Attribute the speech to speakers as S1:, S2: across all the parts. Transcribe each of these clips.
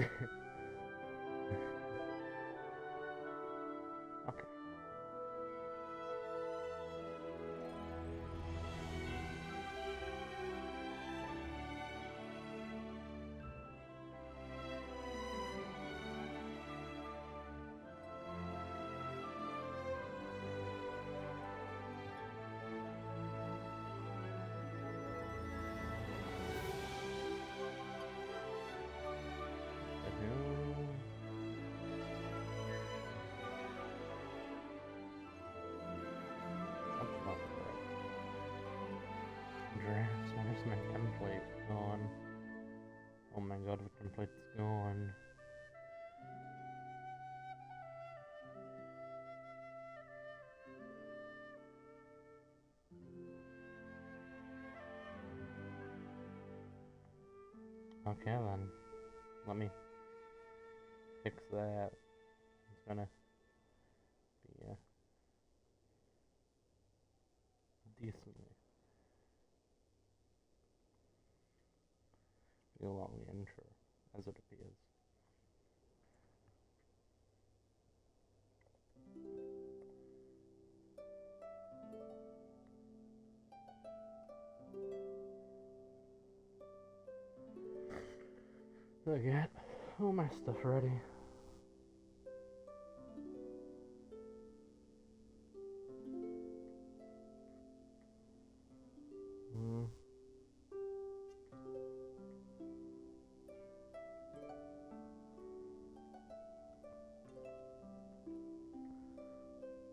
S1: Okay. Drafts, where's my template gone? Oh my god, the template's gone. Okay then, let me fix that. It's gonna be decently be a long intro, as it appears. I got all my stuff ready.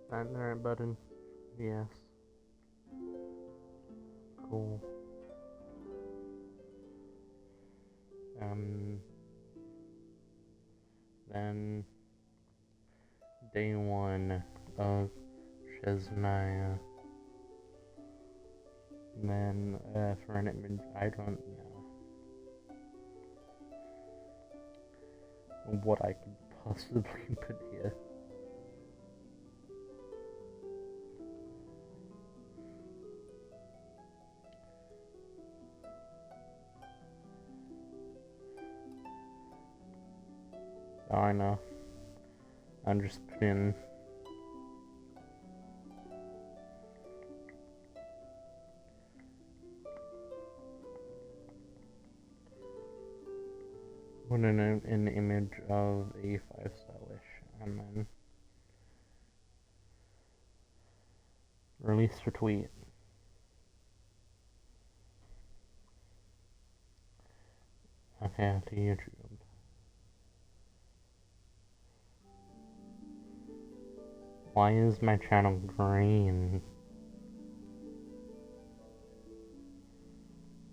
S1: That there button, yes. Cool. Then day 1 of Snezhnaya. And then for an image, I don't know what I could possibly put here. Oh, I know. I'm just putting an image of a 5-star wish and then release for tweet. Okay, to YouTube. Why is my channel green?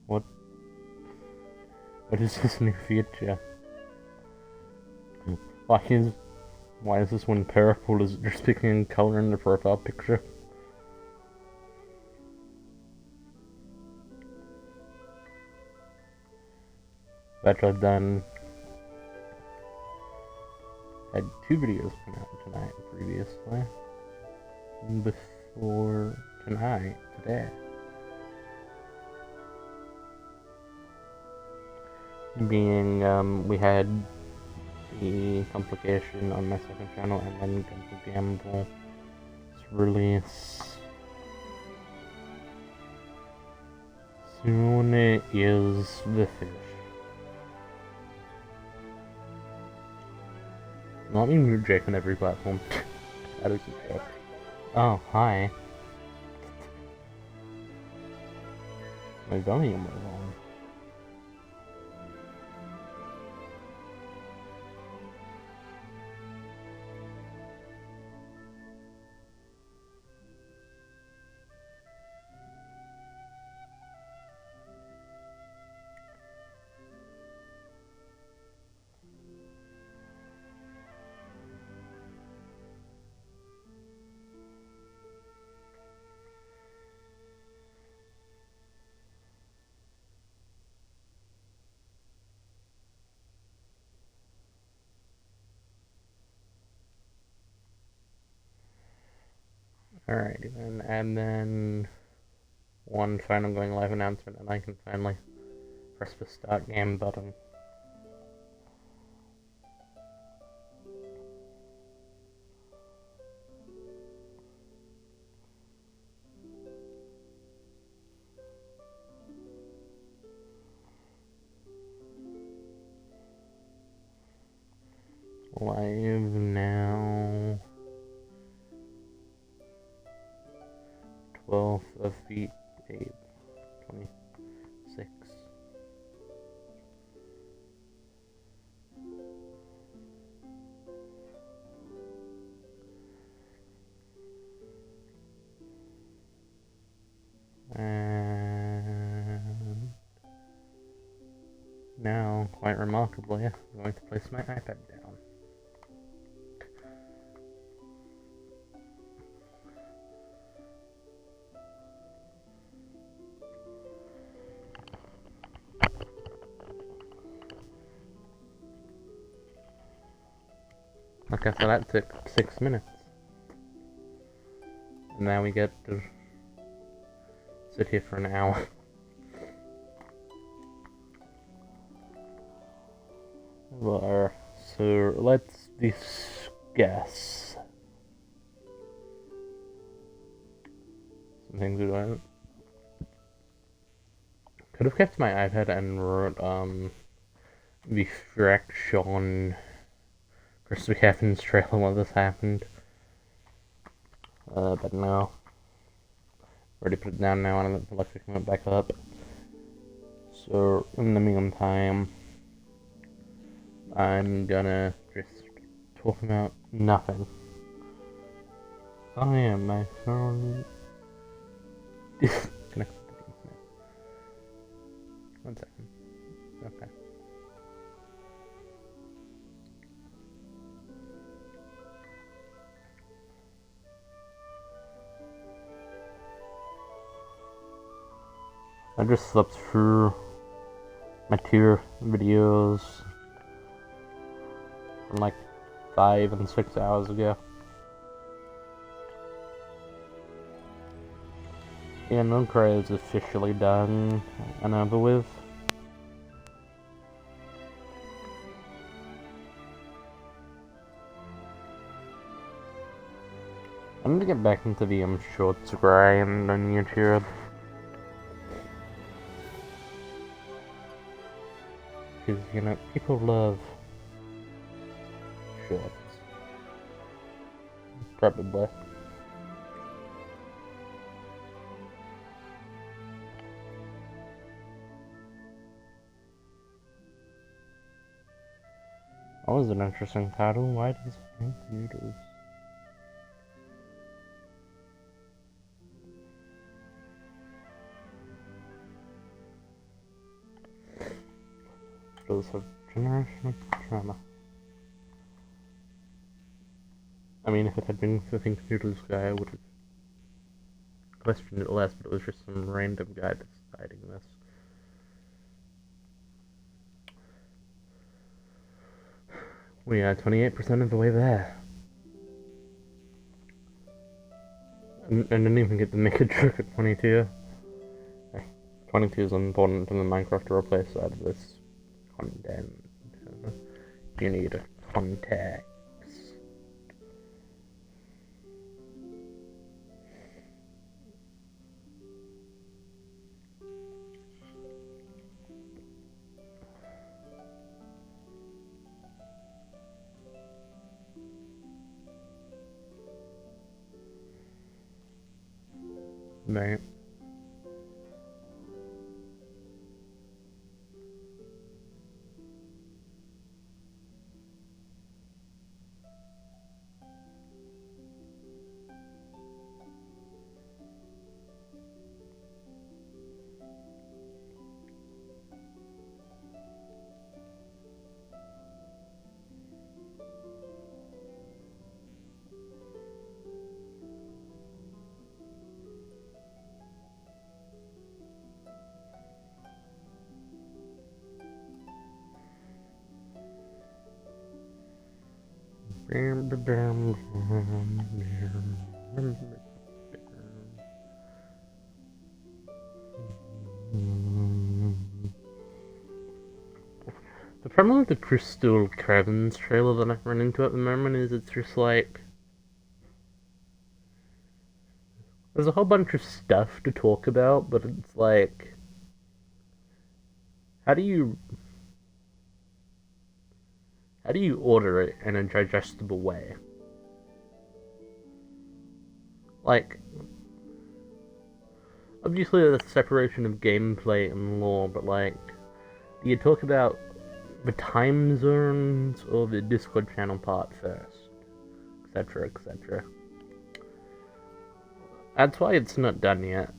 S1: What is this new feature? Why is this one purple? Is it just picking color in the profile picture? Bet I've had 2 videos come out tonight previously. Before today. Being, we had the complication on my second channel and then Gamble's release. Soon is the fish. Let me mute Jake on every platform. That is a joke. Oh, hi. My volume was on. Alrighty then, and then one final going live announcement, and I can finally press the start game button. Live now. 12th of feet 8, 26. And now, quite remarkably, I'm going to place my iPad down. Okay, so that took 6 minutes. And now we get to sit here for an hour. Well, so let's discuss some things we don't. Could have kept my iPad and wrote the Fresh on Christopher Kevin's trailer while this happened. But no. Already put it down now and I'm like picking it back up. So in the meantime, I'm gonna just talk about nothing. Oh yeah, my phone disconnected to the internet. 1 second. Okay. I just slept through my tier videos from like 5 and 6 hours ago. Yeah, No Cry is officially done and over with. I need to get back into the shorts grind on YouTube. Because, you know, people love shorts. Probably. That was an interesting title. Why does Pink Noodles? Does have generational trauma. I mean, if it had been the Pink Noodles guy, I would have questioned it less, but it was just some random guy deciding this. We are 28% of the way there. And I didn't even get to make a joke at 22. 22 is important in the Minecraft roleplay side of this content. You need a context. Right. The problem with the Crystal Cravens trailer that I've run into at the moment is it's just like there's a whole bunch of stuff to talk about, but it's like how do you How do you order it in a digestible way? Like, obviously there's a separation of gameplay and lore, but like, do you talk about the time zones or the Discord channel part first? Etc, etc. That's why it's not done yet.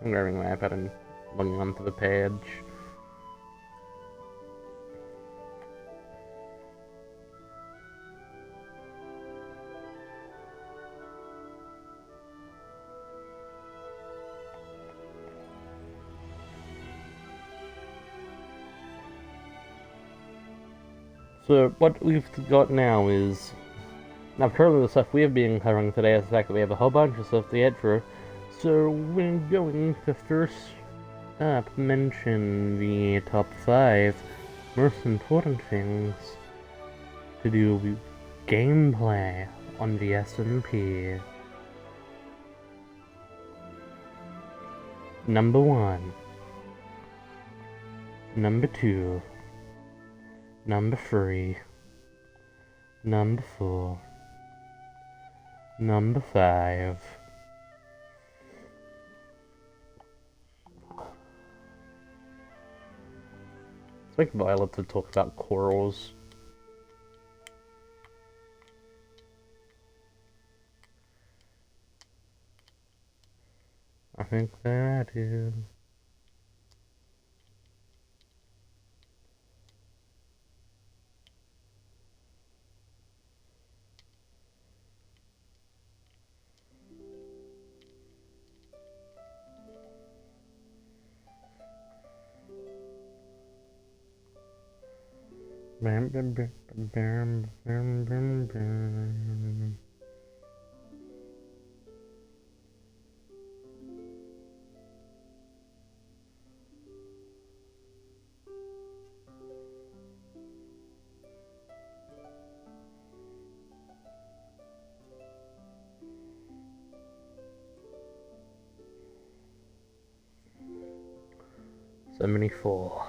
S1: I'm grabbing my iPad and logging onto the page. So what we've got now is, now currently the stuff we have been covering today is the fact that we have a whole bunch of stuff to get through. So we're going to first up mention the top 5 most important things to do with gameplay on the SMP. Number 1. Number 2. Number 3. Number 4. Number 5. It's like Violet to talk about corals. I think that is... Bam, bam, bam, bam, bam, bam, bam. $74.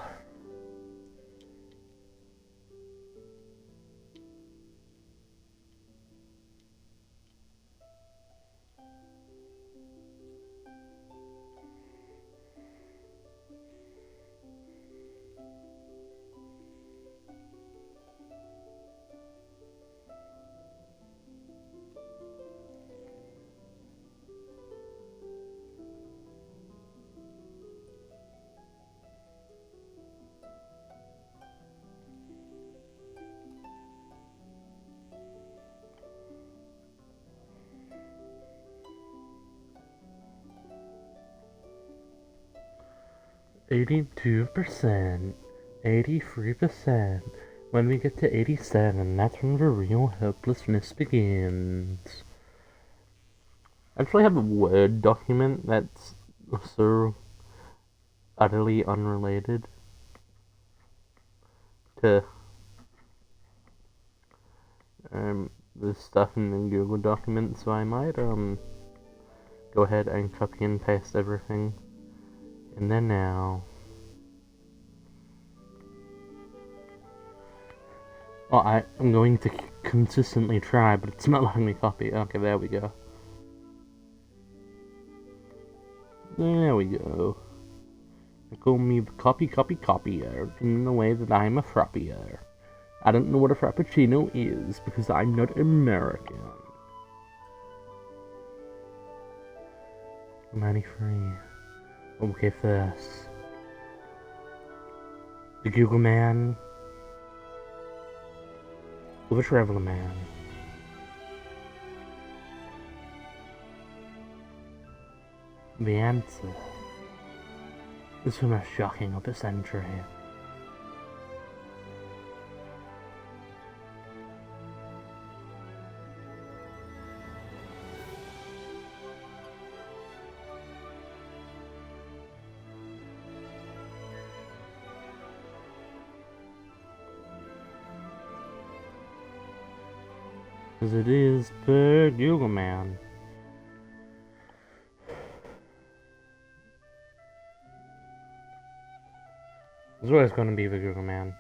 S1: %, 83%. When we get to 87, that's when the real hopelessness begins. I actually have a Word document that's so utterly unrelated to the stuff in the Google document, so I might go ahead and copy and paste everything in there now. Oh, I'm going to consistently try, but it's not letting me copy. Okay, there we go. There we go. They call me the copier in the way that I'm a frappier. I don't know what a frappuccino is because I'm not American. 93. Okay, first. The Google Man. Or the Traveler Man. The answer is the most shocking of the century. As it is per Google Man. There's always going to be the Google Man.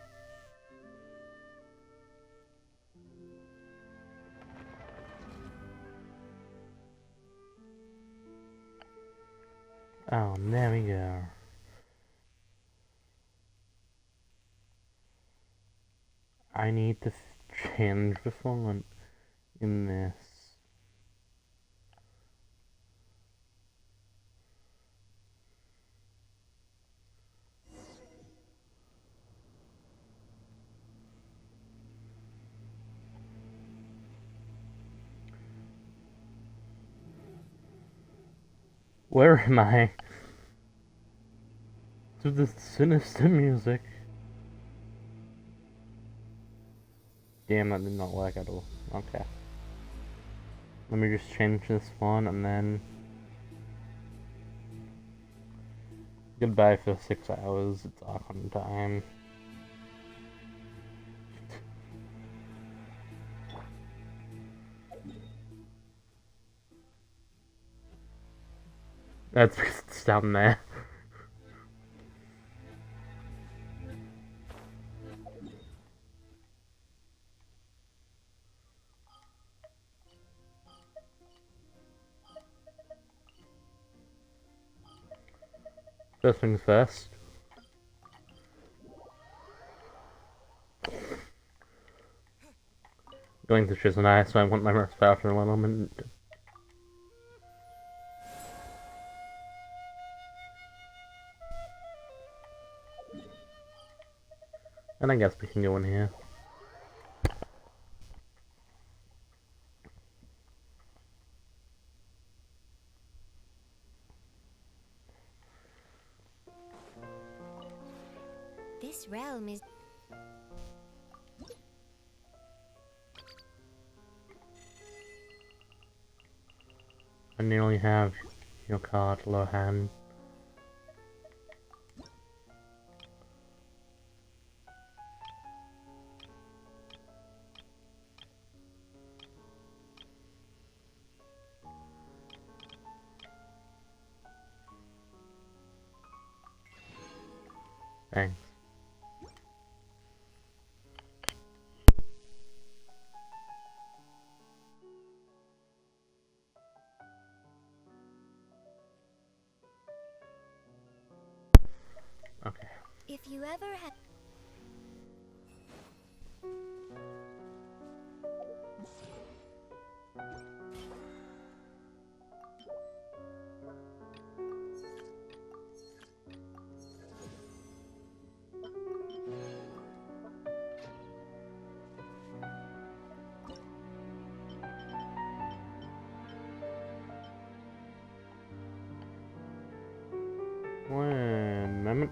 S1: Oh, there we go. I need to change the font in this. Where am I? To the sinister music. Damn, that did not work at all. Okay. Let me just change this one and then... Goodbye for 6 hours, it's Archon time. That's because it's down there. First things first. Going to Snezhnaya, so I want my rest after a moment. And I guess we can go in here.
S2: This realm is...
S1: I nearly have your card, Lohan. Thanks. Okay.
S2: If you ever had...
S1: One moment.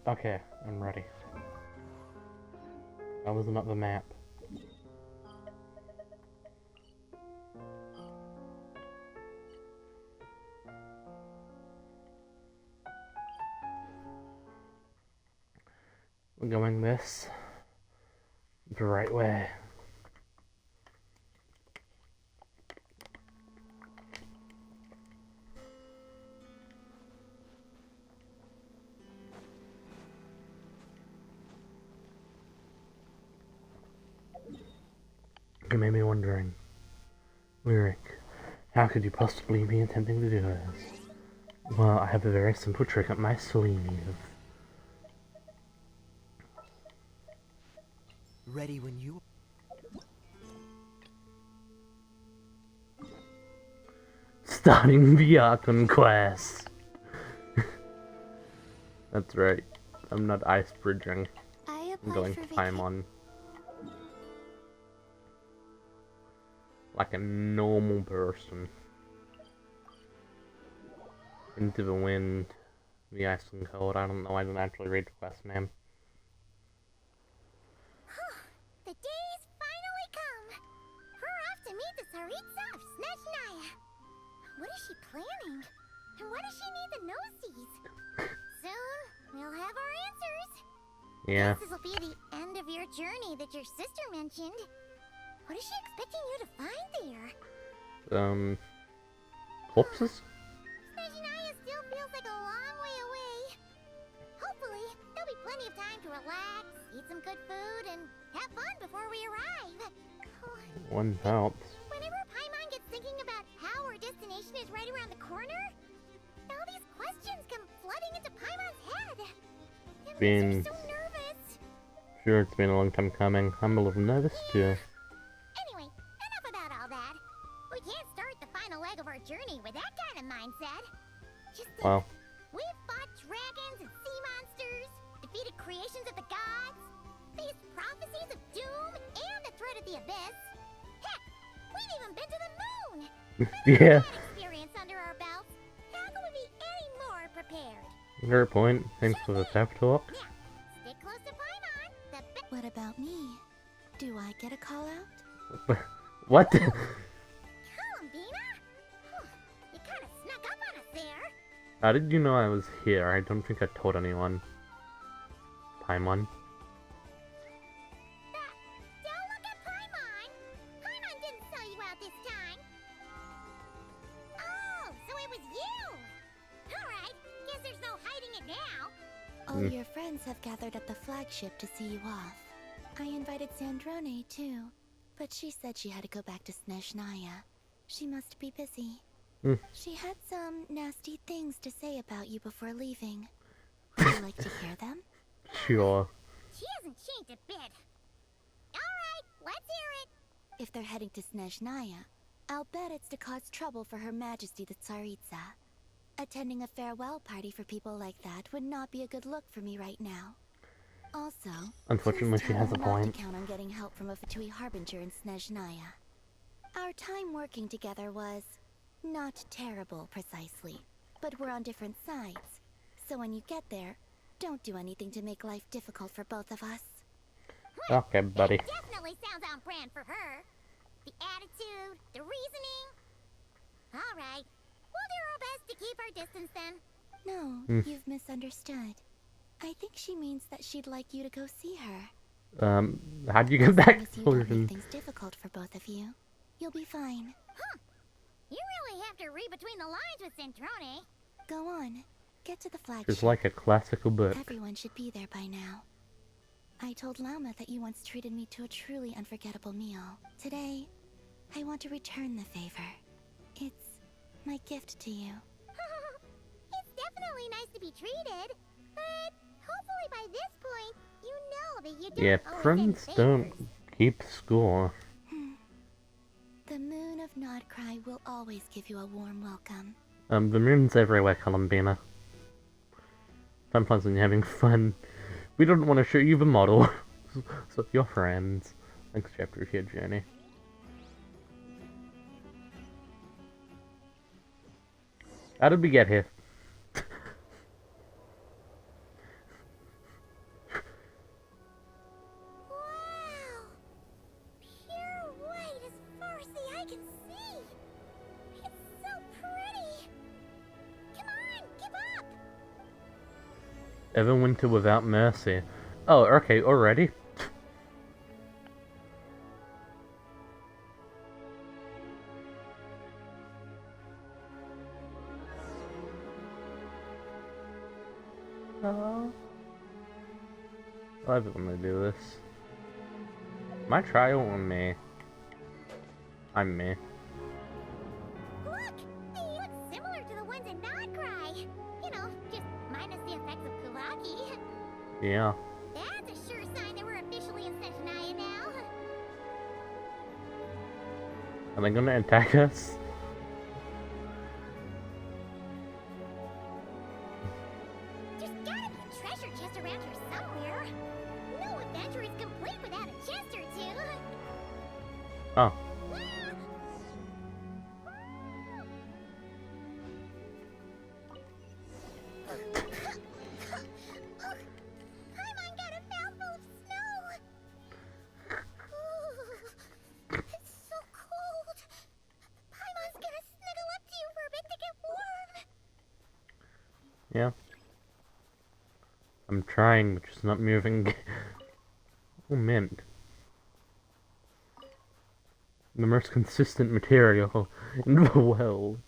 S1: Okay, I'm ready. That was not the map. We're going the right way. You made me wondering, Lyric, how could you possibly be attempting to do this? Well, I have a very simple trick up my sleeve.
S3: Ready when you...
S1: Starting the Archon quest. That's right. I'm not ice bridging.
S2: I
S1: I'm
S2: applied
S1: going
S2: for
S1: Paimon. Like a normal person. Into the wind, the ice and cold. I don't know, I didn't actually read the quest name.
S2: The day's finally come. We're off to meet the Tsaritsa of Snezhnaya. What is she planning? And why does she need the gnosies? Soon, we'll have our answers.
S1: Yeah.
S2: This will be the end of your journey that your sister mentioned. What is she expecting you to find there?
S1: Corpses?
S2: Snezhnaya still feels like a long way away. Hopefully, there'll be plenty of time to relax, eat some good food, and have fun before we arrive.
S1: One helps.
S2: Whenever Paimon gets thinking about how our destination is right around the corner, all these questions come flooding into Paimon's head. It makes her so nervous.
S1: Sure, it's been a long time coming. I'm a little nervous too.
S2: Anyway, enough about all that. We can't start the final leg of our journey with that kind of mindset. Just think,
S1: Well,
S2: we've fought dragons and sea monsters, defeated creations of the gods, faced prophecies of doom and the threat of the abyss. Heck, we've even been to the moon.
S1: yeah.
S2: That experience under our belts. How can we be any more prepared?
S1: Fair point. Thanks for the pep talk.
S2: Now, stick close to Paimon.
S4: What about me? Do I get a call out?
S1: What?
S2: Columbina? You kind of snuck up on us there.
S1: How did you know I was here? I don't think I told anyone. Paimon.
S2: Don't look at Paimon. Paimon didn't sell you out this time. Oh, so it was you. All right, guess there's no hiding it now.
S4: All your friends have gathered at the flagship to see you off. I invited Sandrone too, but she said she had to go back to Snezhnaya. She must be busy. She had some nasty things to say about you before leaving. Would you like to hear them?
S1: Sure.
S2: She hasn't changed a bit. All right, let's hear it.
S4: If they're heading to Snezhnaya, I'll bet it's to cause trouble for Her Majesty the Tsaritsa. Attending a farewell party for people like that would not be a good look for me right now. Also,
S1: Unfortunately,
S4: please
S1: she
S4: tell
S1: has
S4: her
S1: a
S4: not
S1: point.
S4: to count on getting help from a Fatui Harbinger in Snezhnaya. Our time working together was not terrible, precisely, but we're on different sides. So when you get there, don't do anything to make life difficult for both of us.
S1: Okay, buddy.
S2: That definitely sounds on brand for her. The attitude, the reasoning. All right, we'll do our best to keep our distance then.
S4: No, you've misunderstood. I think she means that she'd like you to go see her.
S1: How'd you get
S4: As
S1: that
S4: long as you don't
S1: conclusion?
S4: make things difficult for both of you, you'll be fine.
S2: You really have to read between the lines with Centrone.
S4: Go on, get to the flagship.
S1: It's like a classical book.
S4: Everyone should be there by now. I told Lama that you once treated me to a truly unforgettable meal. Today, I want to return the favor. It's my gift to you.
S2: It's definitely nice to be treated, but hopefully by this point, you know that you don't
S1: Yeah,
S2: owe us
S1: friends
S2: any
S1: don't
S2: favors.
S1: keep score.
S4: The moon of Nodcry will always give you a warm welcome.
S1: The moon's everywhere, Columbina. Sometimes when you're having fun, we don't want to show you the model. So your friends. Next chapter of your journey. How did we get here? Everwinter without mercy. Oh, okay, already? Oh. I love it when they do this. My trial on me. I'm me.
S2: Look! They look similar to the ones in Notcry. You know, just minus the effects of Kulaki.
S1: Yeah.
S2: That's a sure sign that we're officially in Snezhnaya now.
S1: Are they gonna attack us?
S2: There's gotta be a treasure chest around here somewhere. No adventure is complete without a chest or two.
S1: Oh.
S2: Paimon got a mouthful of snow. Ooh, it's so cold. Paimon's gonna snuggle up to you for a bit to get warm.
S1: Yeah. I'm trying, but just not moving. Oh, mint. The most consistent material in the world.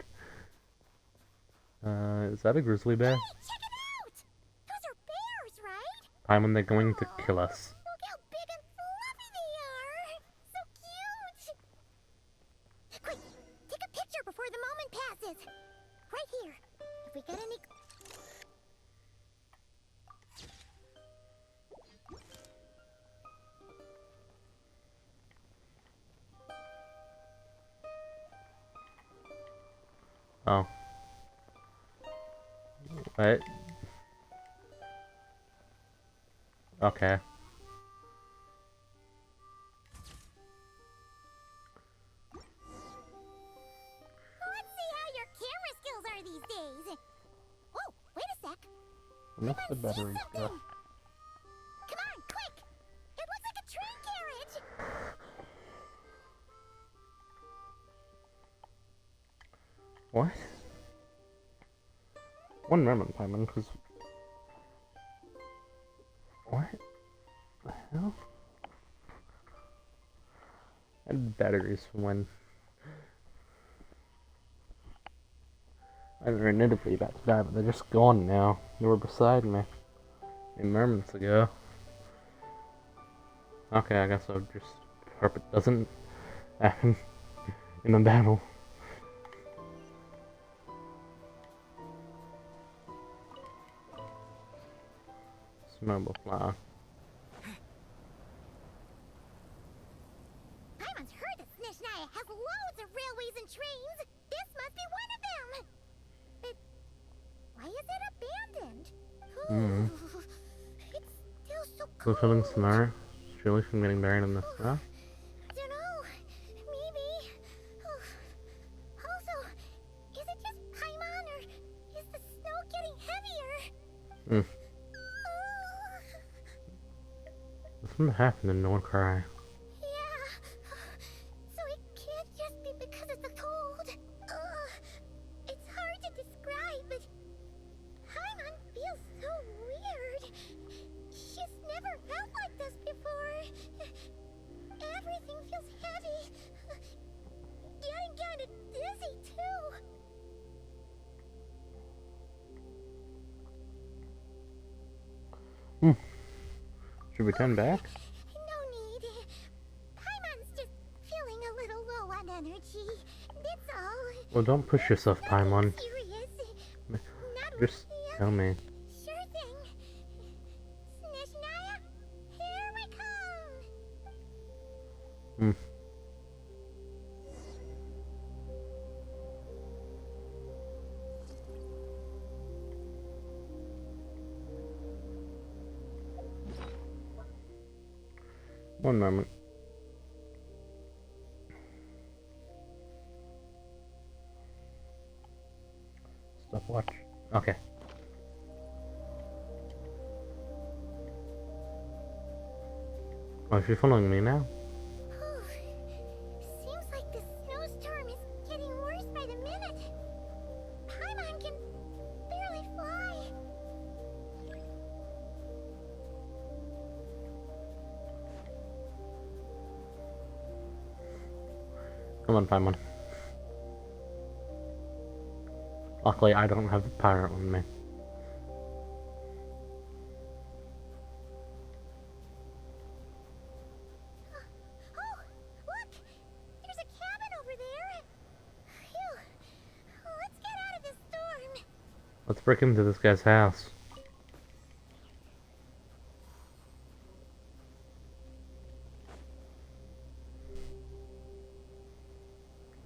S1: Is that a grizzly bear?
S2: Hey, check it out! Those are bears, right?
S1: Paimon, they're going to kill us.
S2: Look how big and fluffy they are! So cute! Quick, take a picture before the moment passes. Right here. If we get any...
S1: Oh. What? Okay.
S2: Let's see how your camera skills are these days. Oh, wait a sec.
S1: Unless the
S2: Paimon sees
S1: batteries go.
S2: something. Come on, quick! It looks like a train carriage!
S1: What? One moment, Paimon, because... What the hell? I had batteries from when... I was admittedly about to die, but they're just gone now. They were beside me a moments ago. Okay, I guess I'll just hope it doesn't happen in a battle. Snowball flower.
S2: Paimon's heard that Snezhnaya has loads of railways and trains. This must be one of them. But why is it abandoned? Ooh, it's still so cold.
S1: Fulfilling smart. Surely from getting buried in the snow.
S2: I don't know. Maybe. Also, is it just Paimon or is the snow getting heavier?
S1: Something happened in Nordcry.
S2: Yeah. So it can't just be because of the cold. It's hard to describe, but Paimon feels so weird. She's never felt like this before. Everything feels heavy. Getting kind of dizzy, too.
S1: Should we turn back?
S2: No need. Paimon's just feeling a little low on energy. That's all.
S1: Well, don't push yourself, Paimon.
S2: Serious. Not
S1: Just
S2: with
S1: tell me.
S2: Sure thing. Snezhnaya, here we come.
S1: One moment. Stopwatch. Okay. Oh, is she following me now?
S2: Seems like the snowstorm is getting worse by the minute. Paimon can barely fly.
S1: Come on, Paimon. Luckily, I don't have a pirate on me.
S2: Oh, look! There's a cabin over there. Phew. Let's get out of this storm.
S1: Let's break into this guy's house.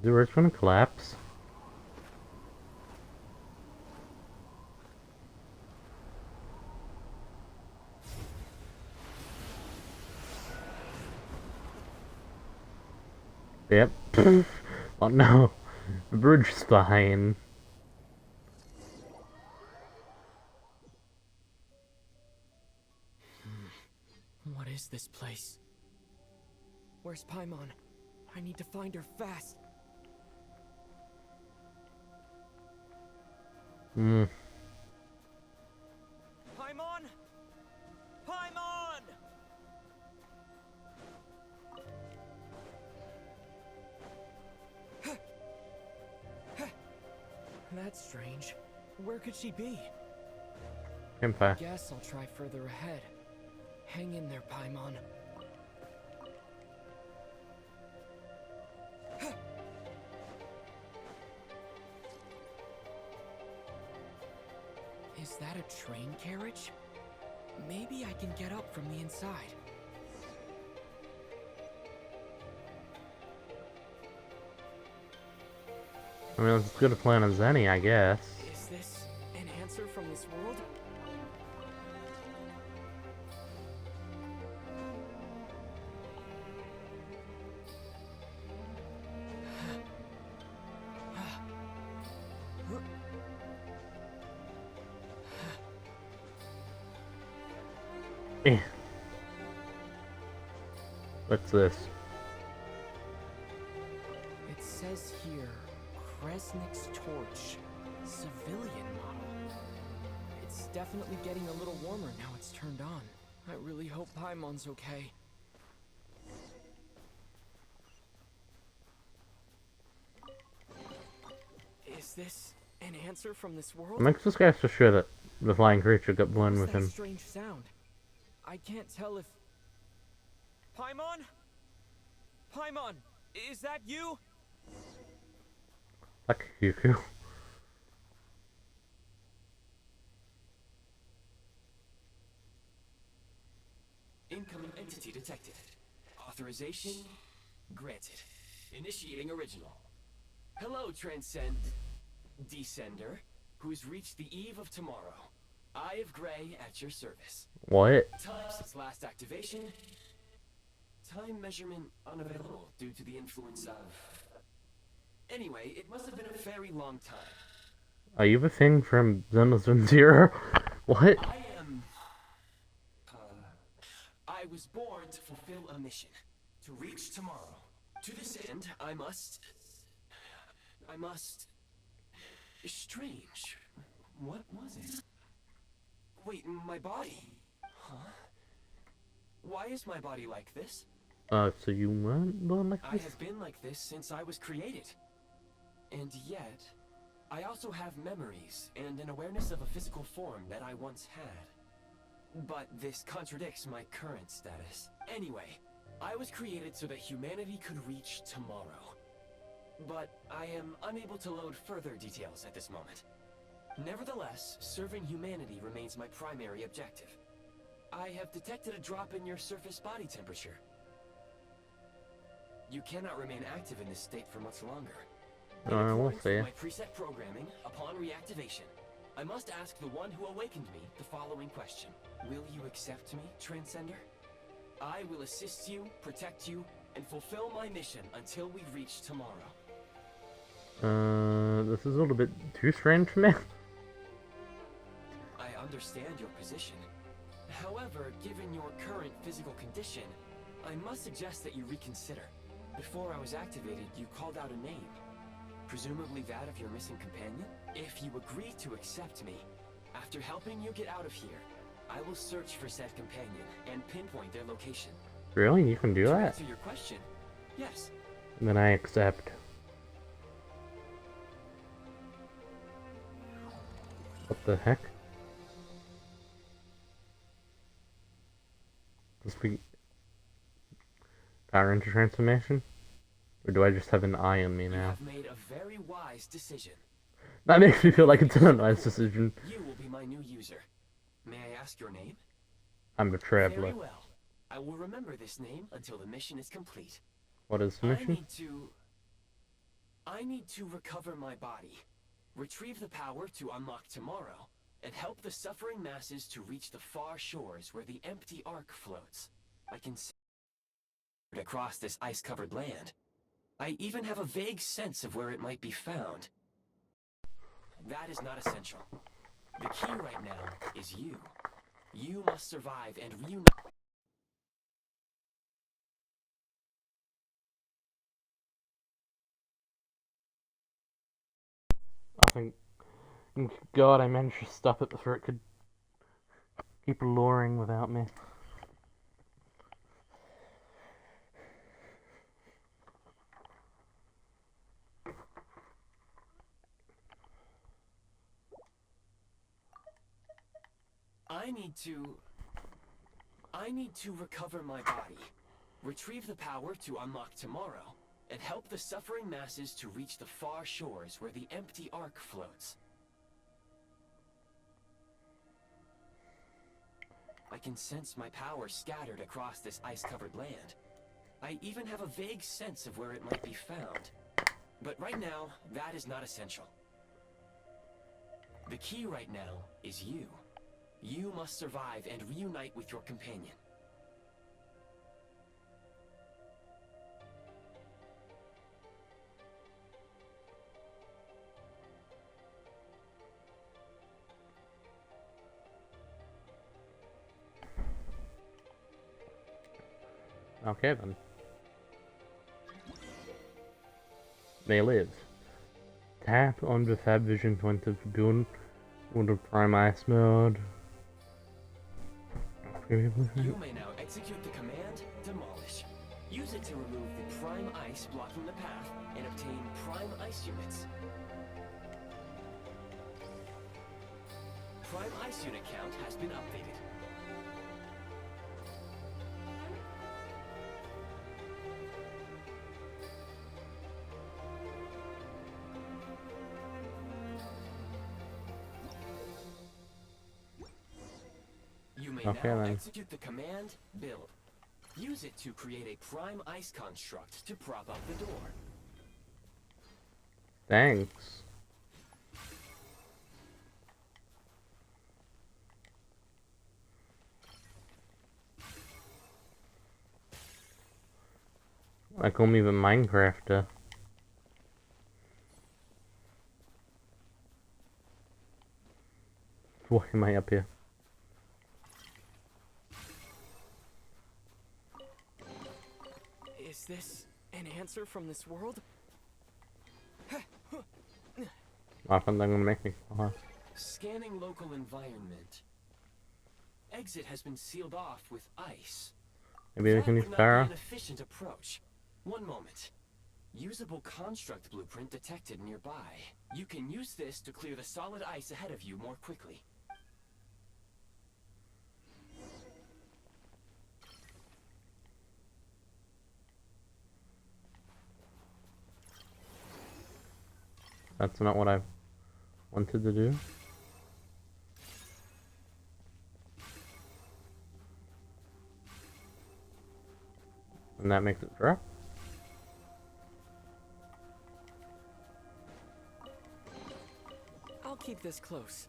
S1: The earth's gonna collapse. Yep. Oh no. The bridge is fine.
S3: What is this place? Where's Paimon? I need to find her fast.
S1: Hmm.
S3: Paimon! Paimon! That's strange. Where could she be?
S1: Campfire.
S3: Guess I'll try further ahead. Hang in there, Paimon. Is that a train carriage? Maybe I can get up from the inside.
S1: I mean, it's as good a plan as any, I guess.
S3: Is this an answer from this world?
S1: Eh. What's this?
S3: It says here, Kresnik's torch, civilian model. It's definitely getting a little warmer now it's turned on. I really hope Paimon's okay. Is this an answer from this world?
S1: It makes this guy so sure that the flying creature got blown with
S3: What's that
S1: him.
S3: strange sound? I can't tell if... Paimon? Paimon, is that you?
S1: Like Yuku.
S5: Incoming entity detected. Authorization granted. Initiating original. Hello, Descender, who's reached the eve of tomorrow. Eye of Grey at your service.
S1: What?
S5: Time since last activation. Time measurement unavailable due to the influence of... Anyway, it must have been a very long time.
S1: Are you the thing from Xenosaga Zero? What?
S5: I was born to fulfill a mission. To reach tomorrow. To this end, I must... Strange. What was it? Wait, my body? Huh? Why is my body like this?
S1: So you weren't born like
S5: I
S1: this?
S5: have been like this since I was created. And yet, I also have memories and an awareness of a physical form that I once had. But this contradicts my current status. Anyway, I was created so that humanity could reach tomorrow. But I am unable to load further details at this moment. Nevertheless, serving humanity remains my primary objective. I have detected a drop in your surface body temperature. You cannot remain active in this state for much longer.
S1: We'll
S5: According
S1: see.
S5: to my preset programming, upon reactivation, I must ask the one who awakened me the following question. Will you accept me, Transcender? I will assist you, protect you, and fulfill my mission until we reach tomorrow.
S1: This is a little bit too strange for me.
S5: I understand your position. However, given your current physical condition, I must suggest that you reconsider. Before I was activated, you called out a name. Presumably that of your missing companion? If you agree to accept me, after helping you get out of here, I will search for said companion and pinpoint their location.
S1: Really? You can do
S5: To
S1: that?
S5: answer your question, yes.
S1: And then I accept. What the heck? Does we power into transformation? Or do I just have an eye on me
S5: You
S1: now?
S5: have made a very wise decision.
S1: That makes me feel like it's an unwise decision.
S5: You will be my new user. May I ask your name?
S1: I'm a traveler.
S5: Very well. I will remember this name until the mission is complete.
S1: What is the mission?
S5: I need to recover my body, retrieve the power to unlock tomorrow, and help the suffering masses to reach the far shores where the empty ark floats. I can see it across this ice-covered land. I even have a vague sense of where it might be found. That is not essential. The key right now is you. You must survive and reunite.
S1: I think... God, I managed to stop it before it could keep luring without me.
S5: I need to recover my body, retrieve the power to unlock tomorrow, and help the suffering masses to reach the far shores where the empty ark floats. I can sense my power scattered across this ice-covered land. I even have a vague sense of where it might be found. But right now, that is not essential. The key right now is you. You must survive and reunite with your companion.
S1: Okay then. They live. Tap on the Fab Vision to enter the build under Prime Ice mode.
S5: You may now execute the command Demolish. Use it to remove the Prime Ice blocking the path and obtain Prime Ice units. Prime Ice unit count has been updated. You may now execute the command Build. Use it to create a Prime Ice construct to prop up the door.
S1: Thanks. Like I'm even Minecrafter. Why am I up here?
S3: Is this an answer from this world?
S1: I think they're gonna make me.
S5: Scanning local environment. Exit has been sealed off with ice.
S1: Maybe they
S5: That
S1: can use
S5: would not
S1: power.
S5: be an efficient approach. One moment. Usable construct blueprint detected nearby. You can use this to clear the solid ice ahead of you more quickly.
S1: That's not what I wanted to do. And that makes it drop.
S3: I'll keep this close.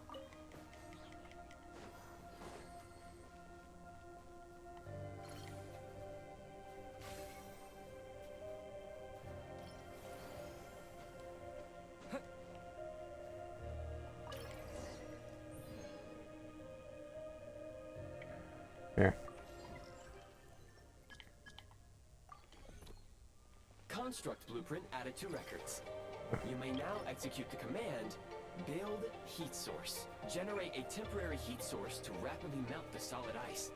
S1: There.
S5: Construct blueprint added to records. You may now execute the command Build Heat Source. Generate a temporary heat source to rapidly melt the solid ice.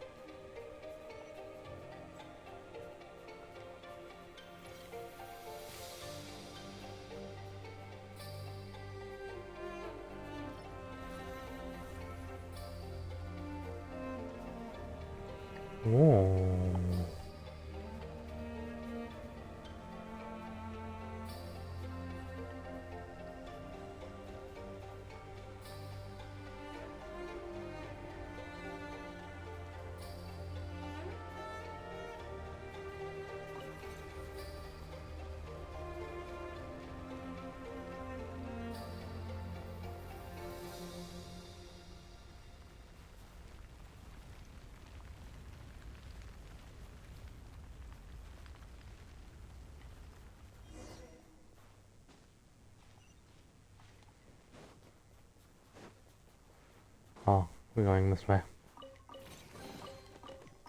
S1: Oh, we're going this way.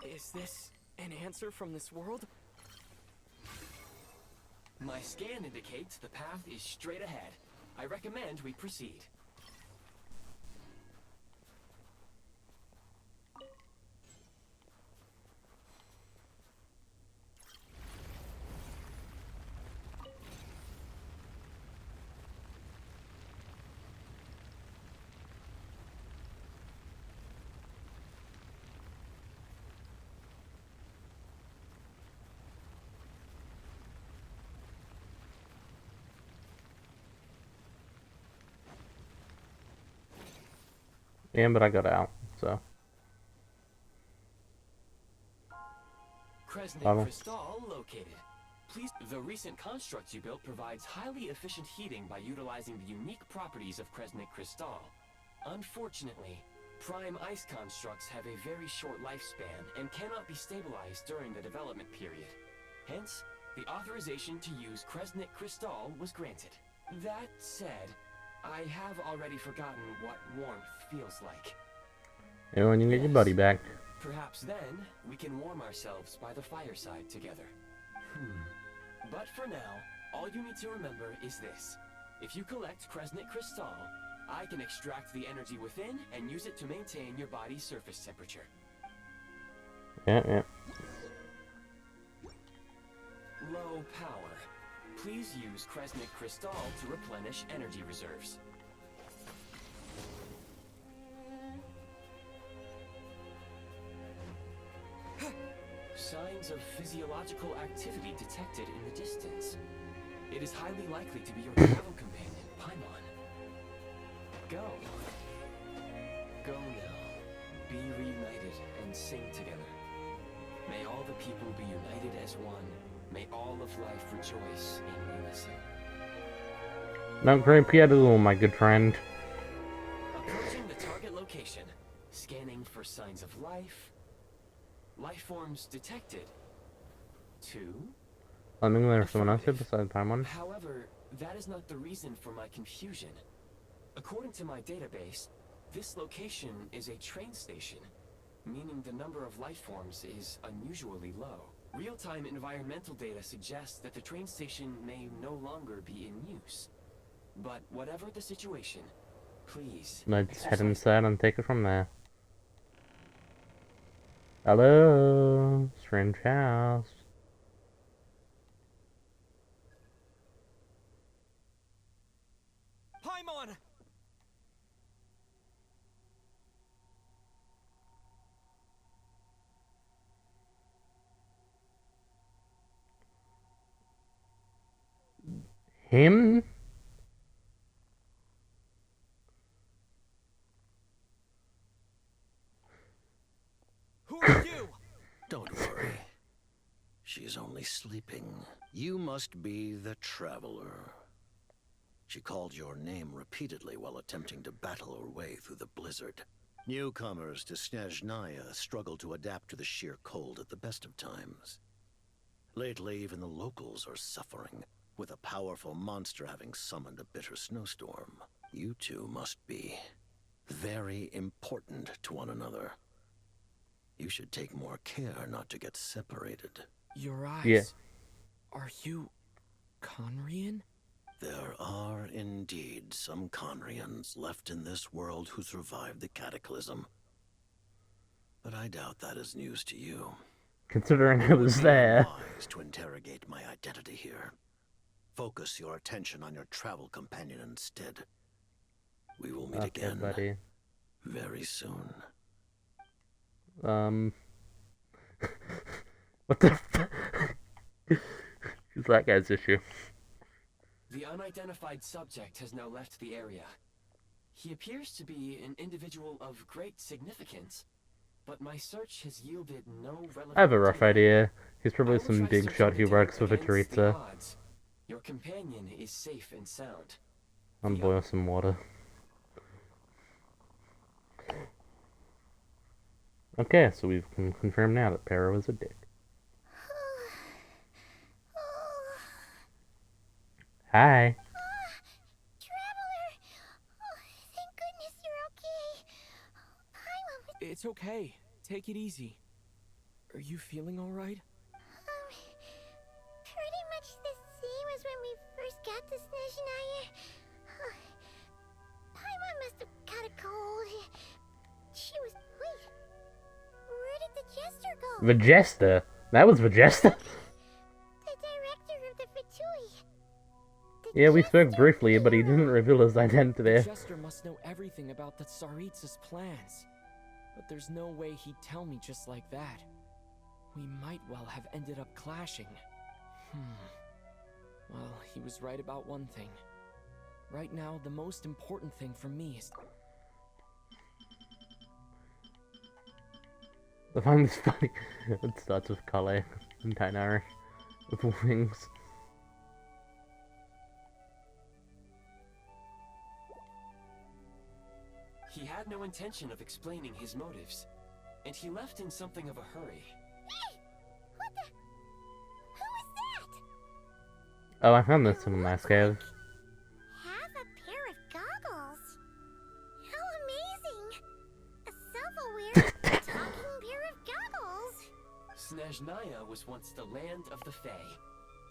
S3: Is this an answer from this world?
S5: My scan indicates the path is straight ahead. I recommend we proceed.
S1: Yeah, but I got out, so.
S5: Kresnik Crystal located. Please. The recent construct you built provides highly efficient heating by utilizing the unique properties of Kresnik Crystal. Unfortunately, prime ice constructs have a very short lifespan and cannot be stabilized during the development period. Hence, the authorization to use Kresnik Crystal was granted. That said, I have already forgotten what warmth feels like.
S1: And when you get your buddy back.
S5: Perhaps then, we can warm ourselves by the fireside together. But for now, all you need to remember is this. If you collect Kresnik Crystal, I can extract the energy within and use it to maintain your body's surface temperature.
S1: Yeah.
S5: Low power. Please use Kresnik Crystal to replenish energy reserves. Signs of physiological activity detected in the distance. It is highly likely to be your travel companion, Paimon. Go. Go now. Be reunited and sing together. May all the people be united as one. May all of life rejoice in unison.
S1: Not great Piadu, my good friend.
S5: Approaching the target location. Scanning for signs of life. Life forms detected. 2.
S1: I think there's someone else here besides Paimon.
S5: However, that is not the reason for my confusion. According to my database, this location is a train station, meaning the number of life forms is unusually low. Real-time environmental data suggests that the train station may no longer be in use. But whatever the situation, please.
S1: Let's head inside and take it from there. Hello, strange house.
S3: Paimon!
S1: Him?
S3: Who are you?
S6: Don't worry. She's only sleeping. You must be the Traveler. She called your name repeatedly while attempting to battle her way through the blizzard. Newcomers to Snezhnaya struggle to adapt to the sheer cold at the best of times. Lately, even the locals are suffering, with a powerful monster having summoned a bitter snowstorm. You two must be very important to one another. You should take more care not to get separated.
S3: Your eyes.
S1: Yeah.
S3: Are you Conrian?
S6: There are indeed some Conrians left in this world who survived the cataclysm. But I doubt that is news to you.
S1: Considering I was there.
S6: Wise to interrogate my identity here. Focus your attention on your travel companion instead. We will meet
S1: Okay,
S6: again
S1: buddy.
S6: very soon.
S1: What the f- It's that guy's issue.
S5: The unidentified subject has now left the area. He appears to be an individual of great significance, but my search has yielded no relevant
S1: I have a rough
S5: data.
S1: idea. He's probably
S5: I will
S1: some
S5: try
S1: big
S5: searching
S1: shot
S5: the
S1: who
S5: data
S1: works with a
S5: against the
S1: Teresa.
S5: odds. Your companion is safe and sound.
S1: I'm boiling some water. Okay, so we've confirmed now that Para was a dick. Hi.
S2: Traveler! Oh, thank goodness you're okay.
S3: It's okay. Take it easy. Are you feeling alright?
S2: Pretty much the same as when we first got to Snezhnaya. Paimon must have caught a cold. She was... Wait. Where did the jester go?
S1: Vegesta? That was Vegesta?
S2: The director of the Fatui.
S1: Yeah, we spoke briefly, but he didn't reveal his identity.
S3: The jester must know everything about the Tsaritsa's plans. But there's no way he'd tell me just like that. We might well have ended up clashing. Well, he was right about one thing. Right now, the most important thing for me is...
S1: I find this funny. It starts with Kale and Tainari with wings.
S5: He had no intention of explaining his motives, and he left in something of a hurry.
S2: Hey! What the... Who is that?
S1: Oh, I found this in a nice cave.
S2: Have a pair of goggles. How amazing! A self-aware, talking pair of goggles.
S5: Snezhnaya was once the land of the Fae.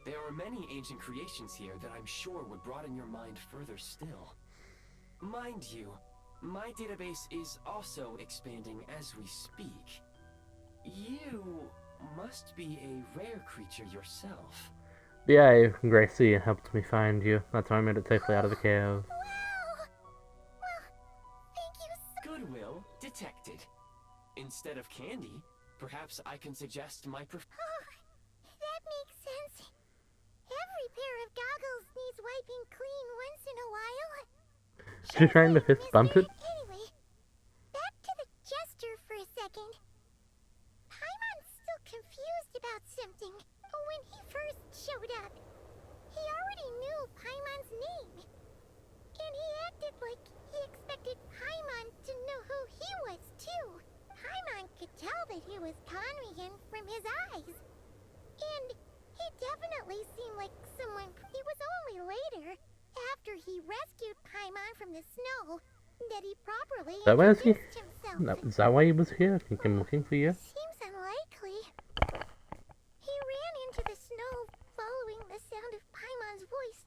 S5: There are many ancient creations here that I'm sure would broaden your mind further still. Mind you, my database is also expanding as we speak. You must be a rare creature yourself.
S1: Yeah, Gracie helped me find you. That's why I made it safely out of the cave.
S2: Wow! Well, thank you so...
S5: Goodwill detected. Instead of candy, perhaps I can suggest my
S2: Oh, that makes sense. Every pair of goggles needs wiping clean once in a while.
S1: She's trying to fist bump it?
S2: Anyway, back to the jester for a second. Paimon's still confused about something. When he first showed up, he already knew Paimon's name. And he acted like he expected Paimon to know who he was, too. Paimon could tell that he was conning him from his eyes. And he definitely seemed like someone... It was only later, after he rescued Paimon from the snow, that he properly introduced himself.
S1: No, is that why he was here? I think I'm looking for you.
S2: Seems unlikely. He ran into the snow following the sound of Paimon's voice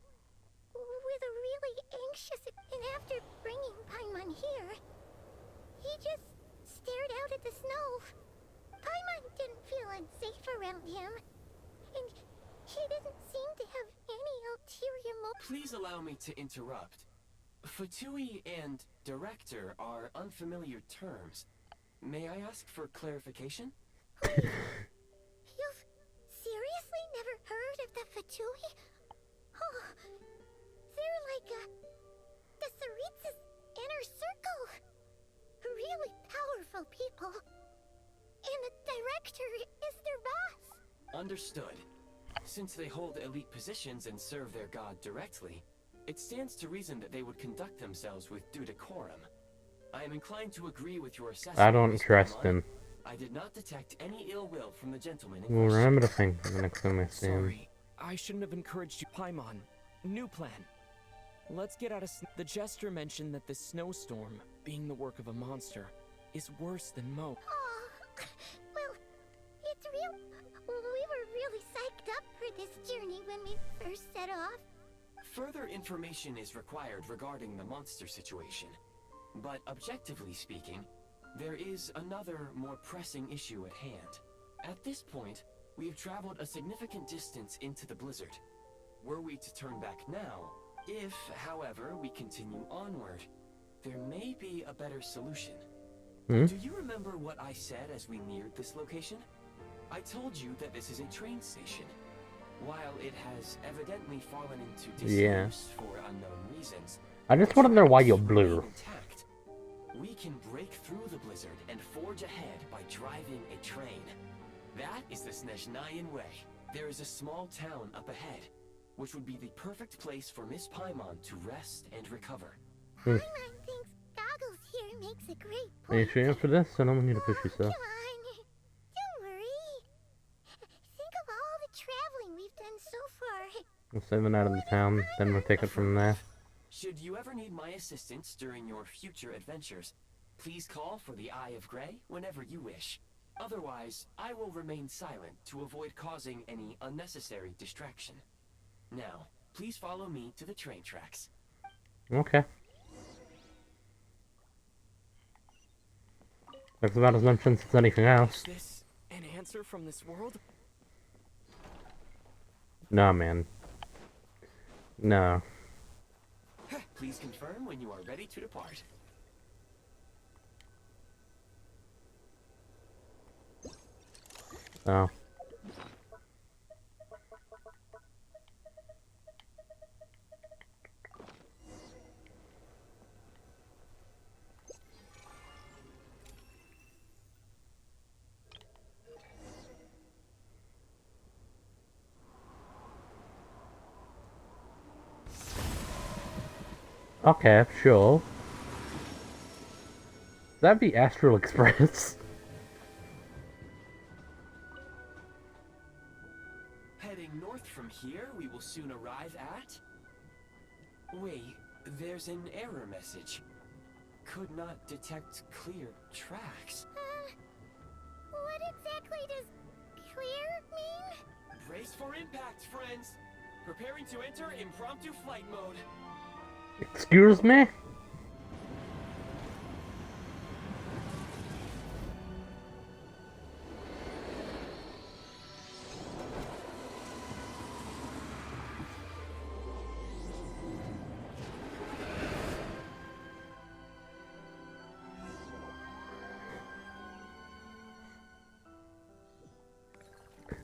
S2: with a really anxious... And after bringing Paimon here, he just stared out at the snow. Paimon didn't feel unsafe around him, and he didn't seem to have any ulterior motive.
S5: Please allow me to interrupt. Fatui and director are unfamiliar terms. May I ask for clarification?
S2: You've seriously never heard of the Fatui? Oh, they're like the Tsaritsa's inner circle. Really powerful people. And the director is their boss.
S5: Understood. Since they hold elite positions and serve their god directly, it stands to reason that they would conduct themselves with due decorum. I am inclined to agree with your assessment.
S1: I don't
S5: Mr.
S1: trust
S5: Paimon.
S1: him.
S5: I did not detect any ill will from the gentleman in
S1: We'll
S5: question.
S1: remember to think the next time I see him.
S3: Sorry, I shouldn't have encouraged you. Paimon, new plan. Let's get out of... The jester mentioned that this snowstorm, being the work of a monster, is worse than Mo.
S2: Oh, well, it's real. We were really psyched up for this journey when we first set off.
S5: Further information is required regarding the monster situation. But objectively speaking, there is another, more pressing issue at hand. At this point, we have traveled a significant distance into the blizzard. Were we to turn back now, if, however, we continue onward, there may be a better solution.
S1: Hmm?
S5: Do you remember what I said as we neared this location? I told you that this is a train station. While it has evidently fallen into disuse for unknown reasons,
S1: I just want to know why you're
S5: tracks
S1: blue.
S5: remain intact. We can break through the blizzard and forge ahead by driving a train. That is the Snezhnayan way. There is a small town up ahead, which would be the perfect place for Miss Paimon to rest and recover.
S2: Paimon thinks goggles here makes a great
S1: Are you
S2: point.
S1: sure for this? I don't want you to push
S2: Come
S1: yourself.
S2: on. Don't worry. Think of all the traveling we've done so far.
S1: We'll save it out of the town, then we'll take it from there.
S5: Should you ever need my assistance during your future adventures, Please call for the Eye of Grey whenever you wish. Otherwise, I will remain silent to avoid causing any unnecessary distraction. Now, please follow me to the train tracks.
S1: Okay. That's about as much sense as anything else.
S3: Is this an answer from this world?
S1: Nah, man. No.
S5: Please confirm when you are ready to depart.
S1: Oh. Okay, sure. That'd be Astral Express.
S5: Heading north from here, we will soon arrive at... Wait, there's an error message. Could not detect clear tracks.
S2: What exactly does clear mean?
S5: Brace for impact, friends! Preparing to enter impromptu flight mode.
S1: Excuse me?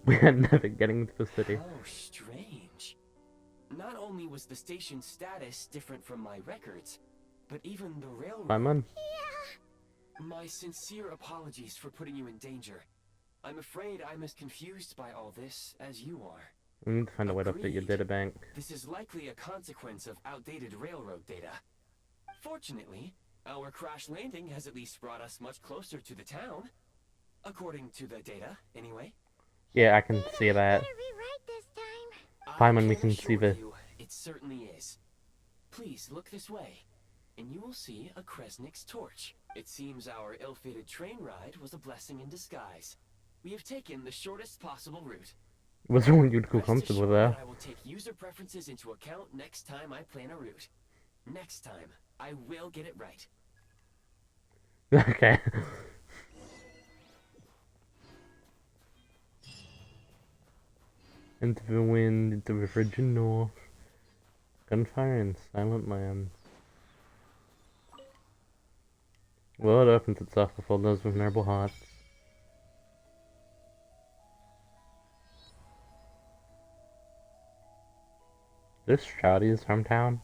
S1: We had never getting to the city.
S5: How strange. Not only was the station's status different from my records, but even the railroad...
S1: Paimon?
S5: My sincere apologies for putting you in danger. I'm afraid I'm as confused by all this as you are.
S1: We need to find a way to update your
S5: Agreed.
S1: databank.
S5: This is likely a consequence of outdated railroad data. Fortunately, our crash landing has at least brought us much closer to the town. According to the data, anyway.
S1: Yeah, I can see that.
S2: Better be right this time.
S1: Paimon, we
S5: I
S1: can
S5: assure
S1: see the...
S5: you, it certainly is. Please look this way, and you will see a Kresnik's torch. It seems our ill-fated train ride was a blessing in disguise. We have taken the shortest possible route.
S1: Was there one you'd feel
S5: Rest
S1: comfortable
S5: assured
S1: there?
S5: that I will take user preferences into account next time I plan a route. Next time, I will get it right.
S1: Okay. Into the wind, into the frigid north. Gunfire in silent lands. Well, it opens itself before those vulnerable hearts. This Shawty's hometown?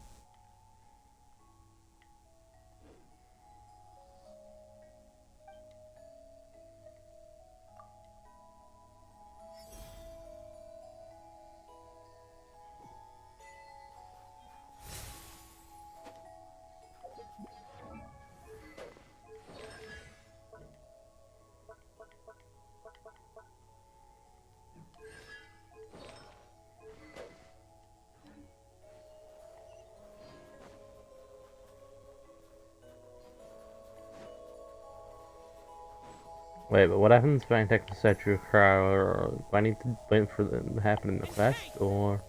S1: Wait, but what happens if I take the statue of Crow, or do I need to wait for it to happen in the quest, or...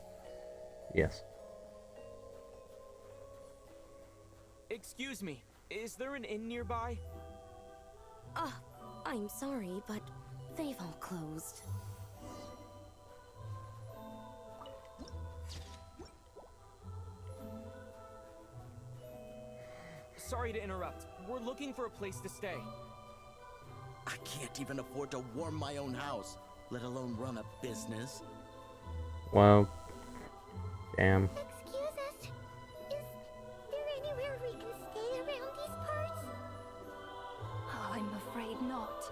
S1: Yes.
S3: Excuse me, is there an inn nearby?
S4: I'm sorry, but they've all closed.
S3: Sorry to interrupt. We're looking for a place to stay.
S7: I can't even afford to warm my own house, let alone run a business.
S1: Well... Damn.
S2: Excuse us. Is there anywhere we can stay around these parts?
S8: I'm afraid not.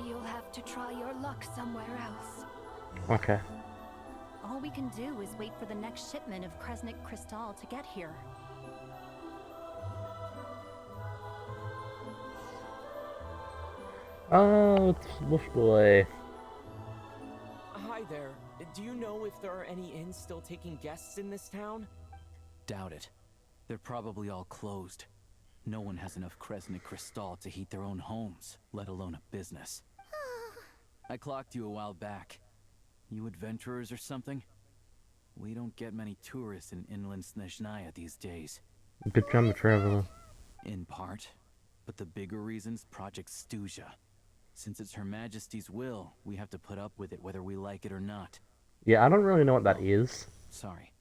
S8: You'll have to try your luck somewhere else.
S1: Okay.
S8: All we can do is wait for the next shipment of Kresnik Crystal to get here.
S1: Oh, it's Wolf Boy.
S3: Hi there. Do you know if there are any inns still taking guests in this town?
S7: Doubt it. They're probably all closed. No one has enough Kresnik crystal to heat their own homes, let alone a business. I clocked you a while back. You adventurers or something? We don't get many tourists in inland Snezhnaya these days.
S1: Good job, traveler.
S7: In part. But the bigger reason's Project Snezhnaya. Since it's Her Majesty's will, we have to put up with it whether we like it or not.
S1: Yeah, I don't really know what that is.
S7: Sorry.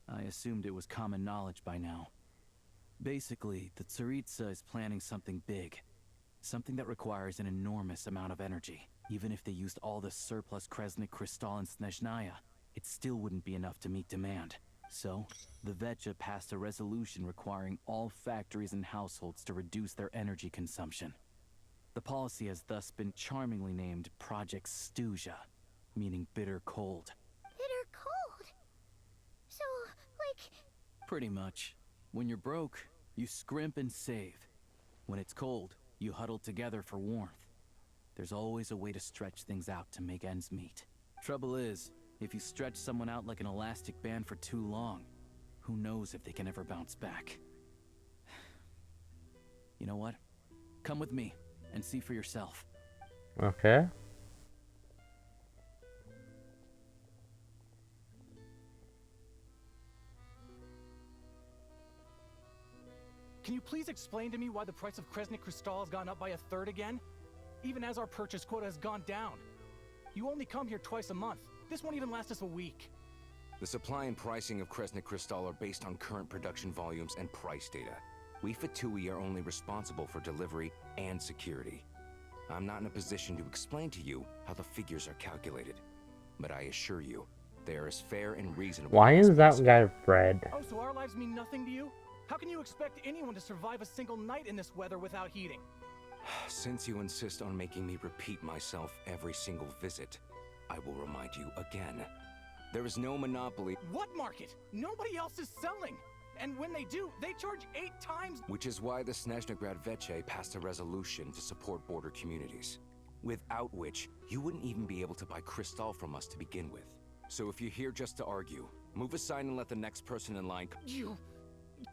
S7: I assumed it was common knowledge by now. Basically, the Tsaritsa is planning something big. Something that requires an enormous amount of energy. Even if they used all the surplus Kresnik crystal in Snezhnaya, it still wouldn't be enough to meet demand. So, the Vetcha passed a resolution requiring all factories and households to reduce their energy consumption. The policy has thus been charmingly named Project Snezhnaya, meaning bitter cold.
S2: Bitter cold? So, like...
S7: Pretty much. When you're broke, you scrimp and save. When it's cold, you huddle together for warmth. There's always a way to stretch things out to make ends meet. Trouble is, if you stretch someone out like an elastic band for too long, who knows if they can ever bounce back. You know what? Come with me and see for yourself.
S1: Okay.
S9: Can you please explain to me why the price of Kresnik crystal has gone up by 1/3 again? Even as our purchase quota has gone down. You only come here twice a month. This won't even last us a week.
S10: The supply and pricing of Kresnik crystal are based on current production volumes and price data. We Fatui are only responsible for delivery and security. I'm not in a position to explain to you how the figures are calculated, but I assure you, they are as fair and reasonable.
S1: Why is that guy red?
S9: Oh, so our lives mean nothing to you? How can you expect anyone to survive a single night in this weather without heating?
S10: Since you insist on making me repeat myself every single visit, I will remind you again. There is no monopoly.
S9: What market? Nobody else is selling. And when they do, they charge 8 times.
S10: Which is why the Snezhnaya Vetche passed a resolution to support border communities. Without which, you wouldn't even be able to buy crystal from us to begin with. So if you're here just to argue, move aside and let the next person in line.
S9: You...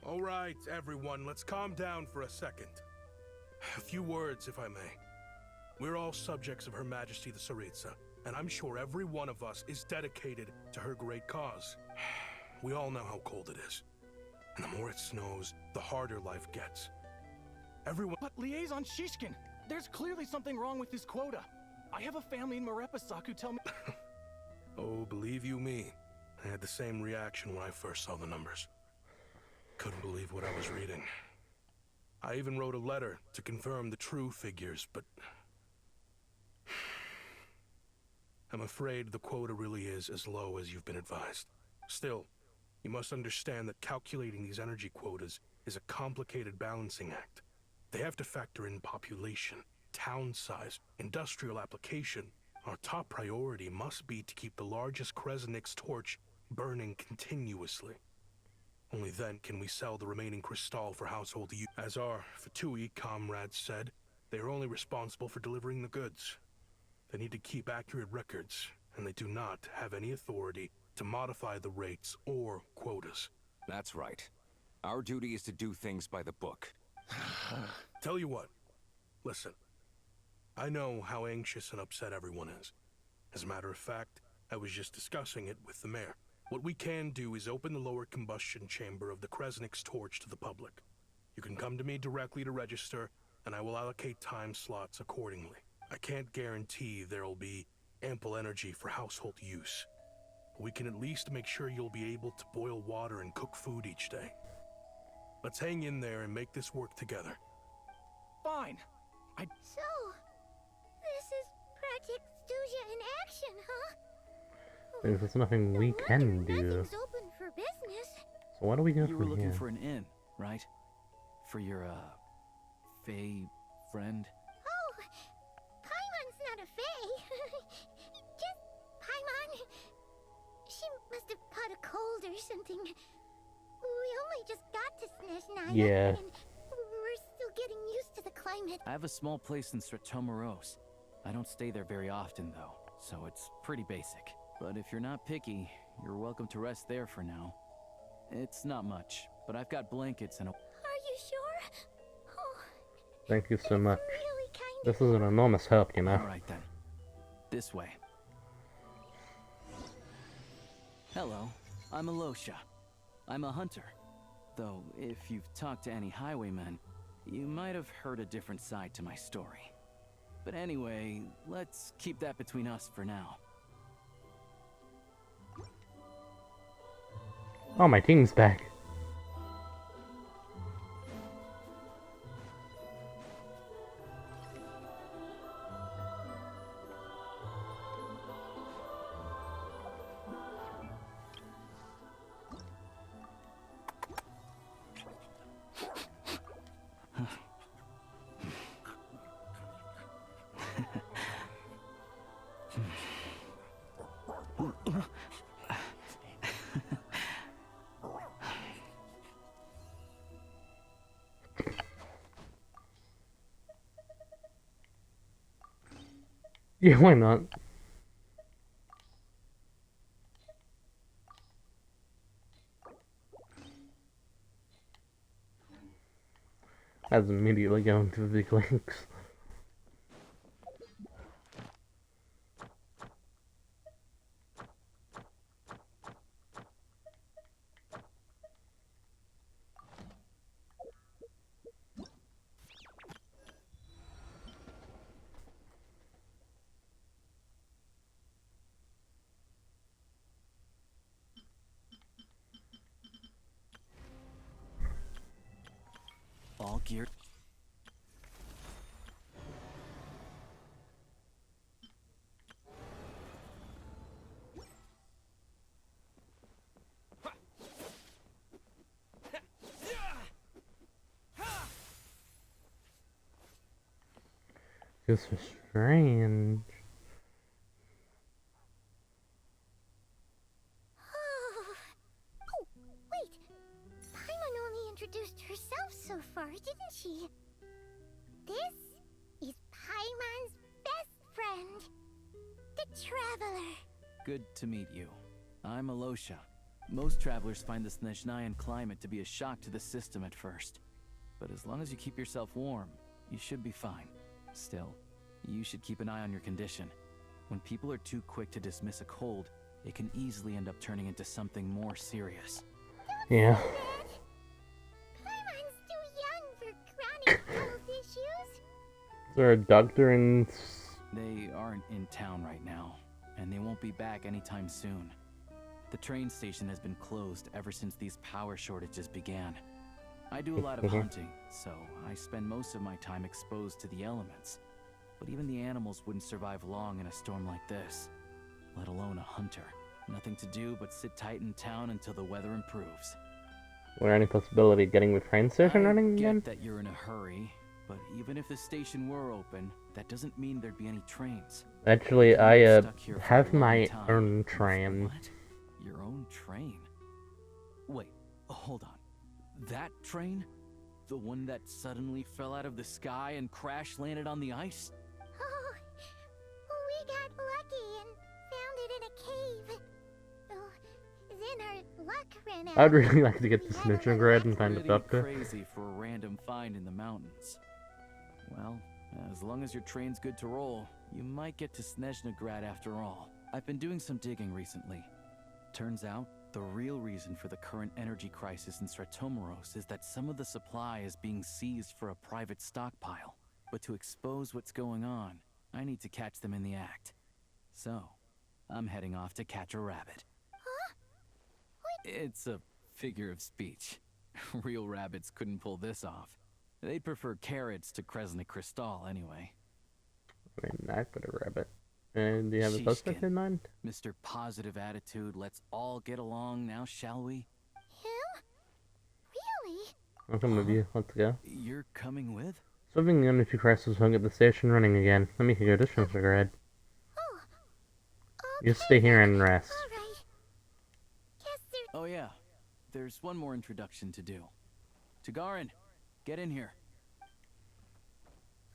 S11: All right, everyone, let's calm down for a second. A few words, if I may. We're all subjects of Her Majesty the Tsaritsa, and I'm sure every one of us is dedicated to her great cause. We all know how cold it is. And the more it snows, the harder life gets. Everyone—
S9: But Liaison Shishkin, there's clearly something wrong with this quota. I have a family in Marepasak who tell me—
S11: Oh, believe you me, I had the same reaction when I first saw the numbers. Couldn't believe what I was reading. I even wrote a letter to confirm the true figures, but I'm afraid the quota really is as low as you've been advised. Still, you must understand that calculating these energy quotas is a complicated balancing act. They have to factor in population, town size, industrial application. Our top priority must be to keep the largest Kresnik's torch burning continuously. Only then can we sell the remaining crystal for household use. As our Fatui comrades said, they are only responsible for delivering the goods. They need to keep accurate records, and they do not have any authority to modify the rates or quotas.
S10: That's right. Our duty is to do things by the book.
S11: Tell you what, listen. I know how anxious and upset everyone is. As a matter of fact, I was just discussing it with the mayor. What we can do is open the lower combustion chamber of the Kresnik's torch to the public. You can come to me directly to register, and I will allocate time slots accordingly. I can't guarantee there'll be ample energy for household use. We can at least make sure you'll be able to boil water and cook food each day. Let's hang in there and make this work together.
S9: Fine.
S2: So, this is Project Snezhnaya in action, huh?
S1: There's nothing we can do.
S2: Nothing's open for business.
S1: So what do we do
S7: You were
S1: from
S7: looking
S1: here?
S7: for an inn, right? For your, Fae friend?
S2: Oh, Paimon's not a fae. Just Paimon. She must have caught a cold or something. We only just got to Snezhnaya.
S1: Yeah.
S2: And we're still getting used to the climate.
S7: I have a small place in Stratomaros. I don't stay there very often, though, so it's pretty basic. But if you're not picky, you're welcome to rest there for now. It's not much, but I've got blankets and a...
S2: Are you sure?
S1: Thank you so much.
S2: Really kind
S1: This is an enormous help, you know.
S7: Alright then. This way. Hello, I'm Alosha. I'm a hunter. Though, if you've talked to any highwaymen, you might have heard a different side to my story. But anyway, let's keep that between us for now.
S1: Oh, my team's back. Yeah, why not? I was immediately going to the big links.
S7: All geared.
S1: This is strange.
S2: Oh, wait. Paimon only introduced herself so far, didn't she? This is Paimon's best friend, the Traveler.
S7: Good to meet you. I'm Alosha. Most travelers find the Snezhnayan climate to be a shock to the system at first. But as long as you keep yourself warm, you should be fine. Still, you should keep an eye on your condition. When people are too quick to dismiss a cold, it can easily end up turning into something more serious.
S1: Yeah.
S2: Paimon's too young for chronic health issues.
S1: Is there a doctor in...
S7: They aren't in town right now, and they won't be back anytime soon. The train station has been closed ever since these power shortages began. I do a lot of hunting, so I spend most of my time exposed to the elements. But even the animals wouldn't survive long in a storm like this, let alone a hunter. Nothing to do but sit tight in town until the weather improves.
S1: Were any possibility of getting the train station running
S7: I
S1: again?
S7: get that you're in a hurry, but even if the station were open, that doesn't mean there'd be any trains.
S1: Actually,
S7: You'd
S1: I
S7: be stuck here for a
S1: have
S7: long
S1: my
S7: time.
S1: own train.
S7: What? Your own train? Wait, hold on. That train? The one that suddenly fell out of the sky and crash landed on the ice?
S2: Oh, we got lucky and found it in a cave. Oh, then our luck ran out.
S1: I'd really like to get to
S2: We had a
S1: Snezhnaya and find a
S7: Pretty
S1: doctor.
S7: crazy for a random find in the mountains. Well, as long as your train's good to roll, you might get to Snezhnaya after all. I've been doing some digging recently. Turns out, the real reason for the current energy crisis in Stratomeros is that some of the supply is being seized for a private stockpile. But to expose what's going on, I need to catch them in the act. So, I'm heading off to catch a rabbit.
S2: Huh?
S7: It's a figure of speech. Real rabbits couldn't pull this off. They'd prefer carrots to Kresnik Crystal anyway.
S1: I mean, I put a rabbit. And do you have a suspect in mind?
S7: Mr. Positive Attitude, let's all get along now, shall we?
S2: Him? Really?
S1: I'll come with you. Let's go.
S7: You're coming with?
S1: Solving the energy crisis won't get the station running again. Let me go to Snezhnaya.
S2: Oh.
S1: You stay here and rest.
S2: All right. Guess there's...
S7: Oh yeah, there's one more introduction to do. Tagarin, get in here.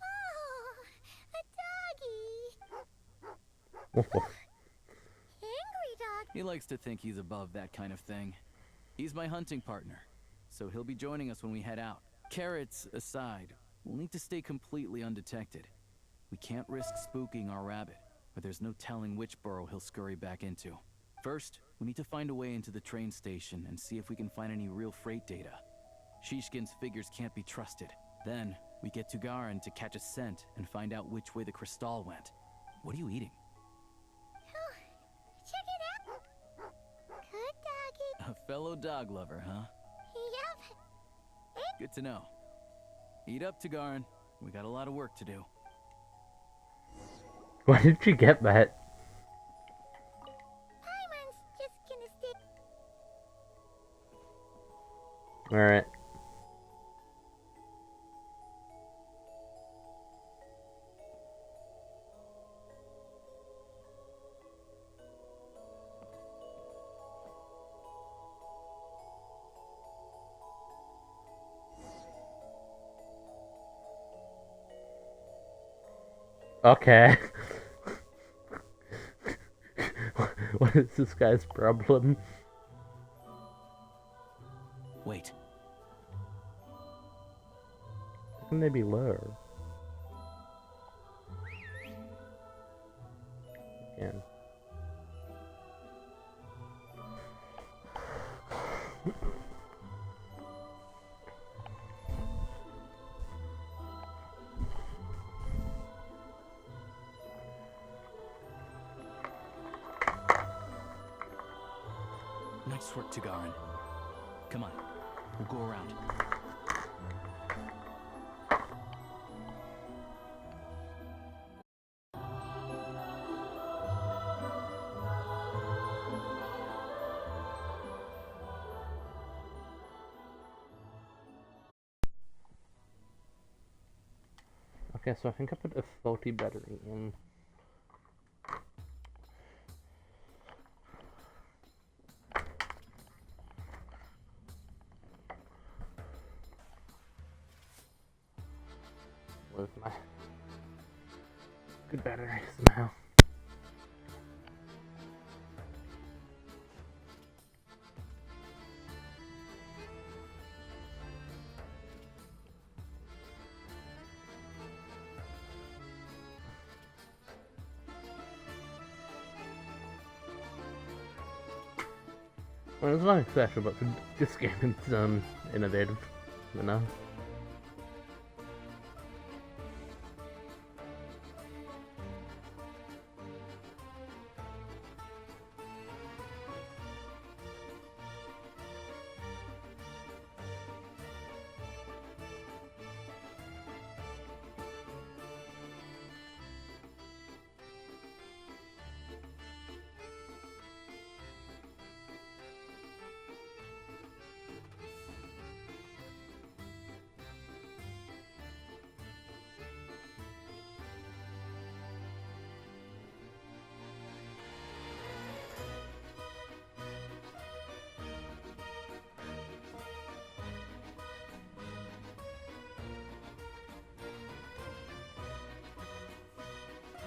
S2: Oh, a doggy.
S1: Woof woof.
S2: Angry dog.
S7: He likes to think he's above that kind of thing. He's my hunting partner, so he'll be joining us when we head out. Carrots aside, We'll need to stay completely undetected. We can't risk spooking our rabbit, but there's no telling which burrow he'll scurry back into. First, we need to find a way into the train station and see if we can find any real freight data. Shishkin's figures can't be trusted. Then, we get to Garin to catch a scent and find out which way the crystal went. What are you eating?
S2: Check it out. Good doggy.
S7: A fellow dog lover, huh?
S2: Yep.
S7: Good to know. Eat up, Tagarin. We got a lot of work to do.
S1: Why did you get that?
S2: Paimon's just gonna stick.
S1: Alright. Okay. What is this guy's problem?
S7: Wait.
S1: How can they be low? Again.
S7: Nice work, Tagarin. Come on, we'll go around.
S1: Okay, so I think I put a faulty battery in. With my good battery somehow. Well, it's nothing special, but for this game it's innovative enough.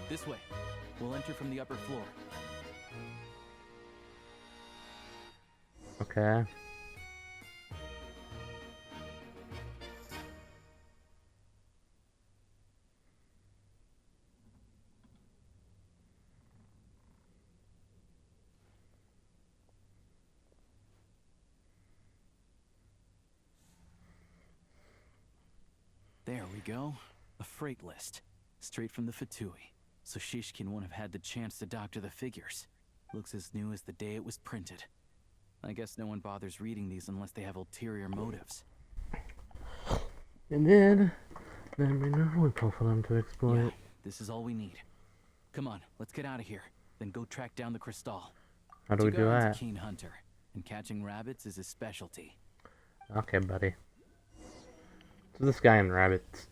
S7: This way. We'll enter from the upper floor.
S1: Okay.
S7: There we go. A freight list. Straight from the Fatui. So Shishkin won't have had the chance to doctor the figures. Looks as new as the day it was printed. I guess no one bothers reading these unless they have ulterior motives.
S1: And then we know a loophole for them to exploit.
S7: Yeah, this is all we need. Come on, let's get out of here. Then go track down the crystal.
S1: How do we do
S7: Tagarin's
S1: that?
S7: a keen hunter, and catching rabbits is his specialty.
S1: Okay, buddy. So this guy and rabbits.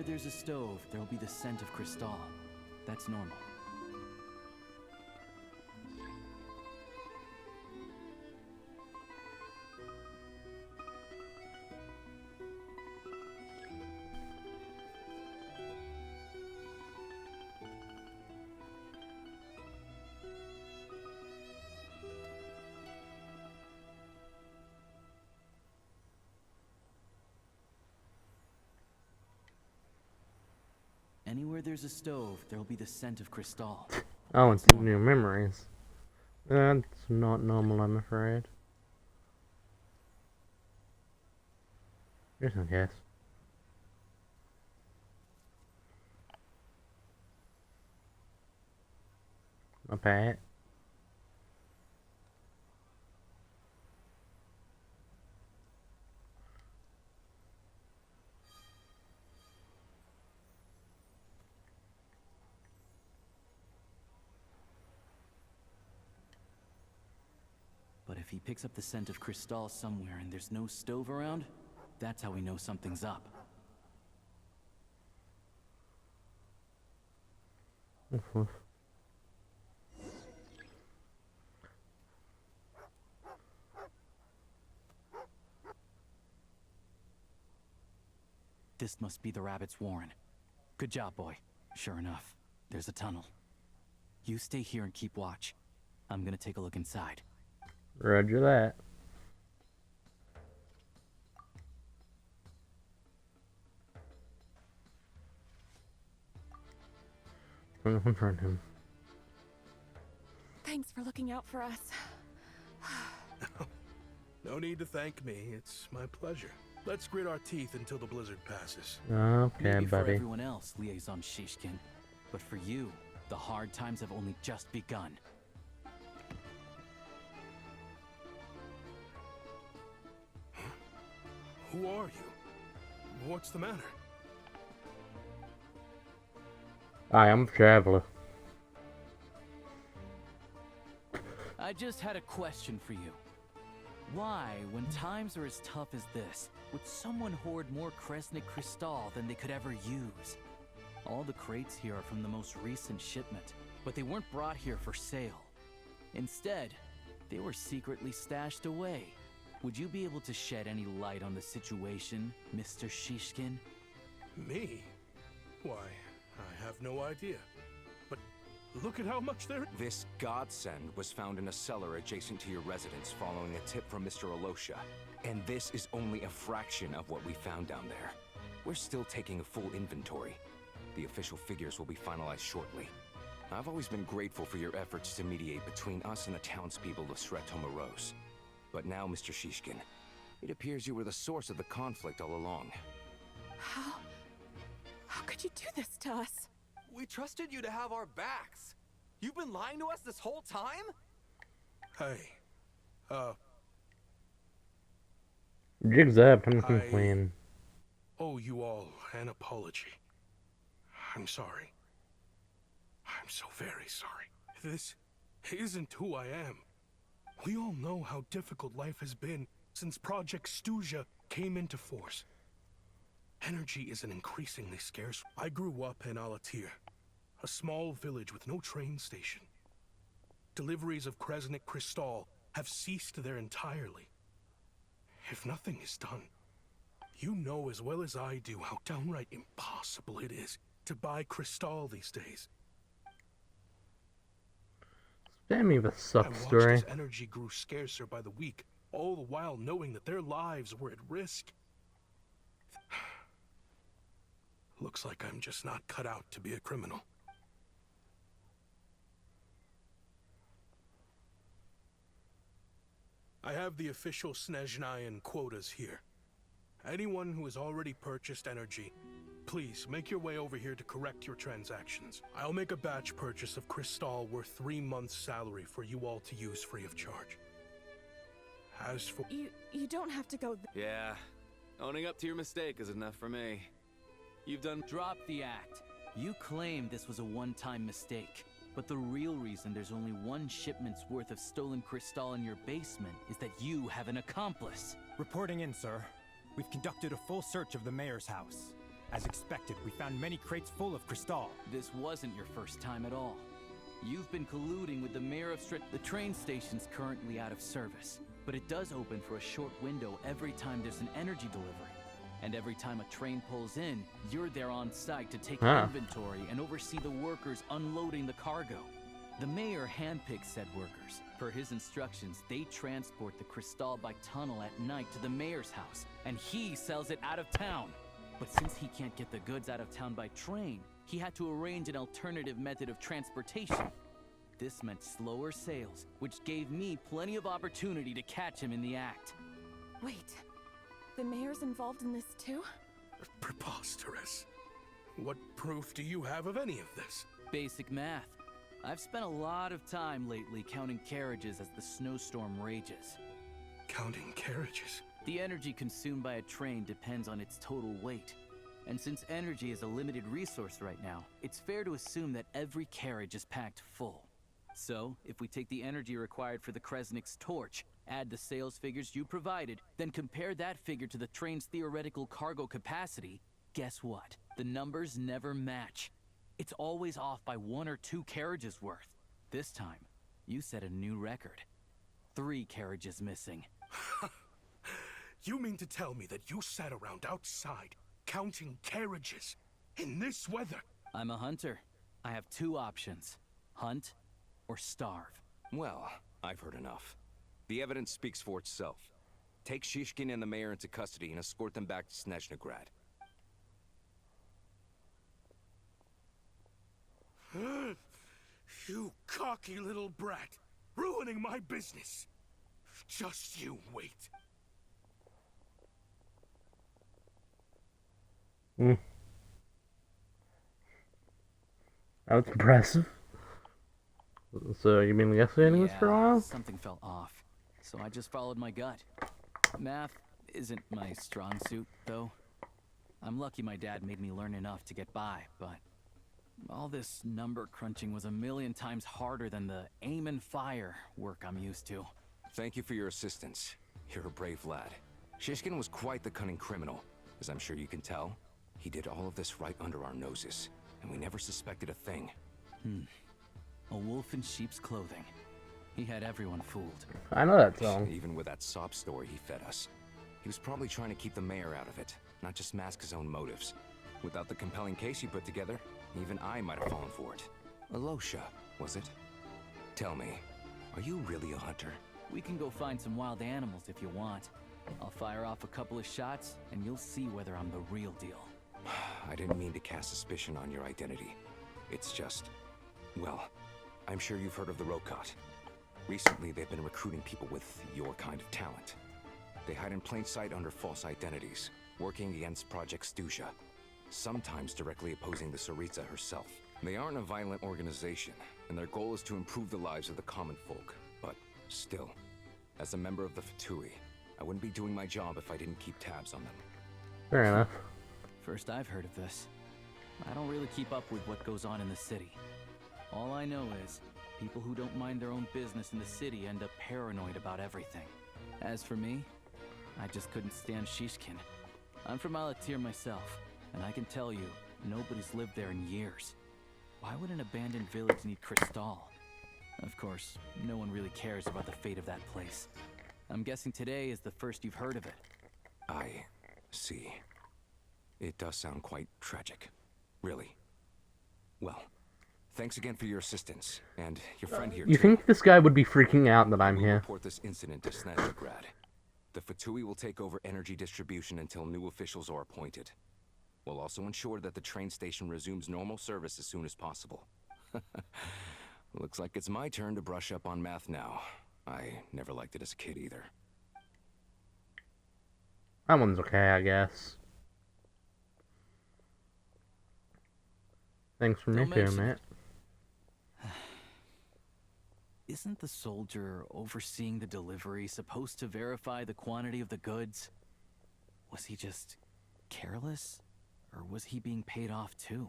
S7: Anywhere there's a stove, there'll be the scent of Cristal. That's normal. Anywhere there's a stove, there'll be the scent of Cristal.
S1: Oh, it's new memories. That's not normal, I'm afraid. Just in case. My pet.
S7: But if he picks up the scent of Cristal somewhere and there's no stove around, that's how we know something's up. This must be the rabbit's warren. Good job, boy. Sure enough, there's a tunnel. You stay here and keep watch. I'm gonna take a look inside.
S1: Roger that. I'm confront him.
S12: Thanks for looking out for us.
S11: No need to thank me. It's my pleasure. Let's grit our teeth until the blizzard passes.
S1: Okay,
S7: Maybe
S1: buddy.
S7: for everyone else, Liaison Shishkin. But for you, the hard times have only just begun.
S11: Who are you? What's the matter?
S1: I am a traveler.
S7: I just had a question for you. Why, when times are as tough as this, would someone hoard more Kresnik Cristal than they could ever use? All the crates here are from the most recent shipment, but they weren't brought here for sale. Instead, they were secretly stashed away. Would you be able to shed any light on the situation, Mr. Shishkin?
S11: Me? Why, I have no idea. But look at how much there...
S10: This godsend was found in a cellar adjacent to your residence following a tip from Mr. Alosha. And this is only a fraction of what we found down there. We're still taking a full inventory. The official figures will be finalized shortly. I've always been grateful for your efforts to mediate between us and the townspeople of Sretomaros. But now, Mr. Shishkin, it appears you were the source of the conflict all along.
S12: How could you do this to us?
S13: We trusted you to have our backs. You've been lying to us this whole time?
S11: Hey,
S1: Jig's up, I'm complaining.
S11: owe you all an apology. I'm sorry. I'm so very sorry. This isn't who I am. We all know how difficult life has been since Project Stuzha came into force. Energy is an increasingly scarce. I grew up in Alatir, a small village with no train station. Deliveries of Kresnik Cristal have ceased there entirely. If nothing is done, you know as well as I do how downright impossible it is to buy Cristal these days.
S1: Spare me the
S11: I
S1: suck
S11: watched
S1: story.
S11: as energy grew scarcer by the week, all the while knowing that their lives were at risk. Looks like I'm just not cut out to be a criminal. I have the official Snezhnayan quotas here. Anyone who has already purchased energy, please make your way over here to correct your transactions. I'll make a batch purchase of Cristal worth 3 months' salary for you all to use free of charge. As for...
S12: You don't have to go
S13: Yeah. Owning up to your mistake is enough for me. You've done...
S7: Drop the act. You claim this was a one-time mistake. But the real reason there's only one shipment's worth of stolen Cristal in your basement is that you have an accomplice.
S14: Reporting in, sir. We've conducted a full search of the mayor's house. As expected, we found many crates full of crystal.
S7: This wasn't your first time at all. You've been colluding with the mayor of The train station's currently out of service, but it does open for a short window every time there's an energy delivery. And every time a train pulls in, you're there on site to take inventory and oversee the workers unloading the cargo. The mayor handpicks said workers. Per his instructions, they transport the crystal by tunnel at night to the mayor's house, and he sells it out of town. But since he can't get the goods out of town by train, he had to arrange an alternative method of transportation. This meant slower sales, which gave me plenty of opportunity to catch him in the act.
S12: Wait, the mayor's involved in this too?
S11: Preposterous. What proof do you have of any of this?
S7: Basic math. I've spent a lot of time lately counting carriages as the snowstorm rages.
S11: Counting carriages?
S7: The energy consumed by a train depends on its total weight. And since energy is a limited resource right now, it's fair to assume that every carriage is packed full. So, if we take the energy required for the Kresnik's torch, add the sales figures you provided, then compare that figure to the train's theoretical cargo capacity, guess what? The numbers never match. It's always off by 1 or 2 carriages worth. This time, you set a new record. 3 carriages missing.
S11: You mean to tell me that you sat around outside, counting carriages, in this weather?
S7: I'm a hunter. I have 2 options. Hunt or starve.
S10: Well, I've heard enough. The evidence speaks for itself. Take Shishkin and the mayor into custody and escort them back to Snezhnaya.
S11: You cocky little brat, ruining my business. Just you wait.
S1: That's impressive. So you've been investigating this for a while?
S7: Something felt off, so I just followed my gut. Math isn't my strong suit, though. I'm lucky my dad made me learn enough to get by, but all this number crunching was a million times harder than the aim and fire work I'm used to.
S10: Thank you for your assistance. You're a brave lad. Shishkin was quite the cunning criminal, as I'm sure you can tell. He did all of this right under our noses, and we never suspected a thing.
S7: A wolf in sheep's clothing. He had everyone fooled.
S1: I know that song.
S10: Even with that sob story he fed us. He was probably trying to keep the mayor out of it, not just mask his own motives. Without the compelling case he put together, even I might have fallen for it. Alosha, was it? Tell me, are you really a hunter?
S7: We can go find some wild animals if you want. I'll fire off a couple of shots, and you'll see whether I'm the real deal.
S10: I didn't mean to cast suspicion on your identity. It's just, well, I'm sure you've heard of the Rokot. Recently, they've been recruiting people with your kind of talent. They hide in plain sight under false identities, working against Project Stusha, sometimes directly opposing the Tsaritsa herself. They aren't a violent organization, and their goal is to improve the lives of the common folk. But still, as a member of the Fatui, I wouldn't be doing my job if I didn't keep tabs on them.
S1: Fair enough.
S7: First I've heard of this. I don't really keep up with what goes on in the city. All I know is, people who don't mind their own business in the city end up paranoid about everything. As for me, I just couldn't stand Shishkin. I'm from Alatir myself, and I can tell you, nobody's lived there in years. Why would an abandoned village need crystal? Of course, no one really cares about the fate of that place. I'm guessing today is the first you've heard of it.
S10: I see. It does sound quite tragic. Really. Well, thanks again for your assistance, and your friend here
S1: You
S10: too.
S1: think this guy would be freaking out that I'm
S10: We'll
S1: here?
S10: report this incident to Snezhnaya. The Fatui will take over energy distribution until new officials are appointed. We'll also ensure that the train station resumes normal service as soon as possible. Looks like it's my turn to brush up on math now. I never liked it as a kid either.
S1: That one's okay, I guess. Thanks for me too, mate.
S7: Isn't the soldier overseeing the delivery supposed to verify the quantity of the goods? Was he just careless? Or was he being paid off too?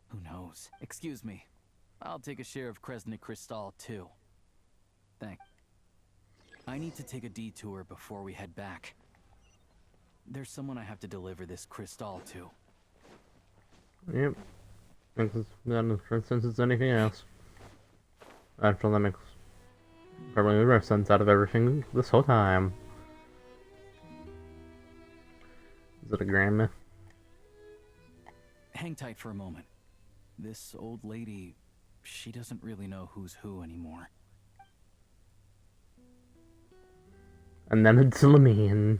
S7: Who knows? Excuse me. I'll take a share of Kresnik Crystal too. Thanks. I need to take a detour before we head back. There's someone I have to deliver this crystal to.
S1: Yep. For instance, it's anything else. Actually, that makes probably the most sense out of everything this whole time. Is it a grandma?
S7: Hang tight for a moment. This old lady, she doesn't really know who's who anymore.
S1: And then it's Lamine.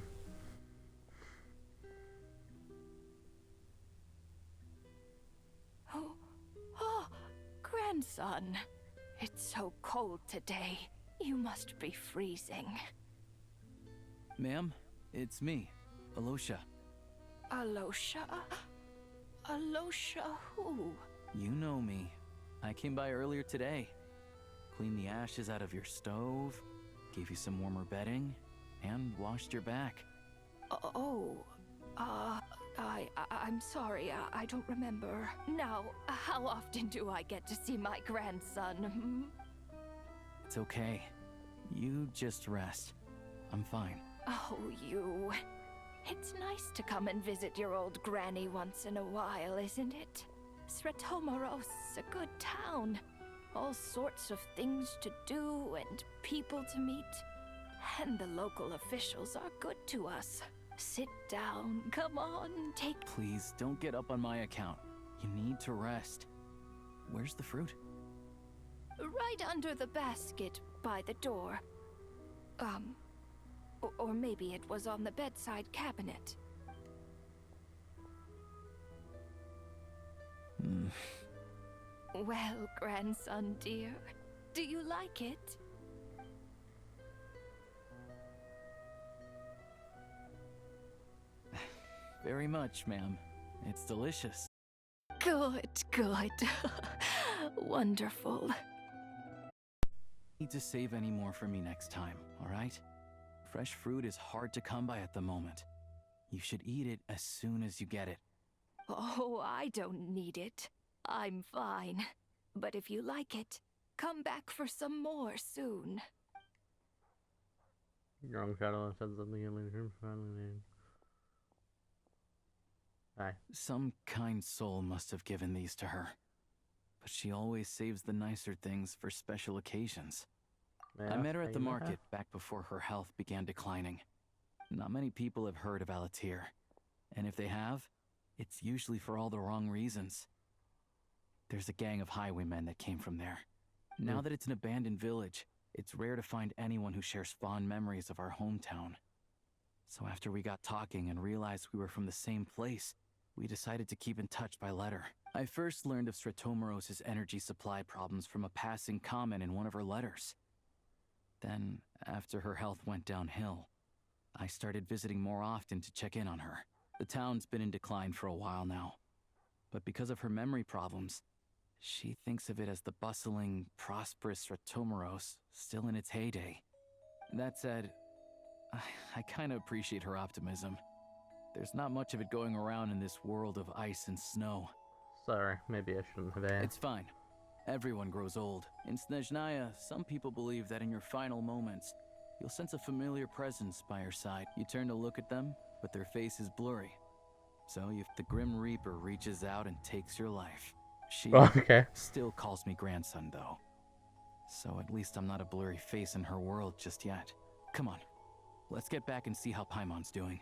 S8: Oh, grandson. It's so cold today. You must be freezing.
S7: Ma'am, it's me, Alosha.
S8: Alosha? Alosha who?
S7: You know me. I came by earlier today. Cleaned the ashes out of your stove, gave you some warmer bedding, and washed your back.
S8: I'm sorry, I don't remember. Now, how often do I get to see my grandson?
S7: It's okay. You just rest. I'm fine.
S8: Oh, you. It's nice to come and visit your old granny once in a while, isn't it? Sretomoros, a good town. All sorts of things to do and people to meet. And the local officials are good to us. Sit down, come on, take...
S7: Please, don't get up on my account. You need to rest. Where's the fruit?
S8: Right under the basket by the door. Or maybe it was on the bedside cabinet. Well, grandson dear, do you like it?
S7: Very much, ma'am. It's delicious.
S8: Good, good. Wonderful.
S7: Need to save any more for me next time, alright? Fresh fruit is hard to come by at the moment. You should eat it as soon as you get it.
S8: Oh, I don't need it. I'm fine. But if you like it, come back for some more soon.
S1: Wrong shadow said something in the finally. Hi.
S7: Some kind soul must have given these to her. But she always saves the nicer things for special occasions. I met her at the market back before her health began declining. Not many people have heard of Alatir. And if they have, it's usually for all the wrong reasons. There's a gang of highwaymen that came from there. Now that it's an abandoned village, it's rare to find anyone who shares fond memories of our hometown. So after we got talking and realized we were from the same place, we decided to keep in touch by letter. I first learned of Sretomoros' energy supply problems from a passing comment in one of her letters. Then, after her health went downhill, I started visiting more often to check in on her. The town's been in decline for a while now. But because of her memory problems, she thinks of it as the bustling, prosperous Sretomoros still in its heyday. That said, I kind of appreciate her optimism. There's not much of it going around in this world of ice and snow.
S1: Sorry, maybe I shouldn't have asked.
S7: It's fine. Everyone grows old. In Snezhnaya, some people believe that in your final moments, you'll sense a familiar presence by your side. You turn to look at them, but their face is blurry. So if the Grim Reaper reaches out and takes your life. She still calls me grandson, though. So at least I'm not a blurry face in her world just yet. Come on, let's get back and see how Paimon's doing.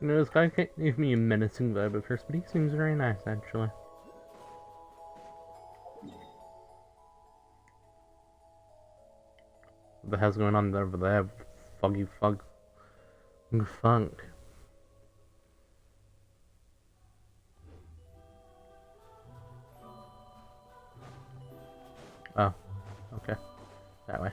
S1: You know, this guy gave me a menacing vibe at first, but he seems very nice, actually. What the hell's going on over there? Foggy funk. Oh, okay. That way.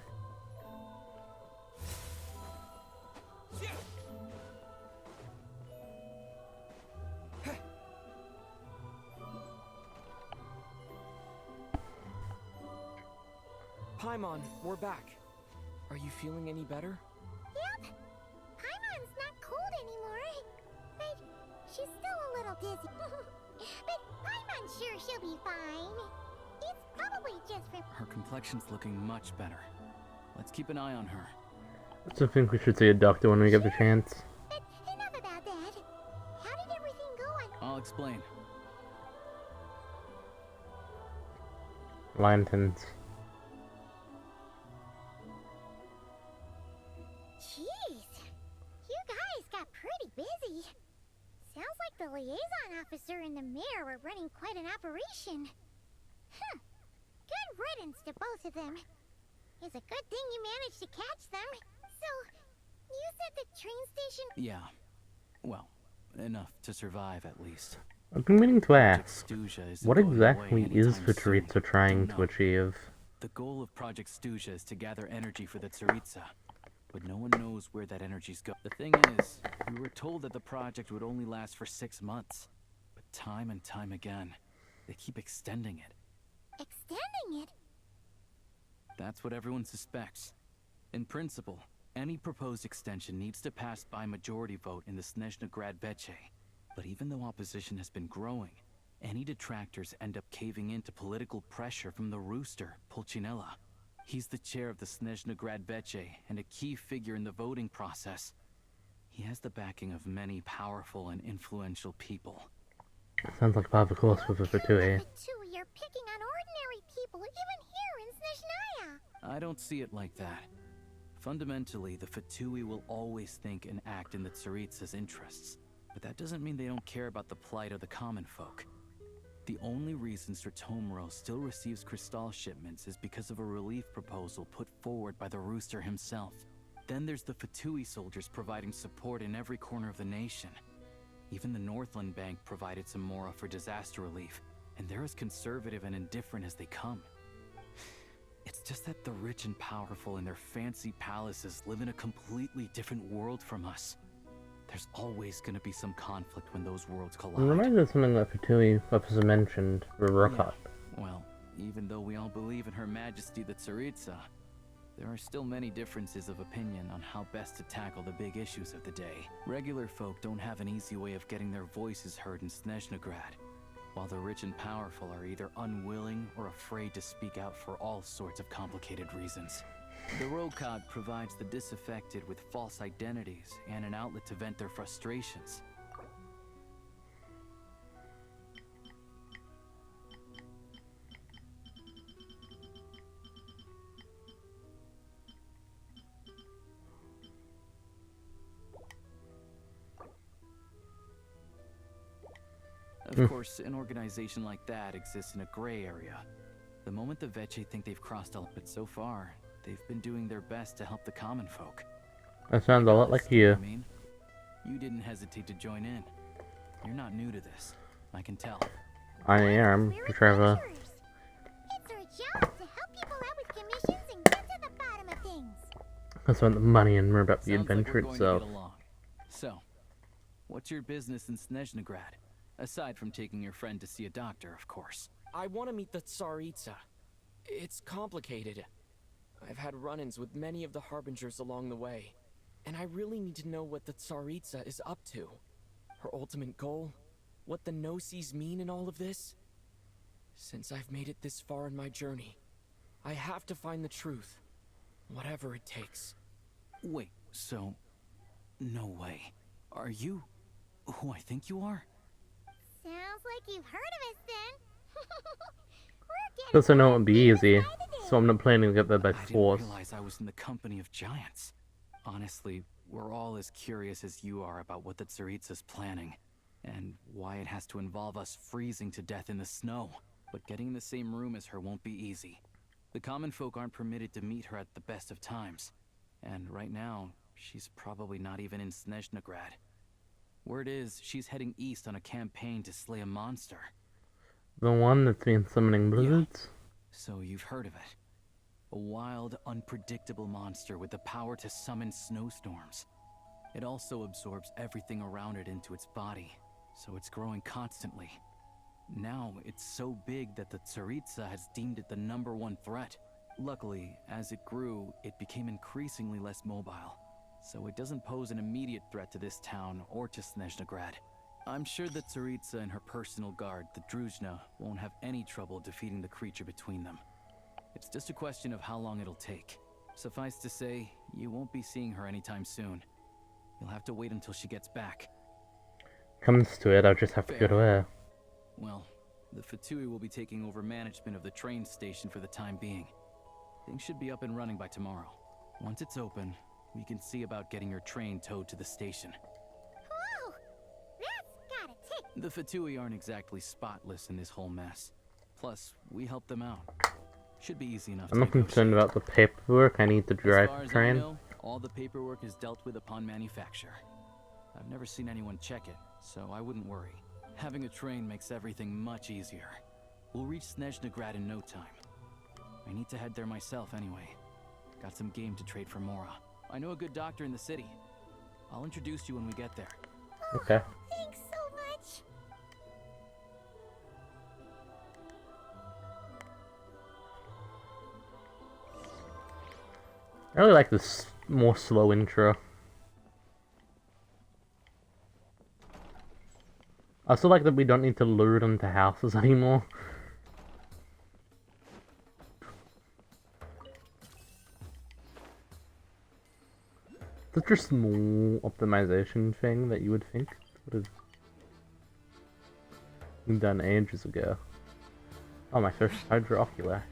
S3: Paimon, we're back. Are you feeling any better?
S2: Yep. Paimon's not cold anymore. But she's still a little dizzy. But Paimon's sure she'll be fine. It's probably just for...
S7: Her complexion's looking much better. Let's keep an eye on her.
S1: I still think we should see a doctor when we get the chance.
S2: But enough about that. How did everything go on?
S7: I'll explain.
S1: Lanterns.
S2: Jeez, you guys got pretty busy. Sounds like the liaison officer and the mayor were running quite an operation. Huh. Good riddance to both of them. It's a good thing you managed to catch them. So, you said the train station...
S7: Yeah. Well, enough to survive at least.
S1: I've been meaning to ask,
S7: Stuzha isn't
S1: what
S7: going
S1: exactly
S7: away
S1: is
S7: anytime soon.
S1: Tsaritsa trying
S7: Don't
S1: to
S7: know.
S1: achieve?
S7: The goal of Project Stuzha is to gather energy for the Tsaritsa, but no one knows where that energy's going. The thing is, we were told that the project would only last for 6 months, but time and time again, they keep extending it.
S2: Extending it?
S7: That's what everyone suspects. In principle, any proposed extension needs to pass by majority vote in the Snezhnaya Veche. But even though opposition has been growing, any detractors end up caving into political pressure from the rooster, Pulcinella. He's the chair of the Snezhnaya Veche and a key figure in the voting process. He has the backing of many powerful and influential people.
S1: Sounds like part of a course with a Fatui.
S2: You're picking on ordinary people, even here in Snezhnaya.
S7: I don't see it like that. Fundamentally, the Fatui will always think and act in the Tsaritsa's interests. But that doesn't mean they don't care about the plight of the common folk. The only reason Sratomro still receives crystal shipments is because of a relief proposal put forward by the Rooster himself. Then there's the Fatui soldiers providing support in every corner of the nation. Even the Northland Bank provided some mora for disaster relief, and they're as conservative and indifferent as they come. It's just that the rich and powerful in their fancy palaces live in a completely different world from us. There's always going to be some conflict when those worlds collide.
S1: It reminds me of something that Fatui officer mentioned with Rukat.
S7: Well, even though we all believe in Her Majesty the Tsaritsa, there are still many differences of opinion on how best to tackle the big issues of the day. Regular folk don't have an easy way of getting their voices heard in Snezhnaya, while the rich and powerful are either unwilling or afraid to speak out for all sorts of complicated reasons. The Rokad provides the disaffected with false identities and an outlet to vent their frustrations. Of course, an organization like that exists in a gray area. The moment the Veche think they've crossed all, but so far, they've been doing their best to help the common folk.
S1: That sounds a lot like you.
S7: I mean, you didn't hesitate to join in. You're not new to this. I can tell.
S1: I am, Trevor.
S2: It's our job to help people out with commissions and get to the bottom of things.
S1: I just want the money and more about the
S7: Sounds like
S1: adventure
S7: we're going to
S1: itself.
S7: get along. So, what's your business in Snezhnaya? Aside from taking your friend to see a doctor, of course.
S3: I want to meet the Tsaritsa. It's complicated. I've had run-ins with many of the Harbingers along the way, and I really need to know what the Tsaritsa is up to. Her ultimate goal? What the Gnosis mean in all of this? Since I've made it this far in my journey, I have to find the truth, whatever it takes.
S7: Wait, so... no way. Are you who I think you are?
S2: Sounds like you've heard of us then.
S1: Plus I know it would be easy, so I'm not planning to get there by
S7: I didn't
S1: force.
S7: realize I was in the company of giants. Honestly, we're all as curious as you are about what the Tsaritsa's planning, and why it has to involve us freezing to death in the snow. But getting in the same room as her won't be easy. The common folk aren't permitted to meet her at the best of times, and right now, she's probably not even in Snezhnaya. Word is, she's heading east on a campaign to slay a monster.
S1: The one that's been summoning blizzards?
S7: So you've heard of it. A wild, unpredictable monster with the power to summon snowstorms. It also absorbs everything around it into its body, so it's growing constantly. Now, it's so big that the Tsaritsa has deemed it the #1 threat. Luckily, as it grew, it became increasingly less mobile, so it doesn't pose an immediate threat to this town or to Snezhnaya. I'm sure that Tsaritsa and her personal guard, the Druzhna, won't have any trouble defeating the creature between them. It's just a question of how long it'll take. Suffice to say, you won't be seeing her anytime soon. You'll have to wait until she gets back.
S1: Comes to it, I'll just have to go to her.
S7: Well, the Fatui will be taking over management of the train station for the time being. Things should be up and running by tomorrow. Once it's open, we can see about getting your train towed to the station.
S2: Whoa! That's gotta take.
S7: The Fatui aren't exactly spotless in this whole mess. Plus, we help them out. Should be easy enough.
S1: I'm not concerned about the paperwork. I need to drive the train.
S7: I know, all the paperwork is dealt with upon manufacture. I've never seen anyone check it, so I wouldn't worry. Having a train makes everything much easier. We'll reach Snezhnaya in no time. I need to head there myself anyway. Got some game to trade for Mora. I know a good doctor in the city. I'll introduce you when we get there.
S1: Okay.
S2: Thanks so much.
S1: I really like this more slow intro. I also like that we don't need to lure into houses anymore. Such a small optimization thing that you would think would have been done ages ago. Oh, my first hydroocular.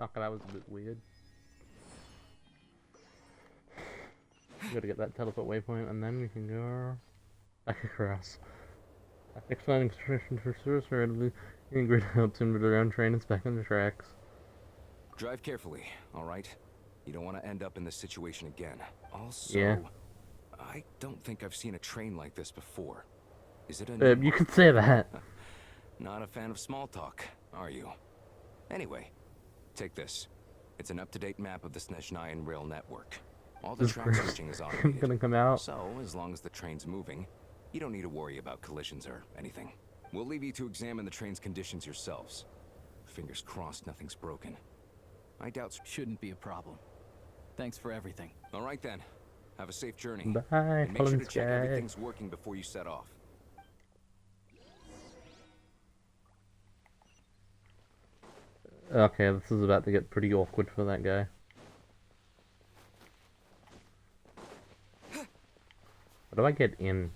S1: Okay, that was a bit weird. Gotta get that teleport waypoint and then we can go back across. Expanding construction for service rapidly. Ingrid helps him with around train and back on the tracks.
S10: Drive carefully, alright? You don't want to end up in this situation again. Also,
S1: yeah.
S10: I don't think I've seen a train like this before. Is it a
S1: you could say that.
S10: Not a fan of small talk, are you? Anyway, take this. It's an up-to-date map of the Snezhnayan rail network. All the track switching is automated.
S1: Gonna come out.
S10: So, as long as the train's moving, you don't need to worry about collisions or anything. We'll leave you to examine the train's conditions yourselves. Fingers crossed nothing's broken. I doubt...
S7: Shouldn't be a problem. Thanks for everything.
S10: All right then. Have a safe journey.
S1: Bye,
S10: and make sure to check everything's working before you set off.
S1: Okay, this is about to get pretty awkward for that guy. How do I get in?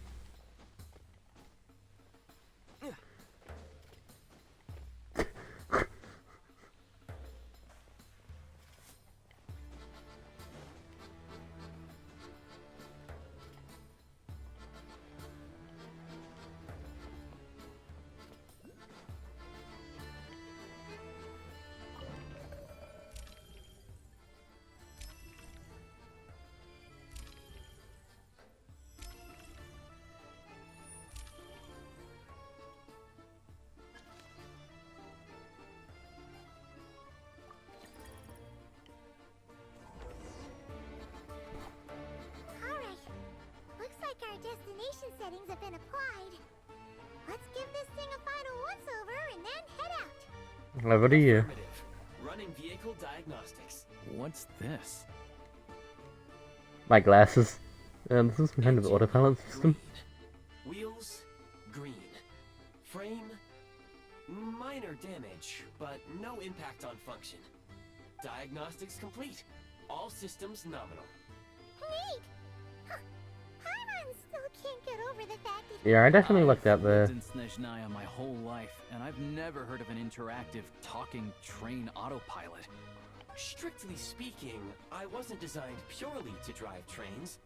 S2: Destination settings have been applied. Let's give this thing a final once-over and then head out.
S1: Over to you.
S5: Running vehicle diagnostics.
S7: What's this?
S1: My glasses. This is some kind of autopilot system.
S5: Wheels, green. Frame, minor damage, but no impact on function. Diagnostics complete. All systems nominal.
S2: Neat! Still can't get over the fact that
S1: yeah, I definitely looked at the...
S7: I've lived in Snezhnaya my whole life, and I've never heard of an interactive, talking train autopilot.
S5: Strictly speaking, I wasn't designed purely to drive trains,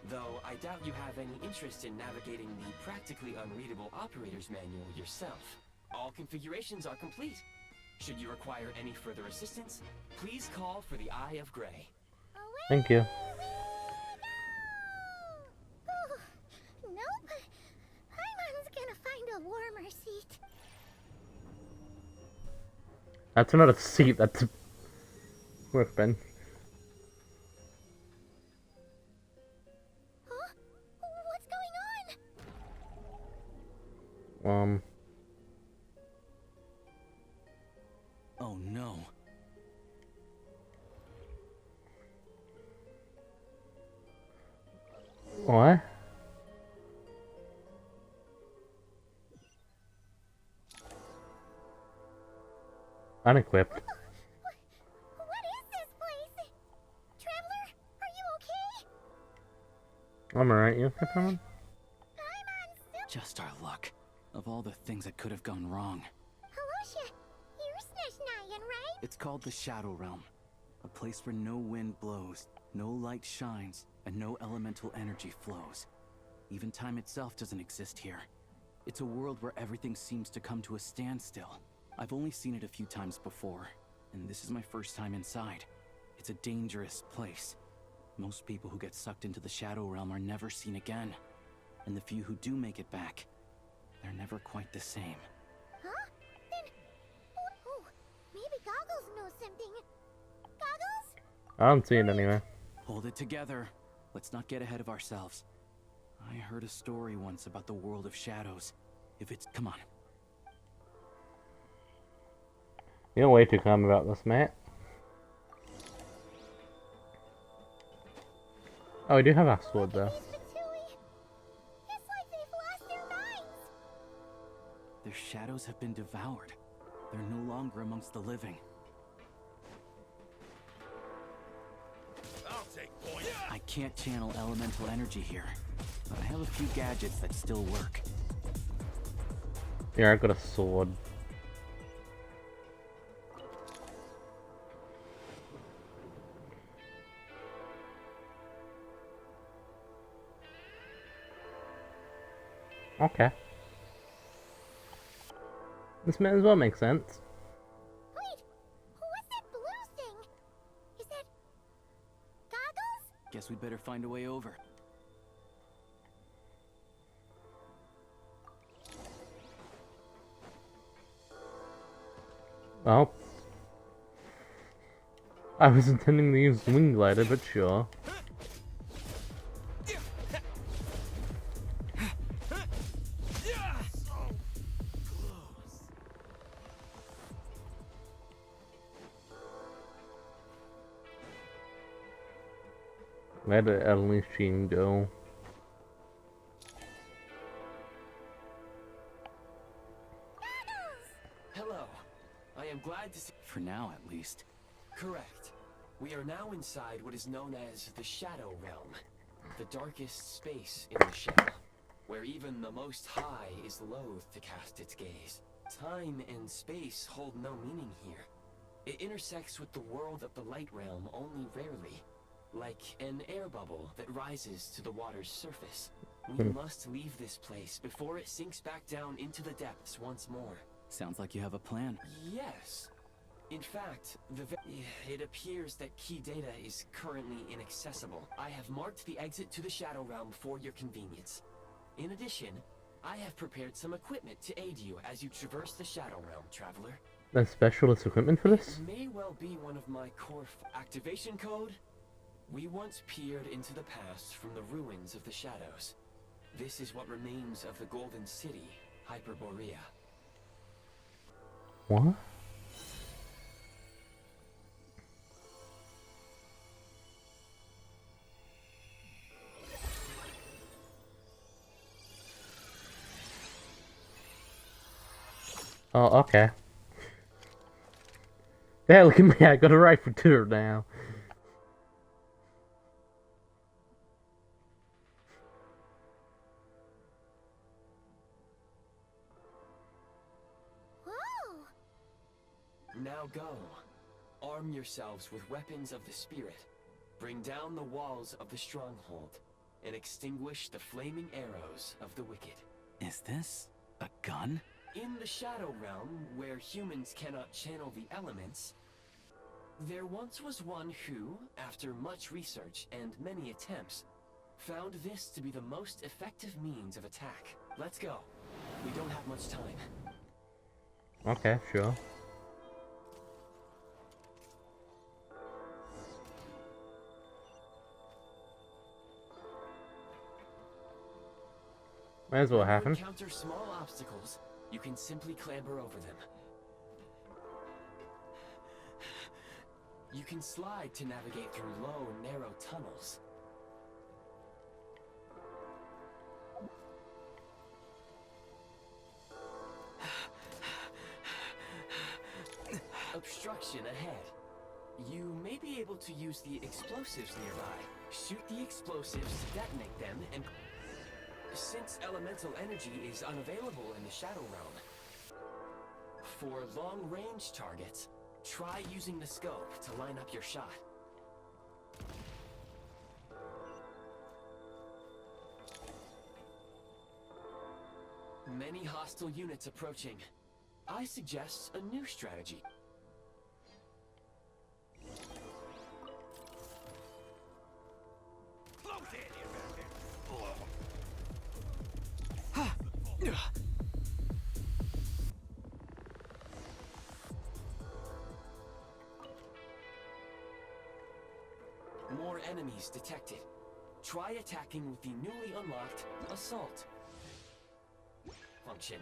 S5: though I doubt you have any interest in navigating the practically unreadable operator's manual yourself. All configurations are complete. Should you require any further assistance, please call for the Eye of Grey.
S1: Thank you.
S2: Nope. Paimon's gonna find a warmer seat.
S1: That's not a seat, that's a workbench.
S2: Huh? What's going on?
S7: Oh no.
S1: What? Unequipped.
S2: What is this place? Traveler, are you okay?
S1: I'm alright, you okay, Paimon?
S7: Just our luck. Of all the things that could have gone wrong.
S2: Halosha, you're Snezhnayan, right?
S7: It's called the Shadow Realm. A place where no wind blows, no light shines, and no elemental energy flows. Even time itself doesn't exist here. It's a world where everything seems to come to a standstill. I've only seen it a few times before, and this is my first time inside. It's a dangerous place. Most people who get sucked into the Shadow Realm are never seen again. And the few who do make it back, they're never quite the same.
S2: Huh? Then... Oh, maybe Goggles knows something. Goggles?
S1: I don't see it anywhere.
S7: Hold it together. Let's not get ahead of ourselves. I heard a story once about the world of shadows. If it's... Come on.
S1: You're way too calm about this, Matt. Oh, we do have our sword, though.
S2: It's like they've lost their minds.
S7: Their shadows have been devoured. They're no longer amongst the living.
S13: I'll take point.
S7: I can't channel elemental energy here, but I have a few gadgets that still work.
S1: Yeah, I got a sword. Okay. This may as well make sense.
S2: Wait, what's that blue thing? Is that goggles?
S7: Guess we'd better find a way over.
S1: Well, I was intending to use Wing Glider, but sure. Where did Elishin go?
S5: Hello. I am glad to see.
S7: For now, at least.
S5: Correct. We are now inside what is known as the Shadow Realm, the darkest space in the shell, where even the Most High is loath to cast its gaze. Time and space hold no meaning here. It intersects with the world of the Light Realm only rarely, like an air bubble that rises to the water's surface. We must leave this place before it sinks back down into the depths once more.
S7: Sounds like you have a plan.
S5: Yes. In fact, it appears that key data is currently inaccessible. I have marked the exit to the Shadow Realm for your convenience. In addition, I have prepared some equipment to aid you as you traverse the Shadow Realm, traveler.
S1: There's specialist equipment for this?
S5: It may well be one of my core activation code. We once peered into the past from the ruins of the shadows. This is what remains of the Golden City, Hyperborea.
S1: What? Oh, okay. Yeah, look at me, I got a right for tour now.
S2: Whoa!
S5: Now go. Arm yourselves with weapons of the spirit. Bring down the walls of the stronghold and extinguish the flaming arrows of the wicked.
S7: Is this a gun?
S5: In the Shadow Realm, where humans cannot channel the elements, there once was one who, after much research and many attempts, found this to be the most effective means of attack. Let's go. We don't have much time.
S1: Okay, sure. Might as well
S5: When you
S1: happen.
S5: encounter small obstacles, you can simply clamber over them. You can slide to navigate through low, narrow tunnels. Obstruction ahead. You may be able to use the explosives nearby. Shoot the explosives to detonate them, and since elemental energy is unavailable in the Shadow Realm, for long-range targets, try using the scope to line up your shot. Many hostile units approaching. I suggest a new strategy. More enemies detected. Try attacking with the newly unlocked Assault function.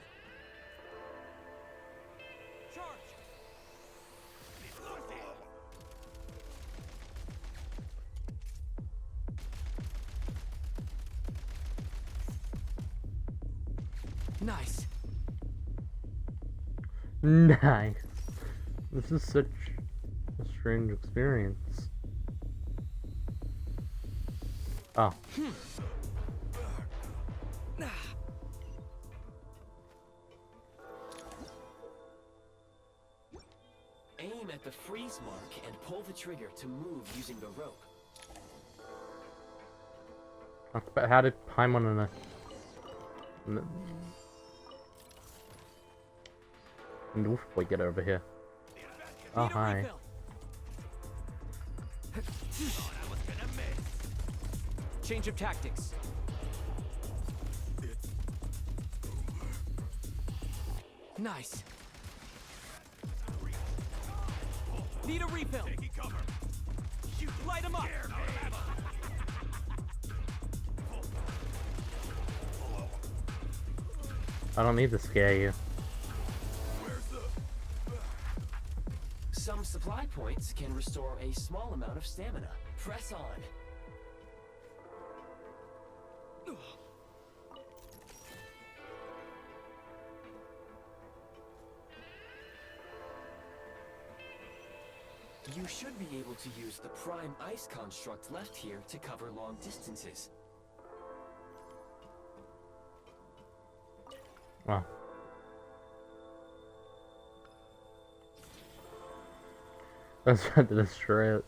S7: Nice.
S1: Nice. This is such a strange experience. Oh.
S5: Aim at the freeze mark and pull the trigger to move using the rope.
S1: But how did Paimon and And wolf boy, get over here. Oh, hi.
S3: Change of tactics. Nice. Need a refill. Light him up.
S1: I don't need to scare you.
S5: Some supply points can restore a small amount of stamina. Press on. You should be able to use the prime ice construct left here to cover long distances.
S1: Wow. I was trying to destroy it.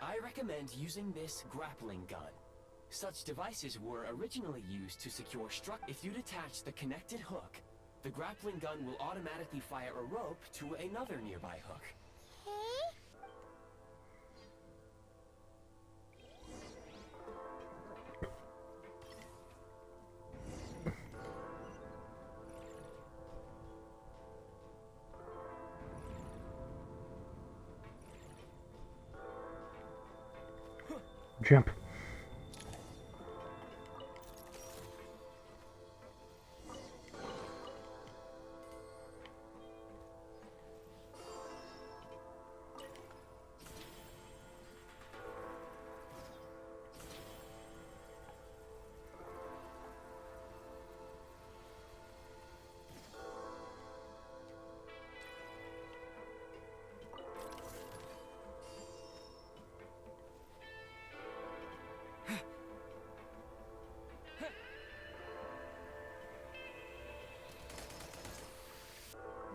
S5: I recommend using this grappling gun. Such devices were originally used to secure If you detach the connected hook, the grappling gun will automatically fire a rope to another nearby hook.
S1: Jump.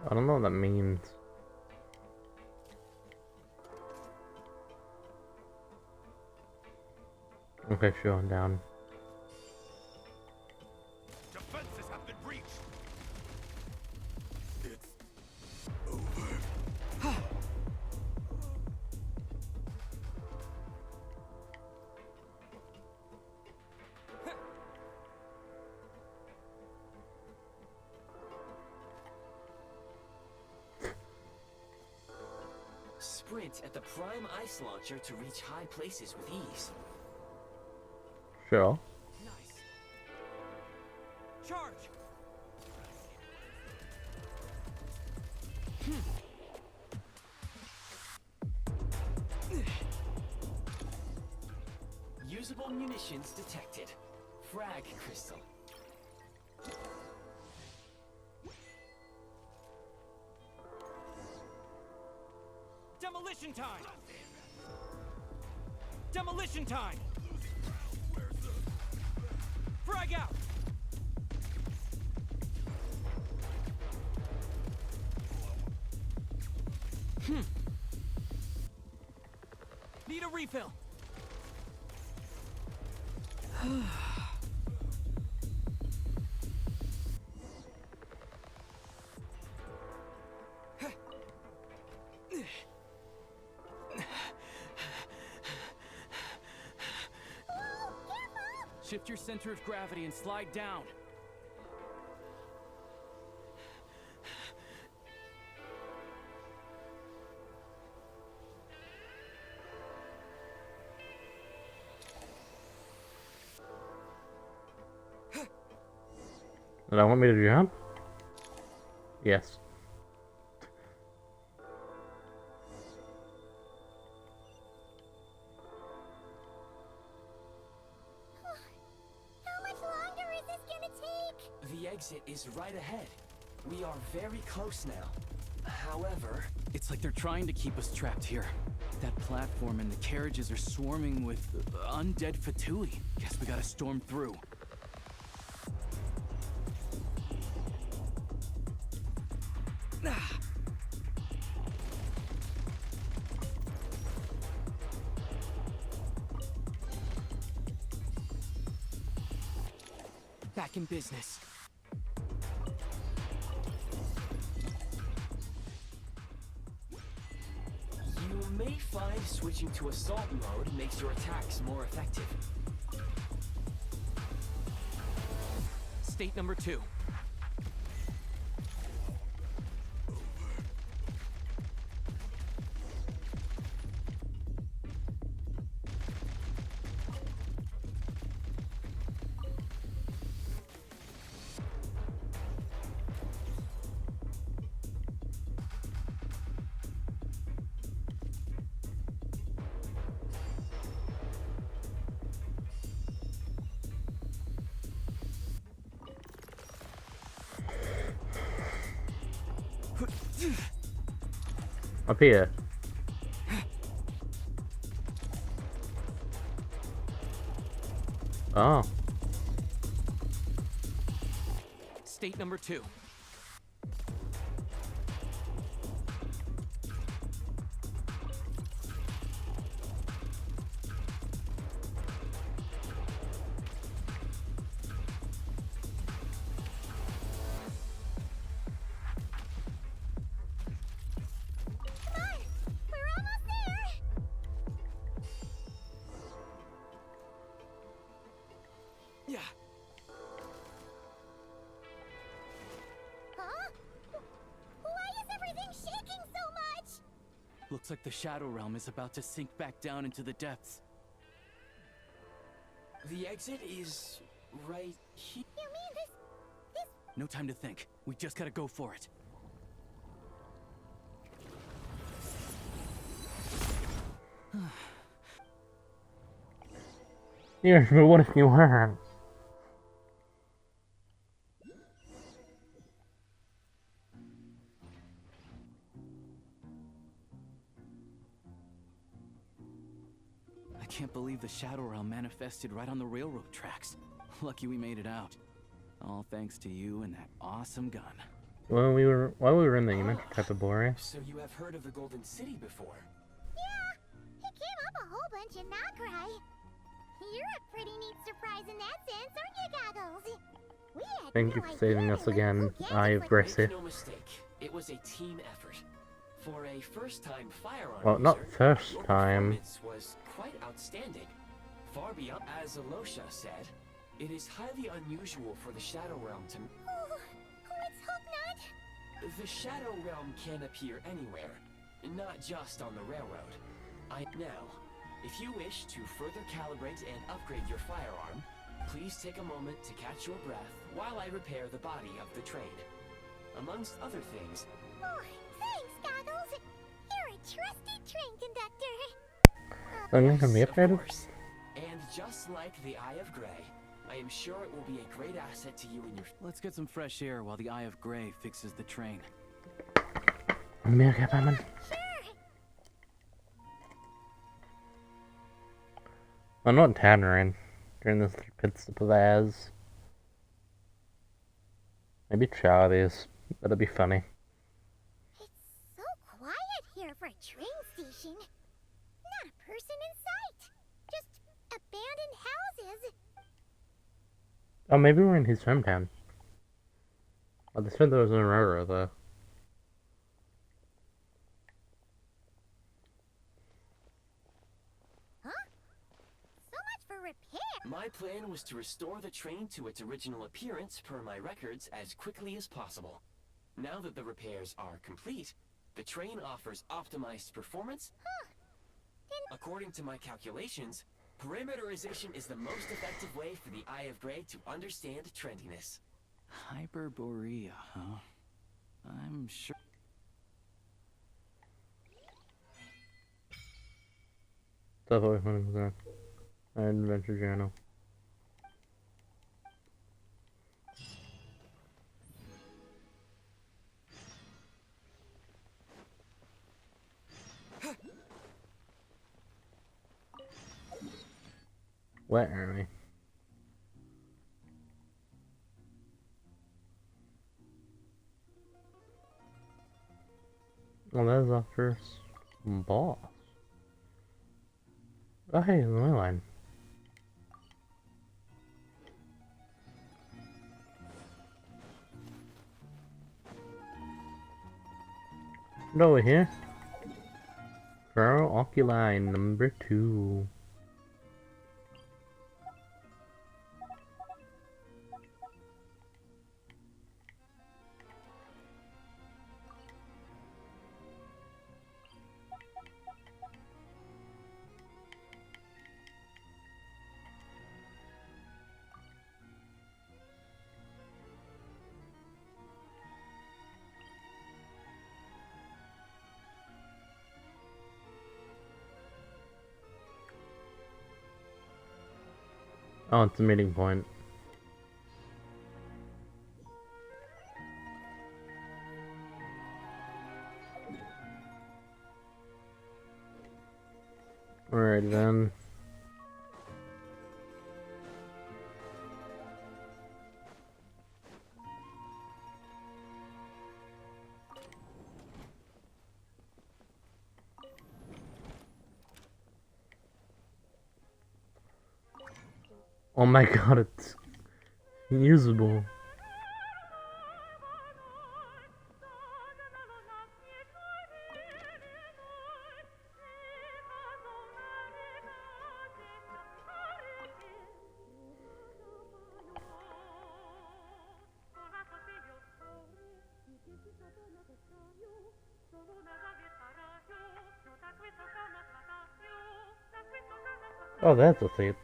S1: I don't know what that means. Okay, sure, I'm down.
S11: Defenses have been breached. It's over.
S5: Sprint at the prime ice launcher to reach high places with ease.
S1: Sure.
S3: Nice. Charge.
S5: Usable munitions detected. Frag crystal.
S3: Demolition time! Demolition time! Frag out! Need a refill. Shift your center of gravity and slide down.
S1: Did I want me to jump? Yes.
S2: How much longer is this gonna take?
S5: The exit is right ahead. We are very close now. However...
S7: It's like they're trying to keep us trapped here. that platform and the carriages are swarming with undead Fatui. Guess we gotta storm through. Back in business.
S5: You may find switching to assault mode makes your attacks more effective.
S3: State number 2.
S1: Up here. Oh.
S3: State number 2.
S5: Yeah.
S2: Huh? Why is everything shaking so much?
S7: Looks like the Shadow Realm is about to sink back down into the depths.
S5: The exit is right here.
S2: You mean this?
S7: No time to think. We just gotta go for it.
S1: Yeah, but what if you weren't?
S7: I can't believe the Shadow Realm manifested right on the railroad tracks. Lucky we made it out. All thanks to you and that awesome gun.
S1: While we were in there, you mentioned Type of Boreas.
S5: So you have heard of the Golden City before?
S2: Yeah, it came up a whole bunch in Nocrai. You're a pretty neat surprise in that sense, aren't you, Goggles? We had
S1: Thank you for saving us again, Eye of Gracie.
S5: Make no mistake, it was a team effort. For a first-time firearm
S1: Well, not
S5: user,
S1: first
S5: your
S1: time.
S5: performance was quite outstanding. Far beyond, as Alosha said, it is highly unusual for the Shadow Realm to...
S2: Let's hope not.
S5: The Shadow Realm can appear anywhere, not just on the railroad. Now, if you wish to further calibrate and upgrade your firearm, please take a moment to catch your breath while I repair the body of the train. Amongst other things...
S2: Oh, thanks, Goggles. You're a trusty train conductor.
S1: Something can be
S5: Of
S1: upgraded?
S5: course. And just like the Eye of Grey, I am sure it will be a great asset to you and your...
S7: Let's get some fresh air while the Eye of Grey fixes the train.
S1: Me okay, Batman? I'm not Tannerin during this pit stop of ours. Maybe Charlie's. That'd be funny.
S2: It's so quiet here for a train station. Not a person in sight. Just abandoned houses.
S1: Oh, maybe we're in his hometown. Oh, they said there was an Aurora there.
S2: So much for repair.
S5: My plan was to restore the train to its original appearance per my records as quickly as possible. Now that the repairs are complete, the train offers optimized performance. According to my calculations, perimeterization is the most effective way for the Eye of Grey to understand trendiness.
S7: Hyperborea, huh? I'm sure...
S1: Stuff always wanted to Adventure Journal. Wet army. Well, that's our first boss. Oh, hey, the my line. And over here. Feral Oculi number 2. Oh, it's a meeting point. Alright then. Oh my god, it's usable. Oh, that's a seat.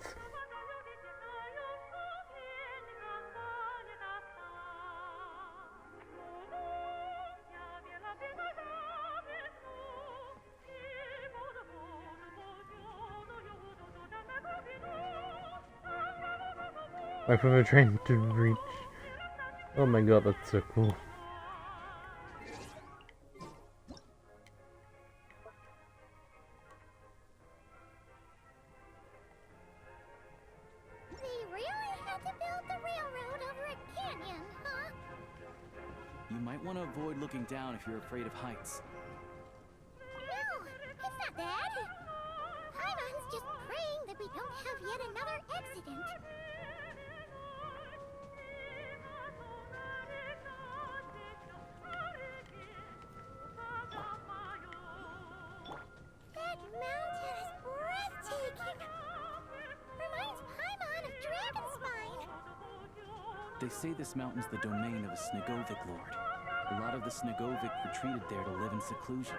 S1: Wait for the train to reach. Oh my god, that's so cool.
S2: They really had to build the railroad over a canyon, huh?
S7: You might want to avoid looking down if you're afraid of heights.
S2: No, it's not that. Paimon's just praying that we don't have yet another accident. That mountain is breathtaking. Reminds Paimon of Dragonspine.
S7: They say this mountain's the domain of a Snegovic lord. A lot of the Snegovic retreated there to live in seclusion,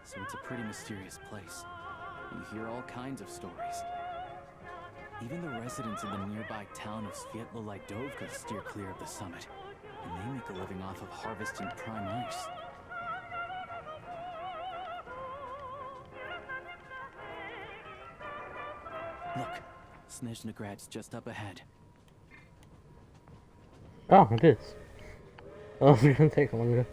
S7: so it's a pretty mysterious place. You hear all kinds of stories. Even the residents in the nearby town of Svietlo-Lidovka steer clear of the summit, and they make a living off of harvesting prime ice. Look, Snezhnagrad's just up ahead.
S1: Oh, it is. Oh, it's gonna take longer.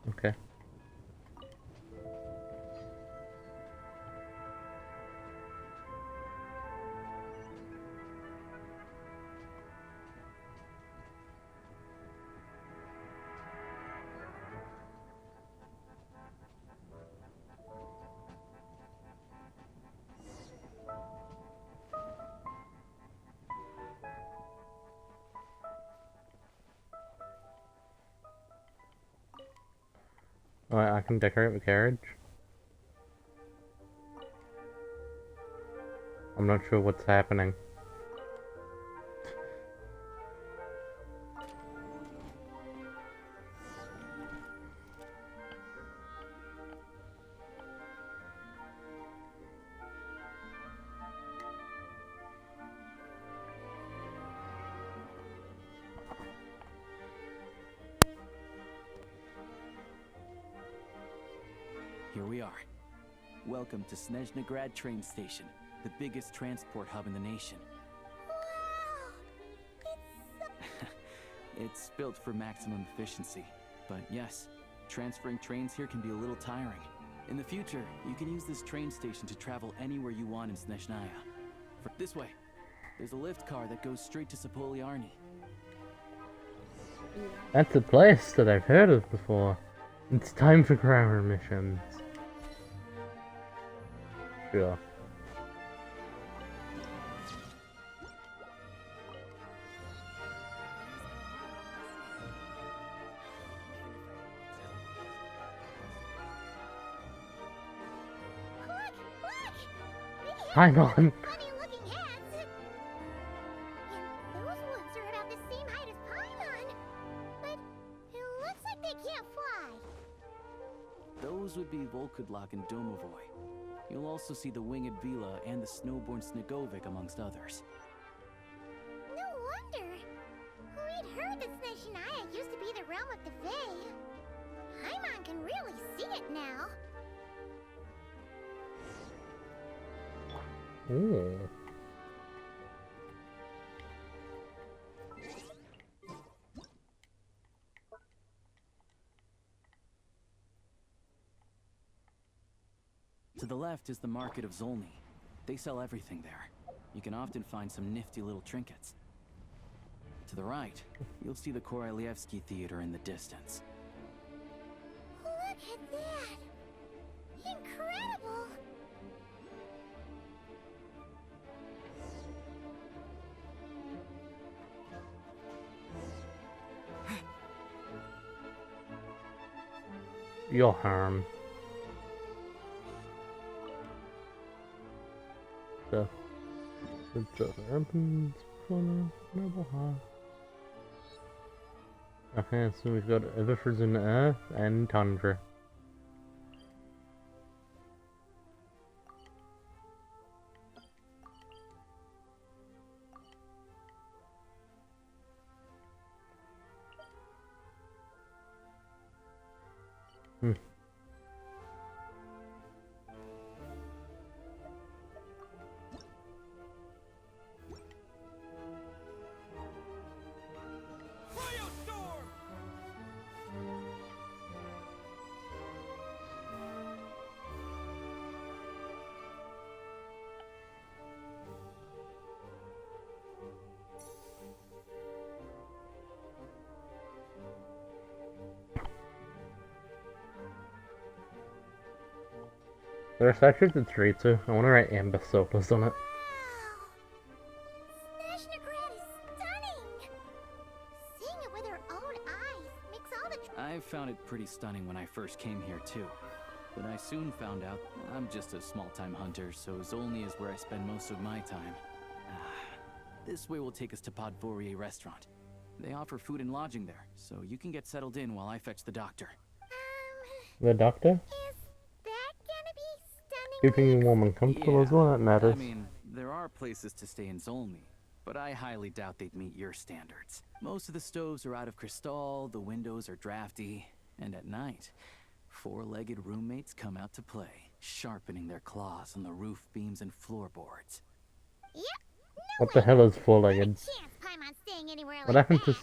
S1: Okay. Alright, I can decorate the carriage. I'm not sure what's happening.
S7: Here we are. Welcome to Snezhnagrad train station, the biggest transport hub in the nation.
S2: Wow!
S7: It's built for maximum efficiency, but yes, transferring trains here can be a little tiring. In the future, you can use this train station to travel anywhere you want in Snezhnaya. This way. There's a lift car that goes straight to Zapoliarny.
S1: That's a place that I've heard of before. It's time for grammar missions. Sure. I'm on.
S2: Funny looking hats. And those ones are about the same height as Paimon. But it looks like they can't fly.
S7: Those would be Volkudlak and Domovoy. You'll also see the winged Vila and the snowborn Snegovic amongst others.
S2: No wonder. We'd heard that Snezhnaya used to be the realm of the Fae. Paimon can really see it now.
S1: Ooh.
S7: To the left is the Market of Zolny. They sell everything there. You can often find some nifty little trinkets. To the right, you'll see the Korolyevsky Theater in the distance.
S2: Look at that! Incredible!
S1: Your harm. So, okay, so we've got Everfrozen Earth and Tundra. There's actually the tree too. I want to write Amber Sopas on it.
S2: Snezhnaya is stunning! Seeing it with her own eyes makes all the...
S7: I found it pretty stunning when I first came here too. But I soon found out I'm just a small-time hunter, so Zolny is where I spend most of my time. This way will take us to Podvorier restaurant. They offer food and lodging there, so you can get settled in while I fetch the doctor.
S1: The doctor? Keeping you warm and comfortable as well, that matters.
S7: I mean, there are places to stay in Zolny, but I highly doubt they'd meet your standards. Most of the stoves are out of crystal, the windows are drafty, and at night, four-legged roommates come out to play, sharpening their claws on the roof beams and floorboards.
S2: Yep.
S1: What the hell is four-legged? What happened to...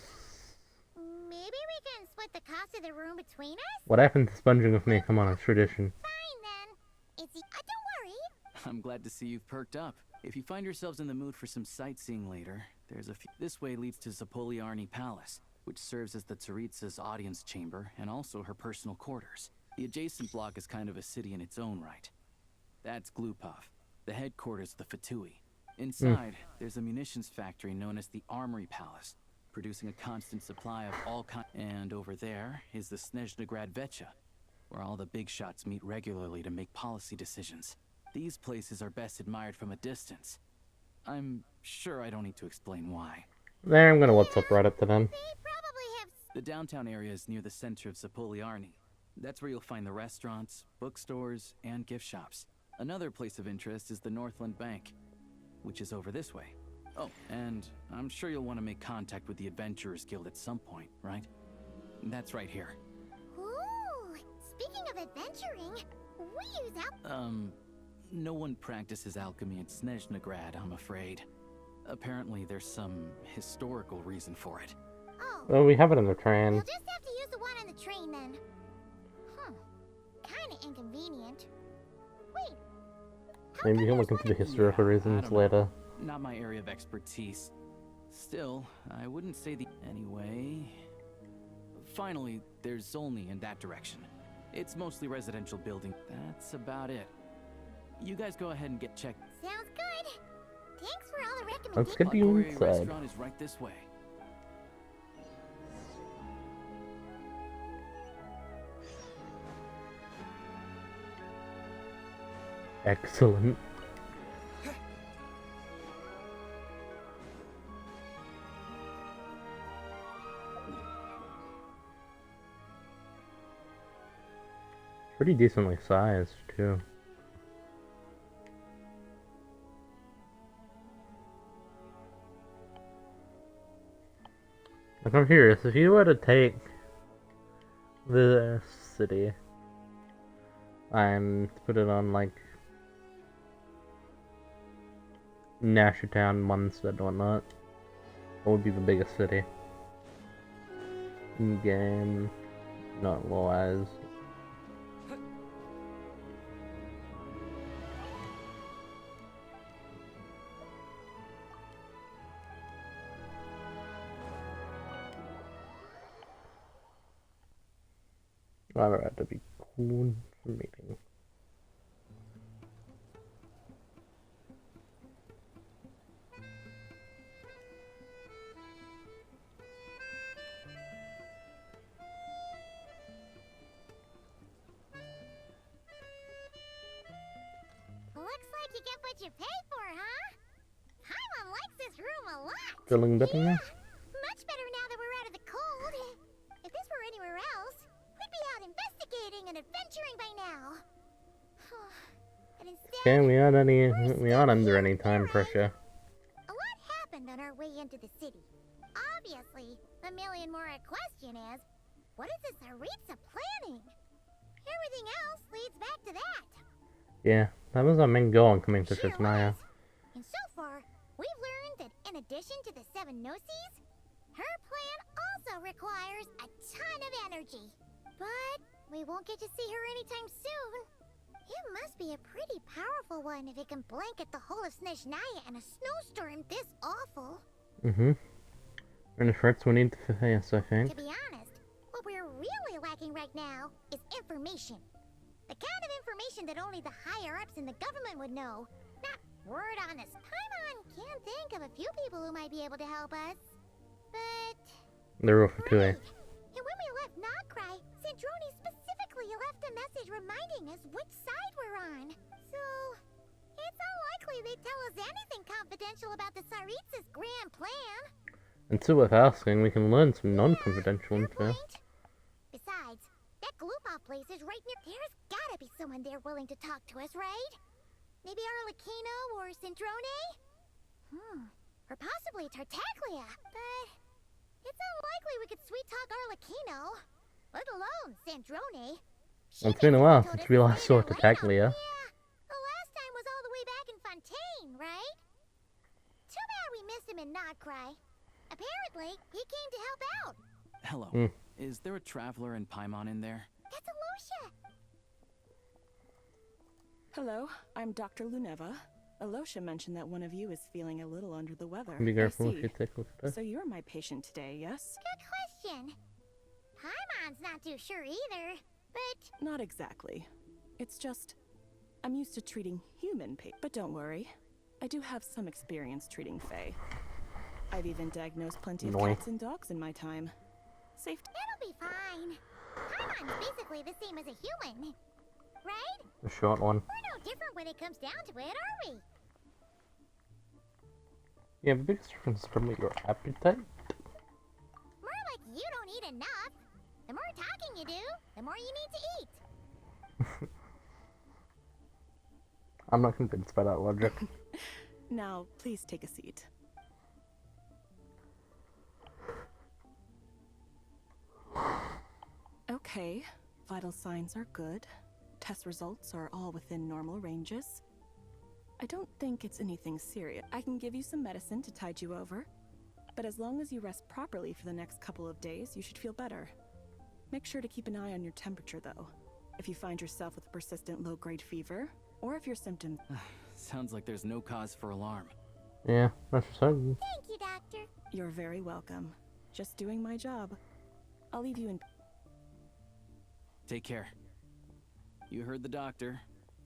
S2: Maybe we can split the cost of the room between us?
S1: What happened to sponging with me? Come on, it's tradition.
S2: Fine then. Don't worry.
S7: I'm glad to see you've perked up. If you find yourselves in the mood for some sightseeing later, there's a few... This way leads to Zapoliarny Palace, which serves as the Tsaritsa's audience chamber and also her personal quarters. The adjacent block is kind of a city in its own right. That's Glupov, the headquarters of the Fatui. Inside, there's a munitions factory known as the Armory Palace, producing a constant supply of all kinds. And over there is the Snezhnaya Vecha, where all the big shots meet regularly to make policy decisions. These places are best admired from a distance. I'm sure I don't need to explain why.
S1: There, I'm gonna WhatsApp right up to them.
S7: The downtown area is near the center of Zapoliarny. That's where you'll find the restaurants, bookstores, and gift shops. Another place of interest is the Northland Bank, which is over this way. Oh, and I'm sure you'll want to make contact with the Adventurers Guild at some point, right? That's right here.
S2: Ooh, speaking of adventuring, we use
S7: no one practices alchemy in Snezhnaya, I'm afraid. Apparently there's some historical reason for it.
S2: Oh.
S1: Well, we have it on the train.
S2: We'll just have to use the one on the train then. Kinda kinda inconvenient. Wait,
S1: Maybe you can look into the historical reasons later.
S7: Not my area of expertise. Still, I wouldn't say the... Anyway... Finally, there's Zolny in that direction. It's mostly residential building. That's about it. You guys go ahead and get checked.
S2: sounds good. Thanks for all the recommendations.
S1: Let's get you
S7: Aquaria
S1: inside.
S7: restaurant is right this way.
S1: Excellent. Pretty decently sized, too. Like, I'm curious, if you were to take the city and put it on, like, Nashertown, Munstead, and whatnot, what would be the biggest city? In game, not wise. Rather had to be cool for meeting.
S2: Looks like you get what you pay for, huh? Paimon likes this room a lot.
S1: Feeling better now?
S2: Much better now that we're out of the cold. If this were anywhere else, we'd be out investigating and adventuring by now. But instead,
S1: Okay, we aren't under any time pressure.
S2: a lot happened on our way into the city. Obviously, the million more question is, what is the Tsaritsa planning? Everything else leads back to that.
S1: Yeah, that was our main goal in coming to
S2: Sure
S1: Snezhnaya.
S2: And so far, we've learned that in addition to the 7 Gnosis, her plan also requires a ton of energy. But we won't get to see her anytime soon. It must be a pretty powerful one if it can blanket the whole of Snezhnaya in a snowstorm this awful.
S1: Mm-hmm. And the threats we need to face, I think.
S2: To be honest, what we're really lacking right now is information. The kind of information that only the higher-ups in the government would know. Not word on this. Paimon can think of a few people who might be able to help us. But...
S1: They're over to
S2: right.
S1: it.
S2: And when we left Nogcry, Sandrone specifically left a message reminding us which side we're on. So... it's unlikely they'd tell us anything confidential about the Tsaritsa's grand plan.
S1: And so with asking, we can learn some non-confidential info.
S2: Besides, that Gloopov place is right near. There's gotta be someone there willing to talk to us, right? Maybe Arlecchino or Sandrone? Or possibly Tartaglia. But it's unlikely we could sweet-talk Arlecchino. Let alone Sandrone.
S1: It's been a while since we last saw Tartaglia.
S2: Yeah, the last time was all the way back in Fontaine, right? Too bad we missed him in Nogcry. Apparently, he came to help out.
S7: Hello. Is there a traveler and Paimon in there?
S2: That's Alosha.
S12: Hello, I'm Dr. Luneva. Alosha mentioned that one of you is feeling a little under the weather.
S1: Be careful
S12: I
S1: if you
S12: see.
S1: take a look at that.
S12: So you're my patient today, yes?
S2: Good question. Paimon's not too sure either, but...
S12: Not exactly. It's just... I'm used to treating human patients. But don't worry. I do have some experience treating Fae. I've even diagnosed plenty of cats and dogs in my time. Safe.
S2: It'll be fine. Paimon's basically the same as a human, right?
S1: The short one.
S2: We're no different when it comes down to it, are we?
S1: Yeah, the biggest difference is probably your appetite.
S2: More like you don't eat enough. The more talking you do, the more you need to eat.
S1: I'm not convinced by that logic.
S12: Now, please take a seat. Okay, vital signs are good. Test results are all within normal ranges. I don't think it's anything serious. I can give you some medicine to tide you over. But as long as you rest properly for the next couple of days, you should feel better. Make sure to keep an eye on your temperature, though. If you find yourself with a persistent low-grade fever, or if your symptoms...
S7: Sounds like there's no cause for alarm.
S1: Yeah, that's so.
S2: Thank you, Doctor.
S12: You're very welcome. Just doing my job. I'll leave you in...
S7: Take care. You heard the doctor.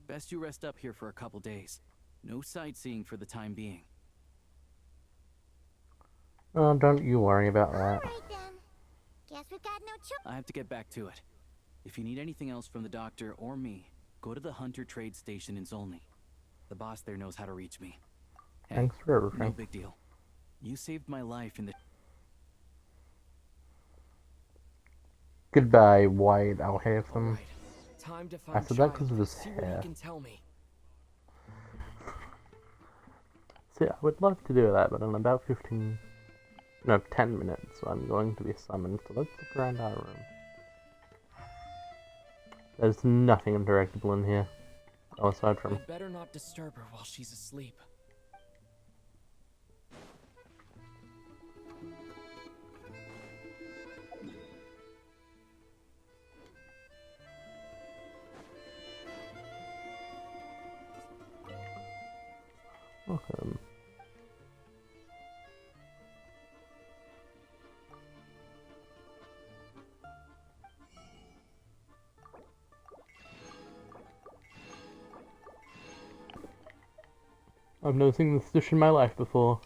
S7: Best you rest up here for a couple days. No sightseeing for the time being.
S1: Oh, don't you worry about that.
S2: Alright then. Guess we've got no choice.
S7: I have to get back to it. If you need anything else from the doctor or me, go to the Hunter Trade Station in Zolny. The boss there knows how to reach me. Hey,
S1: Thanks for everything.
S7: no big deal. You saved my life in the...
S1: Goodbye, White. I'll have them.
S3: Right. Time to find
S1: I said that because
S3: Child.
S1: of his
S3: See what
S1: hair.
S3: he can tell me.
S1: See, I would love to do that, but in about 10 minutes, I'm going to be summoned. So let's look around our room. There's nothing interactable in here. Aside from...
S3: I'd better not disturb her while she's asleep.
S1: Okay. I've never seen this dish in my life before.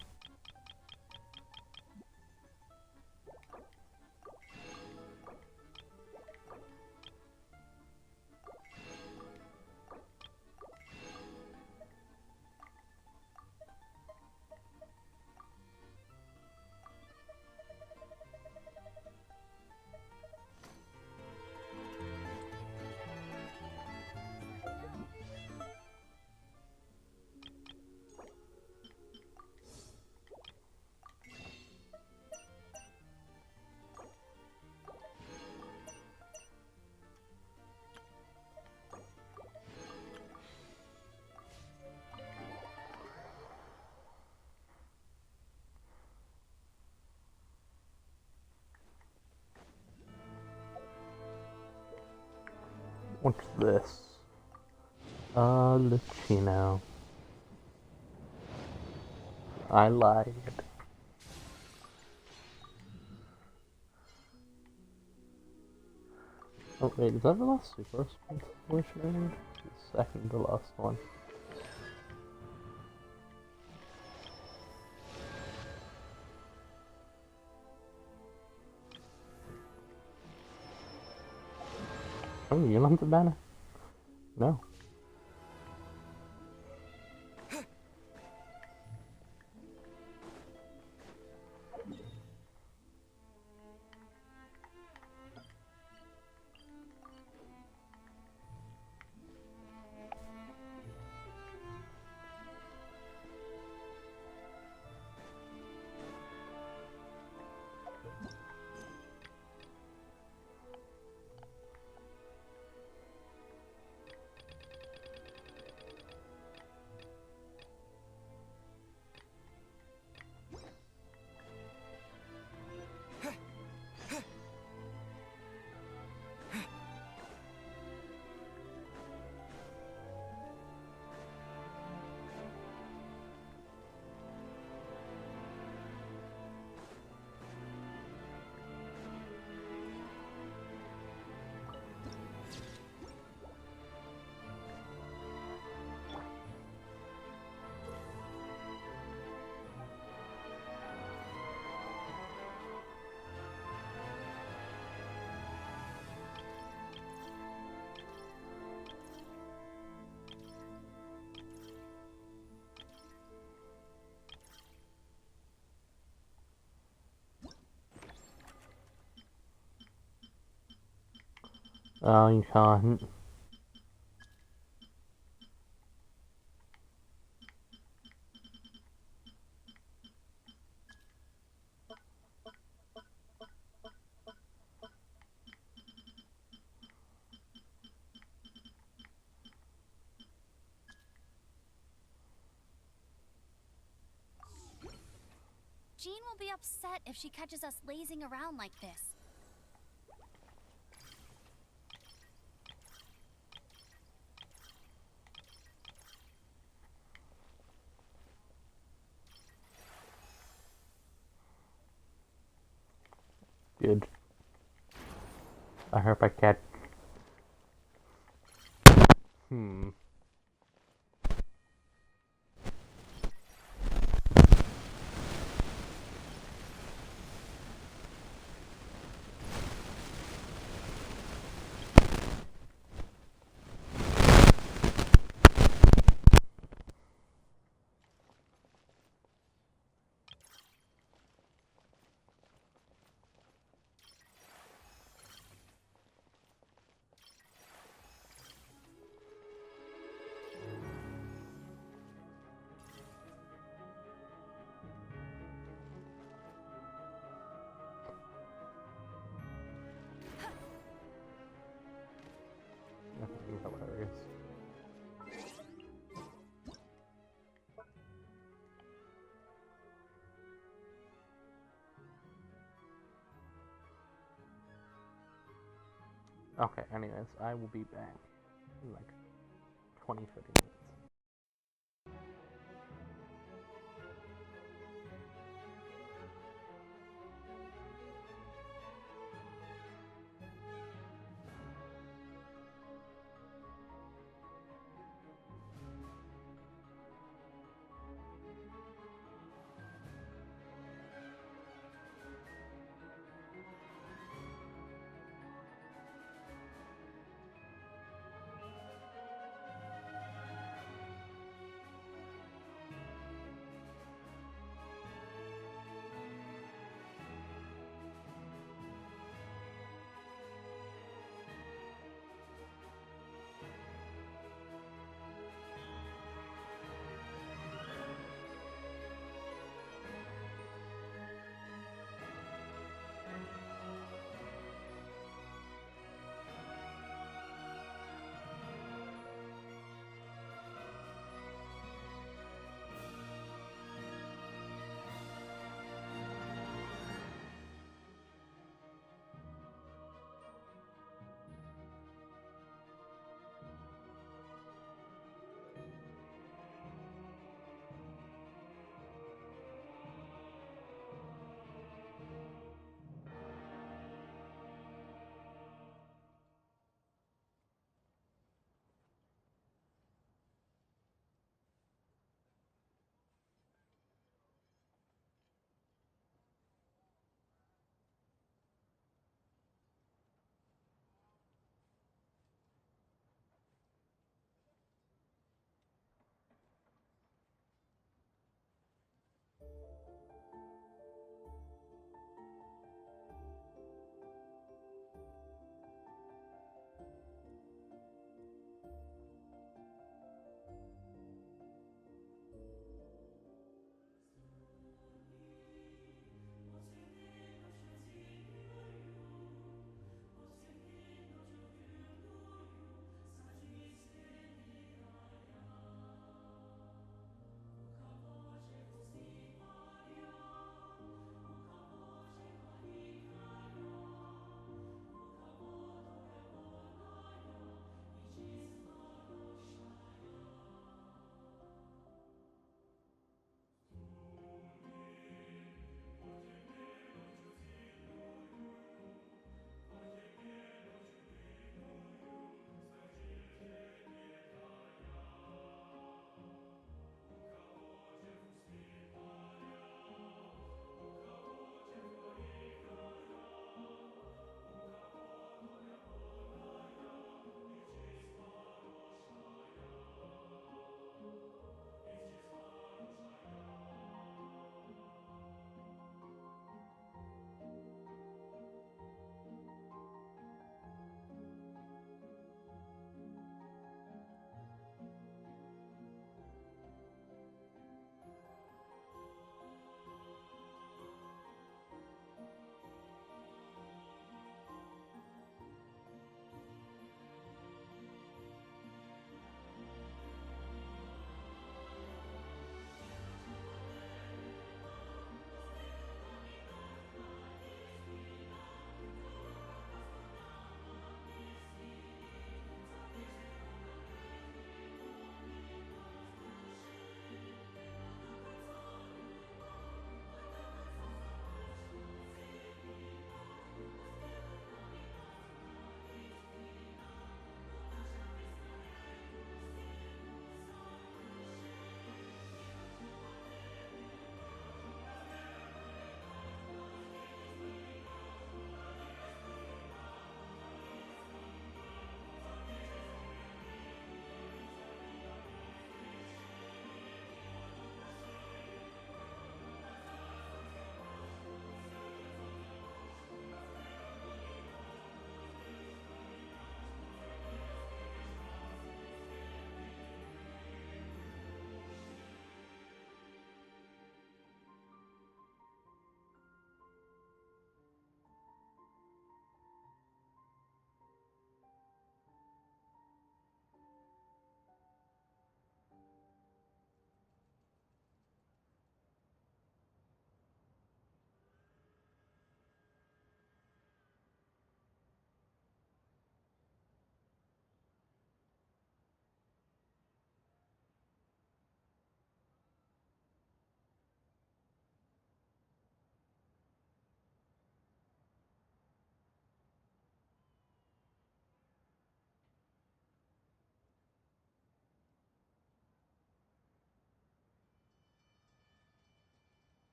S1: What's this? Lucino. I lied. Oh wait, is that the last super responsibility? The second to last one. Oh, you don't have the banner? No. Oh, you can't.
S2: Jean will be upset if she catches us lazing around like this.
S1: Good. I hope I catch. Hilarious. Okay, anyways, I will be back in like 20-30 minutes.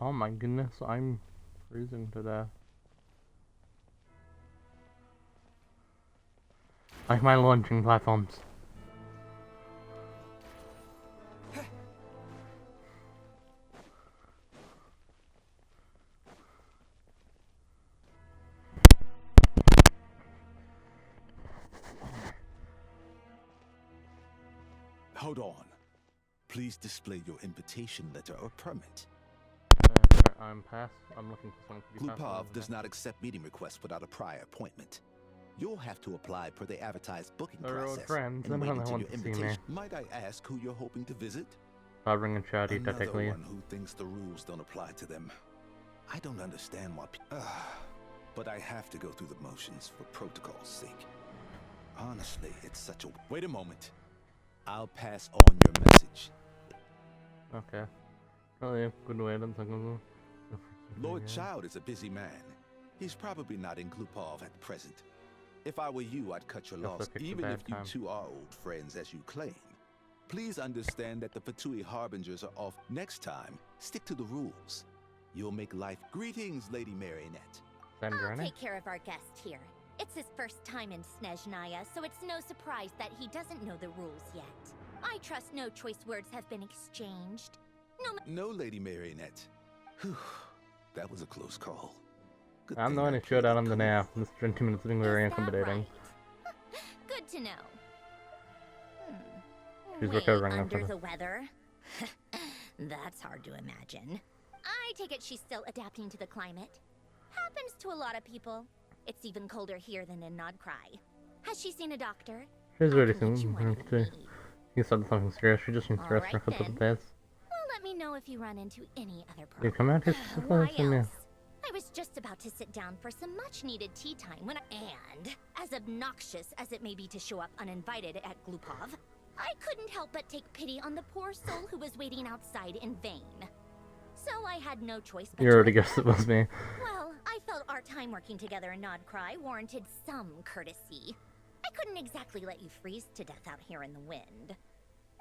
S1: Oh my goodness, I'm freezing to death. Like my launching platforms.
S15: Hold on. Please display your invitation letter or permit.
S1: I'm looking for someone to be
S15: Glupov does not accept meeting requests without a prior appointment. You'll have to apply per the advertised booking process.
S1: Friends,
S15: and wait
S1: anyone that
S15: until your
S1: wants to see me.
S15: invitation. Might I ask who you're hoping to visit?
S1: Ring and Chatty,
S15: Another
S1: technically.
S15: one who thinks the rules don't apply to them. I don't understand why. But I have to go through the motions for protocol's sake. Honestly, it's such a. Wait a moment. I'll pass on your message.
S1: Okay. Oh yeah, good way to think of
S15: Lord Child is a busy man. He's probably not in Glupov at present. If I were you, I'd cut your loss, even if you two are old friends as you claim. Please understand that the Fatui Harbingers are off. Next time, stick to the rules. You'll make life. Greetings, Lady Marionette.
S2: I'll take care of our guest here. It's his first time in Snezhnaya, so it's no surprise that he doesn't know the rules yet. I trust no choice words have been exchanged.
S15: No, Lady Marionette. Whew, that was a close call.
S1: I'm the one who showed out on the now. This 20 minutes being very intimidating.
S2: Good to know.
S1: She's recovering
S2: under the weather? That's hard to imagine. I take it she's still adapting to the climate. Happens to a lot of people. It's even colder here than in Nodcry. Has she seen a doctor?
S1: She's already seen You said something serious. She just needs to rest for a couple of days.
S2: Well, let me know if you run into any other problems.
S1: You come out here to
S2: I was just about to sit down for some much-needed tea time when and as obnoxious as it may be to show up uninvited at Glupov, I couldn't help but take pity on the poor soul who was waiting outside in vain. So I had no choice but
S1: You already guessed it was me.
S2: Well, I felt our time working together in Nodcry warranted some courtesy. I couldn't exactly let you freeze to death out here in the wind.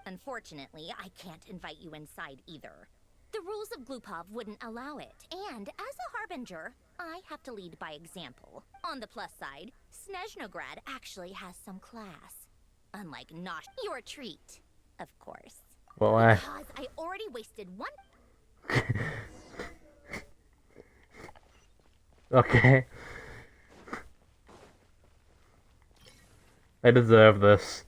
S2: Unfortunately, I can't invite you inside either. The rules of Glupov wouldn't allow it, and as a harbinger, I have to lead by example. On the plus side, Snezhnograd actually has some class. Unlike Nosh, your treat, of course.
S1: Well,
S2: because I already wasted one.
S1: Okay. I deserve this.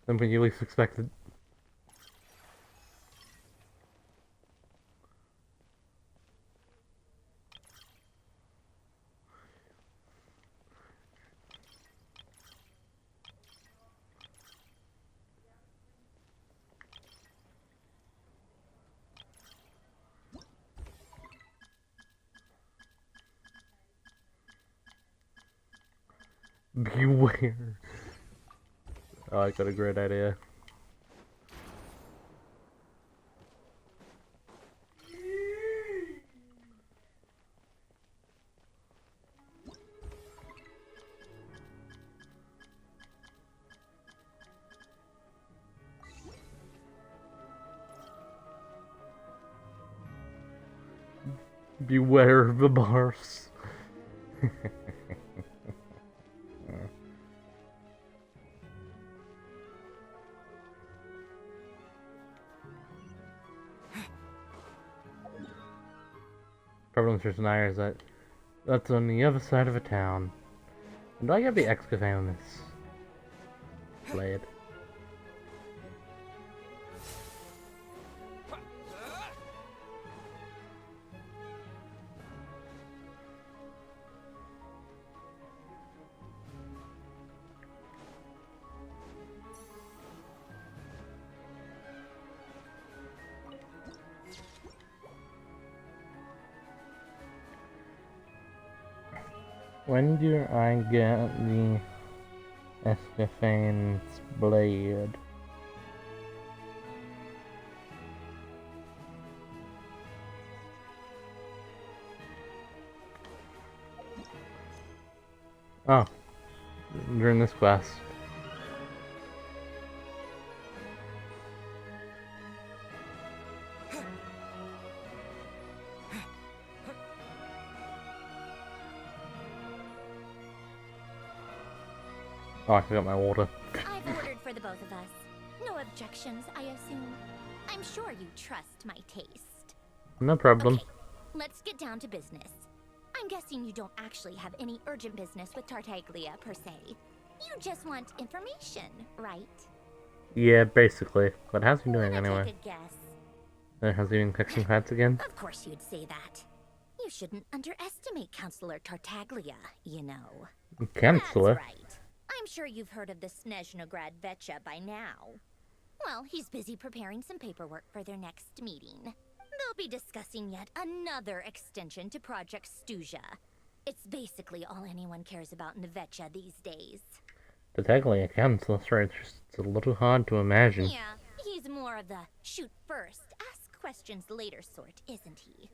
S1: Something you least expected. Beware. Oh, I got a great idea. Beware of the bars. Problem with Snezhnaya is that that's on the other side of a town. And I gotta be excavating on this blade. When do I get the Escafane's blade? Oh, during this quest. Oh, I forgot my water.
S2: I've ordered for the both of us. No objections, I assume. I'm sure you trust my taste.
S1: No problem.
S2: Okay, let's get down to business. I'm guessing you don't actually have any urgent business with Tartaglia, per se. You just want information, right?
S1: Yeah, basically. But how's he doing
S2: Wanna
S1: anyway?
S2: take a guess?
S1: Has he been catching fights again?
S2: Of course you'd say that. You shouldn't underestimate Counselor Tartaglia, you know.
S1: Counselor?
S2: That's right. I'm sure you've heard of the Snezhnaya Vetcha by now. Well, he's busy preparing some paperwork for their next meeting. They'll be discussing yet another extension to Project Snezhnaya. It's basically all anyone cares about in the Vetcha these days.
S1: Technically, a counselor, right? It's just a little hard to imagine.
S2: Yeah, he's more of the shoot first, ask questions later sort, isn't he?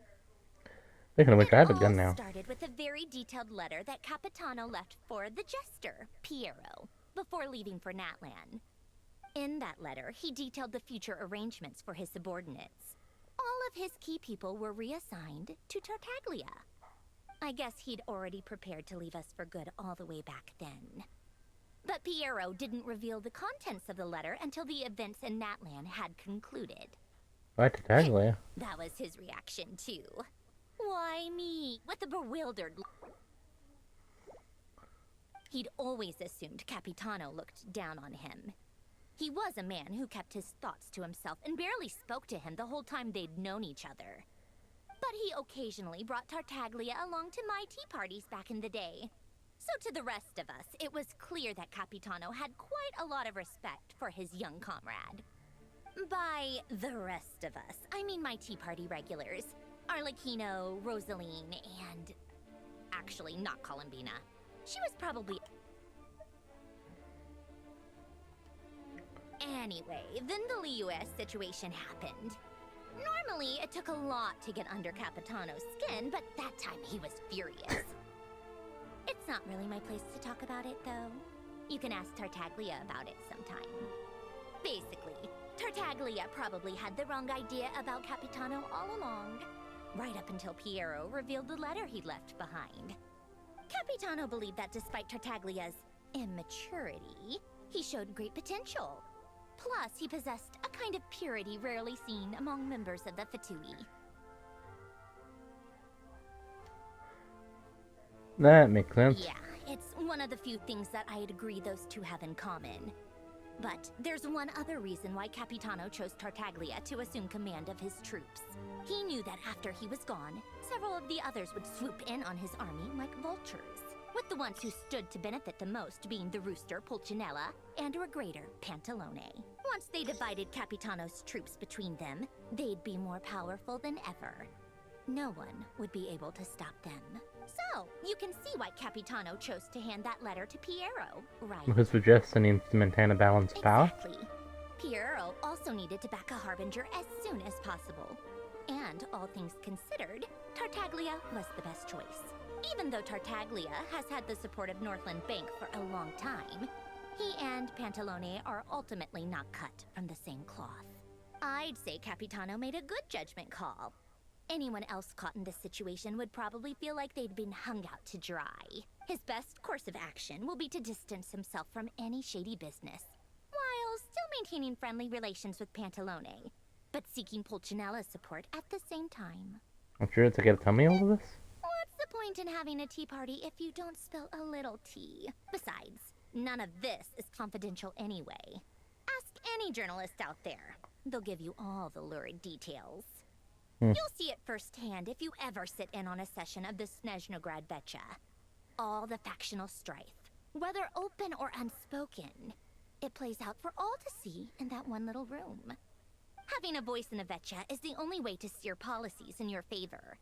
S1: Speaking of which, I have a gun now.
S2: It all started with a very detailed letter that Capitano left for the jester, Piero, before leaving for Natlan. In that letter, he detailed the future arrangements for his subordinates. All of his key people were reassigned to Tartaglia. I guess he'd already prepared to leave us for good all the way back then. But Piero didn't reveal the contents of the letter until the events in Natlan had concluded.
S1: Why Tartaglia?
S2: That was his reaction, too. Why me? With a bewildered look. He'd always assumed Capitano looked down on him. He was a man who kept his thoughts to himself and barely spoke to him the whole time they'd known each other. But he occasionally brought Tartaglia along to my tea parties back in the day. So to the rest of us, it was clear that Capitano had quite a lot of respect for his young comrade. By the rest of us, I mean my tea party regulars. Arlecchino, Rosaline, and... actually, not Columbina. She was probably... Anyway, then the Liu-S situation happened. Normally, it took a lot to get under Capitano's skin, but that time he was furious. It's not really my place to talk about it, though. You can ask Tartaglia about it sometime. Basically, Tartaglia probably had the wrong idea about Capitano all along. Right up until Piero revealed the letter he'd left behind. Capitano believed that despite Tartaglia's immaturity, he showed great potential. Plus, he possessed a kind of purity rarely seen among members of the Fatui.
S1: That makes sense.
S2: Yeah, it's one of the few things that I'd agree those two have in common. But there's one other reason why Capitano chose Tartaglia to assume command of his troops. He knew that after he was gone, several of the others would swoop in on his army like vultures, with the ones who stood to benefit the most being the rooster Pulcinella and Regrator Pantalone. Once they divided Capitano's troops between them, they'd be more powerful than ever. No one would be able to stop them. So, you can see why Capitano chose to hand that letter to Piero, right?
S1: Who suggests he needs to maintain a balanced power?
S2: Exactly. Piero also needed to back a harbinger as soon as possible. And, all things considered, Tartaglia was the best choice. Even though Tartaglia has had the support of Northland Bank for a long time, he and Pantalone are ultimately not cut from the same cloth. I'd say Capitano made a good judgment call. Anyone else caught in this situation would probably feel like they'd been hung out to dry. His best course of action will be to distance himself from any shady business, while still maintaining friendly relations with Pantalone, but seeking Pulcinella's support at the same time.
S1: I'm sure it's okay to tell me all of this.
S2: What's the point in having a tea party if you don't spill a little tea? Besides, none of this is confidential anyway. Ask any journalist out there. They'll give you all the lurid details. You'll see it firsthand if you ever sit in on a session of the Snezhnaya Vetcha. All the factional strife, whether open or unspoken, it plays out for all to see in that one little room. Having a voice in the Vetcha is the only way to steer policies in your favor.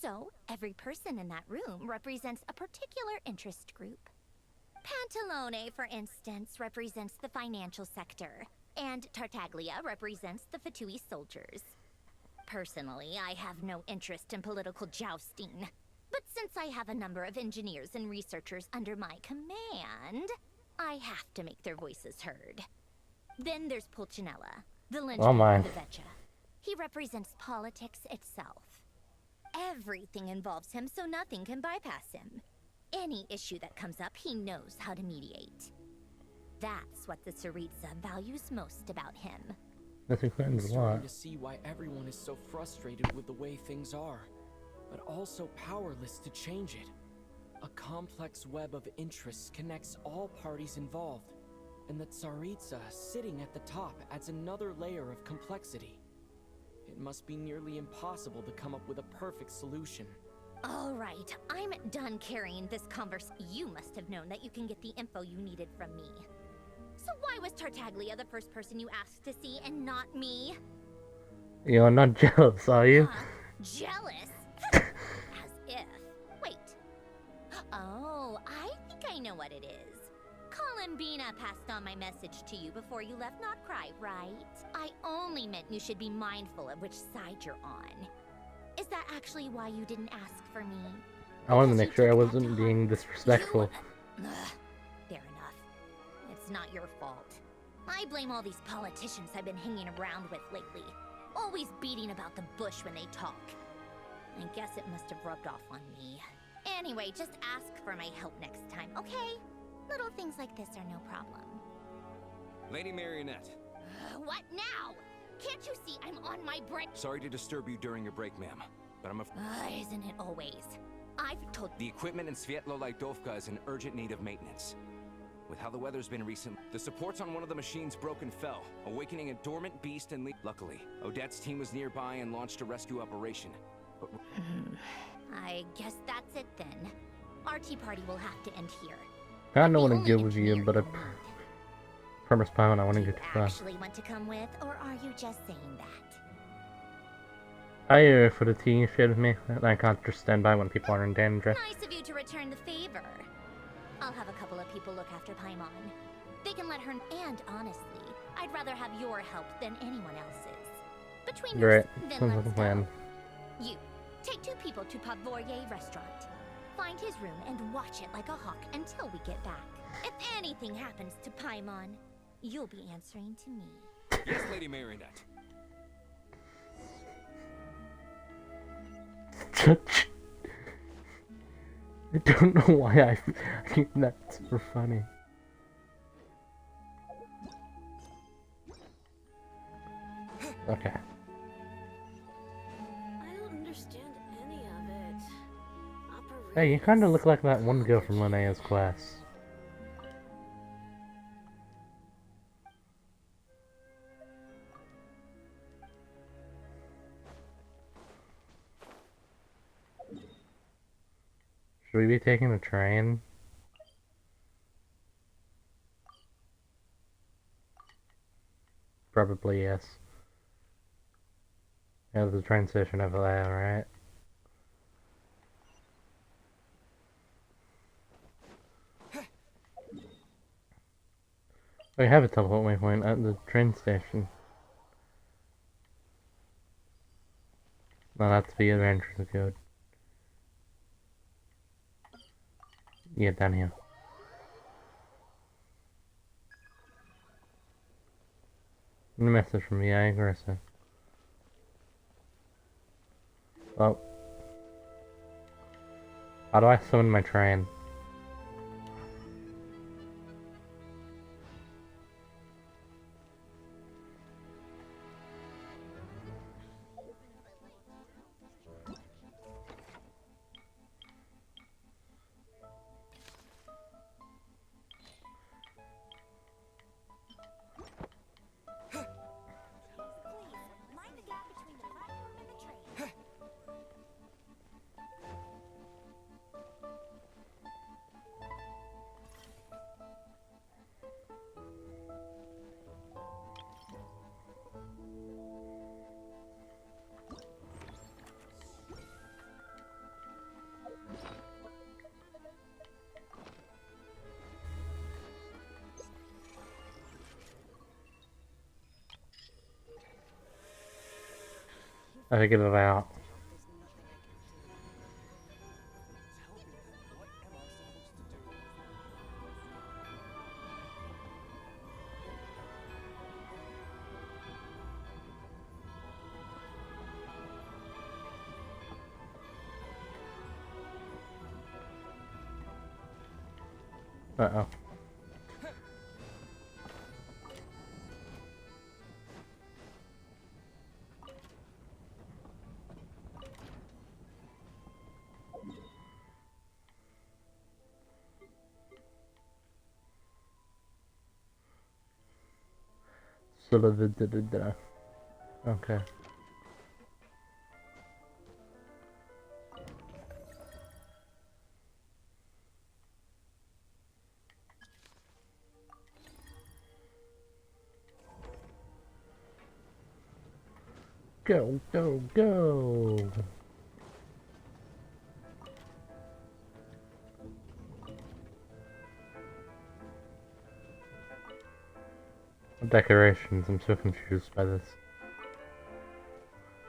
S2: So, every person in that room represents a particular interest group. Pantalone, for instance, represents the financial sector, and Tartaglia represents the Fatui soldiers. Personally, I have no interest in political jousting. But since I have a number of engineers and researchers under my command, I have to make their voices heard. Then there's Pulcinella, the linchpin of the Vetcha. He represents politics itself. Everything involves him, so nothing can bypass him. Any issue that comes up, he knows how to mediate. That's what the Tsaritsa values most about him.
S1: This explains
S3: I'm
S1: a lot.
S3: starting to see why everyone is so frustrated with the way things are, but also powerless to change it. A complex web of interests connects all parties involved, and the Tsaritsa sitting at the top adds another layer of complexity. It must be nearly impossible to come up with a perfect solution.
S2: All right, I'm done carrying this converse. You must have known that you can get the info you needed from me. So why was Tartaglia the first person you asked to see and not me?
S1: You're not jealous, are you?
S2: Jealous? As if. Wait. Oh, I think I know what it is. Columbina passed on my message to you before you left Notcry, right? I only meant you should be mindful of which side you're on. Is that actually why you didn't ask for me?
S1: I wanted to make sure I wasn't being disrespectful.
S2: Fair enough. It's not your fault. I blame all these politicians I've been hanging around with lately. Always beating about the bush when they talk. I guess it must have rubbed off on me. Anyway, just ask for my help next time, okay? Little things like this are no problem.
S10: Lady Marionette.
S2: What now? Can't you see I'm on my break?
S10: Sorry to disturb you during your break, ma'am, but I'm
S2: Isn't it always? I've told...
S10: The equipment in Svietlo-Laidovka is in urgent need of maintenance. With how the weather's been recent, the supports on one of the machines broke and fell, awakening a dormant beast and luckily, Odette's team was nearby and launched a rescue operation. But
S2: I guess that's it then. Our tea party will have to end here.
S1: I don't want to deal with you, but I promise Paimon I want to get to class.
S2: Actually want to come with, or are you just saying that?
S1: I for the tea you shared with me, and I can't just stand by when people are in danger.
S2: Nice of you to return the favor. I'll have a couple of people look after Paimon. They can let her... And honestly, I'd rather have your help than anyone else's. Between
S1: Great.
S2: then
S1: Sounds like
S2: let's
S1: a plan.
S2: go. You, take 2 people to Pavoyer restaurant. Find his room and watch it like a hawk until we get back. If anything happens to Paimon, you'll be answering to me.
S10: Yes, Lady Marionette.
S1: I don't know why I think that's super funny. Okay.
S16: I don't understand any of it.
S1: Hey, you kind of look like that one girl from Linnea's class. Should we be taking a train? Probably yes. Yeah, there's a train station over there, right? We have a teleport waypoint at the train station. No, that's the other entrance code. Yeah, down here. A message from the aggressor. Oh. How do I summon my train? I figured it out. Uh-oh. Okay. Go, go, go! Decorations, I'm so confused by this.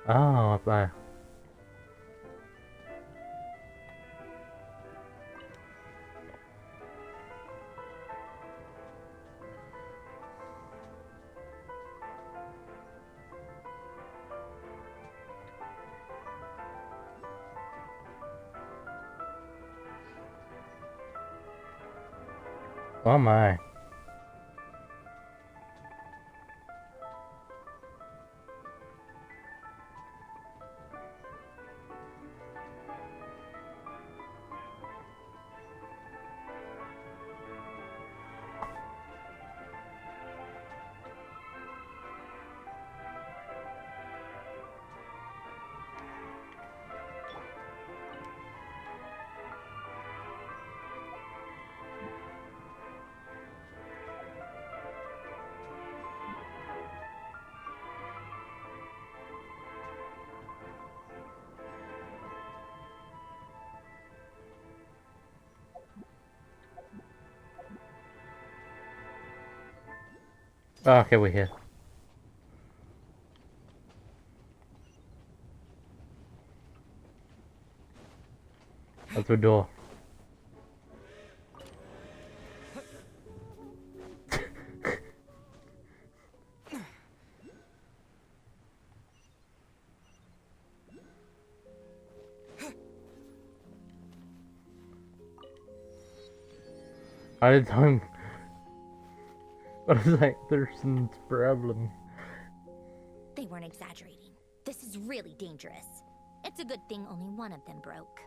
S1: Oh, up there. Oh my. Oh, okay, we're here. That's the door. I did time. What is that Thurston's problem?
S2: They weren't exaggerating. This is really dangerous. It's a good thing only one of them broke.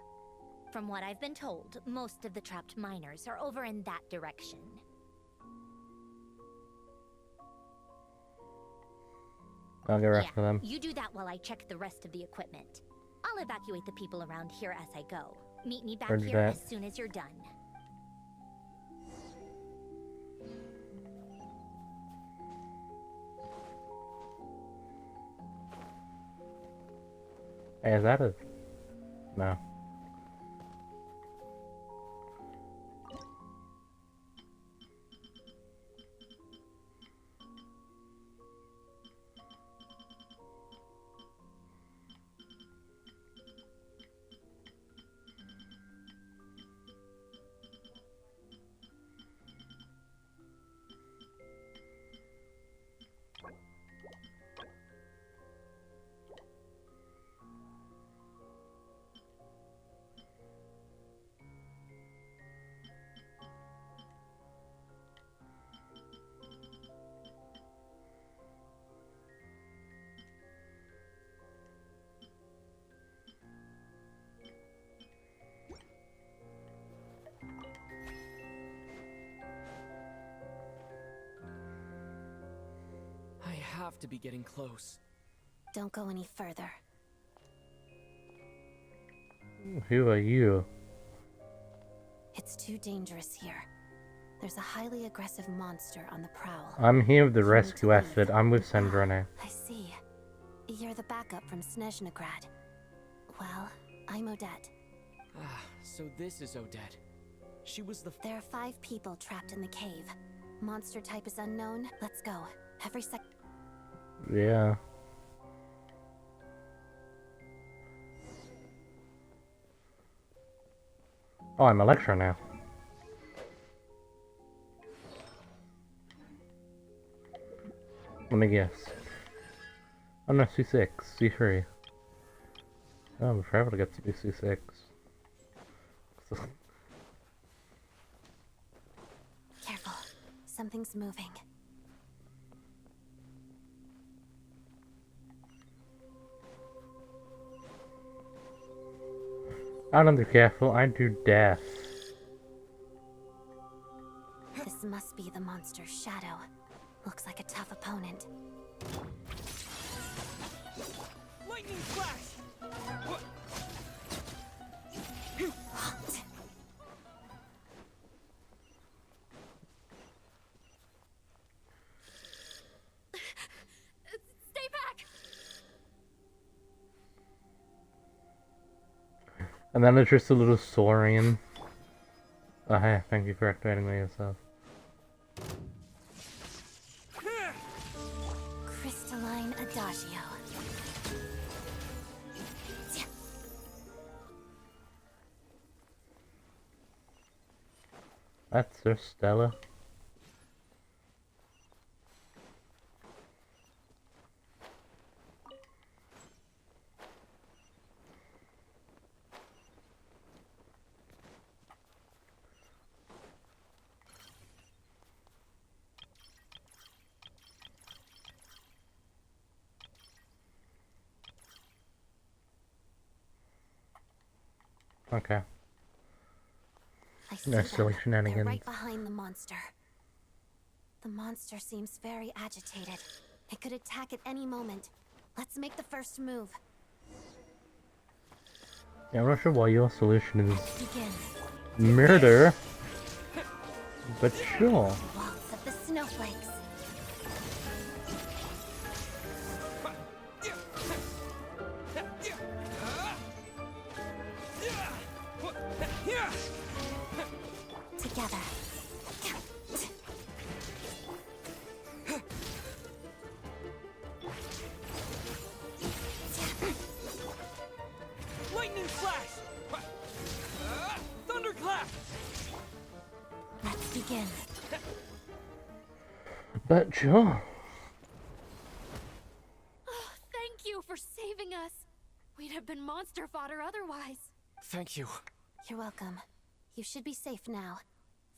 S2: From what I've been told, most of the trapped miners are over in that direction.
S1: I'll get rest of them.
S2: You do that while I check the rest of the equipment. I'll evacuate the people around here as I go. Meet me back
S1: Roger
S2: here
S1: that.
S2: as soon as you're done.
S1: Hey, is that a... No.
S3: I have to be getting close.
S4: Don't go any further.
S1: Who are you?
S4: It's too dangerous here. There's a highly aggressive monster on the prowl.
S1: I'm here with the
S4: You need
S1: rescue
S4: to leave.
S1: effort. I'm with Snezhnaya.
S4: I see. You're the backup from Snezhnaya. Well, I'm Odette.
S3: Ah, so this is Odette. She was the...
S4: There are 5 people trapped in the cave. Monster type is unknown. Let's go. Every sec...
S1: Yeah. Oh, I'm a lecturer now. Let me guess. Oh no, C6, C3. Oh, I'm forever to get to be C6.
S4: Careful. Something's moving.
S1: I don't be careful, I do death.
S4: This must be the monster's shadow. Looks like a tough opponent.
S3: Lightning flash!
S2: Stay back!
S1: And then it's just a little saurian. Oh hey, thank you for activating me yourself.
S4: Crystalline Adagio.
S1: That's so stellar. Okay.
S4: I see
S1: No
S4: them.
S1: silly
S4: They're
S1: shenanigans.
S4: right behind the monster. The monster seems very agitated. It could attack at any moment. Let's make the first move.
S1: Yeah, I'm not sure why your solution is
S4: Begin.
S1: murder, but sure.
S4: Waltz of the snowflakes. Together.
S3: Lightning flash! Thunderclap!
S4: Let's begin.
S1: But sure.
S2: Oh, thank you for saving us. We'd have been monster fodder otherwise.
S3: Thank you.
S4: You're welcome. You should be safe now.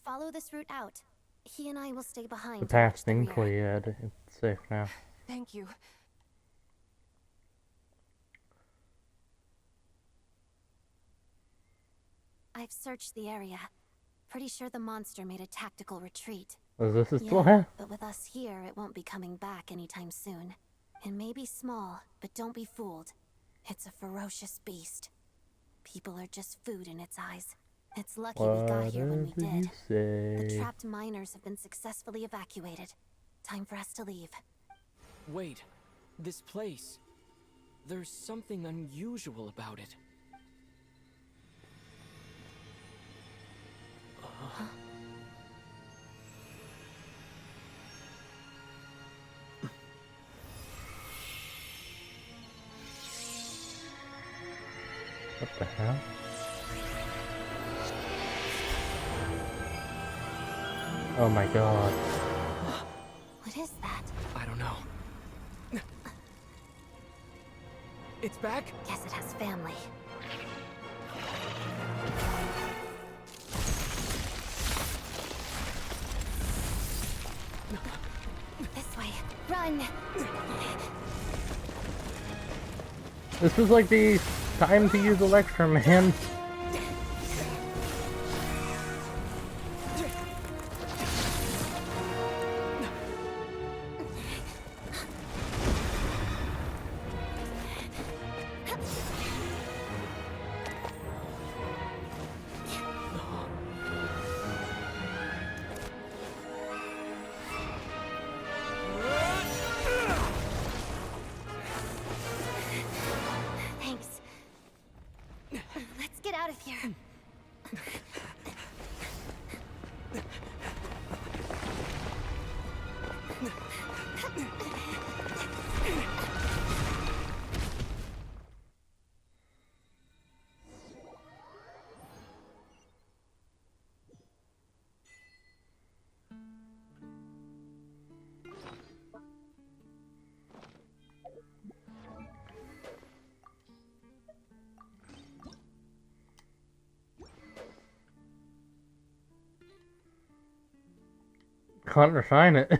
S4: Follow this route out. He and I will stay behind.
S1: The
S4: to watch
S1: past
S4: the rear.
S1: cleared. It's safe now.
S12: Thank you.
S4: I've searched the area. Pretty sure the monster made a tactical retreat.
S1: Was this is
S4: Yeah,
S1: still here?
S4: but with us here, it won't be coming back anytime soon. It may be small, but don't be fooled. It's a ferocious beast. People are just food in its eyes. It's lucky we got here when we did. The trapped miners have been successfully evacuated. Time for us to leave.
S3: Wait, this place. There's something unusual about it.
S1: What the hell? Oh my god.
S4: What is that?
S3: I don't know. It's back?
S4: Guess it has family. This way. Run!
S1: This was like the time to use Electrum, man.
S4: Thanks. Let's get out of here.
S1: Can't refine it.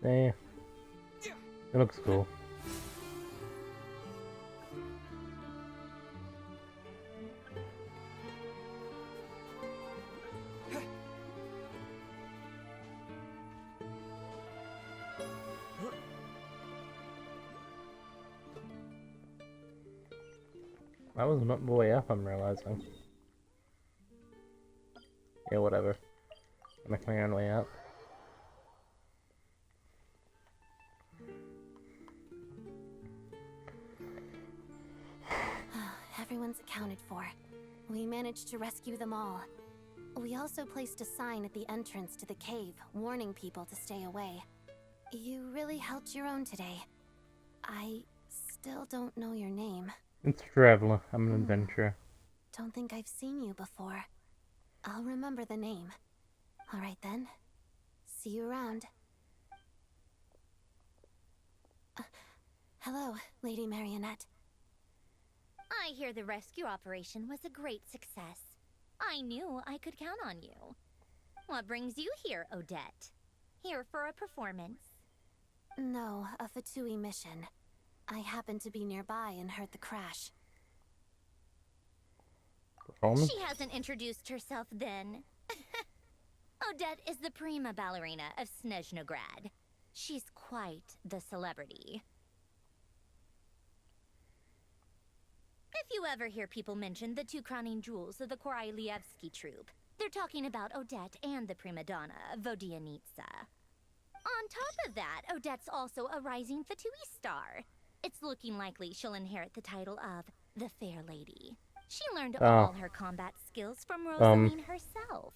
S1: Yeah. It looks cool. That was not the way up, I'm realizing. Yeah, whatever. I'm making my own way up.
S2: Everyone's accounted for. We managed to rescue them all. We also placed a sign at the entrance to the cave, warning people to stay away. You really held your own today. I still don't know your name.
S1: It's Traveler. I'm an adventurer.
S2: Don't think I've seen you before. I'll remember the name. Alright then. See you around. Hello, Lady Marionette.
S17: I hear the rescue operation was a great success. I knew I could count on you. What brings you here, Odette? Here for a performance?
S2: No, a Fatui mission. I happened to be nearby and heard the crash.
S1: Performance?
S17: She hasn't introduced herself then. Odette is the prima ballerina of Snezhnograd. She's quite the celebrity. If you ever hear people mention the two crowning jewels of the Korolievsky troupe, they're talking about Odette and the prima donna, Vodianitsa. On top of that, Odette's also a rising Fatui star. It's looking likely she'll inherit the title of the Fair Lady. She learned all her combat skills from Rosaline herself.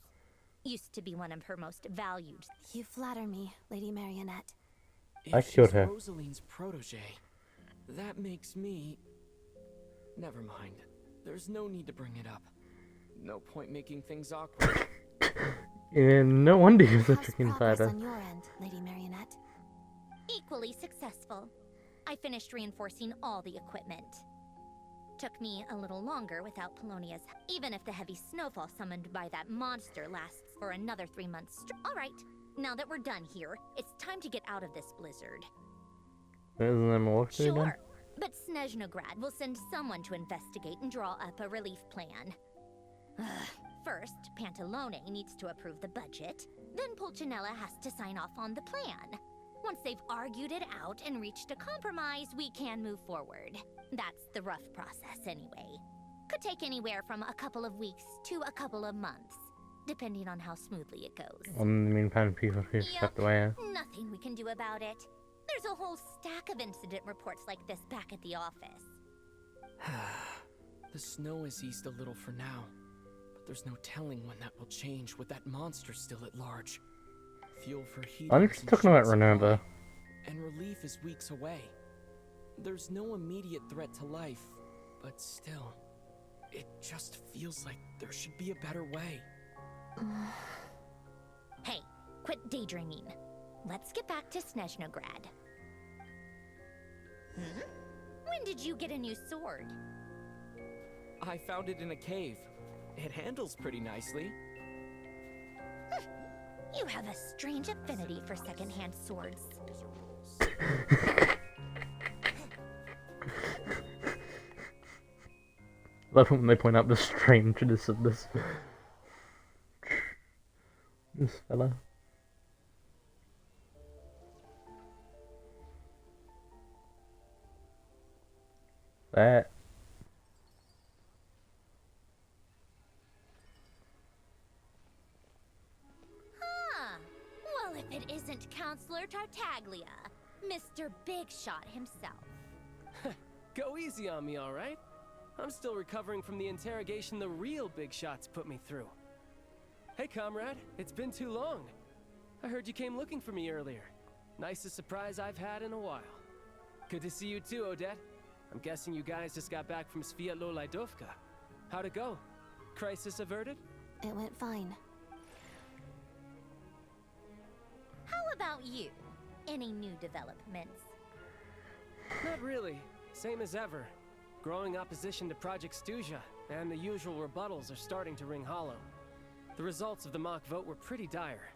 S17: Used to be one of her most valued.
S2: You flatter me, Lady Marionette.
S3: If
S1: I killed her.
S3: Rosaline's protege, that makes me... Never mind. There's no need to bring it up. No point making things awkward.
S1: Yeah, no wonder you're such a insider.
S2: On your end, Lady Marionette?
S17: Equally successful. I finished reinforcing all the equipment. Took me a little longer without Polonia's, even if the heavy snowfall summoned by that monster lasts for another 3 months. All right, now that we're done here, it's time to get out of this blizzard.
S1: Isn't there more to do then?
S17: Sure, but Snezhnograd will send someone to investigate and draw up a relief plan. First, Pantalone needs to approve the budget, then Pulcinella has to sign off on the plan. Once they've argued it out and reached a compromise, we can move forward. That's the rough process anyway. Could take anywhere from a couple of weeks to a couple of months, depending on how smoothly it goes.
S1: I mean, people who stepped away.
S17: Nothing we can do about it. There's a whole stack of incident reports like this back at the office.
S3: The snow has eased a little for now, but there's no telling when that will change with that monster still at large. Fuel for heat.
S1: I'm just talking about Renova.
S3: And relief is weeks away. There's no immediate threat to life, but still, it just feels like there should be a better way.
S17: Hey, quit daydreaming. Let's get back to Snezhnograd. When did you get a new sword?
S3: I found it in a cave. It handles pretty nicely.
S17: You have a strange affinity for secondhand swords.
S1: Love when they point out the strangeness of this fella. That.
S17: Well, if it isn't Counselor Tartaglia, Mr. Big Shot himself.
S18: Go easy on me, all right? I'm still recovering from the interrogation the real Big Shots put me through. Hey, comrade, it's been too long. I heard you came looking for me earlier. Nicest surprise I've had in a while. Good to see you too, Odette. I'm guessing you guys just got back from Sviatlo Lajdovka. How'd it go? Crisis averted?
S2: It went fine.
S17: How about you? Any new developments?
S18: Not really. Same as ever. Growing opposition to Project Stuzha, and the usual rebuttals are starting to ring hollow. The results of the mock vote were pretty dire.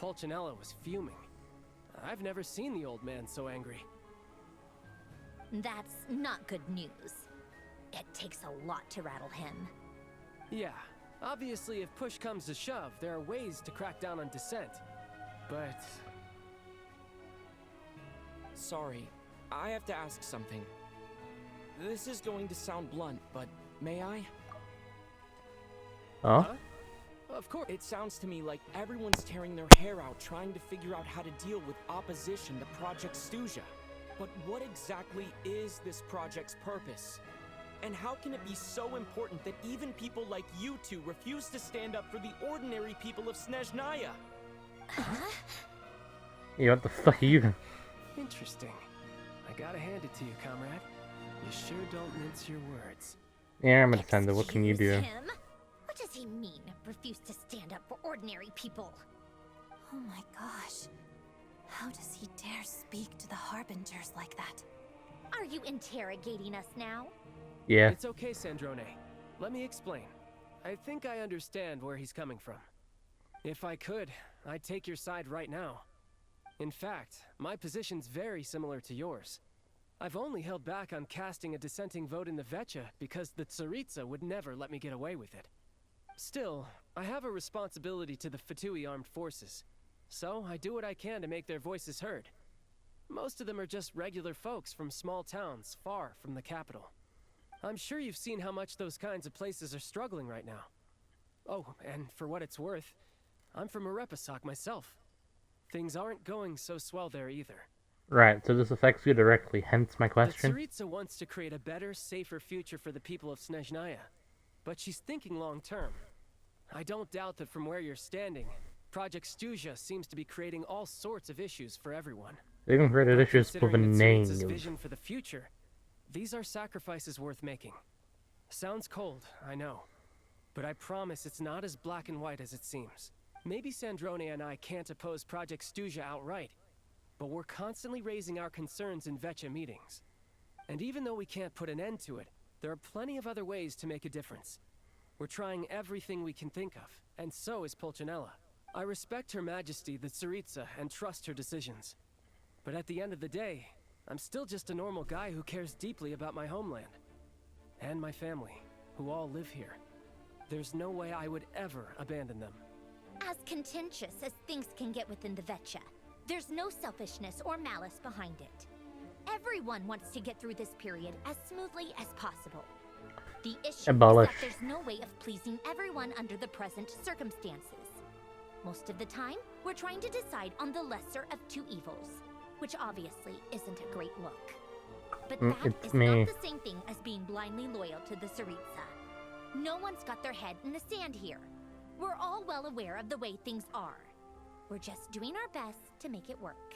S18: Pulcinella was fuming. I've never seen the old man so angry.
S17: That's not good news. It takes a lot to rattle him.
S18: Yeah, obviously if push comes to shove, there are ways to crack down on dissent. But...
S3: Sorry, I have to ask something. this is going to sound blunt, but may I?
S1: Huh?
S3: Of course. It sounds to me like everyone's tearing their hair out trying to figure out how to deal with opposition to Project Snezhnaya. But what exactly is this project's purpose? And how can it be so important that even people like you two refuse to stand up for the ordinary people of Snezhnaya?
S1: Yeah, what the fuck are you?
S18: Interesting. I gotta hand it to you, comrade. You sure don't mince your words.
S1: Yeah, I'm a defender. What can you do?
S17: Him? What does he mean, refuse to stand up for ordinary people?
S4: Oh my gosh. How does he dare speak to the Harbingers like that?
S17: Are you interrogating us now?
S1: Yeah.
S18: It's okay, Sandrone. Let me explain. I think I understand where he's coming from. If I could, I'd take your side right now. In fact, my position's very similar to yours. I've only held back on casting a dissenting vote in the Vetcha because the Tsaritsa would never let me get away with it. Still, I have a responsibility to the Fatui armed forces, so I do what I can to make their voices heard. Most of them are just regular folks from small towns far from the capital. I'm sure you've seen how much those kinds of places are struggling right now. Oh, and for what it's worth, I'm from Arepasak myself. Things aren't going so swell there either.
S1: Right, so this affects you directly, hence my question.
S18: The Tsaritsa wants to create a better, safer future for the people of Snezhnaya, but she's thinking long-term. I don't doubt that from where you're standing, Project Snezhnaya seems to be creating all sorts of issues for everyone.
S1: They even created issues with a name.
S18: Vision for the future, these are sacrifices worth making. Sounds cold, I know, but I promise it's not as black and white as it seems. Maybe Sandrone and I can't oppose Project Snezhnaya outright, but we're constantly raising our concerns in Vetcha meetings. And even though we can't put an end to it, there are plenty of other ways to make a difference. We're trying everything we can think of, and so is Pulcinella. I respect Her Majesty, the Tsaritsa, and trust her decisions. But at the end of the day, I'm still just a normal guy who cares deeply about my homeland. And my family, who all live here. There's no way I would ever abandon them.
S17: As contentious as things can get within the Vetcha, there's no selfishness or malice behind it. Everyone wants to get through this period as smoothly as possible. The issue is that there's no way of pleasing everyone under the present circumstances. Most of the time, we're trying to decide on the lesser of two evils, which obviously isn't a great look. But that is not the same thing as being blindly loyal to the Tsaritsa. No one's got their head in the sand here. We're all well aware of the way things are. We're just doing our best to make it work.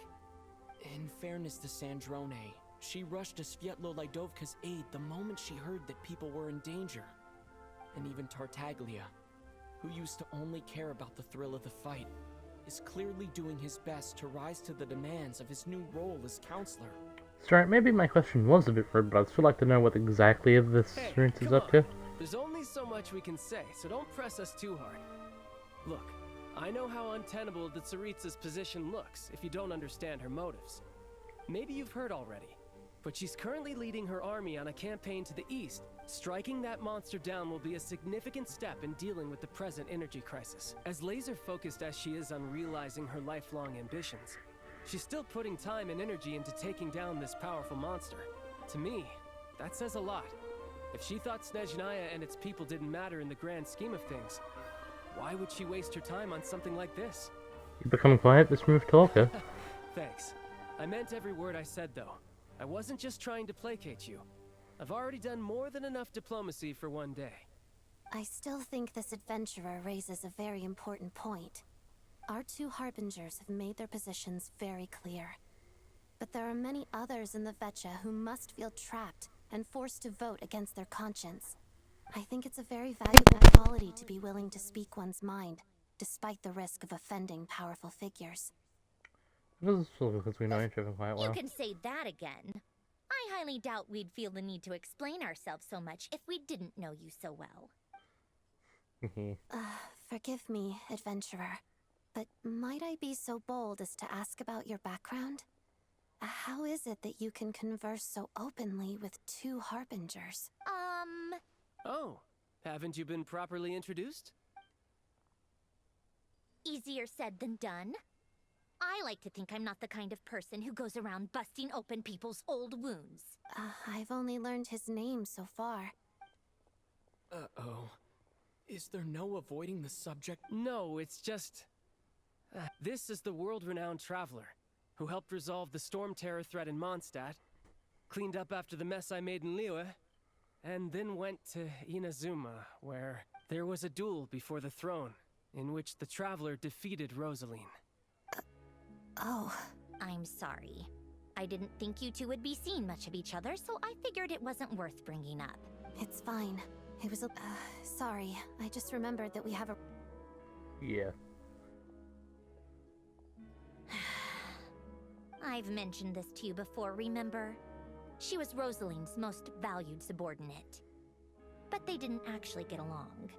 S3: In fairness to Sandrone, she rushed to Svietlo Lidovka's aid the moment she heard that people were in danger. And even Tartaglia, who used to only care about the thrill of the fight, is clearly doing his best to rise to the demands of his new role as counselor.
S1: Sorry, maybe my question was a bit rude, but I'd still like to know what exactly this experience is up to.
S18: There's only so much we can say, so don't press us too hard. Look, I know how untenable the Tsaritsa's position looks if you don't understand her motives. Maybe you've heard already, but she's currently leading her army on a campaign to the east. Striking that monster down will be a significant step in dealing with the present energy crisis. As laser-focused as she is on realizing her lifelong ambitions, she's still putting time and energy into taking down this powerful monster. To me, that says a lot. If she thought Snezhnaya and its people didn't matter in the grand scheme of things, why would she waste her time on something like this?
S1: You become quiet, the smooth talker.
S18: Thanks. I meant every word I said, though. I wasn't just trying to placate you. I've already done more than enough diplomacy for one day.
S4: I still think this adventurer raises a very important point. Our two Harbingers have made their positions very clear. But there are many others in the Vetcha who must feel trapped and forced to vote against their conscience. I think it's a very valuable quality to be willing to speak one's mind, despite the risk of offending powerful figures.
S1: This is because we know each other quite well.
S17: You can say that again. I highly doubt we'd feel the need to explain ourselves so much if we didn't know you so well.
S4: Forgive me, adventurer, but might I be so bold as to ask about your background? How is it that you can converse so openly with two Harbingers?
S18: Oh, haven't you been properly introduced?
S17: Easier said than done. I like to think I'm not the kind of person who goes around busting open people's old wounds.
S4: I've only learned his name so far.
S3: Uh-oh. Is there no avoiding the subject? No, it's just... this is the world-renowned traveler who helped resolve the storm terror threat in Mondstadt, cleaned up after the mess I made in Liyue, and then went to Inazuma, where there was a duel before the throne, in which the traveler defeated Rosaline.
S4: Oh.
S17: I'm sorry. I didn't think you two would be seeing much of each other, so I figured it wasn't worth bringing up.
S4: It's fine. It was sorry. I just remembered that we have a...
S1: Yeah.
S17: I've mentioned this to you before, remember? She was Rosaline's most valued subordinate. But they didn't actually get along.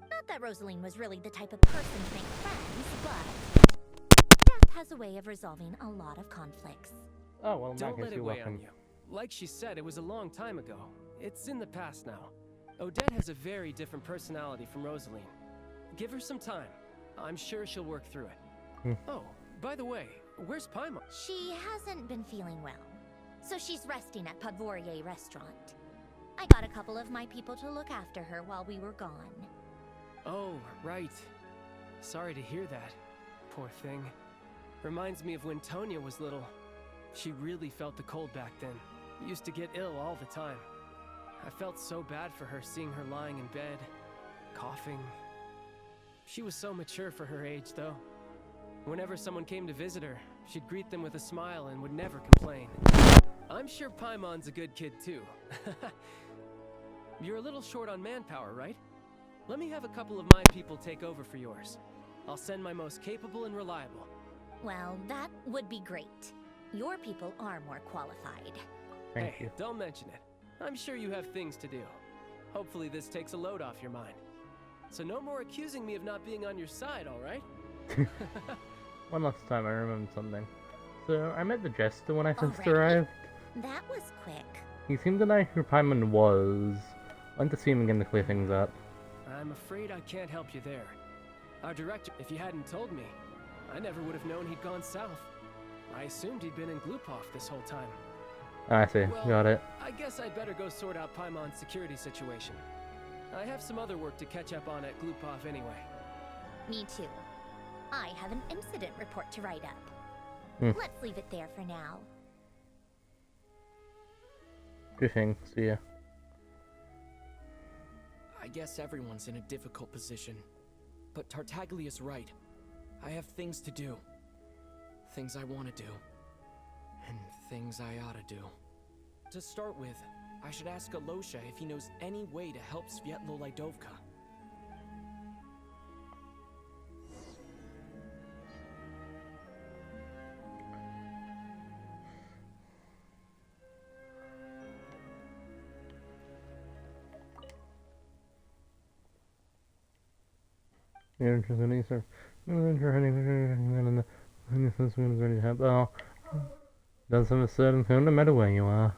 S17: Not that Rosaline was really the type of person to make friends, but... death has a way of resolving a lot of conflicts.
S1: Oh, well,
S3: Don't let it weigh on you. Like she said, it was a long time ago. It's in the past now. Odette has a very different personality from Rosaline. Give her some time. I'm sure she'll work through it. Oh, by the way, where's Paimon?
S17: She hasn't been feeling well, so she's resting at Podvorier restaurant. I got a couple of my people to look after her while we were gone.
S3: Oh, right. Sorry to hear that. Poor thing. Reminds me of when Tonya was little. She really felt the cold back then. Used to get ill all the time. I felt so bad for her seeing her lying in bed, coughing. She was so mature for her age, though. Whenever someone came to visit her, she'd greet them with a smile and would never complain. I'm sure Paimon's a good kid, too. You're a little short on manpower, right? Let me have a couple of my people take over for yours. I'll send my most capable and reliable.
S17: Well, that would be great. Your people are more qualified.
S1: Thank you.
S3: Don't mention it. I'm sure you have things to do. Hopefully this takes a load off your mind. So no more accusing me of not being on your side, alright?
S1: One last time I remembered something. So, I met the Jester when I first arrived.
S17: That was quick.
S1: He seemed to know who Paimon was. I went to see him again to clear things up.
S3: I'm afraid I can't help you there. Our director, if you hadn't told me, I never would have known he'd gone south. I assumed he'd been in Glupov this whole time.
S1: I see.
S3: Well,
S1: Got it.
S3: I guess I'd better go sort out Paimon's security situation. I have some other work to catch up on at Glupov anyway.
S17: Me too. I have an incident report to write up. Let's leave it there for now.
S1: Good thing. See ya.
S7: I guess everyone's in a difficult position. But Tartaglia's right. I have things to do. Things I want to do. And things I ought to do. To start with, I should ask Alosha if he knows any way to help Svietlo Lidovka.
S1: You're interested in sir. Ready to help. Oh, doesn't have a certain tone no matter where you are.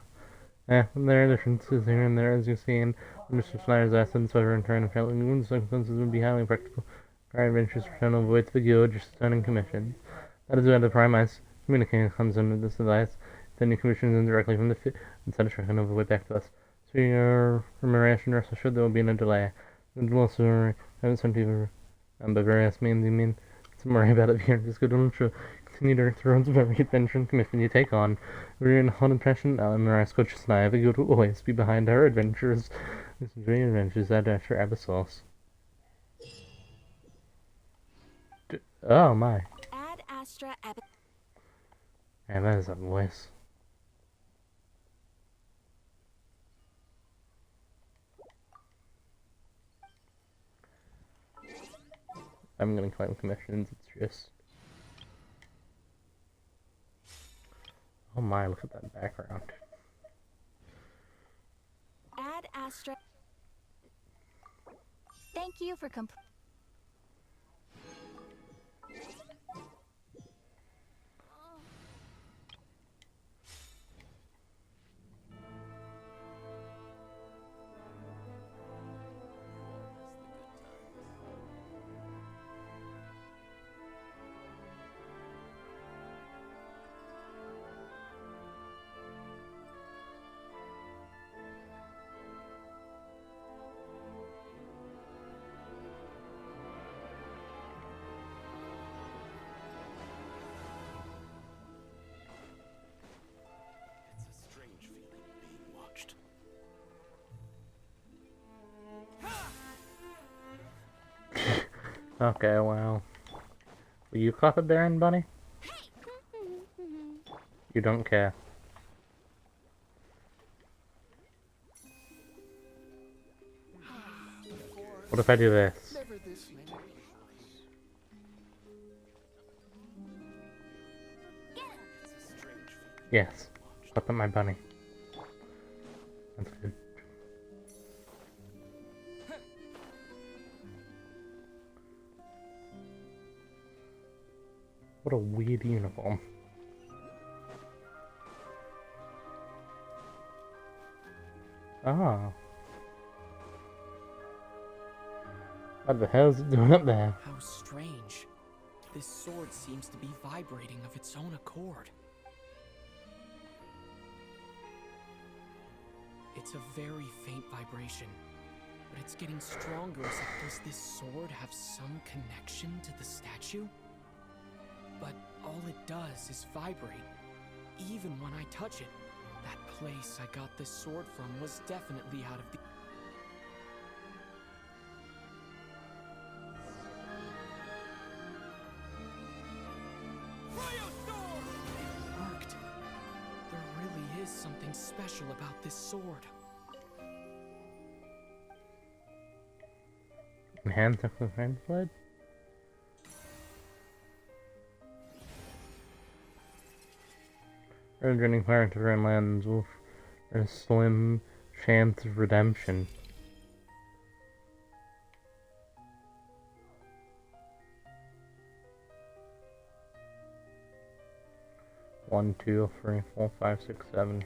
S1: There are differences here and there, as you've seen. Mr. Snyder's essence, whether in turn of challenging circumstances, would be highly practical. Our adventures return avoids for good, just turning commissions. That is where the Primus communicating comes under this device. Sending commissions in directly from the fit and send a truck over way back to us. So your remuneration, rest assured there will be no delay. And also, I haven't sent people by various means, you mean, don't worry about it here, just go to the continue to direct the roads of every adventure and commission you take on. We're in a hot impression, Mariah Coach and I have a good will always be behind our adventures. These great adventures at Asher Abyssals. Oh my.
S4: Ad Astra
S1: Yeah, that is a voice. I'm gonna claim commissions, it's just... Oh my, look at that background.
S4: Ad Astra. Thank you for
S1: Okay, well. Will you clap a Baron, Bunny? You don't care. What if I do this? Yes. Clap at my bunny. That's good. What a weird uniform. Ah. What the hell is it doing up there?
S3: How strange. This sword seems to be vibrating of its own accord. It's a very faint vibration, but it's getting stronger. As if does this sword have some connection to the statue? But all it does is vibrate, even when I touch it. That place I got this sword from was definitely out of the... It worked. There really is something special about this sword.
S1: Hand took the hand blade? Returning fire to foreign lands with a slim chance of redemption. One, two, three, 4, 5, 6, 7.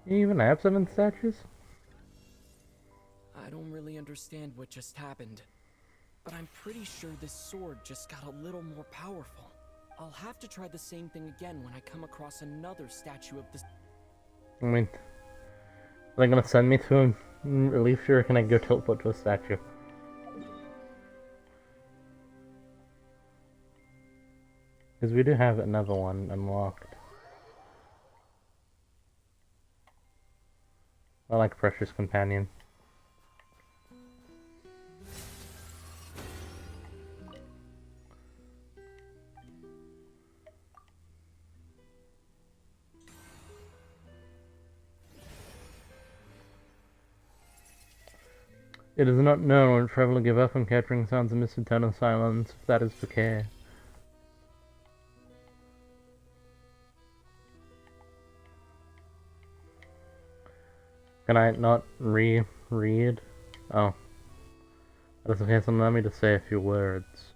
S1: You even have 7 statues?
S3: I don't really understand what just happened, but I'm pretty sure this sword just got a little more powerful. I'll have to try the same thing again when I come across another statue of this.
S1: I mean, are they gonna send me to a relief shore, or can I go teleport to a statue? Because we do have another one unlocked. I like Precious Companion. It is not known when traveler give up on capturing sounds of Mr. Eternal Silence, if that is the case. Can I not reread? Oh. That doesn't have allow me to say a few words.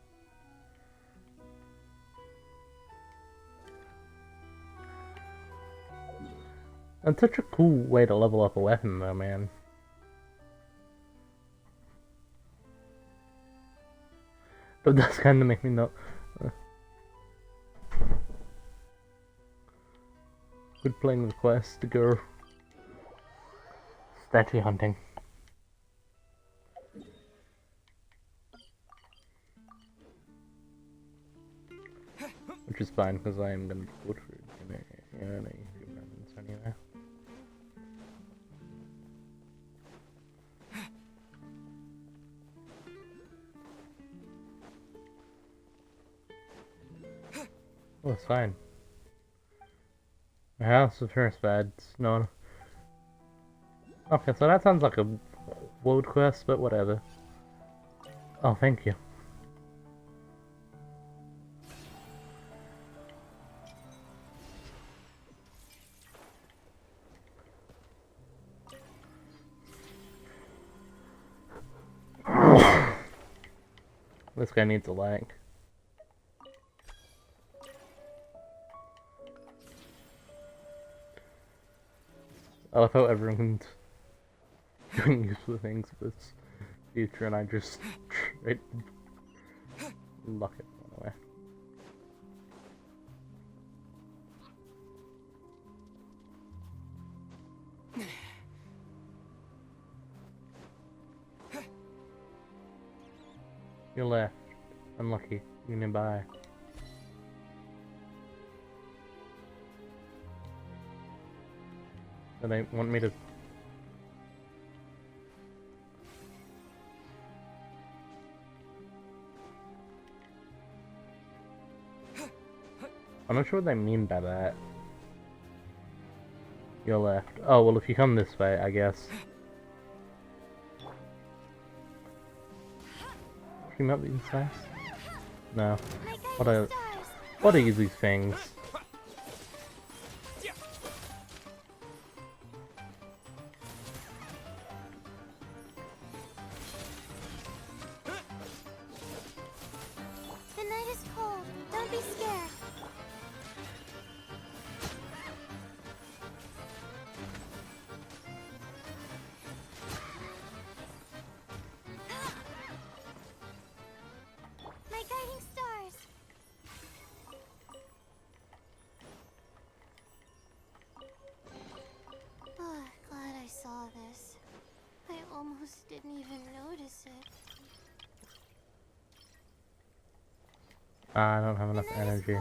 S1: That's such a cool way to level up a weapon though, man. But that's kind of make me not... Good playing the quest to go statue hunting. Which is fine, because I am going to be good for it in a few moments anyway. Oh, it's fine. My house is first bad. It's not... Okay, so that sounds like a world quest, but whatever. Oh, thank you. This guy needs a leg. I love how everyone's doing useful things for this future, and I just straight luck it away. You're left. Unlucky. You're nearby. And they want me to... I'm not sure what they mean by that. Your left. Oh, well, if you come this way, I guess. Cream up these guys? No. What are these things?
S2: The night is cold. Don't be scared. My guiding stars. Oh, glad I saw this. I almost didn't even notice it.
S1: I don't have enough energy.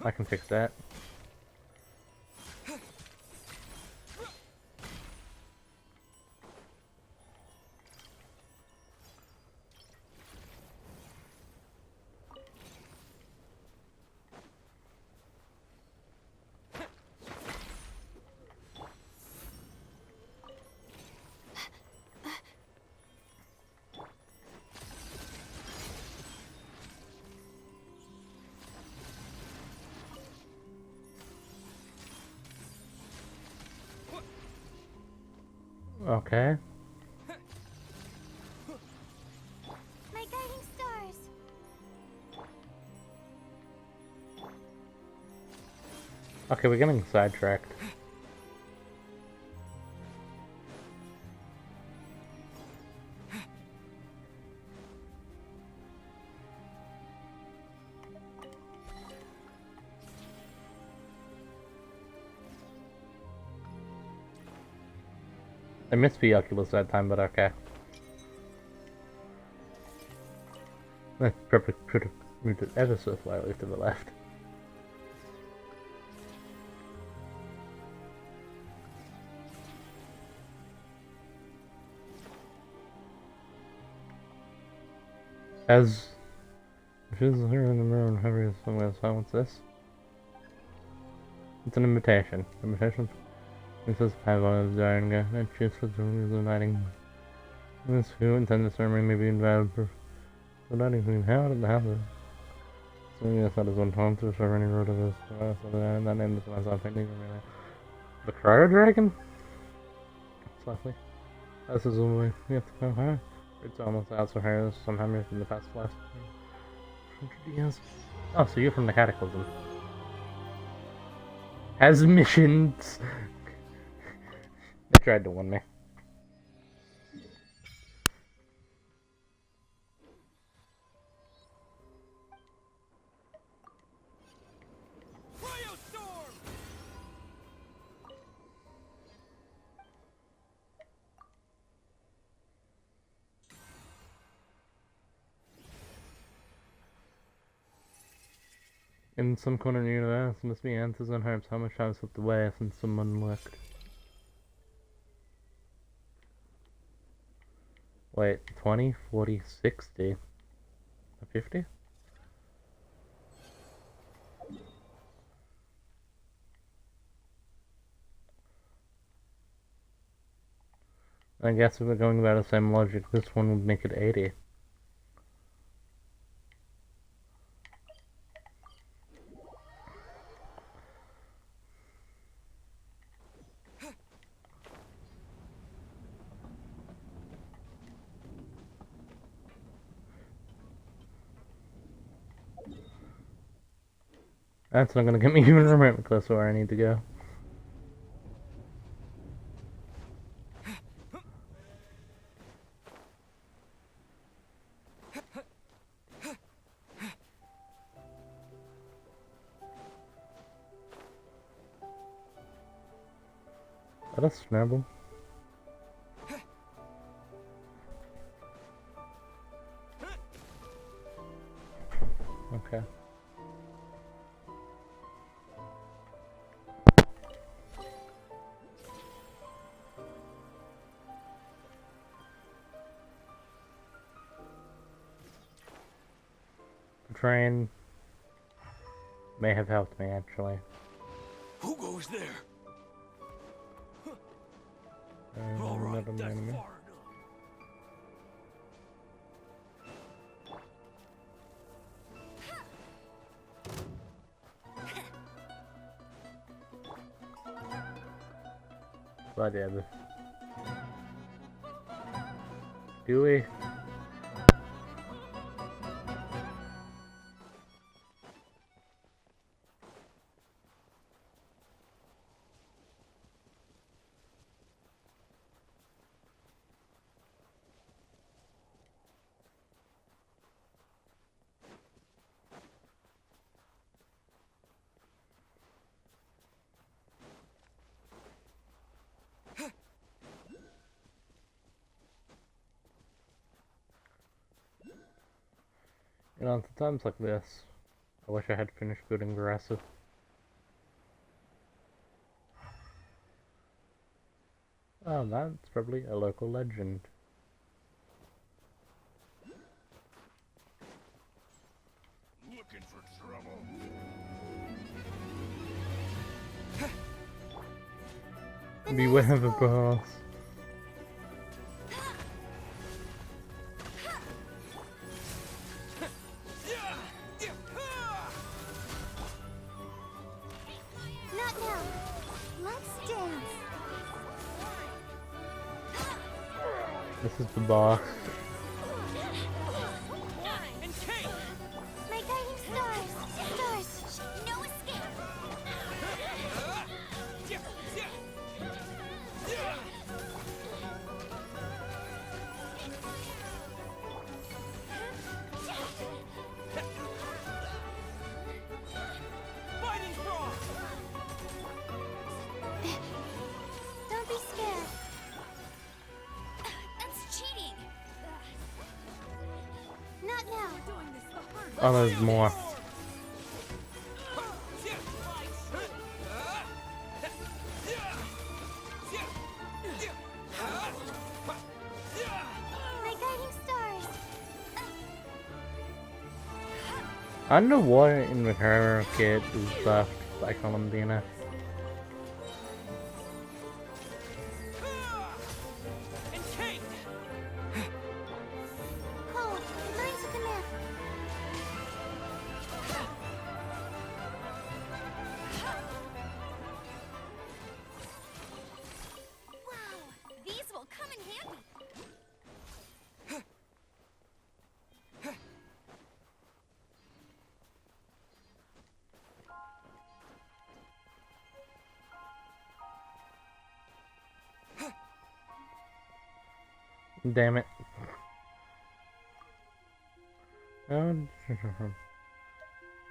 S1: I can fix that. Okay.
S2: My guiding stars.
S1: Okay, we're getting sidetracked. I missed the Oculus that time, but okay. I probably could have moved it ever so slightly to the left. As she's here in the mirror and heavy as somewhere silence this. It's an invitation. Invitation. It says Pavlov is dying and she's for the reason of lighting. This who intend the ceremony may be invalid for the lighting queen. How did the house? So yes, that is one time to serve any road of this. So that name is myself painting. The Cryo Dragon? Slightly. This is the way we have to go higher. It's almost out, so here is some hammers from the past last 100 years. Oh, so you're from the Cataclysm. Has missions! They tried to win me. In some corner near the earth must be answers and hopes how much time slipped away since someone looked. Wait, 20, 40, 60, 50? I guess if we're going by the same logic, this one would make it 80. That's not gonna get me even remotely close to where I need to go. Is that a snubble? Okay. Train. may have helped me, actually.
S6: Who goes there?
S1: All right,
S6: that's far
S1: But yeah, do we? You know, at times like this, I wish I had finished building Verasa. Oh, that's probably a local legend.
S6: Looking for trouble.
S1: Beware the boss.
S2: Not now. Let's dance.
S1: This is the boss.
S2: My guiding stars. Stars. No escape. Don't be scared. That's cheating. Not now.
S1: Oh, there's more.
S2: My guiding stars.
S1: I don't know what in the her kit is left by Columbina.
S2: Cold. Lines of the map. Wow. These will come in handy.
S1: Damn it. Oh,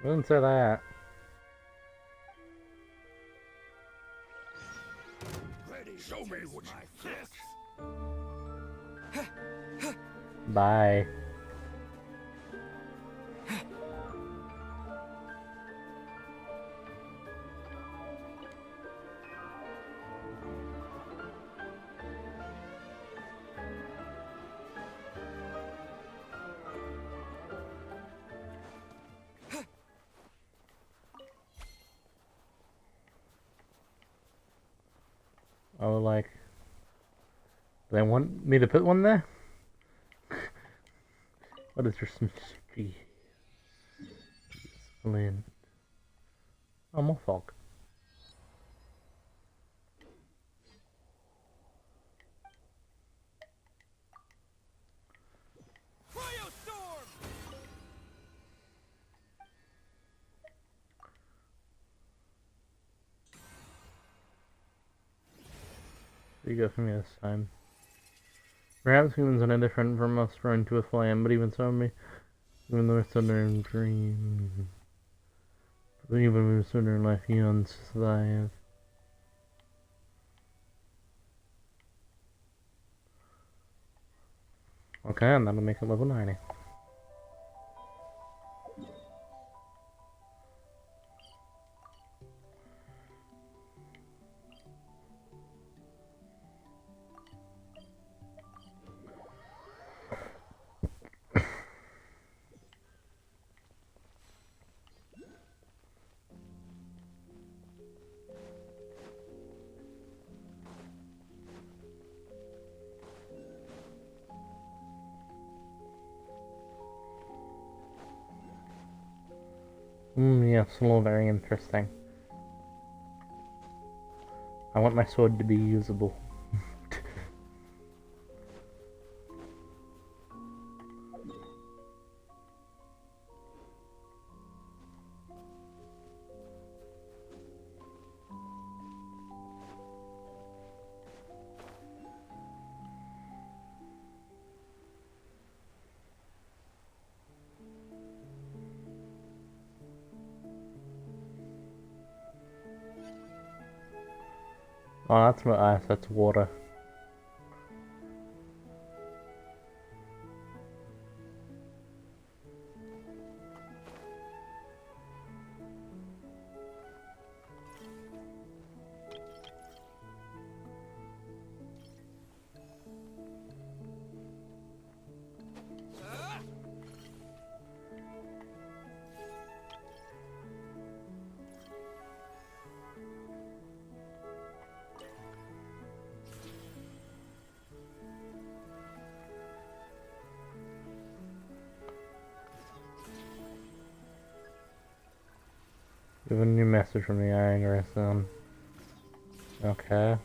S1: wouldn't say that.
S6: Show me what you fix.
S1: Bye. Oh, like, they want me to put one there? What is your mystery? Lynn. Oh, more fog. There you go for me this time. Perhaps humans are no different from us thrown to a flame, but even so, even though it's under a dream, but even when it's under life, eons survive. Okay, and that'll make it level 90. Yes, all very interesting. I want my sword to be usable. Oh, that's not ice, that's water. You have a new message from the Iron. Okay.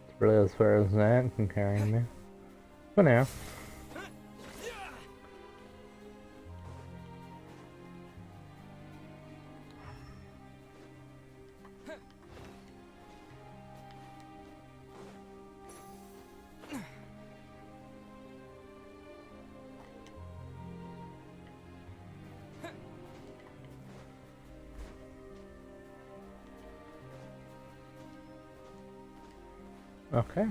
S1: It's really as far as that can carry me. For now. Okay.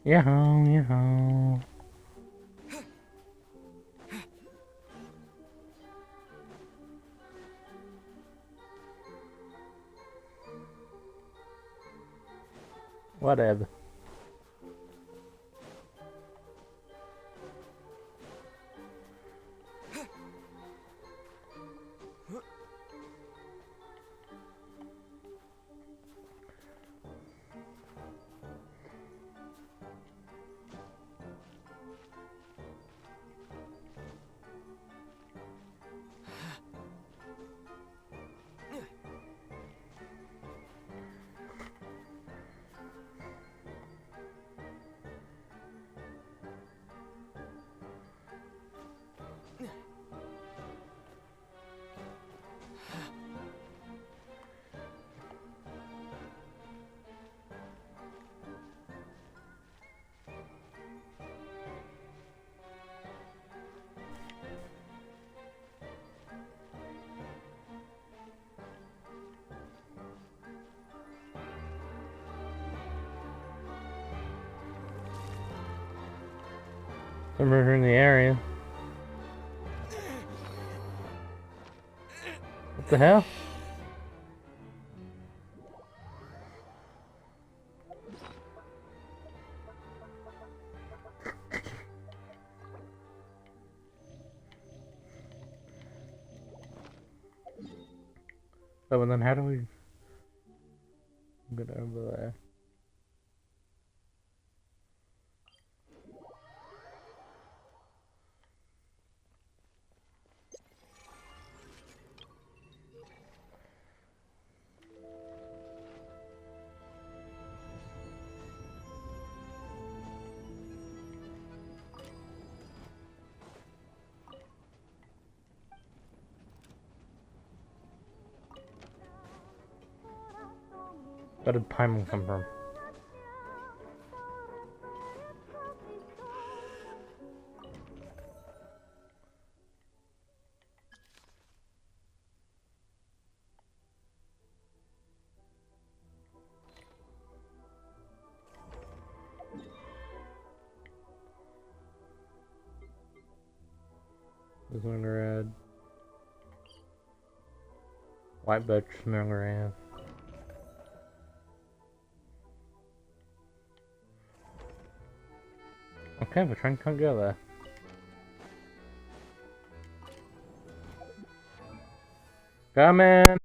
S1: Yahoo. Whatever. Somewhere in the area. What the hell? Oh, and then how do we get over there? Where did Paimon come from? This one red. White birch, smelling red. Okay, the train can't go there. Come in!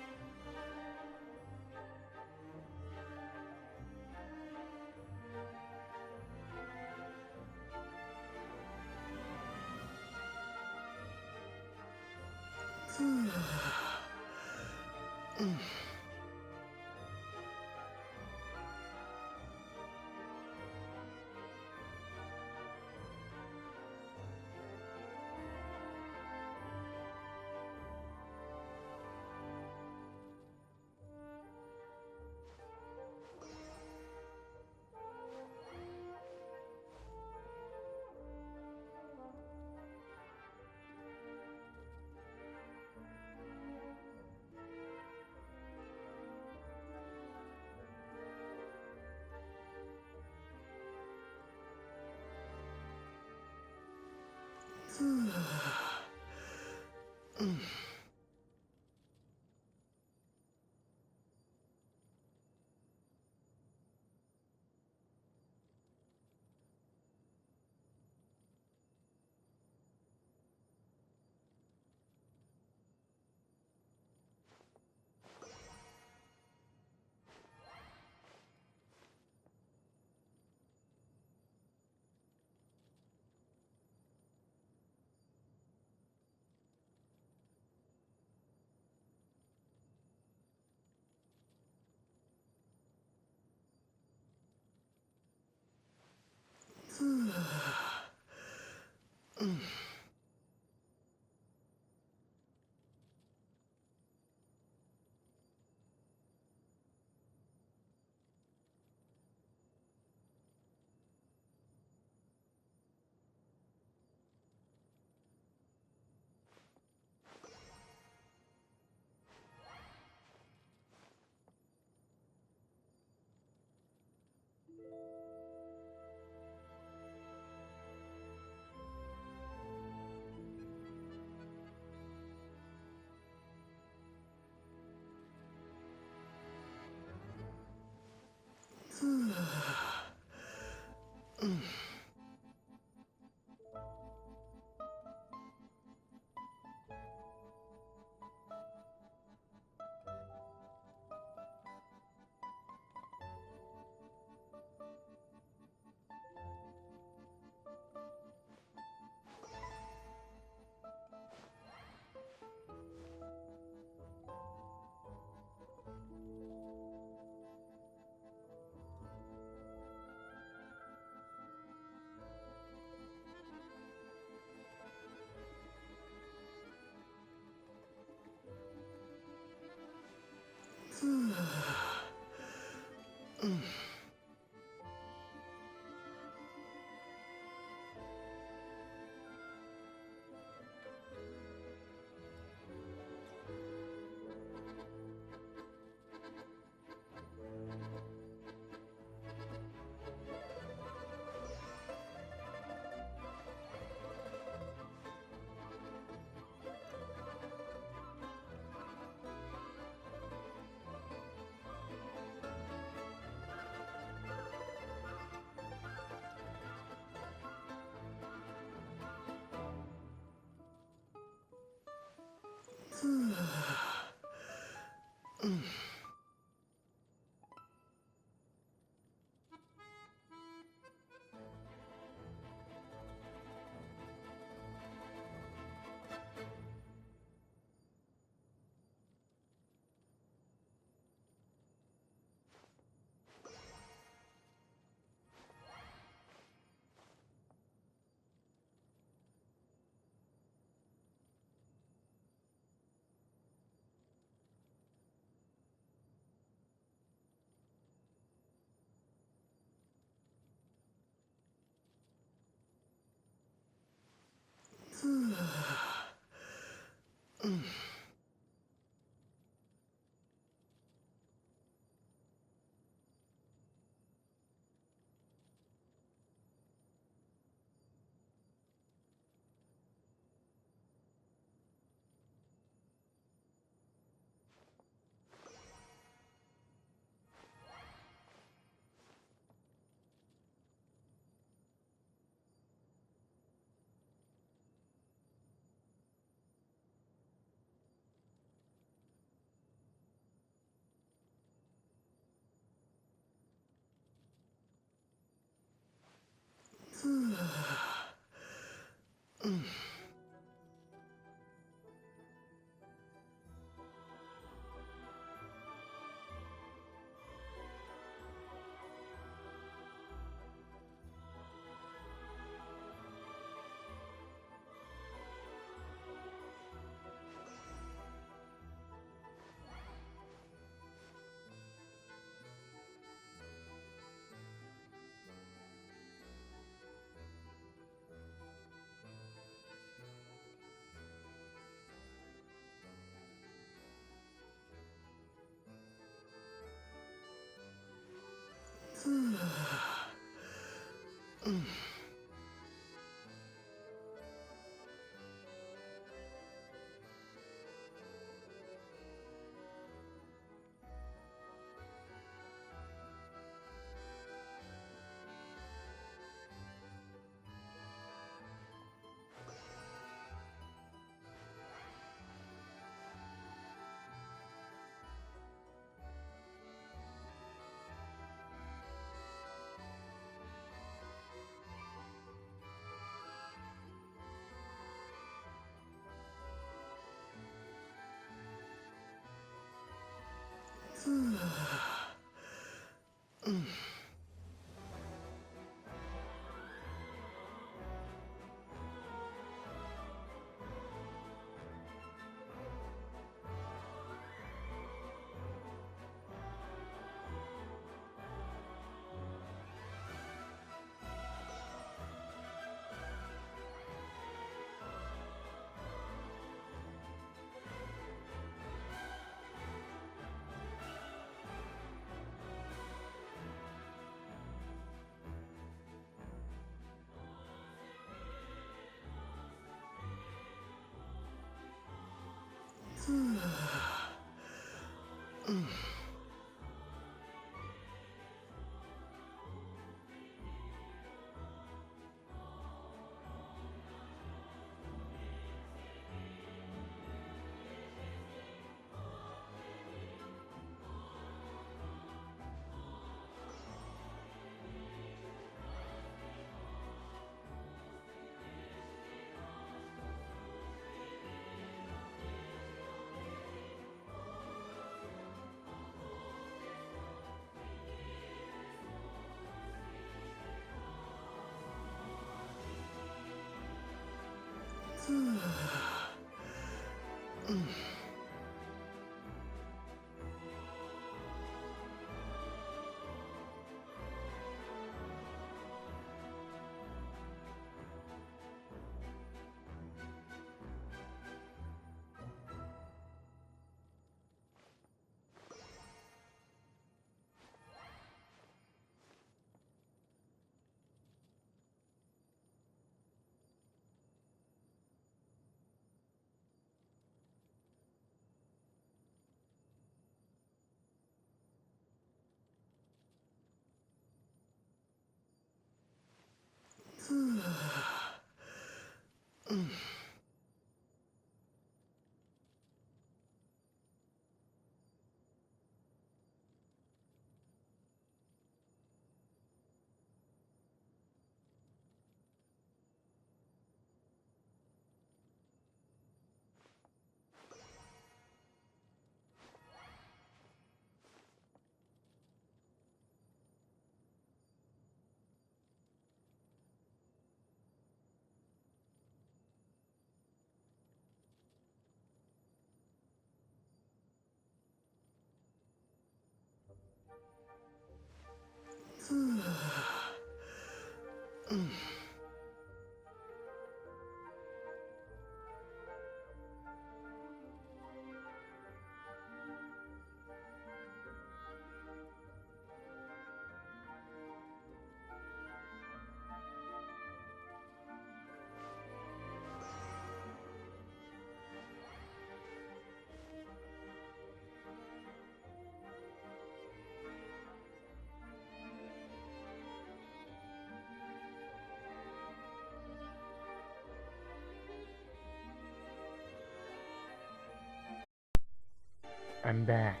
S1: I'm back.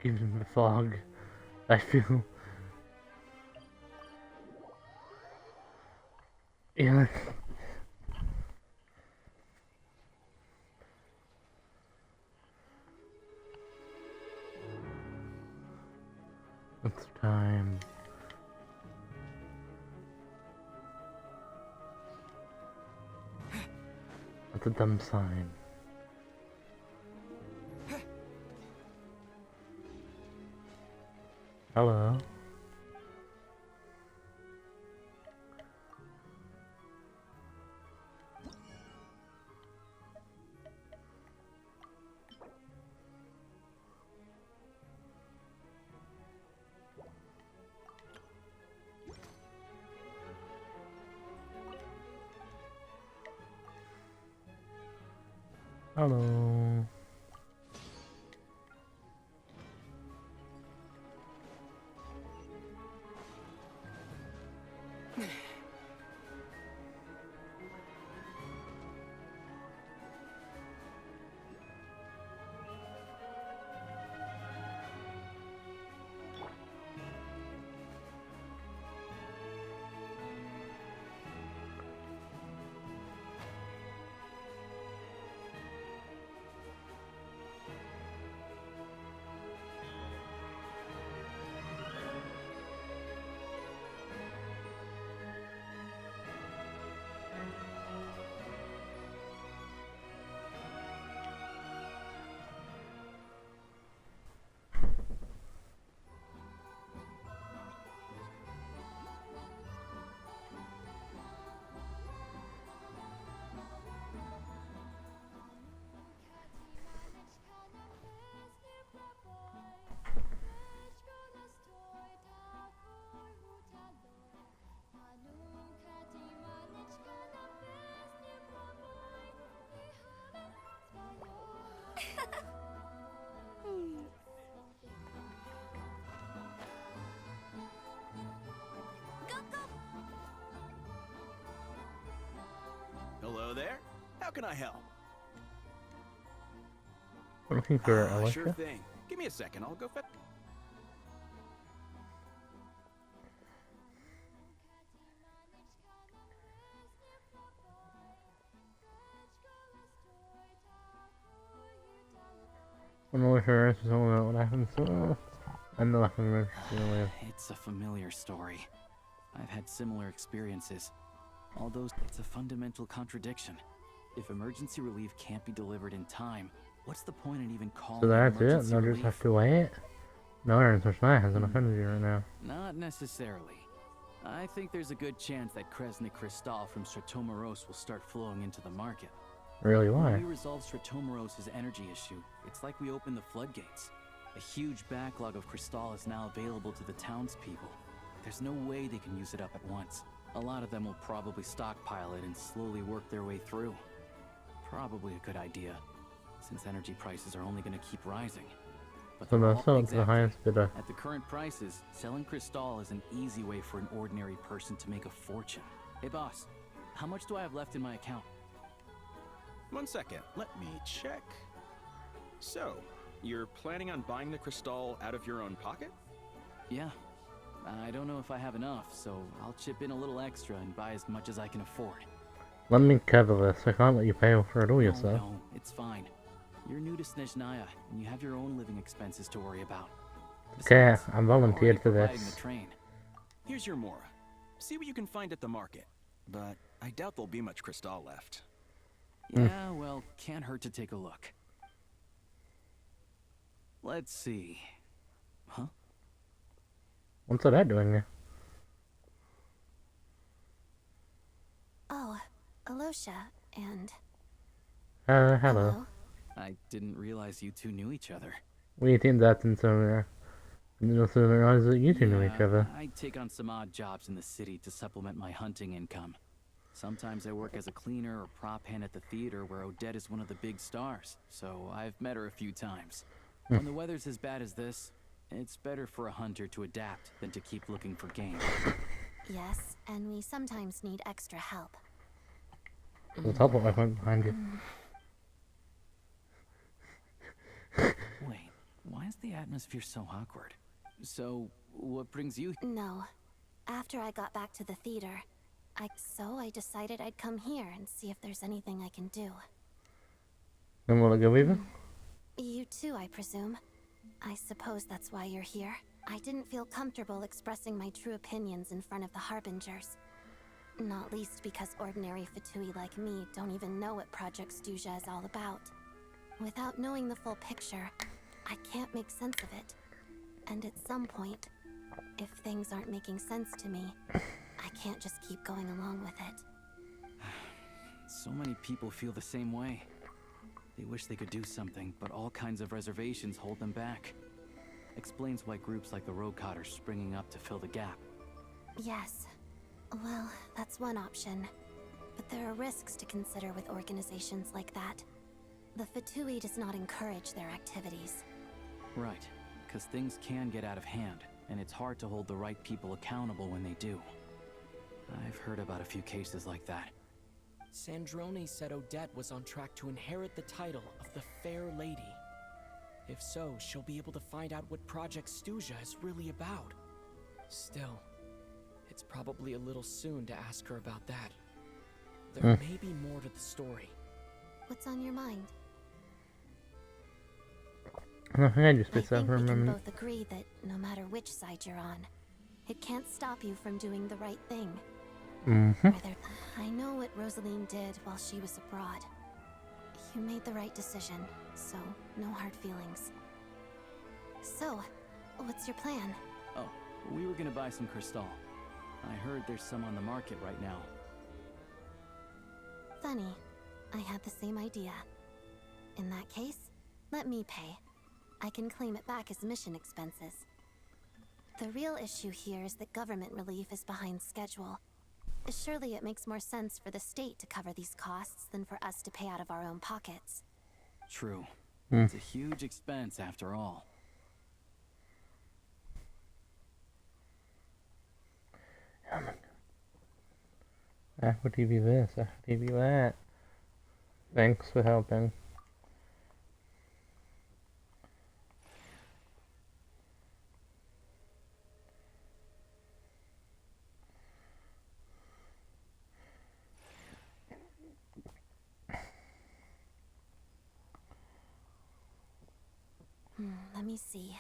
S1: Given the fog, I feel... Yeah. It's time. That's a dumb sign. Hello. Hello.
S19: Hello there. How can I help?
S1: I'm looking for
S19: Sure
S1: Alicia.
S19: thing. Give me a second. I'll go fetch.
S1: I'm not sure if it's all about what happens to us. And the laughing room.
S7: It's a familiar story. I've had similar experiences. Although it's a fundamental contradiction. If emergency relief can't be delivered in time, what's the point in even calling
S1: So that's it?
S7: emergency
S1: They'll
S7: relief?
S1: just have to wait? No, Aaron Snezhnaya has enough energy right now.
S7: Not necessarily. I think there's a good chance that Kresnik Kristall from Stratomaros will start flowing into the market.
S1: Really, why?
S7: When we resolve Stratomaros' energy issue, it's like we open the floodgates. A huge backlog of Kristall is now available to the townspeople. There's no way they can use it up at once. A lot of them will probably stockpile it and slowly work their way through. Probably a good idea, since energy prices are only going to keep rising. But
S1: So
S7: they're
S1: they'll
S7: all-
S1: sell it to the highest bidder.
S7: At the current prices, selling Kristall is an easy way for an ordinary person to make a fortune. Hey boss, how much do I have left in my account?
S19: 1 second. Let me check. So, you're planning on buying the Kristall out of your own pocket?
S7: Yeah. I don't know if I have enough, so I'll chip in a little extra and buy as much as I can afford.
S1: Let me cover this. I can't let you pay for it all yourself.
S7: No, it's fine. You're new to Snezhnaya, and you have your own living expenses to worry about.
S1: Okay,
S7: Besides,
S1: I'm volunteered for
S7: providing
S1: this.
S7: the train.
S19: Here's your Mora. See what you can find at the market. But I doubt there'll be much Kristall left.
S7: Yeah, well, can't hurt to take a look. Let's see. Huh?
S1: What's that doing there?
S4: Oh, Alosha, and...
S1: Hello.
S7: I didn't realize you two knew each other.
S1: We think that in some I didn't also realize that you two knew each other.
S7: I take on some odd jobs in the city to supplement my hunting income. Sometimes I work as a cleaner or prop hand at the theater where Odette is one of the big stars, so I've met her a few times. When the weather's as bad as this, it's better for a hunter to adapt than to keep looking for game.
S4: Yes, and we sometimes need extra help.
S1: The top of I went behind you.
S7: Wait, why is the atmosphere so awkward? So, what brings you?
S4: No. After I got back to the theater, I decided I'd come here and see if there's anything I can do.
S1: Then will I go with him?
S4: You too, I presume. I suppose that's why you're here. I didn't feel comfortable expressing my true opinions in front of the Harbingers. Not least because ordinary Fatui like me don't even know what Project Snezhnaya is all about. Without knowing the full picture, I can't make sense of it. And at some point, if things aren't making sense to me, I can't just keep going along with it.
S7: So many people feel the same way. They wish they could do something, but all kinds of reservations hold them back. Explains why groups like the Roadcott are springing up to fill the gap.
S4: Yes. Well, that's one option. But there are risks to consider with organizations like that. The Fatui does not encourage their activities.
S7: Right, because things can get out of hand, and it's hard to hold the right people accountable when they do. I've heard about a few cases like that.
S3: Snezhnaya said Odette was on track to inherit the title of the Fair Lady. If so, she'll be able to find out what Project Snezhnaya is really about. Still, it's probably a little soon to ask her about that. There may be more to the story.
S4: What's on your mind?
S1: I just
S4: I think
S1: myself
S4: we can
S1: remember.
S4: both agree that no matter which side you're on, it can't stop you from doing the right thing. Whether I know what Rosaline did while she was abroad. You made the right decision, so no hard feelings. So, what's your plan?
S7: Oh, we were gonna buy some crystal. I heard there's some on the market right now.
S4: Funny, I had the same idea. In that case, let me pay. I can claim it back as mission expenses. The real issue here is that government relief is behind schedule. Surely it makes more sense for the state to cover these costs than for us to pay out of our own pockets.
S7: True. It's a huge expense after all.
S1: How would you be this? How would you be that? Thanks for helping.
S4: Let me see.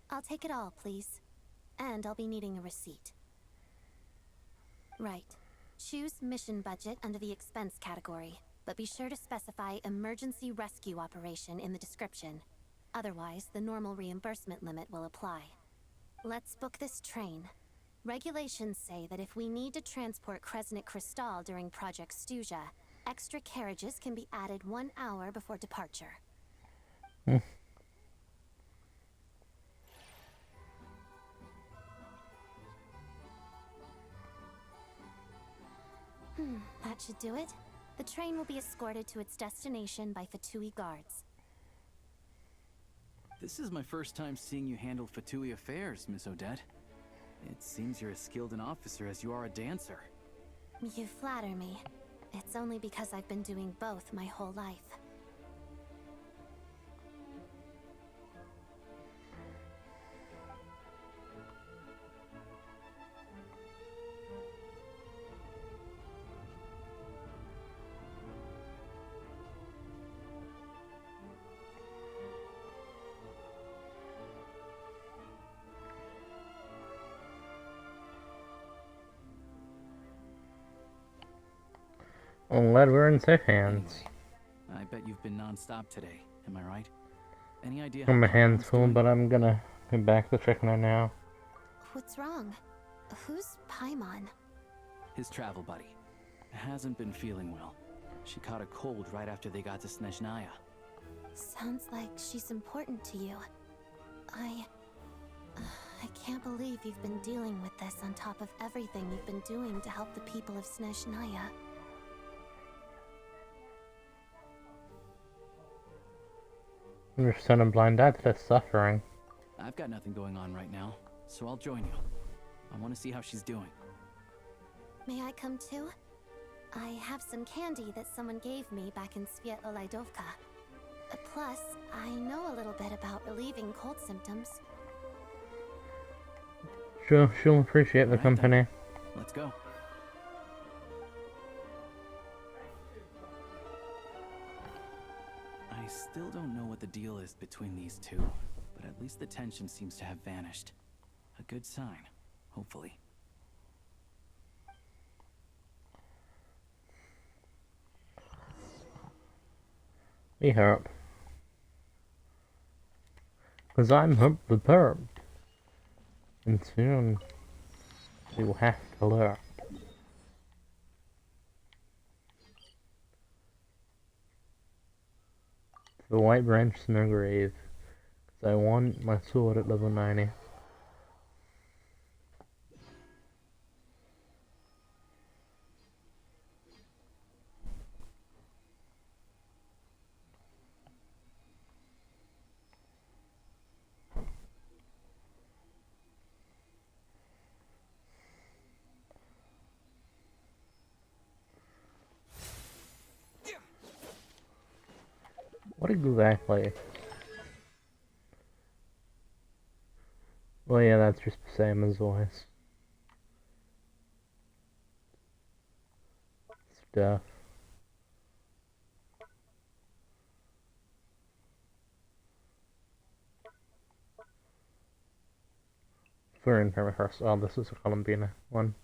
S4: I'll take it all, please. And I'll be needing a receipt. Right. Choose mission budget under the expense category, but be sure to specify emergency rescue operation in the description. Otherwise, the normal reimbursement limit will apply. Let's book this train. Regulations say that if we need to transport Kresnik Crystal during Project Snezhnaya, extra carriages can be added 1 hour before departure. That should do it. The train will be escorted to its destination by Fatui guards.
S7: This is my first time seeing you handle Fatui affairs, Miss Odette. It seems you're as skilled an officer as you are a dancer.
S4: You flatter me. It's only because I've been doing both my whole life.
S1: I'm glad we're in safe hands.
S7: I bet you've been non-stop today, am I right? Any idea
S1: My
S7: how
S1: hands full, but I'm gonna get back to checking it now.
S4: What's wrong? Who's Paimon?
S7: His travel buddy. Hasn't been feeling well. She caught a cold right after they got to Snezhnaya.
S4: Sounds like she's important to you. I can't believe you've been dealing with this on top of everything you've been doing to help the people of Snezhnaya.
S1: I'm just turning a blind eye to their suffering.
S7: I've got nothing going on right now, so I'll join you. I want to see how she's doing.
S4: May I come too? I have some candy that someone gave me back in Sviet-Olaydovka. Plus, I know a little bit about relieving cold symptoms.
S1: Sure, she'll appreciate the company.
S7: Let's go. I still don't know what the deal is between these two, but at least the tension seems to have vanished. A good sign, hopefully.
S1: We hope. Because I'm Herb the Perp. And soon, we will have to learn. The White Branch Snow Grave. Because I want my sword at level 90. What exactly? Well, yeah, that's just Sam's voice. Stuff. For in permafrost. Oh, this is a Columbina one.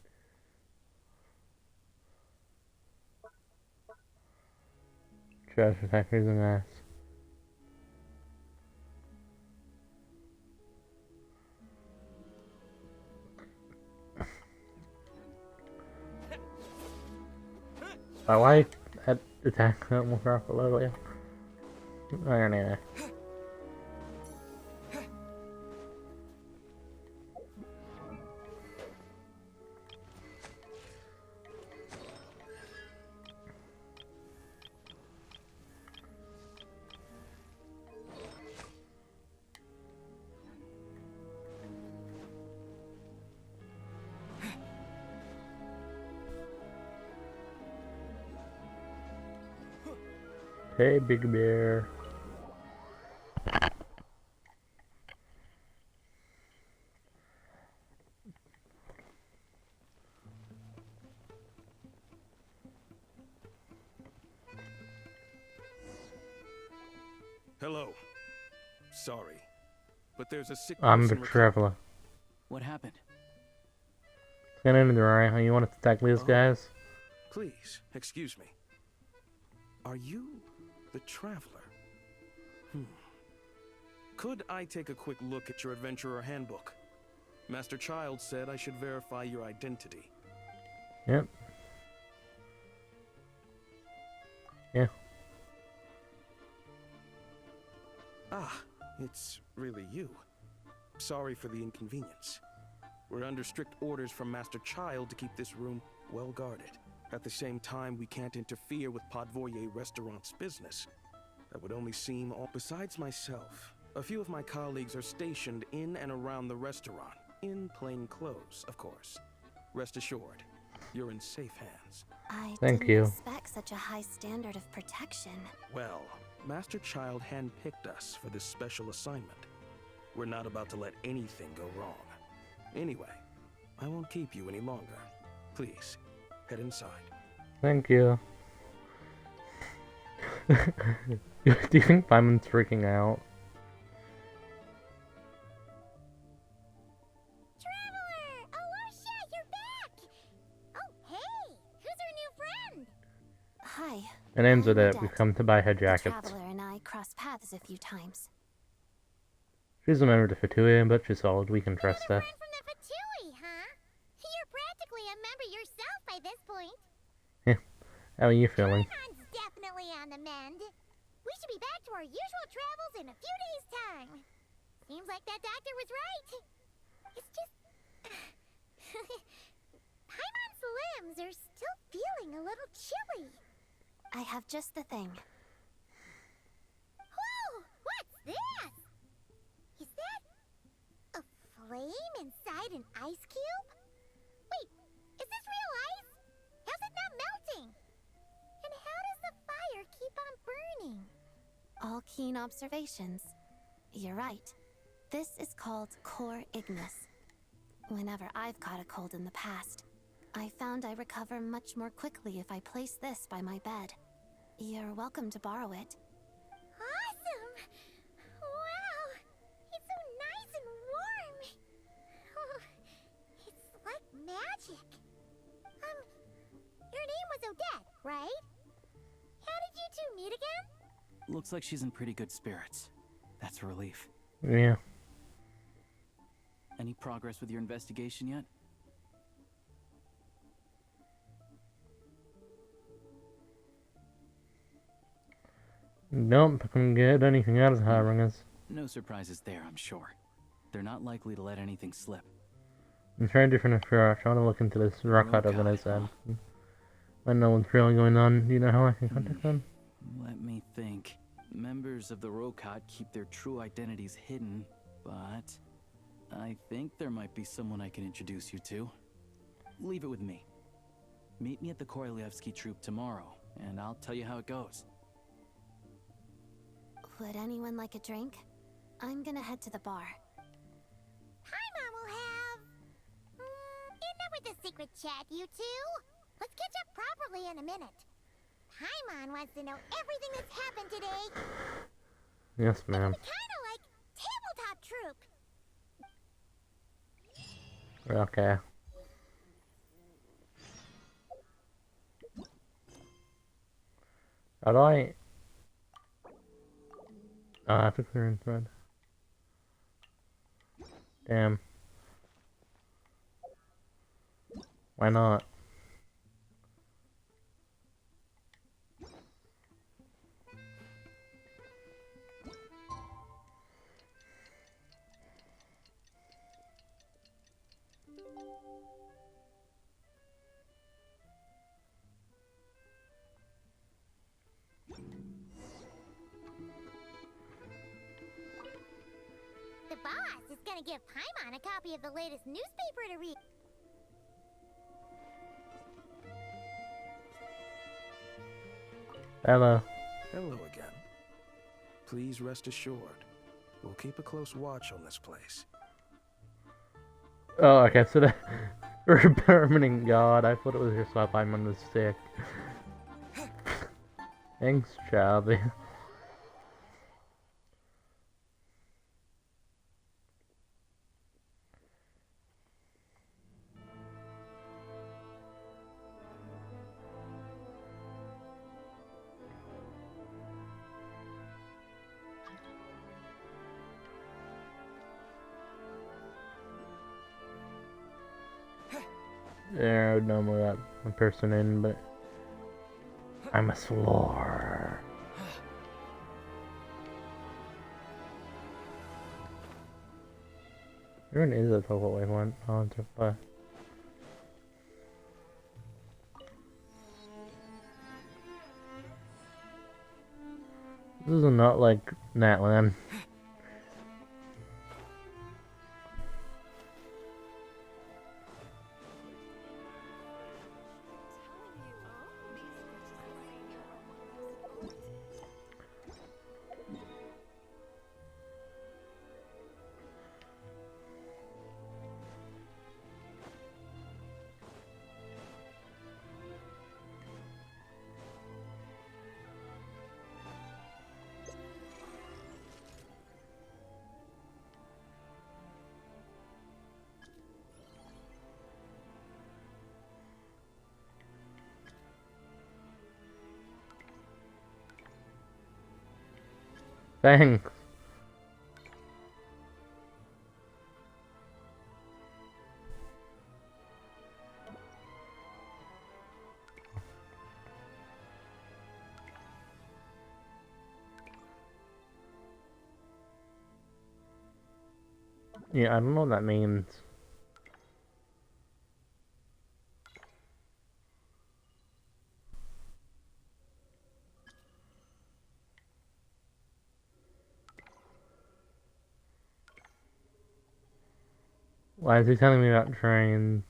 S1: Treasure attackers and ass. Why attack that more properly? Anyway. Hey, Big Bear.
S11: Hello. Sorry, but there's a sick
S1: I'm the
S11: person
S1: traveler.
S7: What happened?
S1: Get in there, right? You want to attack these guys?
S11: Please, excuse me. Are you the traveler? Could I take a quick look at your adventurer handbook? Master Child said I should verify your identity.
S1: Yep. Yeah.
S11: Ah, it's really you. Sorry for the inconvenience. We're under strict orders from Master Child to keep this room well guarded. At the same time, we can't interfere with Podvoye Restaurant's business. That would only seem all. Besides myself, a few of my colleagues are stationed in and around the restaurant. In plain clothes, of course. Rest assured, you're in safe hands.
S4: I
S1: Thank
S4: didn't
S1: you.
S4: expect such a high standard of protection.
S11: Well, Master Child handpicked us for this special assignment. We're not about to let anything go wrong. Anyway, I won't keep you any longer. Please, head inside.
S1: Thank you. Do you think Simon's freaking out?
S2: Traveler! Alosha, you're back! Oh, hey! Who's our new friend?
S4: Hi.
S1: It ends with
S4: I'm
S1: it. We've
S4: Odette.
S1: come to buy her
S4: The
S1: jackets.
S4: Traveler and I crossed paths a few times.
S1: She's a member of the Fatui, but she's solid. We can trust her.
S2: Friend from the Fatui, huh? You're practically a member yourself by this point.
S1: How are you feeling?
S2: Paimon's definitely on the mend. We should be back to our usual travels in a few days' time. Seems like that doctor was right. It's just... Paimon's limbs are still feeling a little chilly.
S4: I have just the thing.
S2: Whoa! What's this? Is that a flame inside an ice cube? Wait, is this real ice? How's it not melting? And how does the fire keep on burning?
S4: All keen observations. You're right. This is called core ignis. Whenever I've caught a cold in the past, I found I recover much more quickly if I place this by my bed. You're welcome to borrow it.
S2: Awesome! Wow! It's so nice and warm! Oh, it's like magic. Your name was Odette, right? How did you two meet again?
S7: Looks like she's in pretty good spirits. That's a relief.
S1: Yeah.
S7: Any progress with your investigation yet?
S1: Nope, I couldn't get anything out of the Harbingers.
S7: No surprises there, I'm sure. They're not likely to let anything slip.
S1: I'm trying different approach. I want to look into this rock hut over his head. I know what's really going on. Do you know how I can contact them?
S7: Let me think. Members of the Rokat keep their true identities hidden, but I think there might be someone I can introduce you to. Leave it with me. Meet me at the Korolyevsky troop tomorrow, and I'll tell you how it goes.
S2: Would anyone like a drink? I'm gonna head to the bar. Paimon will have... enough with the secret chat, you two. Let's catch up properly in a minute. Paimon wants to know everything that's happened today.
S1: Yes, ma'am.
S2: Kinda like tabletop troop.
S1: Okay. How do I... Oh, I have to clear in thread. Damn. Why not?
S2: The boss is gonna give Paimon a copy of the latest newspaper to read.
S1: Hello.
S11: Hello again. Please rest assured, we'll keep a close watch on this place.
S1: Oh, okay, so the permanent god. I thought it was just like I'm on the stick. Thanks, Charlie. There, I would normally let a person in, but I must roar. Everyone is a total wavelength. Oh, it's a This is not like Natland. Thanks. Yeah, I don't know what that means. Why is he telling me about trains?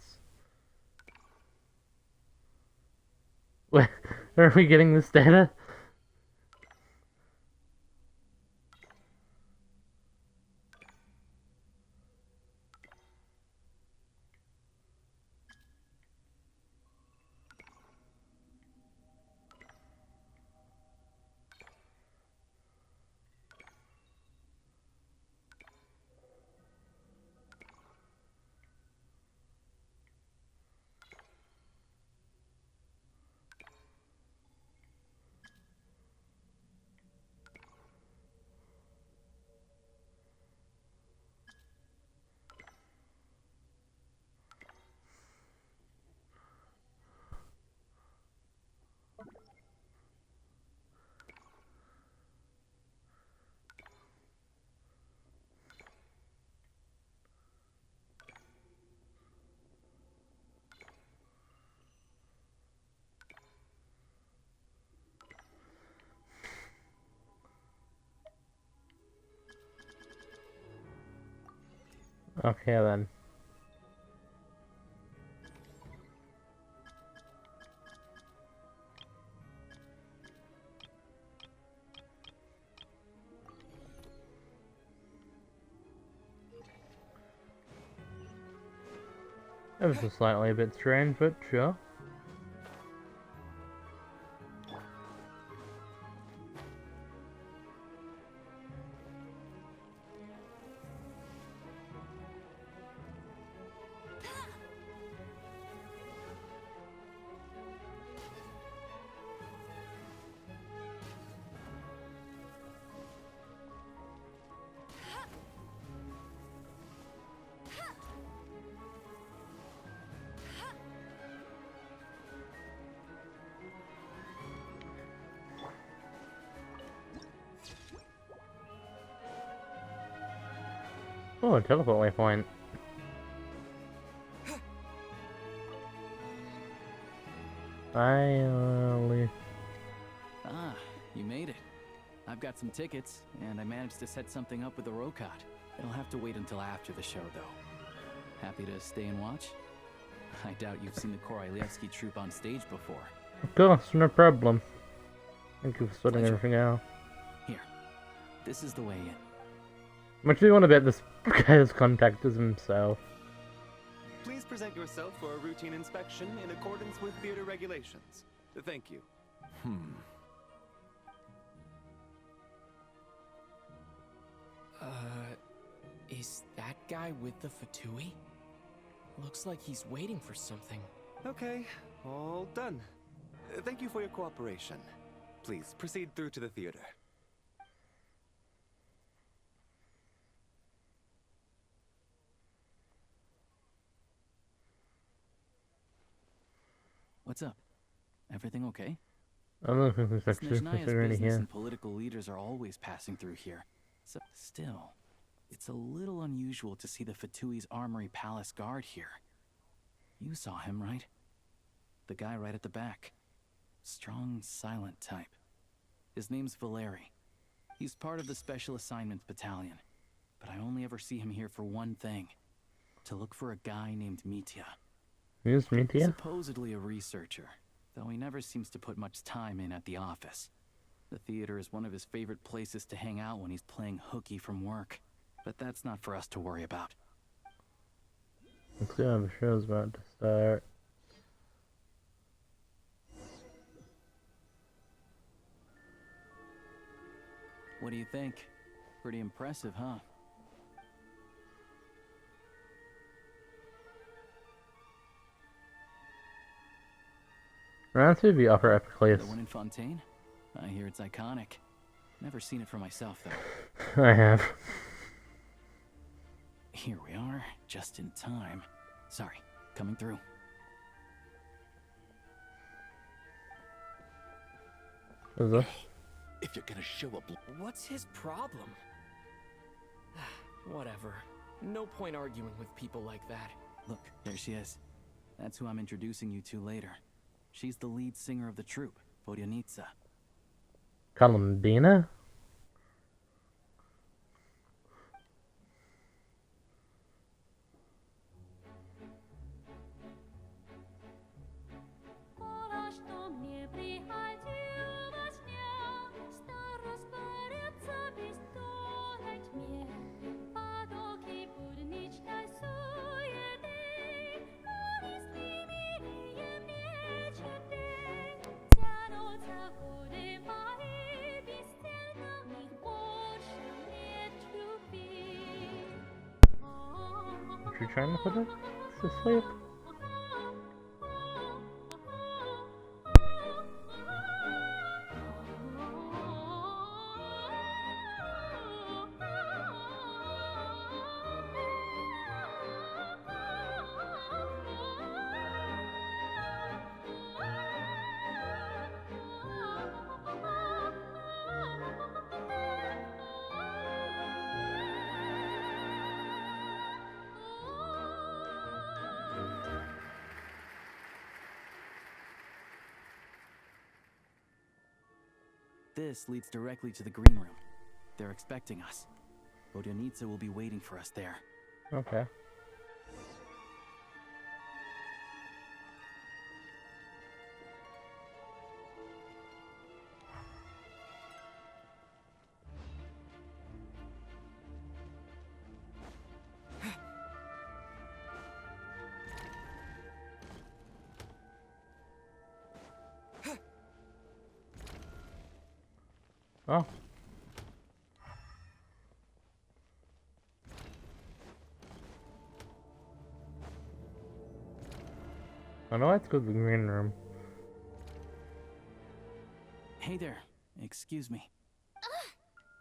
S1: Where are we getting this data? Okay then. Ever so slightly a bit strange, but sure. Oh, a teleport waypoint. Finally.
S7: Ah, you made it. I've got some tickets, and I managed to set something up with the Rokot. It'll have to wait until after the show, though. Happy to stay and watch? I doubt you've seen the Korylevsky troupe on stage before.
S1: Of course, no problem. Thank you for sorting everything out.
S7: Here, this is the way in.
S1: I'm actually want to bet this guy's contacted himself.
S20: Please present yourself for a routine inspection in accordance with theater regulations. Thank you.
S18: Is that guy with the Fatui? Looks like he's waiting for something.
S20: Okay, all done. Thank you for your cooperation. Please proceed through to the theater.
S7: What's up? Everything okay?
S1: I'm looking for
S7: Snezhnaya's
S1: already
S7: business
S1: here.
S7: and political leaders are always passing through here. So, still, it's a little unusual to see the Fatui's Armory Palace guard here. You saw him, right? The guy right at the back. Strong, silent type. His name's Valeri. He's part of the Special Assignments Battalion. But I only ever see him here for one thing. To look for a guy named Mitya.
S1: Who's Mitya?
S7: Supposedly a researcher, though he never seems to put much time in at the office. The theater is one of his favorite places to hang out when he's playing hooky from work. But that's not for us to worry about.
S1: Let's see how the show's about to start.
S7: What do you think? Pretty impressive, huh?
S1: That's the upper epic place.
S7: The one in Fontaine? I hear it's iconic. Never seen it for myself, though.
S1: I have.
S7: Here we are, just in time. Sorry, coming through.
S1: What's this?
S20: If you're gonna show up...
S18: What's his problem? Whatever. No point arguing with people like that.
S7: Look, there she is. That's who I'm introducing you to later. She's the lead singer of the troupe, Vodyanitsa.
S1: Columbina? You trying to put it to sleep?
S7: This leads directly to the green room. They're expecting us. Vodyanitsa will be waiting for us there.
S1: Okay. Oh. I know let's go to the green room.
S7: Hey there. Excuse me.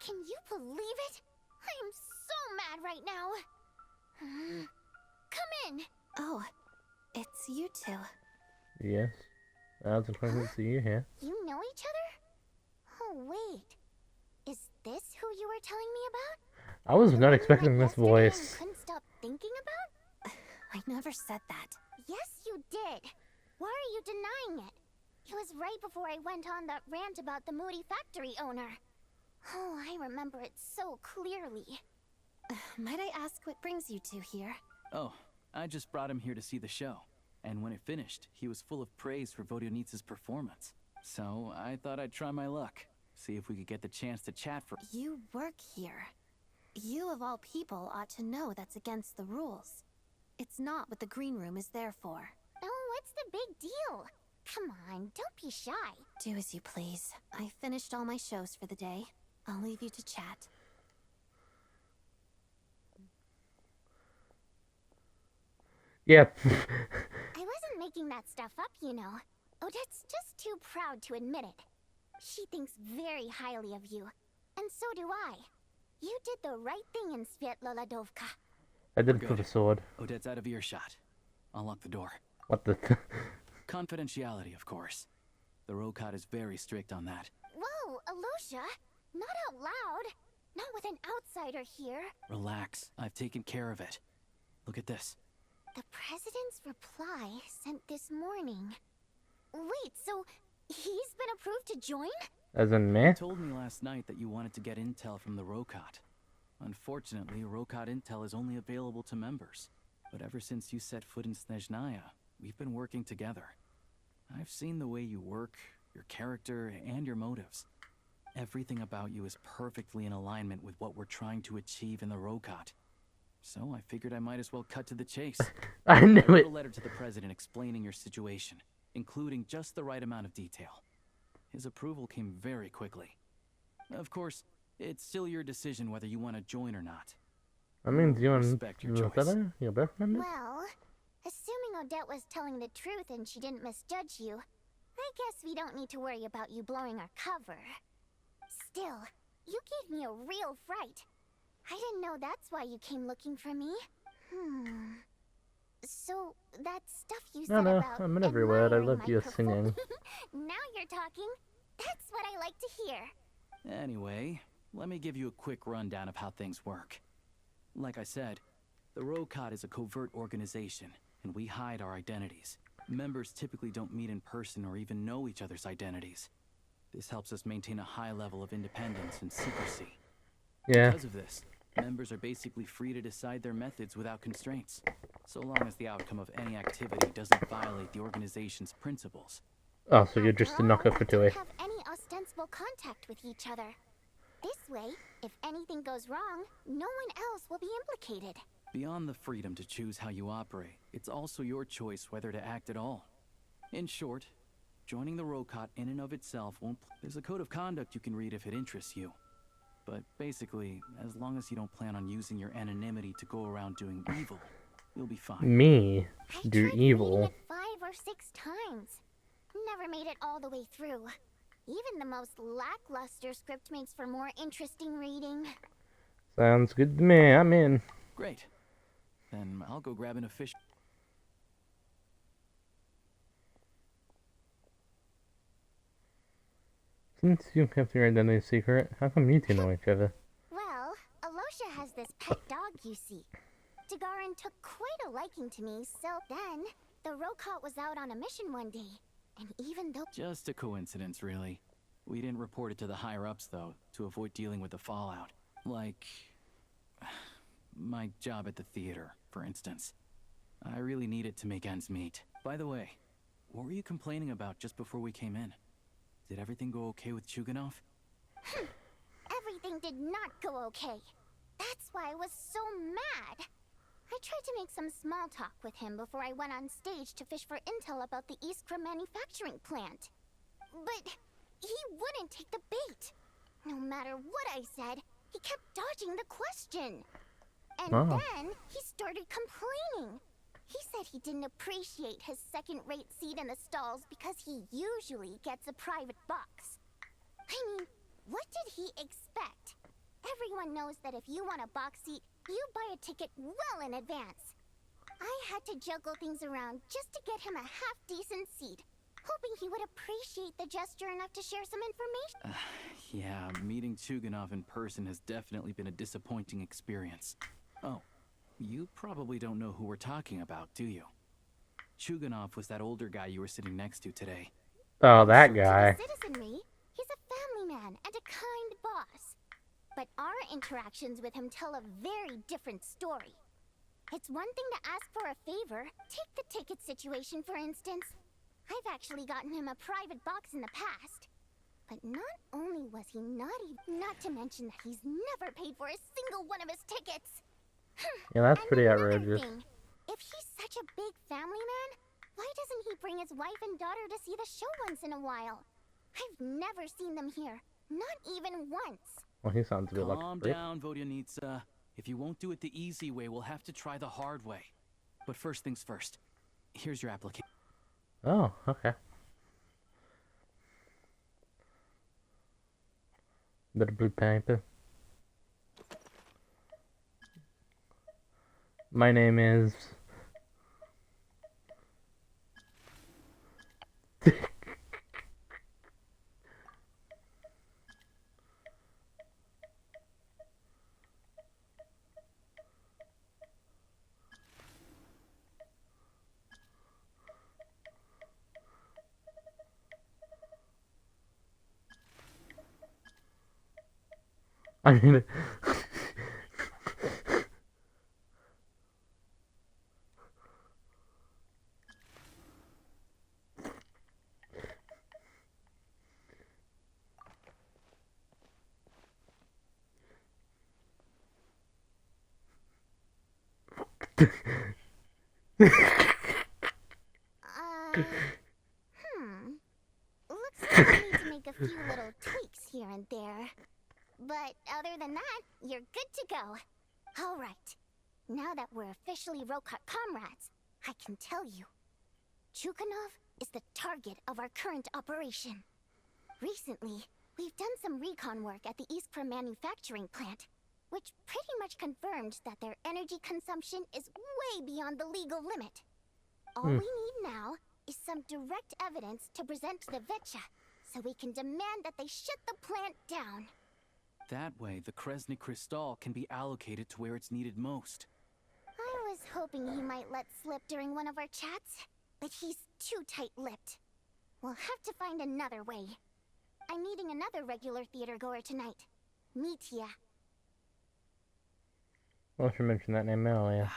S2: Can you believe it? I am so mad right now. Come in.
S4: Oh, it's you two.
S1: Yes. That's interesting to see you here.
S2: You know each other? Oh, wait. Is this who you were telling me about?
S1: I was not expecting this voice.
S2: Couldn't stop thinking about?
S4: I never said that.
S2: Yes, you did. Why are you denying it? It was right before I went on that rant about the moody factory owner. Oh, I remember it so clearly.
S4: Might I ask what brings you two here?
S7: Oh, I just brought him here to see the show. And when it finished, he was full of praise for Vodionitsa's performance. So I thought I'd try my luck. See if we could get the chance to chat for—
S4: You work here. You of all people ought to know that's against the rules. It's not what the green room is there for.
S2: Oh, what's the big deal? Come on, don't be shy.
S4: Do as you please. I finished all my shows for the day. I'll leave you to chat.
S1: Yep.
S2: I wasn't making that stuff up, you know. Odette's just too proud to admit it. She thinks very highly of you. And so do I. You did the right thing in Svietloladovka.
S1: I did it for the sword.
S7: Odette's out of earshot. I'll lock the door.
S1: What the?
S7: Confidentiality, of course. The Rokot is very strict on that.
S2: Whoa, Alosha! Not out loud! Not with an outsider here.
S7: Relax. I've taken care of it. Look at this.
S2: The president's reply sent this morning. Wait, so he's been approved to join?
S1: As in me?
S7: You told me last night that you wanted to get intel from the Rokot. Unfortunately, Rokot intel is only available to members. But ever since you set foot in Snezhnaya, we've been working together. I've seen the way you work, your character, and your motives. Everything about you is perfectly in alignment with what we're trying to achieve in the Rokot. So I figured I might as well cut to the chase.
S1: I knew
S7: wrote
S1: it.
S7: a letter to the president explaining your situation, including just the right amount of detail. His approval came very quickly. Of course, it's still your decision whether you want to join or not.
S1: I mean, do you want
S7: Respect your choice.
S1: your boyfriend?
S2: Well, assuming Odette was telling the truth and she didn't misjudge you, I guess we don't need to worry about you blowing our cover. Still, you gave me a real fright. I didn't know that's why you came looking for me. So, that stuff you said
S1: No,
S2: about
S1: I'm in every word. I
S2: admiring
S1: love
S2: my
S1: your singing.
S2: Now you're talking. That's what I like to hear.
S7: Anyway, let me give you a quick rundown of how things work. Like I said, the Rokot is a covert organization, and we hide our identities. Members typically don't meet in person or even know each other's identities. This helps us maintain a high level of independence and secrecy.
S1: Yeah.
S7: Because of this, members are basically free to decide their methods without constraints, so long as the outcome of any activity doesn't violate the organization's principles.
S1: Oh, so you're just a knocker for Tui.
S2: Have any ostensible contact with each other. This way, if anything goes wrong, no one else will be implicated.
S7: Beyond the freedom to choose how you operate, it's also your choice whether to act at all. In short, joining the Rokot in and of itself won't— There's a code of conduct you can read if it interests you. But basically, as long as you don't plan on using your anonymity to go around doing evil, you'll be fine.
S1: Me do
S2: Reading
S1: evil.
S2: it 5 or 6 times. Never made it all the way through. Even the most lackluster script makes for more interesting reading.
S1: Sounds good to me. I'm in.
S7: Great. Then I'll go grab an official.
S1: Since you kept your identity secret, how come you two know each other?
S2: Well, Alosha has this pet dog, you see. Dagarin took quite a liking to me, so then the Rokot was out on a mission one day. And even though—
S7: Just a coincidence, really. We didn't report it to the higher-ups, though, to avoid dealing with the fallout. Like my job at the theater, for instance. I really needed to make ends meet. By the way, what were you complaining about just before we came in? Did everything go okay with Chuganov?
S2: Everything did not go okay. That's why I was so mad. I tried to make some small talk with him before I went on stage to fish for intel about the Iskra manufacturing plant. But he wouldn't take the bait. No matter what I said, he kept dodging the question. And
S1: Oh.
S2: then he started complaining. He said he didn't appreciate his second-rate seat in the stalls because he usually gets a private box. I mean, what did he expect? Everyone knows that if you want a box seat, you buy a ticket well in advance. I had to juggle things around just to get him a half-decent seat, hoping he would appreciate the gesture enough to share some information.
S7: Yeah, meeting Chuganov in person has definitely been a disappointing experience. Oh, you probably don't know who we're talking about, do you? Chuganov was that older guy you were sitting next to today.
S1: Oh, that guy.
S2: Citizenry, he's a family man and a kind boss. But our interactions with him tell a very different story. It's one thing to ask for a favor. Take the ticket situation, for instance. I've actually gotten him a private box in the past. But not only was he not to mention that he's never paid for a single one of his tickets.
S1: Yeah, that's
S2: And
S1: pretty
S2: another
S1: outrageous.
S2: thing, if he's such a big family man, why doesn't he bring his wife and daughter to see the show once in a while? I've never seen them here, not even once.
S1: Well, he sounds a bit like a
S7: Calm
S1: creep.
S7: down, Vodyanitsa. If you won't do it the easy way, we'll have to try the hard way. But first things first. Here's your application.
S1: Oh, okay. Bit of blue paper. My name is... I mean...
S2: Looks like we need to make a few little tweaks here and there. But other than that, you're good to go. All right. Now that we're officially Rokot comrades, I can tell you. Chuganov is the target of our current operation. Recently, we've done some recon work at the Iskra manufacturing plant, which pretty much confirmed that their energy consumption is way beyond the legal limit. All we need now is some direct evidence to present to the Vetcha, so we can demand that they shut the plant down.
S7: That way, the Kresnik Crystal can be allocated to where it's needed most.
S2: I was hoping he might let slip during one of our chats, but he's too tight-lipped. We'll have to find another way. I'm meeting another regular theater goer tonight, Mitya.
S1: Well, I should mention that name earlier.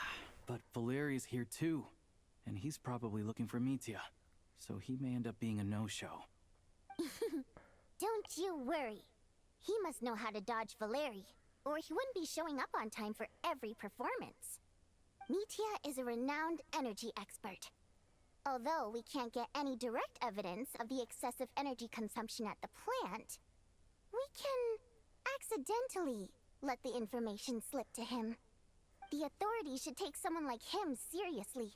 S7: But Valeri's here too, and he's probably looking for Mitya, so he may end up being a no-show.
S2: Don't you worry. He must know how to dodge Valeri, or he wouldn't be showing up on time for every performance. Mitya is a renowned energy expert. Although we can't get any direct evidence of the excessive energy consumption at the plant, we can accidentally let the information slip to him. The authorities should take someone like him seriously.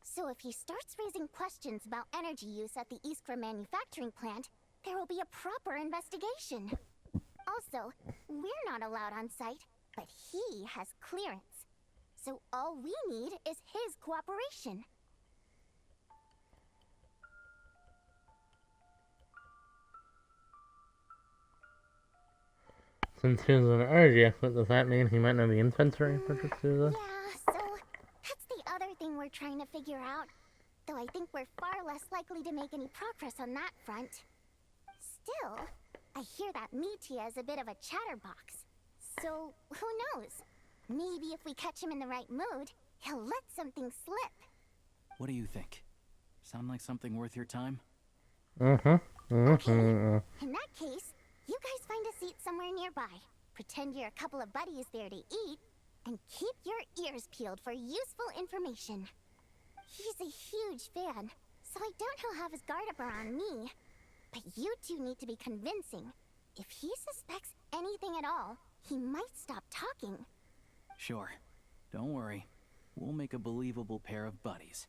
S2: So if he starts raising questions about energy use at the Iskra manufacturing plant, there will be a proper investigation. Also, we're not allowed on site, but he has clearance. So all we need is his cooperation.
S1: Since he's an energy expert, does that mean he might know the inventory for Jitsuza?
S2: Yeah, so that's the other thing we're trying to figure out. Though I think we're far less likely to make any progress on that front. Still, I hear that Mitya is a bit of a chatterbox. So, who knows? Maybe if we catch him in the right mood, he'll let something slip.
S7: What do you think? Sound like something worth your time?
S2: In that case, you guys find a seat somewhere nearby. Pretend you're a couple of buddies there to eat, and keep your ears peeled for useful information. He's a huge fan, so I doubt he'll have his guard up around me. But you two need to be convincing. If he suspects anything at all, he might stop talking.
S7: Sure. Don't worry. We'll make a believable pair of buddies.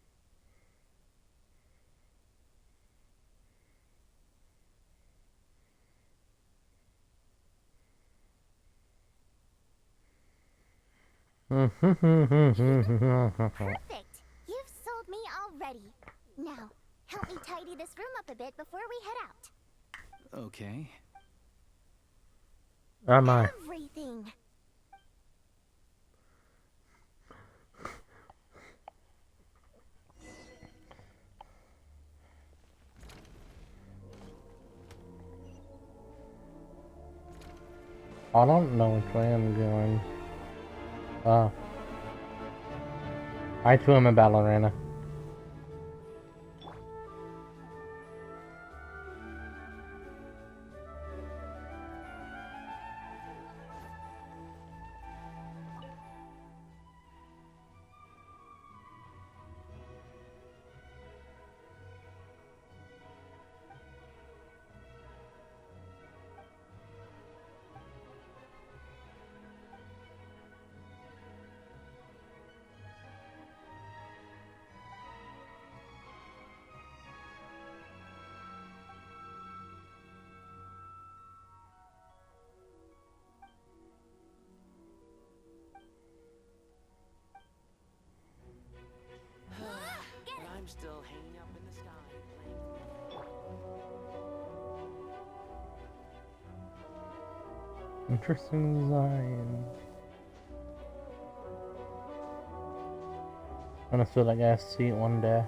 S2: Perfect! You've sold me already. Now, help me tidy this room up a bit before we head out.
S7: Okay.
S1: Am I?
S2: Everything!
S1: I don't know which way I'm going. I too am a ballerina.
S3: I'm still hanging up in the sky.
S1: Interesting design. I'm gonna steal that guy's seat one day.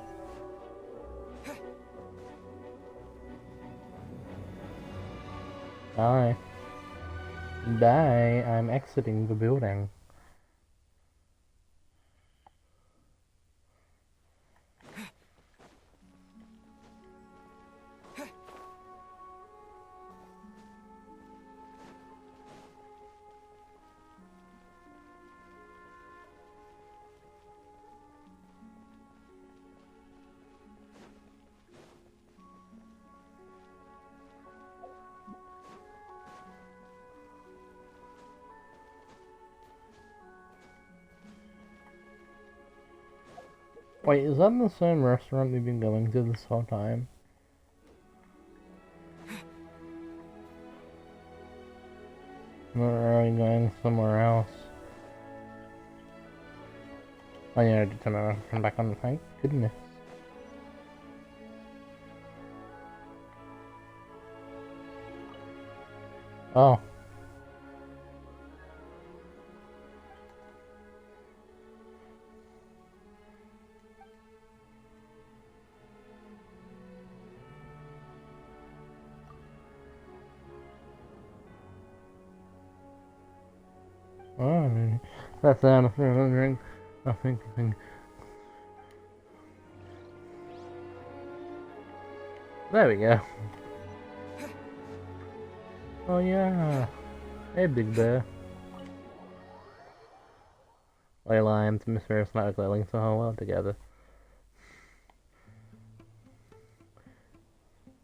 S1: Bye. Bye. I'm exiting the building. Wait, is that the same restaurant we've been going to this whole time? Or are we going somewhere else? Oh yeah, I did turn back on, thank goodness. Oh. Oh, that's sound of remembering nothing. There we go. Oh yeah. Hey, Big Bear. Ley lines, mysterious network links so well together.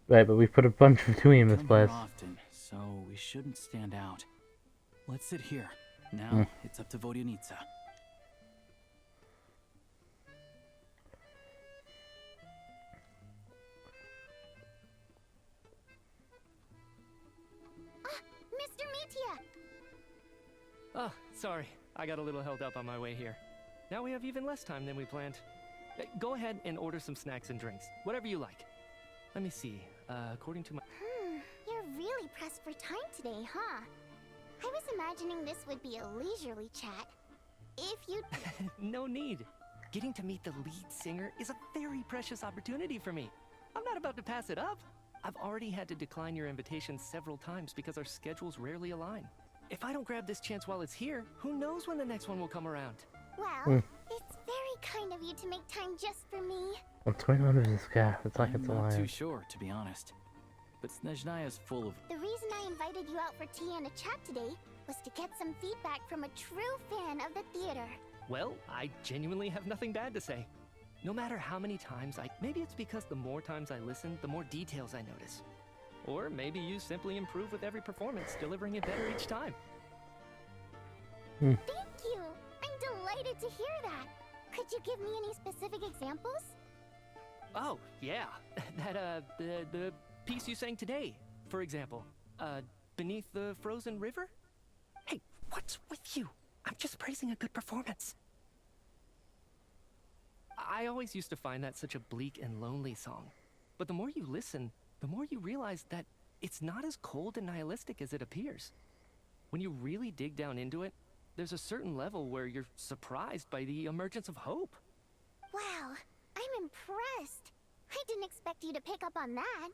S1: Right, but we've put a bunch of Tui in this place.
S7: Often, so we shouldn't stand out. Let's sit here. Now, it's up to Vodyanitsa.
S2: Mr. Metia!
S18: Oh, sorry. I got a little held up on my way here. Now we have even less time than we planned. Go ahead and order some snacks and drinks. Whatever you like. Let me see. According to my...
S2: You're really pressed for time today, huh? I was imagining this would be a leisurely chat. If you...
S18: No need. Getting to meet the lead singer is a very precious opportunity for me. I'm not about to pass it up. I've already had to decline your invitation several times because our schedules rarely align. If I don't grab this chance while it's here, who knows when the next one will come around?
S2: Well, it's very kind of you to make time just for me.
S1: What's going on with this guy? It's like it's
S7: I'm not
S1: alive.
S7: too sure, to be honest. But Snezhnaya is full of...
S2: The reason I invited you out for tea and a chat today was to get some feedback from a true fan of the theater.
S18: Well, I genuinely have nothing bad to say. No matter how many times maybe it's because the more times I listen, the more details I notice.
S21: Or maybe you simply improve with every performance, delivering it better each time.
S2: Thank you! I'm delighted to hear that! Could you give me any specific examples?
S21: Oh, yeah. The piece you sang today, for example. Beneath the Frozen River? Hey, what's with you? I'm just praising a good performance. I always used to find that such a bleak and lonely song. But the more you listen, the more you realize that it's not as cold and nihilistic as it appears. When you really dig down into it, there's a certain level where you're surprised by the emergence of hope.
S2: Wow, I'm impressed. I didn't expect you to pick up on that.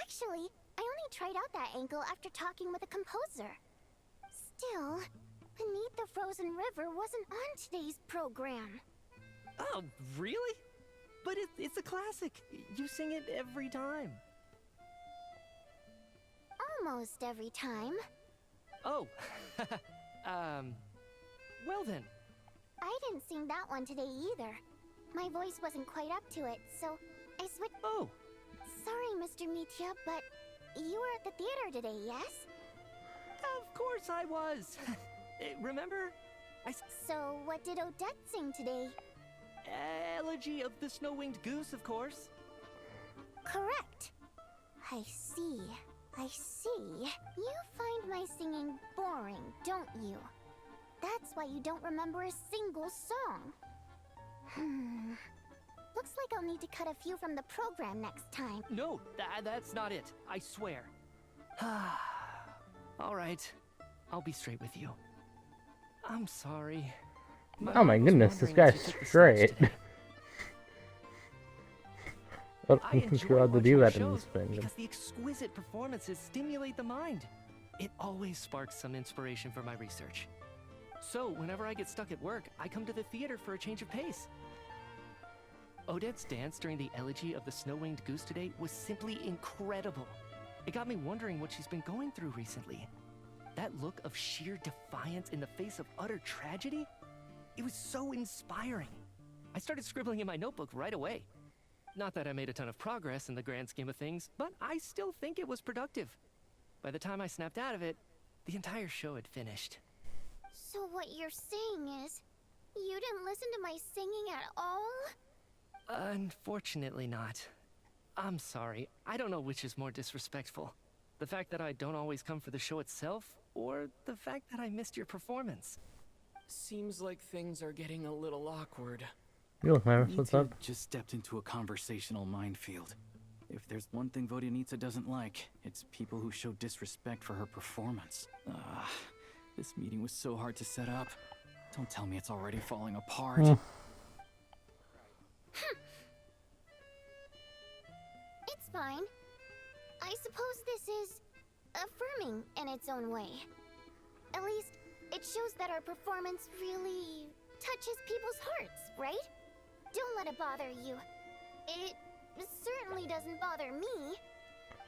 S2: Actually, I only tried out that angle after talking with a composer. Still, Beneath the Frozen River wasn't on today's program.
S21: Oh, really? But it's a classic. You sing it every time.
S2: Almost every time.
S21: Oh, well then.
S2: I didn't sing that one today either. My voice wasn't quite up to it, so I switched.
S21: Oh!
S2: Sorry, Mr. Mitya, but you were at the theater today, yes?
S21: Of course I was! Remember?
S2: So, what did Odette sing today?
S21: Elegy of the Snow-Winged Goose, of course.
S2: Correct. I see. I see. You find my singing boring, don't you? That's why you don't remember a single song. Looks like I'll need to cut a few from the program next time.
S21: No, that's not it. I swear. All right. I'll be straight with you. I'm sorry.
S1: Oh my goodness, this guy's straight. I don't think you're allowed to do that in this thing.
S21: Because the exquisite performances stimulate the mind. It always sparks some inspiration for my research. So, whenever I get stuck at work, I come to the theater for a change of pace. Odette's dance during the Elegy of the Snow-Winged Goose today was simply incredible. It got me wondering what she's been going through recently. That look of sheer defiance in the face of utter tragedy? It was so inspiring. I started scribbling in my notebook right away. Not that I made a ton of progress in the grand scheme of things, but I still think it was productive. By the time I snapped out of it, the entire show had finished.
S2: So what you're saying is, you didn't listen to my singing at all?
S21: Unfortunately not. I'm sorry. I don't know which is more disrespectful. The fact that I don't always come for the show itself, or the fact that I missed your performance.
S3: Seems like things are getting a little awkward.
S1: Yo, Harris, what's up?
S7: Just stepped into a conversational minefield. If there's one thing Vodyanitsa doesn't like, it's people who show disrespect for her performance. This meeting was so hard to set up. Don't tell me it's already falling apart.
S2: It's fine. I suppose this is affirming in its own way. At least, it shows that our performance really touches people's hearts, right? Don't let it bother you. It certainly doesn't bother me.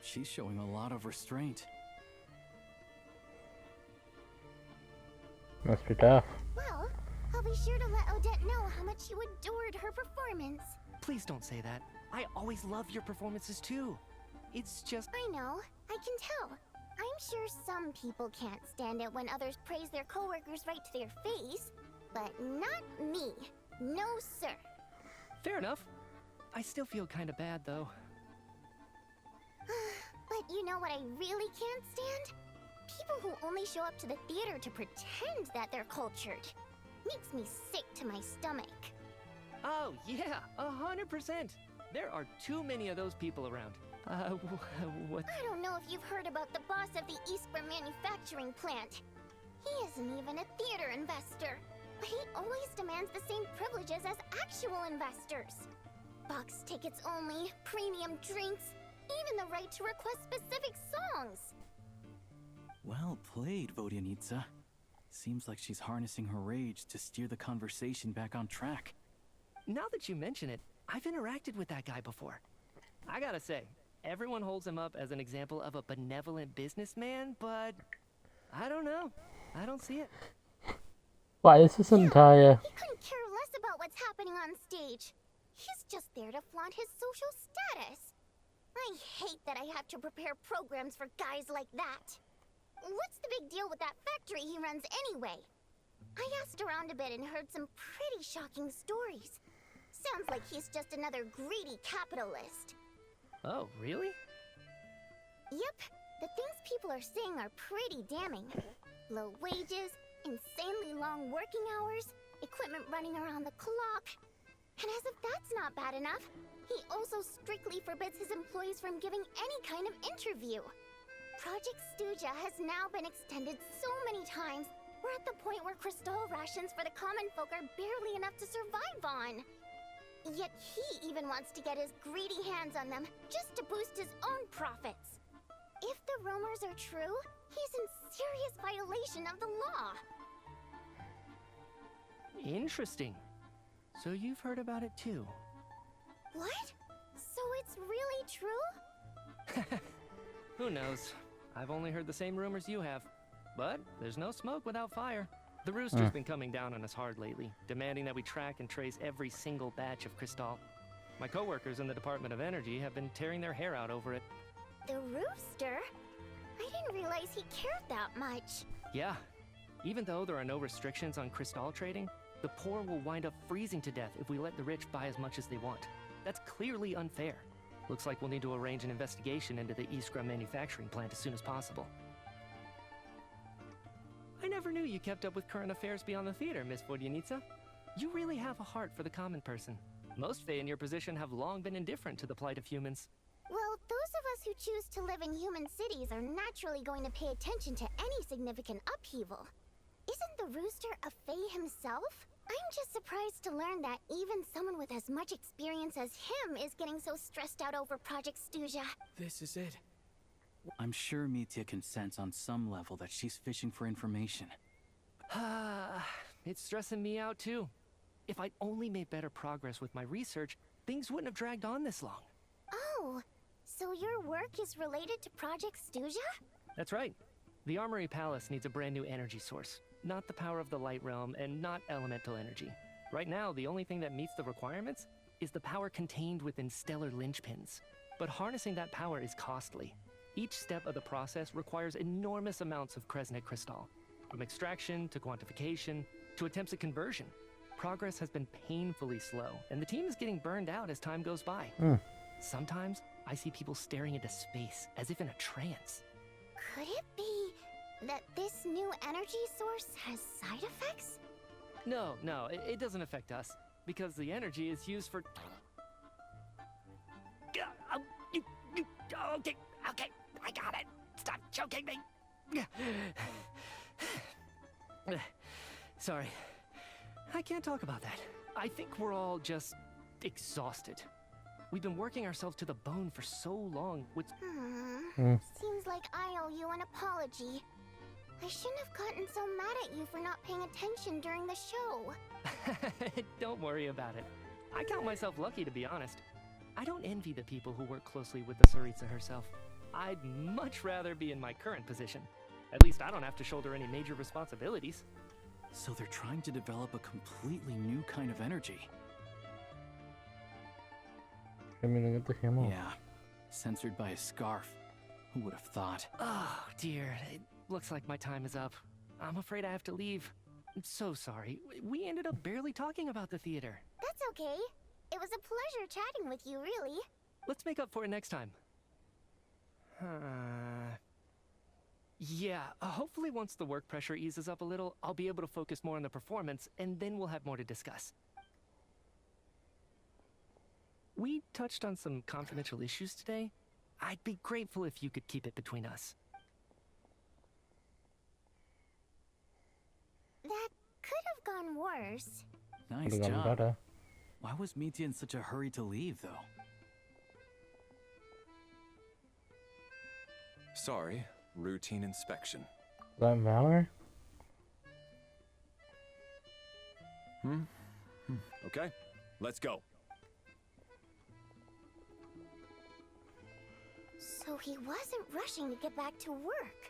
S7: She's showing a lot of restraint.
S1: Must be tough.
S2: Well, I'll be sure to let Odette know how much you adored her performance.
S21: Please don't say that. I always love your performances too. It's just...
S2: I know. I can tell. I'm sure some people can't stand it when others praise their coworkers right to their face. But not me. No, sir.
S21: Fair enough. I still feel kinda bad, though.
S2: But you know what I really can't stand? People who only show up to the theater to pretend that they're cultured. Makes me sick to my stomach.
S21: Oh, yeah, 100%. There are too many of those people around. What?
S2: I don't know if you've heard about the boss of the Eastborough manufacturing plant. He isn't even a theater investor. But he always demands the same privileges as actual investors. Box tickets only, premium drinks, even the right to request specific songs.
S7: Well played, Vodyanitsa. Seems like she's harnessing her rage to steer the conversation back on track.
S21: Now that you mention it, I've interacted with that guy before. I gotta say, everyone holds him up as an example of a benevolent businessman, but I don't know. I don't see it.
S1: Why is this entire...
S2: He couldn't care less about what's happening on stage. He's just there to flaunt his social status. I hate that I have to prepare programs for guys like that. What's the big deal with that factory he runs anyway? I asked around a bit and heard some pretty shocking stories. Sounds like he's just another greedy capitalist.
S21: Oh, really?
S2: Yep, the things people are saying are pretty damning. Low wages, insanely long working hours, equipment running around the clock. And as if that's not bad enough, he also strictly forbids his employees from giving any kind of interview. Project Snezhnaya has now been extended so many times, we're at the point where crystal rations for the common folk are barely enough to survive on. Yet he even wants to get his greedy hands on them just to boost his own profits. If the rumors are true, he's in serious violation of the law.
S21: Interesting. So you've heard about it too?
S2: What? So it's really true?
S21: Who knows? I've only heard the same rumors you have. But there's no smoke without fire. The Rooster's been coming down on us hard lately, demanding that we track and trace every single batch of Crystal. My coworkers in the Department of Energy have been tearing their hair out over it.
S2: The Rooster? I didn't realize he cared that much.
S21: Yeah. Even though there are no restrictions on Crystal trading, the poor will wind up freezing to death if we let the rich buy as much as they want. That's clearly unfair. Looks like we'll need to arrange an investigation into the Iskra manufacturing plant as soon as possible. I never knew you kept up with current affairs beyond the theater, Miss Vodyanitsa. You really have a heart for the common person. Most Fae in your position have long been indifferent to the plight of humans.
S2: Well, those of us who choose to live in human cities are naturally going to pay attention to any significant upheaval. Isn't the Rooster a Fae himself? I'm just surprised to learn that even someone with as much experience as him is getting so stressed out over Project Snezhnaya.
S18: This is it.
S7: I'm sure Mitya can sense on some level that she's fishing for information.
S21: It's stressing me out too. If I'd only made better progress with my research, things wouldn't have dragged on this long.
S2: Oh, so your work is related to Project Snezhnaya?
S21: That's right. The Armory Palace needs a brand new energy source. Not the power of the Light Realm and not elemental energy. Right now, the only thing that meets the requirements is the power contained within stellar linchpins. But harnessing that power is costly. Each step of the process requires enormous amounts of Kresnik crystal. From extraction to quantification to attempts at conversion. Progress has been painfully slow, and the team is getting burned out as time goes by. Sometimes, I see people staring into space as if in a trance.
S2: Could it be that this new energy source has side effects?
S21: No, it doesn't affect us, because the energy is used for... Okay, I got it. Stop choking me. Sorry, I can't talk about that. I think we're all just exhausted. We've been working ourselves to the bone for so long, which...
S2: Seems like I owe you an apology. I shouldn't have gotten so mad at you for not paying attention during the show.
S21: Don't worry about it. I count myself lucky, to be honest. I don't envy the people who work closely with the Tsaritsa herself. I'd much rather be in my current position. At least I don't have to shoulder any major responsibilities.
S7: So they're trying to develop a completely new kind of energy. Yeah, censored by a scarf. Who would have thought?
S21: Oh, dear. It looks like my time is up. I'm afraid I have to leave. I'm so sorry. We ended up barely talking about the theater.
S2: That's okay. It was a pleasure chatting with you, really.
S21: Let's make up for it next time. Yeah, hopefully once the work pressure eases up a little, I'll be able to focus more on the performance, and then we'll have more to discuss. We touched on some confidential issues today. I'd be grateful if you could keep it between us.
S2: That could have gone worse.
S7: Nice job. Why was Mitya in such a hurry to leave, though?
S13: Sorry, routine inspection.
S1: Is that Valor?
S13: Okay, let's go.
S2: So he wasn't rushing to get back to work.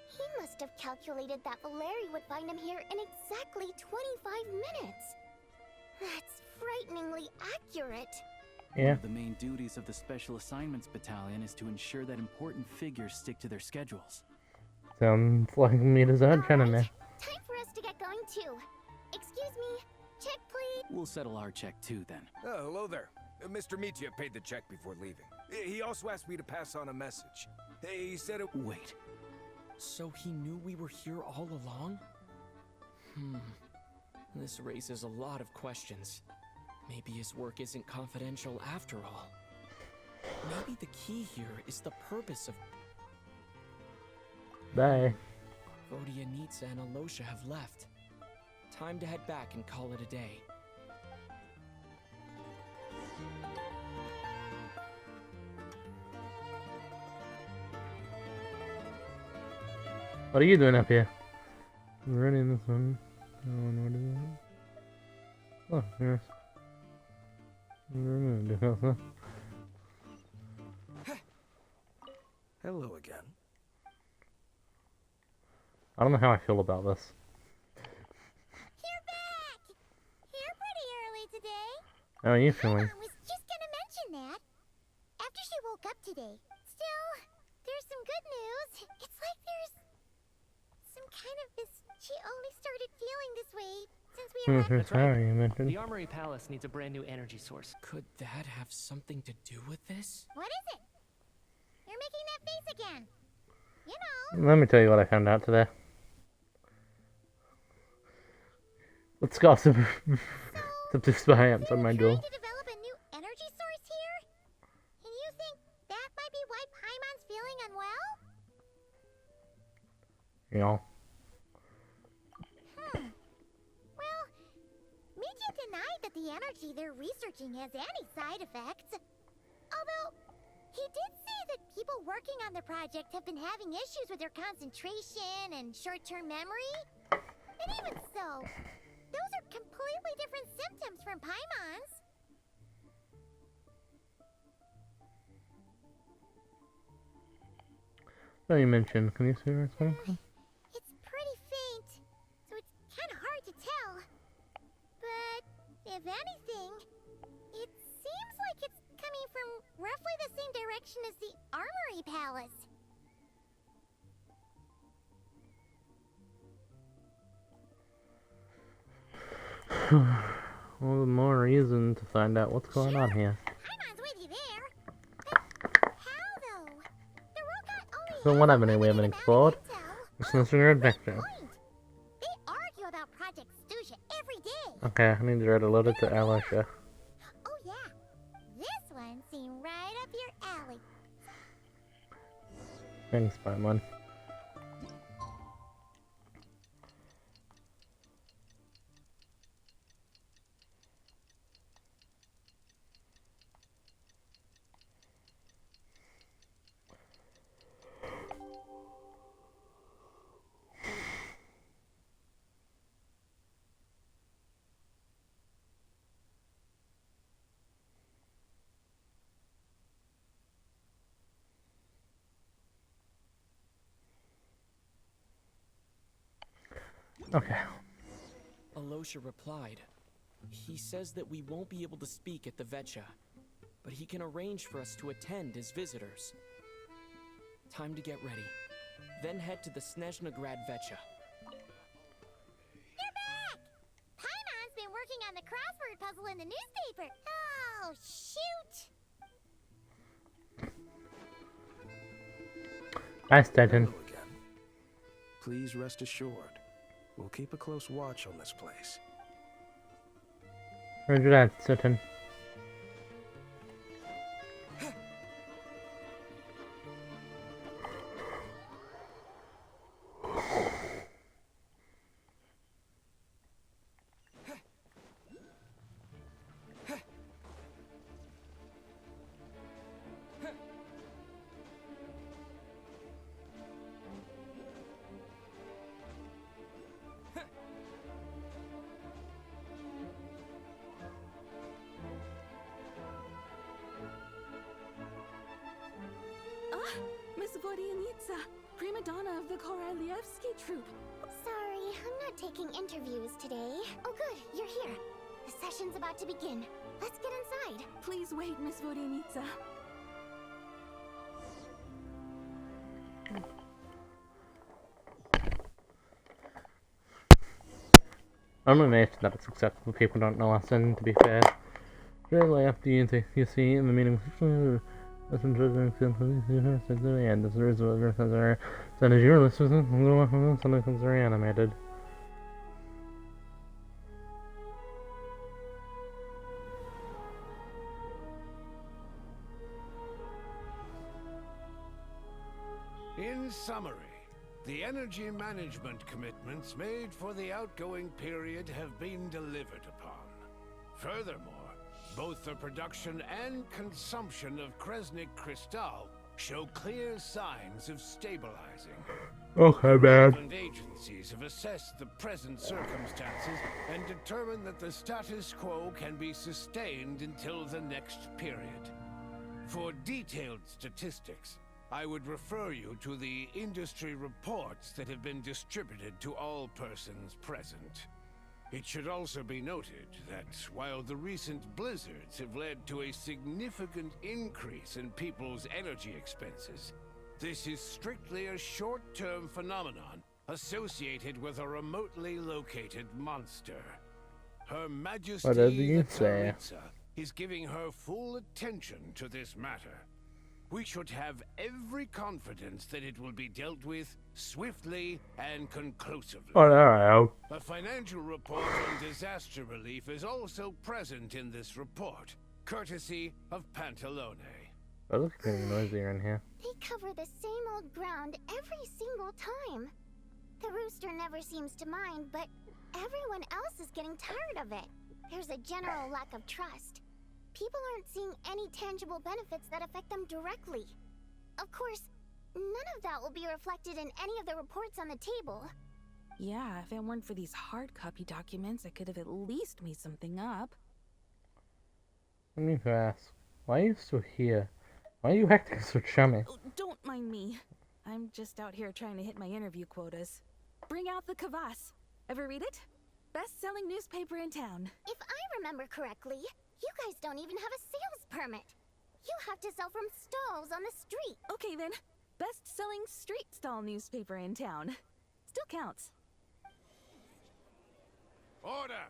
S2: He must have calculated that Valeri would find him here in exactly 25 minutes. That's frighteningly accurate.
S7: One
S1: Yeah.
S7: of the main duties of the Special Assignments Battalion is to ensure that important figures stick to their schedules.
S1: Sounds like me to that channel now.
S2: Time for us to get going too. Excuse me. Check, please.
S7: We'll settle our check too, then.
S10: Oh, hello there. Mr. Mitya paid the check before leaving. He also asked me to pass on a message. He said it...
S3: Wait. So he knew we were here all along? This raises a lot of questions. Maybe his work isn't confidential after all. Maybe the key here is the purpose of...
S1: Bye.
S3: Vodyanitsa and Alosha have left. Time to head back and call it a day.
S1: What are you doing up here? I'm running this one. Oh, yes.
S5: Hello again.
S1: I don't know how I feel about this.
S2: You're back! You're pretty early today.
S1: How are you feeling?
S2: I was just gonna mention that. After she woke up today. Still, there's some good news. It's like there's some kind of this... She only started feeling this way since we arrived.
S21: That's right.
S1: You mentioned.
S21: The Armory Palace needs a brand new energy source.
S3: Could that have something to do with this?
S2: What is it? You're making that face again. You know.
S1: Let me tell you what I found out today. Let's gossip. Some spy apps on my door.
S2: To develop a new energy source here? And you think that might be why Paimon's feeling unwell?
S1: Yeah.
S2: Well, Mitya denied that the energy they're researching has any side effects. Although, he did say that people working on the project have been having issues with their concentration and short-term memory. And even so, those are completely different symptoms from Paimon's.
S1: So you mentioned, can you see her?
S2: It's pretty faint, so it's kind of hard to tell. But if anything, it seems like it's coming from roughly the same direction as the Armory Palace.
S1: Well, the more reason to find out what's going on here.
S2: Paimon's with you there. But how though? The robot only
S1: So what avenue we haven't explored? It's another adventure.
S2: They argue about Project Stusha every day.
S1: Okay, I need to read a letter to Alicia.
S2: Oh yeah, this one seemed right up your alley.
S1: Thanks, Paimon. Okay.
S3: Alosha replied. He says that we won't be able to speak at the Vetcha, but he can arrange for us to attend as visitors. Time to get ready. Then head to the Snezhnaya Vetcha.
S2: You're back! Paimon's been working on the crossword puzzle in the newspaper. Oh, shoot!
S1: Hi, Stanton.
S11: Hello again. Please rest assured, we'll keep a close watch on this place.
S1: Roger that, Stanton.
S12: Miss Vodyanitsa, prima donna of the Korolievsky troupe.
S2: Sorry, I'm not taking interviews today. Oh good, you're here. The session's about to begin. Let's get inside. inside.
S12: Please wait, Miss Vodinitsa.
S1: I'm amazed that it's acceptable people don't know lesson, to be fair. Shortly after you see in the meeting and as a result that is your list something comes reanimated.
S9: In summary, the energy management commitments made for the outgoing period have been delivered upon. Furthermore, both the production and consumption of Kresnik Crystal show clear signs of stabilizing.
S1: Okay, man.
S9: Relevant agencies have assessed the present circumstances and determined that the status quo can be sustained until the next period. For detailed statistics, I would refer you to the industry reports that have been distributed to all persons present. It should also be noted that while the recent blizzards have led to a significant increase in people's energy expenses, this is strictly a short-term phenomenon associated with a remotely located monster. Her Majesty the Tsaritsa is giving her full attention to this matter. We should have every confidence that it will be dealt with swiftly and conclusively.
S1: Oh, no.
S9: A financial report on disaster relief is also present in this report, courtesy of Pantalone.
S1: It looks getting noisier in here.
S2: They cover the same old ground every single time. The rooster never seems to mind, but everyone else is getting tired of it. There's a general lack of trust. People aren't seeing any tangible benefits that affect them directly. Of course, none of that will be reflected in any of the reports on the table.
S12: Yeah, if it weren't for these hard copy documents, I could have at least made something up.
S1: I need to ask, why are you still here? Why are you acting so chummy?
S12: Oh, don't mind me. I'm just out here trying to hit my interview quotas. Bring out the kvass. Ever read it? Best-selling newspaper in town.
S2: If I remember correctly, you guys don't even have a sales permit. You have to sell from stalls on the street.
S12: Okay then, best-selling street stall newspaper in town. Still counts.
S9: Order!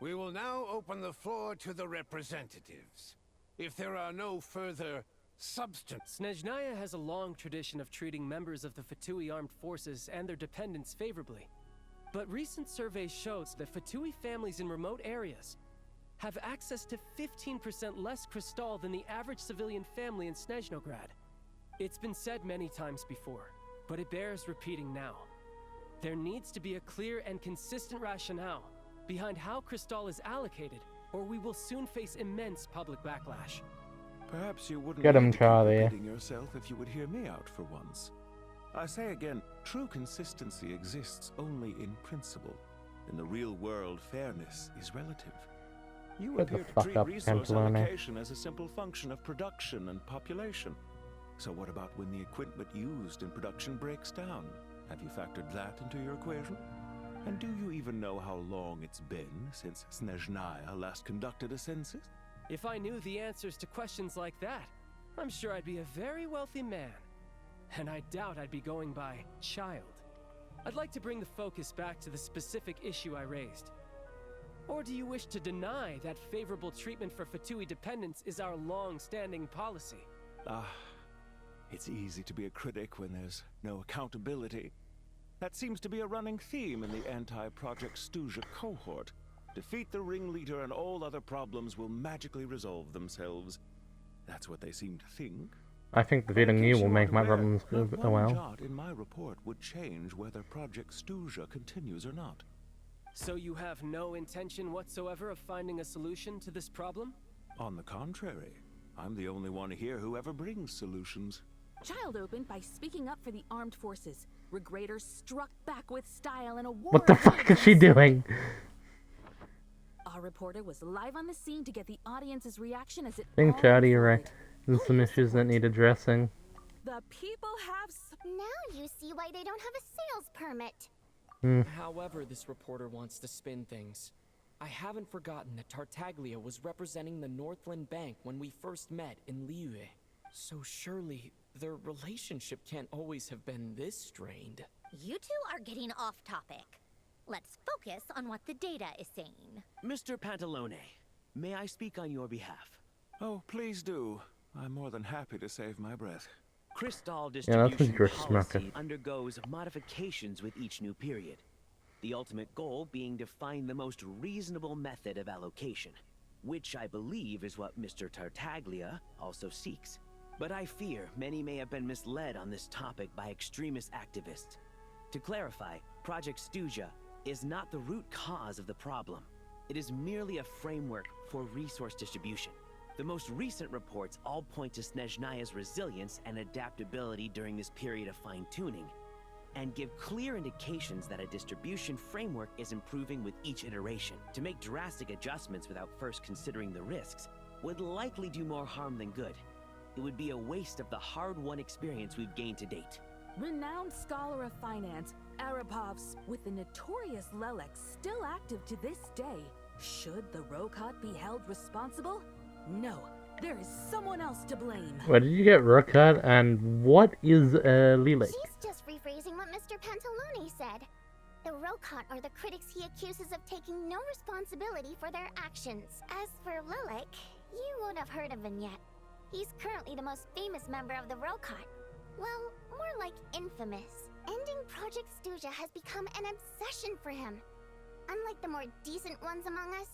S9: We will now open the floor to the representatives. If there are no further substance...
S18: Snezhnaya has a long tradition of treating members of the Fatui armed forces and their dependents favorably. But recent surveys shows that Fatui families in remote areas have access to 15% less crystal than the average civilian family in Snezhnograd. It's been said many times before, but it bears repeating now. There needs to be a clear and consistent rationale behind how crystal is allocated, or we will soon face immense public backlash.
S15: Perhaps you wouldn't
S1: Get him,
S15: need to keep
S1: Charlie.
S15: repeating yourself if you would hear me out for once. I say again, true consistency exists only in principle. In the real world, fairness is relative. You
S1: Shut the
S15: appear to
S1: fuck
S15: treat
S1: up,
S15: resource
S1: Pantalone.
S15: allocation as a simple function of production and population. So what about when the equipment used in production breaks down? Have you factored that into your equation? And do you even know how long it's been since Snezhnaya last conducted a census?
S18: If I knew the answers to questions like that, I'm sure I'd be a very wealthy man. And I doubt I'd be going by child. I'd like to bring the focus back to the specific issue I raised. Or do you wish to deny that favorable treatment for Fatui dependents is our long-standing policy?
S15: It's easy to be a critic when there's no accountability. That seems to be a running theme in the anti-Project Stuja cohort. Defeat the ringleader and all other problems will magically resolve themselves. That's what they seem to think.
S1: I think defeating you will make my problems go
S15: Not one
S1: well.
S15: jot in my report would change whether Project Stuja continues or not.
S18: So you have no intention whatsoever of finding a solution to this problem?
S15: On the contrary, I'm the only one here who ever brings solutions.
S12: Child opened by speaking up for the armed forces. Regrator struck back with style in a war.
S1: What the fuck is she doing?
S12: Our reporter was live on the scene to get the audience's reaction as it
S1: I think,
S12: all
S1: Charlie, you're right.
S12: unfolded.
S1: There's some issues that need addressing.
S12: The people have...
S2: Now you see why they don't have a sales permit.
S18: However this reporter wants to spin things,
S3: I haven't forgotten that Tartaglia was representing the Northland Bank when we first met in Liyue. So surely, their relationship can't always have been this strained.
S17: You two are getting off topic. Let's focus on what the data is saying.
S14: Mr. Pantalone, may I speak on your behalf?
S15: Oh, please do. I'm more than happy to save my breath.
S14: Crystal
S1: Yeah, that's
S14: distribution
S1: you're
S14: policy
S1: smirking.
S14: undergoes modifications with each new period. The ultimate goal being to find the most reasonable method of allocation, which I believe is what Mr. Tartaglia also seeks. But I fear many may have been misled on this topic by extremist activists. To clarify, Project Snezhnaya is not the root cause of the problem. It is merely a framework for resource distribution. The most recent reports all point to Snezhnaya's resilience and adaptability during this period of fine-tuning, and give clear indications that a distribution framework is improving with each iteration. To make drastic adjustments without first considering the risks would likely do more harm than good. It would be a waste of the hard-won experience we've gained to date.
S22: Renowned scholar of finance, Arapov's, with the notorious Lelex still active to this day. Should the Rokot be held responsible? No, there is someone else to blame.
S1: Where did you get Rokot, and what is Lele?
S2: She's just rephrasing what Mr. Pantalone said. The Rokot are the critics he accuses of taking no responsibility for their actions. As for Lilac, you won't have heard of him yet. He's currently the most famous member of the Rokot. Well, more like infamous. Ending Project Snezhnaya has become an obsession for him. Unlike the more decent ones among us,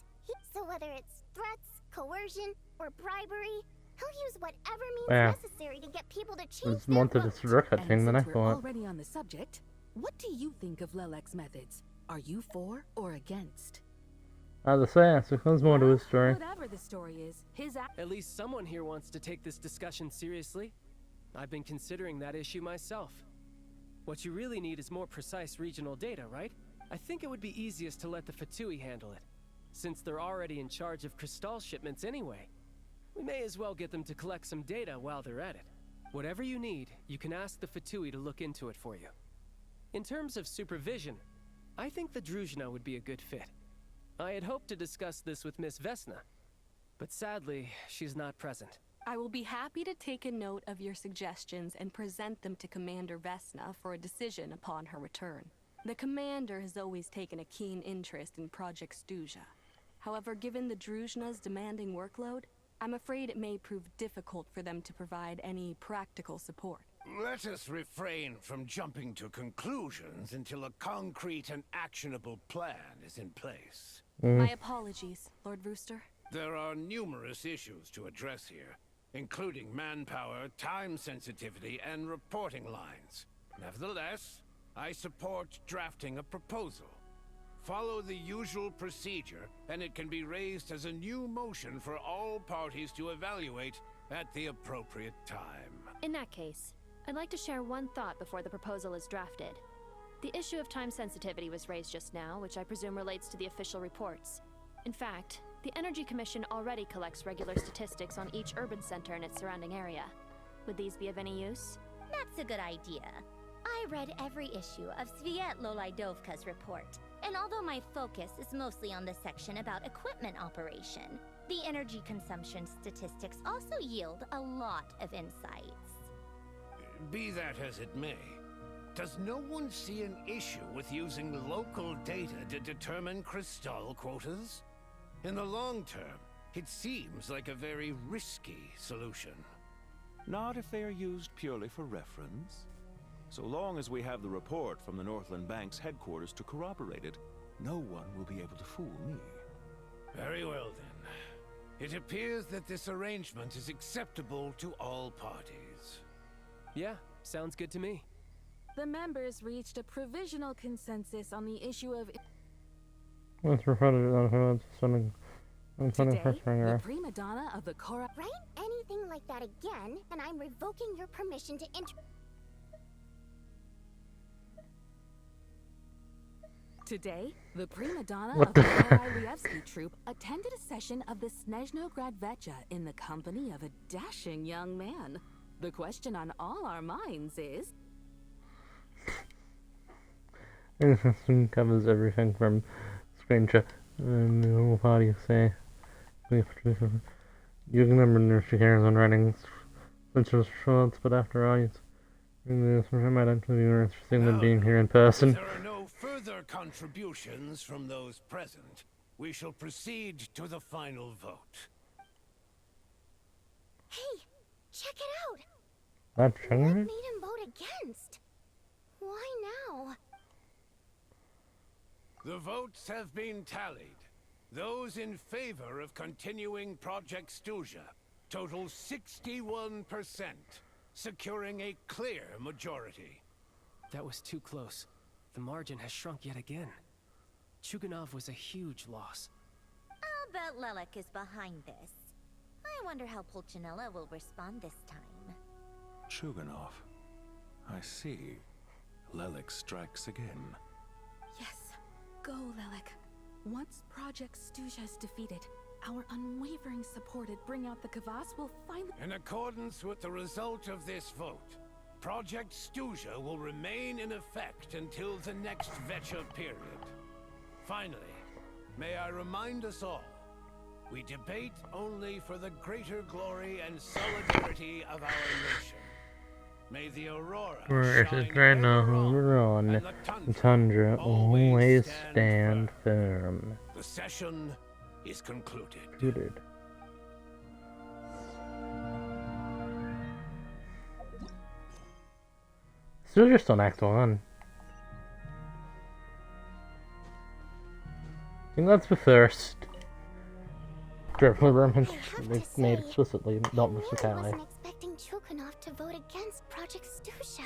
S2: so whether it's threats, coercion, or bribery, he'll use whatever means necessary to get people to change
S1: It's more to this Rokot thing than I
S22: We're
S1: thought.
S22: already on the subject. What do you think of Lelek's methods? Are you for or against?
S1: As I say, so there's more to his story.
S22: Whatever the story is,
S18: At least someone here wants to take this discussion seriously. I've been considering that issue myself. What you really need is more precise regional data, right? I think it would be easiest to let the Fatui handle it, since they're already in charge of Crystal shipments anyway. We may as well get them to collect some data while they're at it. Whatever you need, you can ask the Fatui to look into it for you. In terms of supervision, I think the Druzhna would be a good fit. I had hoped to discuss this with Miss Vesna, but sadly, she's not present.
S23: I will be happy to take a note of your suggestions and present them to Commander Vesna for a decision upon her return. The Commander has always taken a keen interest in Project Snezhnaya. However, given the Druzhna's demanding workload, I'm afraid it may prove difficult for them to provide any practical support.
S9: Let us refrain from jumping to conclusions until a concrete and actionable plan is in place.
S23: My apologies, Lord Rooster.
S9: There are numerous issues to address here, including manpower, time sensitivity, and reporting lines. Nevertheless, I support drafting a proposal. Follow the usual procedure, and it can be raised as a new motion for all parties to evaluate at the appropriate time.
S24: In that case, I'd like to share one thought before the proposal is drafted. The issue of time sensitivity was raised just now, which I presume relates to the official reports. In fact, the Energy Commission already collects regular statistics on each urban center and its surrounding area. Would these be of any use?
S17: That's a good idea. I read every issue of Sviet Lolaidovka's report, and although my focus is mostly on the section about equipment operation, the energy consumption statistics also yield a lot of insights.
S9: Be that as it may, does no one see an issue with using local data to determine Crystal quotas? In the long term, it seems like a very risky solution.
S15: Not if they are used purely for reference. So long as we have the report from the Northland Bank's headquarters to corroborate it, no one will be able to fool me.
S9: Very well then. It appears that this arrangement is acceptable to all parties.
S18: Yeah, sounds good to me.
S22: The members reached a provisional consensus on the issue of...
S1: Let's refer to
S22: Today, the prima donna of the Cora...
S2: Write anything like that again, and I'm revoking your permission to
S22: Today, the prima donna
S1: What
S22: of
S1: the
S22: the Korolievsky troupe attended a session of the Snezhnograd Vecha in the company of a dashing young man. The question on all our minds is...
S1: This covers everything from screenshot. And how do you say? You remember nursery cares on writings, which was short, but after all, it's this might actually be more interesting than being here in person.
S9: If there are no further contributions from those present, we shall proceed to the final vote.
S2: Hey, check it out!
S1: That
S2: What
S1: triggered?
S2: made him vote against? Why now?
S9: The votes have been tallied. Those in favor of continuing Project Stuzha total 61%, securing a clear majority.
S18: That was too close. The margin has shrunk yet again. Chuganov was a huge loss.
S17: I'll bet Lelek is behind this. I wonder how Pulcinella will respond this time.
S15: Chuganov. I see. Lelek strikes again.
S22: Yes. Go, Lelek. Once Project Stuzha is defeated, our unwavering support at Bring Out the Kvass will finally...
S9: In accordance with the result of this vote, Project Stuzha will remain in effect until the next Vecha period. Finally, may I remind us all, we debate only for the greater glory and solidarity of our nation. May the aurora shine ever on, and
S1: the tundra always stand firm.
S9: The session is concluded.
S1: Still just on Act 1. I think that's the first reference made explicitly, not versatility.
S2: Expecting Chuganov to vote against Project Stuzha.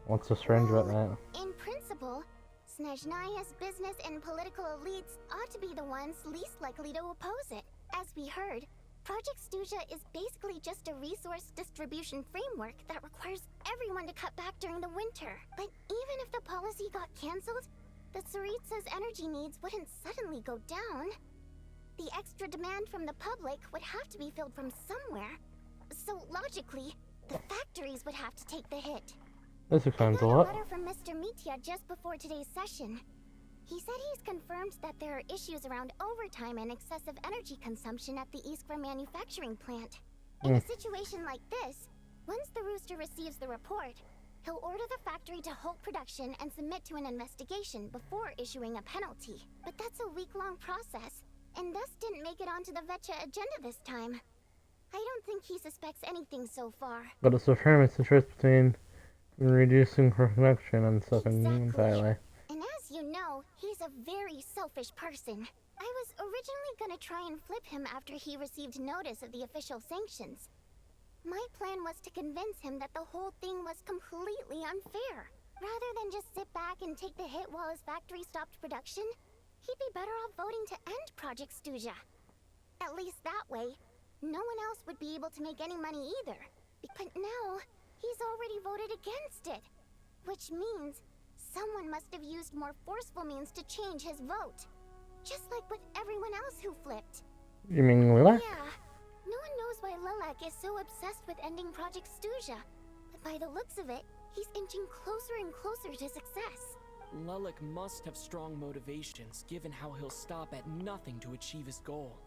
S1: What's so strange about that?
S2: In principle, Snezhnaya's business and political elites ought to be the ones least likely to oppose it. As we heard, Project Stuzha is basically just a resource distribution framework that requires everyone to cut back during the winter. But even if the policy got cancelled, the Tsaritsa's energy needs wouldn't suddenly go down. The extra demand from the public would have to be filled from somewhere. So logically, the factories would have to take the hit.
S1: This explains a
S2: I got
S1: lot.
S2: a letter from Mr. Mitya just before today's session. He said he's confirmed that there are issues around overtime and excessive energy consumption at the Iskra manufacturing plant. In a situation like this, once the Rooster receives the report, he'll order the factory to halt production and submit to an investigation before issuing a penalty. But that's a week-long process, and thus didn't make it onto the Vecha agenda this time. I don't think he suspects anything so far.
S1: But it's a firm, it's the choice between reducing production and suffering entirely.
S2: And as you know, he's a very selfish person. I was originally gonna try and flip him after he received notice of the official sanctions. My plan was to convince him that the whole thing was completely unfair. Rather than just sit back and take the hit while his factory stopped production, he'd be better off voting to end Project Stuzha. At least that way, no one else would be able to make any money either. But now, he's already voted against it. Which means someone must have used more forceful means to change his vote. Just like with everyone else who flipped.
S1: You mean Lelek?
S2: Yeah. No one knows why Lelek is so obsessed with ending Project Stuzha. But by the looks of it, he's inching closer and closer to success.
S18: Lelek must have strong motivations, given how he'll stop at nothing to achieve his goal.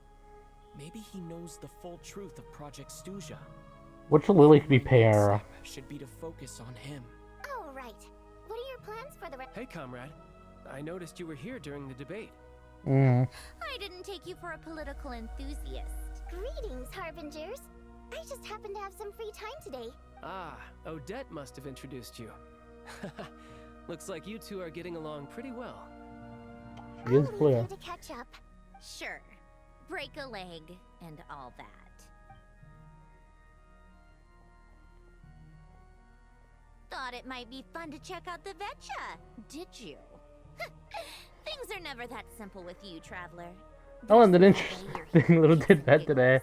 S18: Maybe he knows the full truth of Project Stuzha.
S1: Which Lily could be Peara?
S18: Should be to focus on him.
S2: Oh, right. What are your plans for the rest?
S18: Hey, comrade. I noticed you were here during the debate.
S17: I didn't take you for a political enthusiast.
S2: Greetings, Harbingers. I just happened to have some free time today.
S18: Ah, Odette must have introduced you. Looks like you two are getting along pretty well.
S1: She is clear.
S2: To catch up.
S17: Sure. Break a leg and all that. Thought it might be fun to check out the Vecha, did you? Things are never that simple with you, Traveler.
S1: Oh, and an interesting little tidbit today.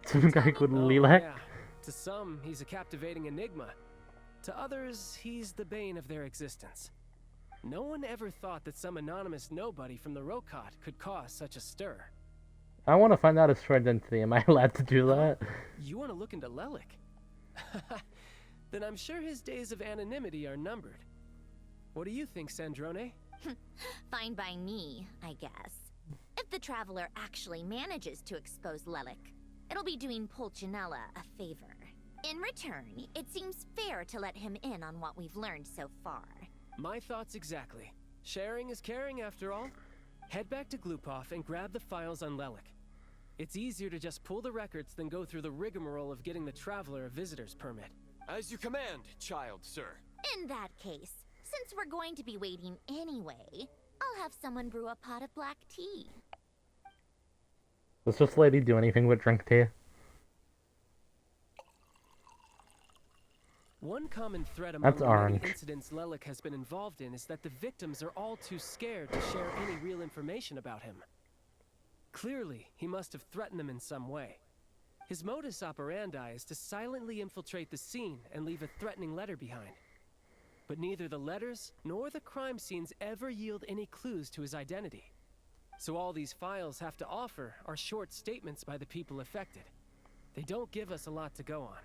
S1: Some guy called Lelek.
S18: Yeah. To some, he's a captivating enigma. To others, he's the bane of their existence. No one ever thought that some anonymous nobody from the Rokot could cause such a stir.
S1: I want to find out his true identity. Am I allowed to do that?
S18: You want to look into Lelek? Then I'm sure his days of anonymity are numbered. What do you think, Sandrone?
S17: Fine by me, I guess. If the Traveler actually manages to expose Lelik, it'll be doing Pulcinella a favor. In return, it seems fair to let him in on what we've learned so far.
S18: My thoughts exactly. Sharing is caring after all. Head back to Glupov and grab the files on Lelik. It's easier to just pull the records than go through the rigmarole of getting the Traveler a visitor's permit.
S13: As you command, child, sir.
S17: In that case, since we're going to be waiting anyway, I'll have someone brew a pot of black tea.
S1: Does this lady do anything but drink tea?
S18: One common thread among the many incidents Lelik has been involved in is that the victims are all too scared to share any real information about him. Clearly, he must have threatened them in some way. His modus operandi is to silently infiltrate the scene and leave a threatening letter behind. But neither the letters nor the crime scenes ever yield any clues to his identity. So all these files have to offer are short statements by the people affected. They don't give us a lot to go on.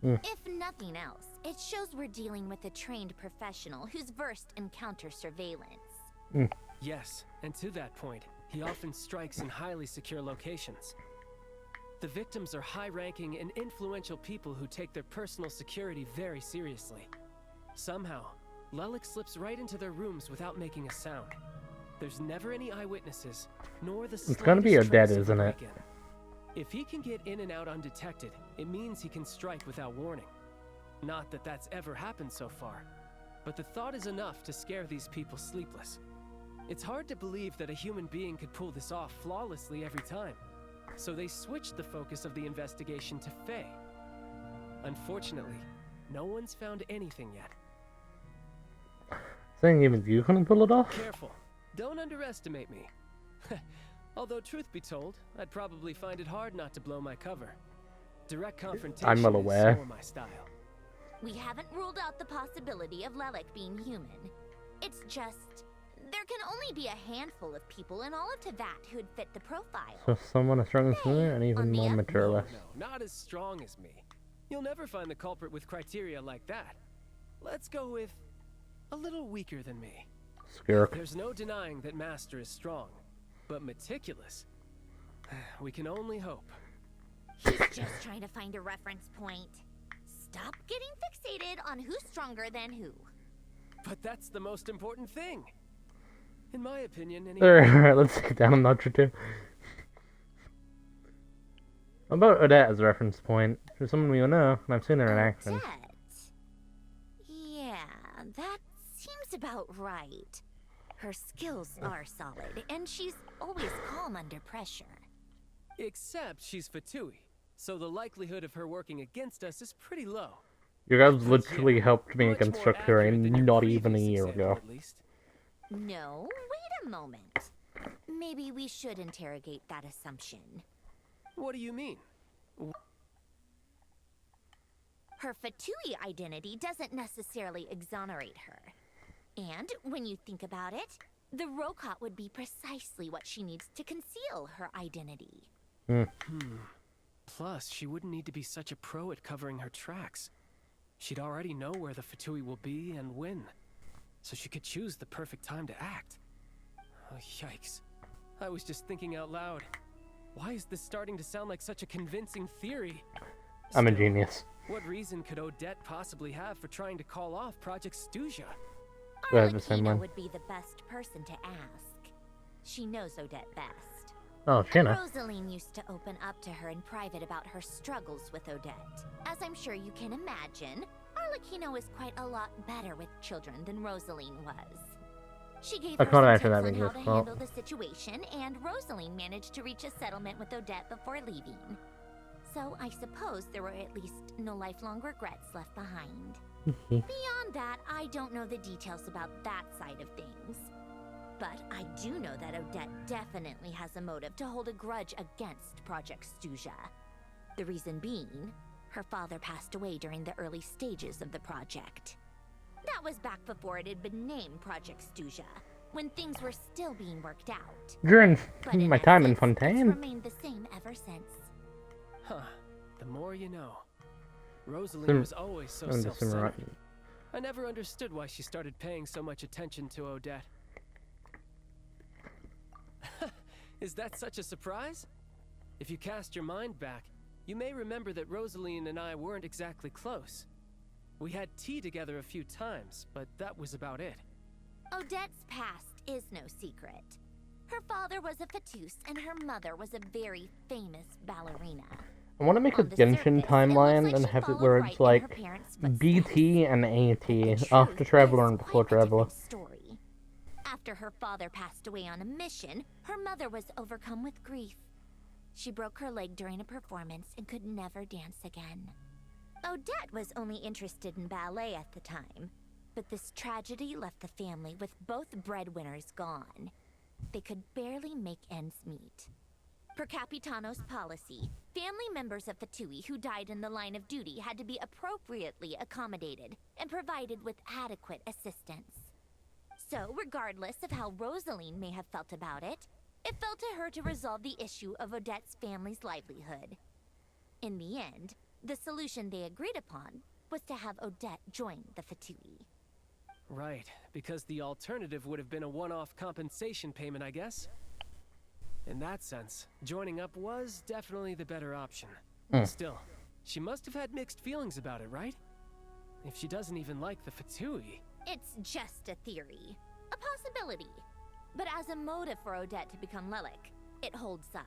S17: If nothing else, it shows we're dealing with a trained professional who's versed in counter surveillance.
S18: Yes, and to that point, he often strikes in highly secure locations. The victims are high-ranking and influential people who take their personal security very seriously. Somehow, Lelik slips right into their rooms without making a sound. There's never any eyewitnesses, nor the
S1: It's gonna be Odette,
S18: trace of
S1: isn't
S18: a
S1: it?
S18: break-in. If he can get in and out undetected, it means he can strike without warning. Not that that's ever happened so far, but the thought is enough to scare these people sleepless. It's hard to believe that a human being could pull this off flawlessly every time, so they switched the focus of the investigation to Faye. Unfortunately, no one's found anything yet.
S1: Saying even you couldn't pull it off?
S18: Careful. Don't underestimate me. Although, truth be told, I'd probably find it hard not to blow my cover. Direct confrontation
S1: I'm well aware.
S18: is more my style.
S17: We haven't ruled out the possibility of Lelik being human. It's just, there can only be a handful of people in all of Teyvat who'd fit the profile.
S1: So someone as strong as me and even more materialist.
S18: No, not as strong as me. You'll never find the culprit with criteria like that. Let's go with a little weaker than me.
S1: Skirk.
S18: There's no denying that Master is strong, but meticulous. We can only hope.
S17: He's just trying to find a reference point. Stop getting fixated on who's stronger than who.
S18: But that's the most important thing. In my opinion,
S1: Alright, let's take it down a notch or two. How about Odette as a reference point? She's someone we all know, and I've seen her in action.
S17: Yeah, that seems about right. Her skills are solid, and she's always calm under pressure.
S18: Except she's Fatui, so the likelihood of her working against us is pretty low.
S1: You guys literally helped me against Structuring not even a year ago.
S17: No, wait a moment. Maybe we should interrogate that assumption.
S18: What do you mean?
S17: Her Fatui identity doesn't necessarily exonerate her. And when you think about it, the Rokot would be precisely what she needs to conceal her identity.
S18: Plus, she wouldn't need to be such a pro at covering her tracks. She'd already know where the Fatui will be and when, so she could choose the perfect time to act. Oh, yikes. I was just thinking out loud. Why is this starting to sound like such a convincing theory?
S1: I'm a genius.
S18: What reason could Odette possibly have for trying to call off Project Stuzha?
S17: Arlecchino would be the best person to ask. She knows Odette best.
S1: Oh,
S17: And
S1: Shanna.
S17: Rosaline used to open up to her in private about her struggles with Odette. As I'm sure you can imagine, Arlecchino is quite a lot better with children than Rosaline was. She gave her
S1: I can't
S17: some
S1: imagine that
S17: tips on
S1: being
S17: how
S1: his
S17: to
S1: fault.
S17: handle the situation, and Rosaline managed to reach a settlement with Odette before leaving. So I suppose there were at least no lifelong regrets left behind. Beyond that, I don't know the details about that side of things. But I do know that Odette definitely has a motive to hold a grudge against Project Stuzha. The reason being, her father passed away during the early stages of the project. That was back before it had been named Project Stuzha, when things were still being worked out.
S1: During
S17: But in
S1: my time in
S17: essence, it's
S1: Fontaine.
S17: remained the same ever since.
S18: Huh. The more you know. Rosaline
S1: Sim-
S18: was always so
S1: I'm just
S18: self-centered.
S1: simmer-
S18: I never understood why she started paying so much attention to Odette. Is that such a surprise? If you cast your mind back, you may remember that Rosaline and I weren't exactly close. We had tea together a few times, but that was about it.
S17: Odette's past is no secret. Her father was a Fatous, and her mother was a very famous ballerina.
S1: I want to make a Genshin timeline and have it where it's like BT and AT, after Traveler and before Traveler.
S17: After her father passed away on a mission, her mother was overcome with grief. She broke her leg during a performance and could never dance again. Odette was only interested in ballet at the time, but this tragedy left the family with both breadwinners gone. They could barely make ends meet. Per Capitano's policy, family members of Fatui who died in the line of duty had to be appropriately accommodated and provided with adequate assistance. So, regardless of how Rosaline may have felt about it, it fell to her to resolve the issue of Odette's family's livelihood. In the end, the solution they agreed upon was to have Odette join the Fatui.
S18: Right, because the alternative would have been a one-off compensation payment, I guess. In that sense, joining up was definitely the better option. Still, she must have had mixed feelings about it, right? If she doesn't even like the Fatui...
S17: It's just a theory. A possibility. But as a motive for Odette to become Lelik, it holds up.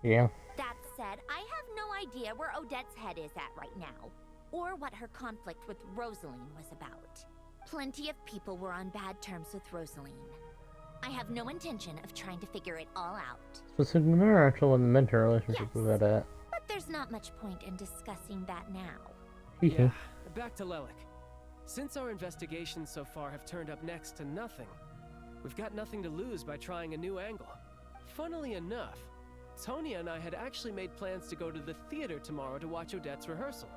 S1: Yeah.
S17: That said, I have no idea where Odette's head is at right now, or what her conflict with Rosaline was about. Plenty of people were on bad terms with Rosaline. I have no intention of trying to figure it all out.
S1: Specifically, her actual and the mentor relationship with Odette.
S17: But there's not much point in discussing that now.
S18: Yeah, back to Lelik. Since our investigations so far have turned up next to nothing, we've got nothing to lose by trying a new angle. Funnily enough, Tonya and I had actually made plans to go to the theater tomorrow to watch Odette's rehearsal.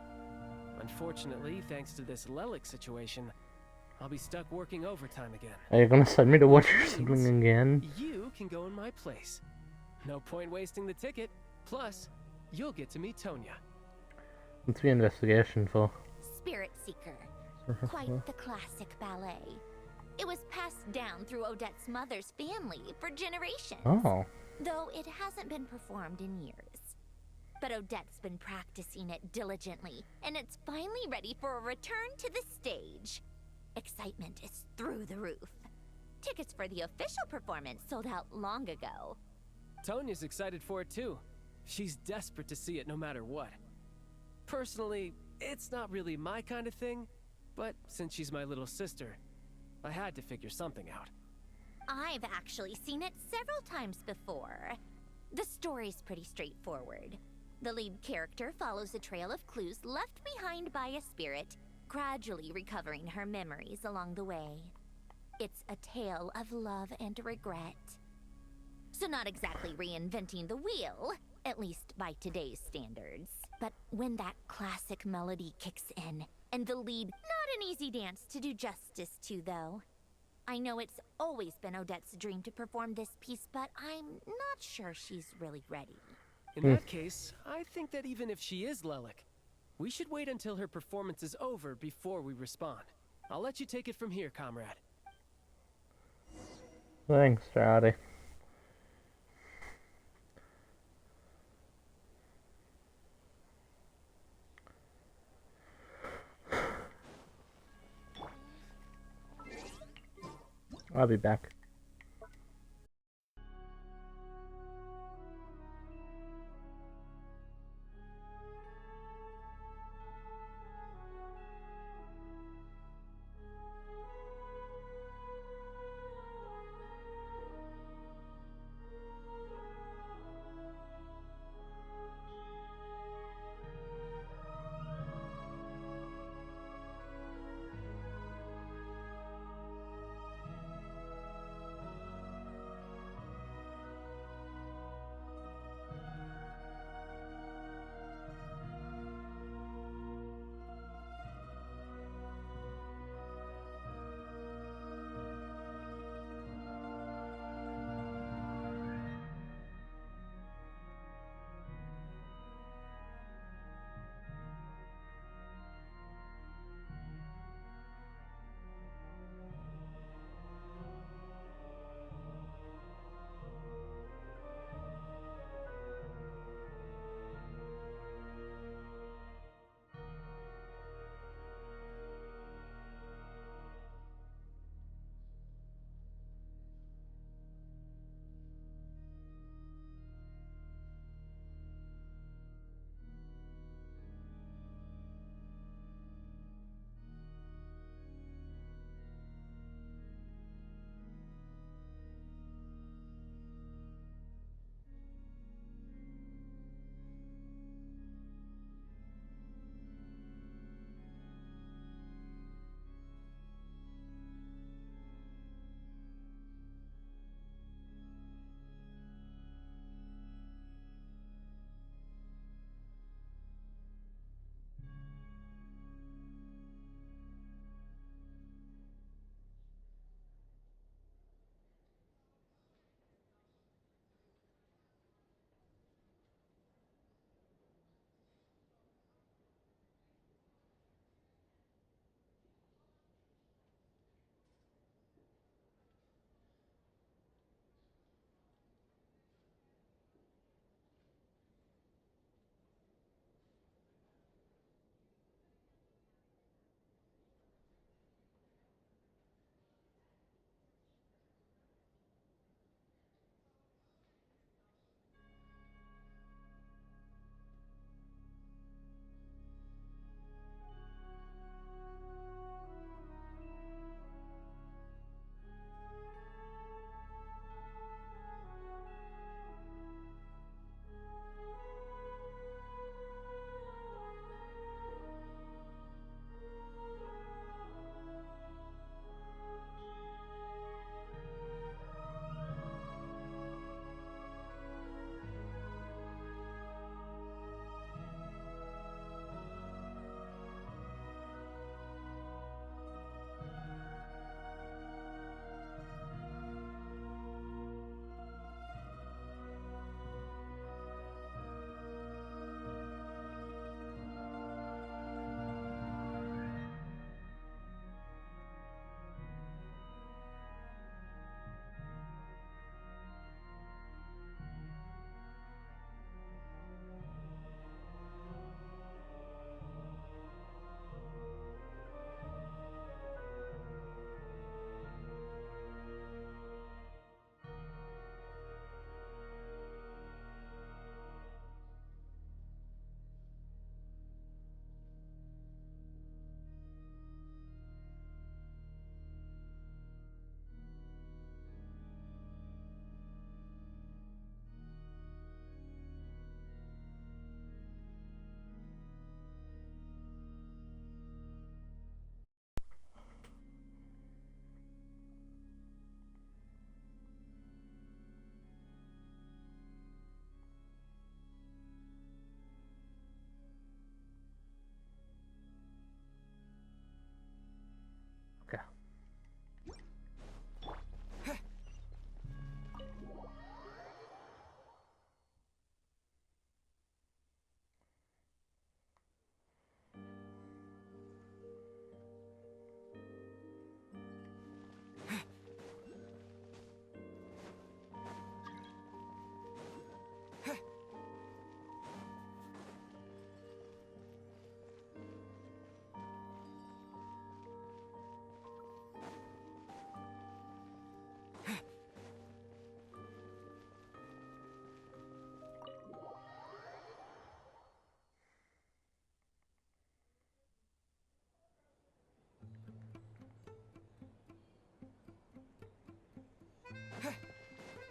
S18: Unfortunately, thanks to this Lelik situation, I'll be stuck working overtime again.
S1: Are you gonna send me to watch your sibling again?
S18: You can go in my place. No point wasting the ticket. Plus, you'll get to meet Tonya.
S1: What's the investigation for?
S17: Spirit Seeker. Quite the classic ballet. It was passed down through Odette's mother's family for generations.
S1: Oh.
S17: Though it hasn't been performed in years. But Odette's been practicing it diligently, and it's finally ready for a return to the stage. Excitement is through the roof. Tickets for the official performance sold out long ago.
S18: Tonya's excited for it too. She's desperate to see it no matter what. Personally, it's not really my kind of thing, but since she's my little sister, I had to figure something out.
S17: I've actually seen it several times before. The story's pretty straightforward. The lead character follows a trail of clues left behind by a spirit, gradually recovering her memories along the way. It's a tale of love and regret. So not exactly reinventing the wheel, at least by today's standards. But when that classic melody kicks in, and the lead, not an easy dance to do justice to, though. I know it's always been Odette's dream to perform this piece, but I'm not sure she's really ready.
S18: In that case, I think that even if she is Lelik, we should wait until her performance is over before we respond. I'll let you take it from here, comrade.
S1: Thanks, Charlie. I'll be back.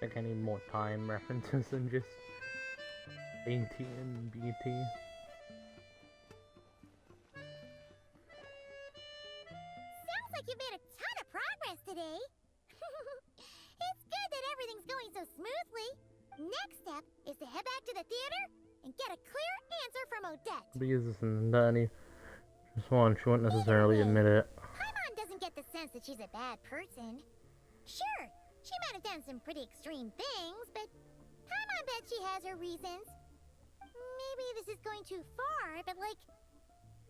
S1: think I need more time references than just AT and BT.
S2: Sounds like you've made a ton of progress today. It's good that everything's going so smoothly. Next step is to head back to the theater and get a clear answer from Odette.
S1: Because this and Danny. Just one, she won't necessarily admit it.
S2: Paimon doesn't get the sense that she's a bad person. Sure, she might have done some pretty extreme things, but Paimon bet she has her reasons. Maybe this is going too far, but like,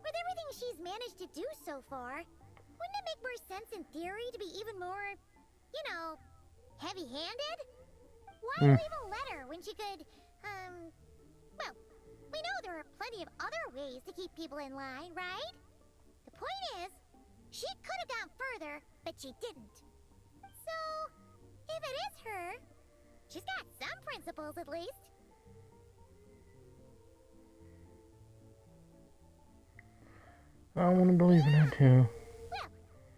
S2: with everything she's managed to do so far, wouldn't it make more sense in theory to be even more, you know, heavy-handed? Why leave a letter when she could, well, we know there are plenty of other ways to keep people in line, right? The point is, she could have gone further, but she didn't. So, if it is her, she's got some principles at least.
S1: I want to believe in her too.
S2: Well,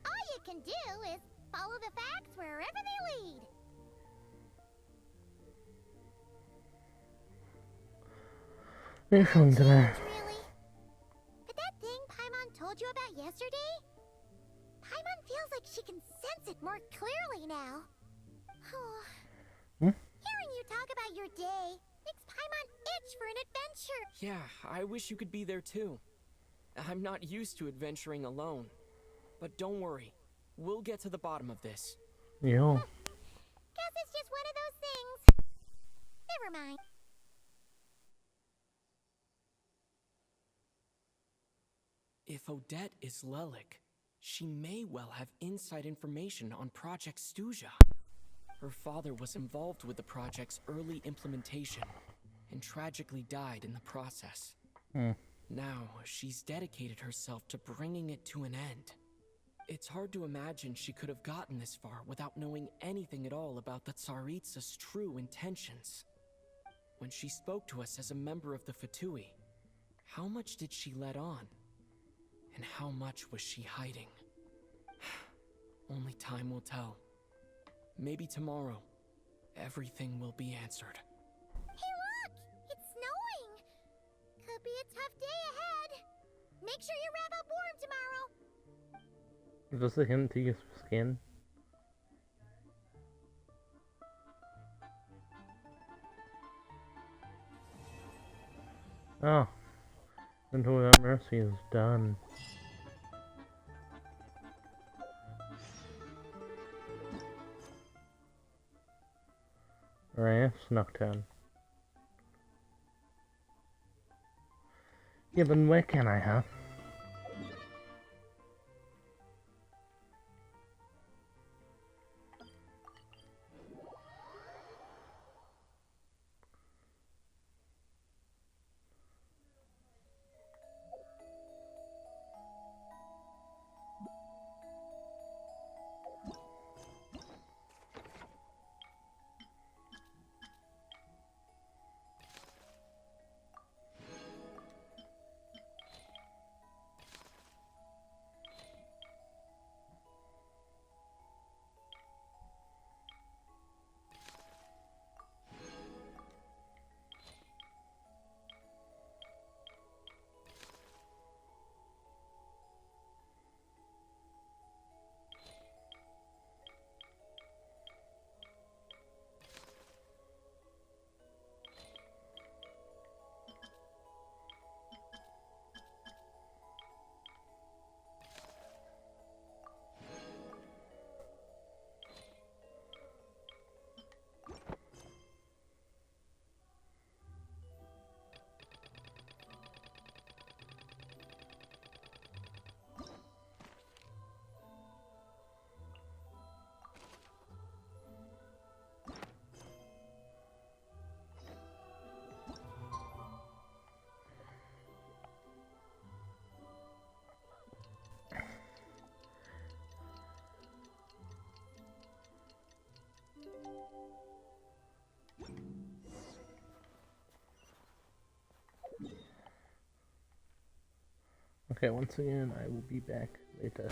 S2: all you can do is follow the facts wherever they lead.
S1: You're feeling today.
S2: Really? But that thing Paimon told you about yesterday? Paimon feels like she can sense it more clearly now. Hearing you talk about your day makes Paimon itch for an adventure.
S3: Yeah, I wish you could be there too. I'm not used to adventuring alone. But don't worry, we'll get to the bottom of this.
S1: Yeah.
S2: Guess it's just one of those things. Never mind.
S3: If Odette is Lelik, she may well have inside information on Project Snezhnaya. Her father was involved with the project's early implementation and tragically died in the process. Now, she's dedicated herself to bringing it to an end. It's hard to imagine she could have gotten this far without knowing anything at all about the Tsaritsa's true intentions. When she spoke to us as a member of the Fatui, how much did she let on? And how much was she hiding? Only time will tell. Maybe tomorrow, everything will be answered.
S2: Hey look! It's snowing! Could be a tough day ahead. Make sure you wrap up warm tomorrow.
S1: Is this a hint to your skin? Oh. Until that mercy is done. Alright, Snucktown. Yeah, but where can I have? Okay, once again, I will be back later.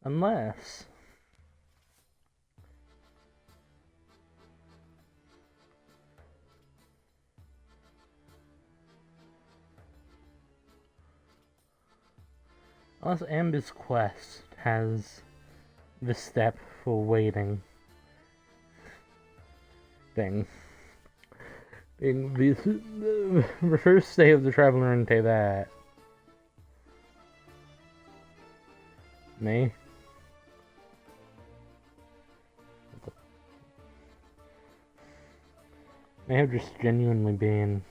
S1: Unless... Unless Amber's quest has the step for waiting thing. The first day of the traveler into that. May have just genuinely been...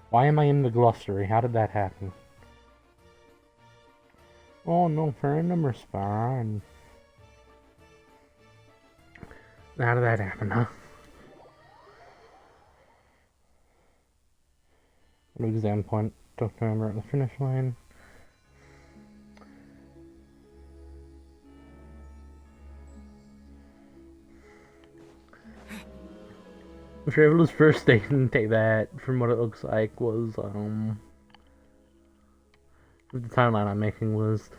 S1: Why am I in the glossary? How did that happen? Oh no, phone number's fine. How did that happen, huh? An exam point. Don't remember at the finish line. The traveler's first day didn't take that, from what it looks like, was, the timeline I'm making was...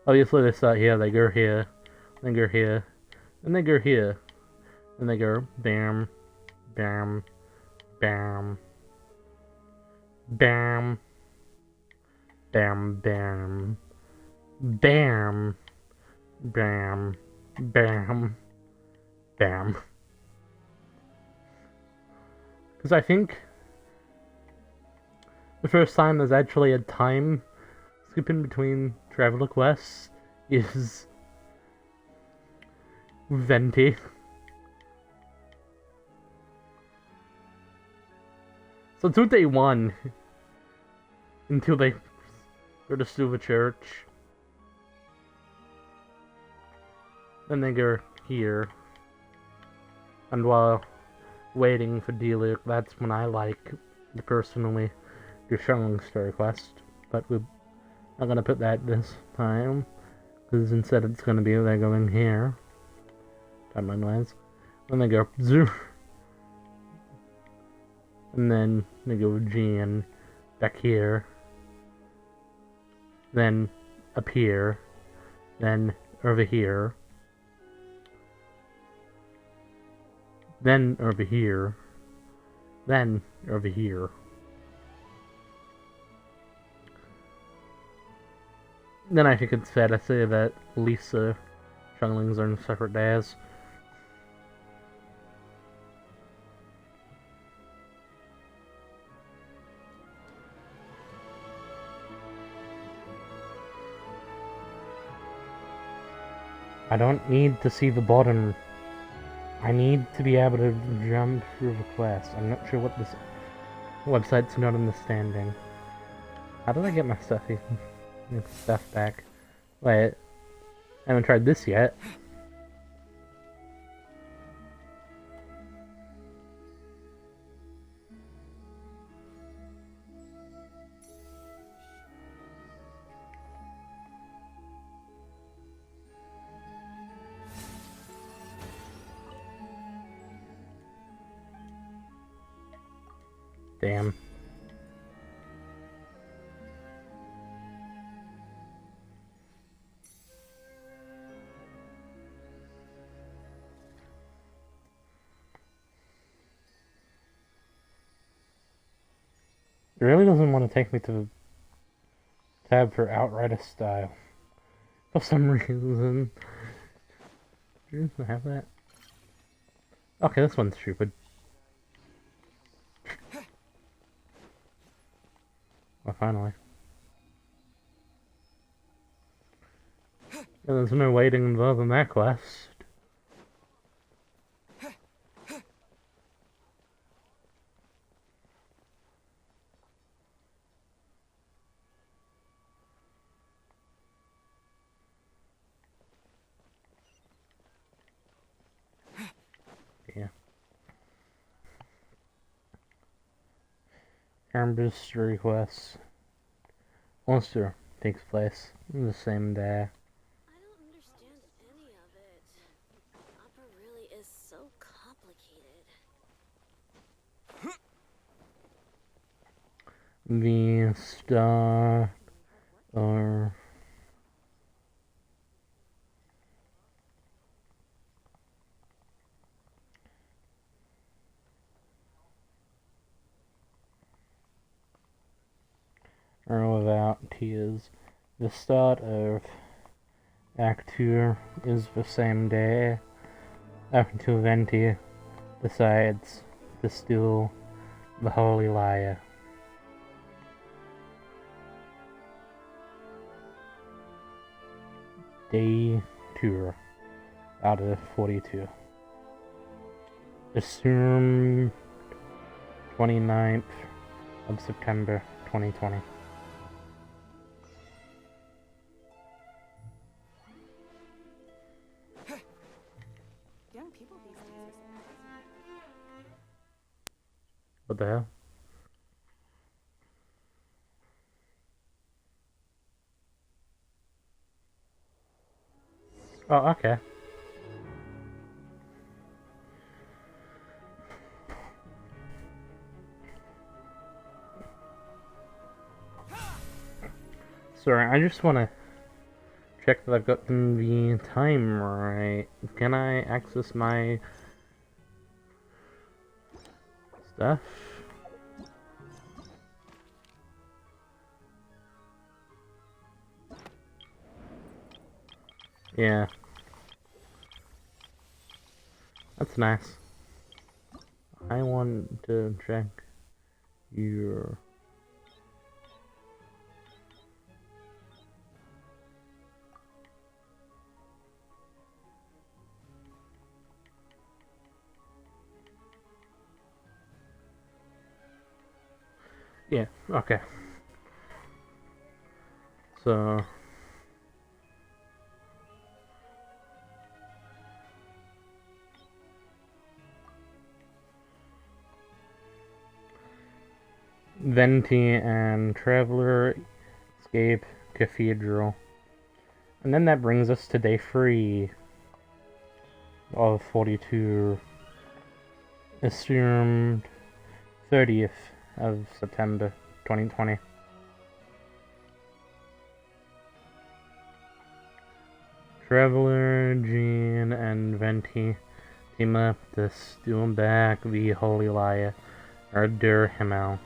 S1: Obviously they start here, they go here, then go here, then they go here, then they go bam, bam, bam, bam, bam, bam, bam, bam, bam, bam. Because I think the first time there's actually a time skip in between traveler quests is Venti. So it's what they won until they go to Stuva Church. Then they go here. And while waiting for Deluxe, that's when I like to personally do Shunling Story Quest. But we're not gonna put that this time, because instead it's gonna be they're going here, timeline wise. Then they go zoo, and then they go G and back here, then up here, then over here, then over here, then over here. Then I think it's fair to say that Lisa Shunlings are in separate days. I don't need to see the bottom. I need to be able to jump through the quest. I'm not sure what this website's not understanding. How did I get my stuff back? Wait, I haven't tried this yet. Damn. It really doesn't want to take me to the tab for Outrider style. For some reason. Didn't I have that? Okay, this one's stupid. Well, finally. Yeah, there's no waiting involved in that quest. Yeah. Amber's request. Monster takes place on the same day.
S4: I don't understand any of it. Opera really is so complicated.
S1: the start or without tears. The start of Act 2 is the same day up until Venti decides to steal the Holy Lyre. Day 2 out of 42. Assume 29th of September 2020.
S12: Young people these days are so crazy.
S1: What the hell? Oh, okay. Sorry, I just want to check that I've gotten the time right. Can I access my stuff? Yeah. That's nice. I want to check your... Yeah, okay. So... Venti and Traveler escape Cathedral. And then that brings us to day 3 of 42. Assumed 30th of September 2020. Traveler, Jean, and Venti team up to steal back the Holy Lyre, or Der Himmel.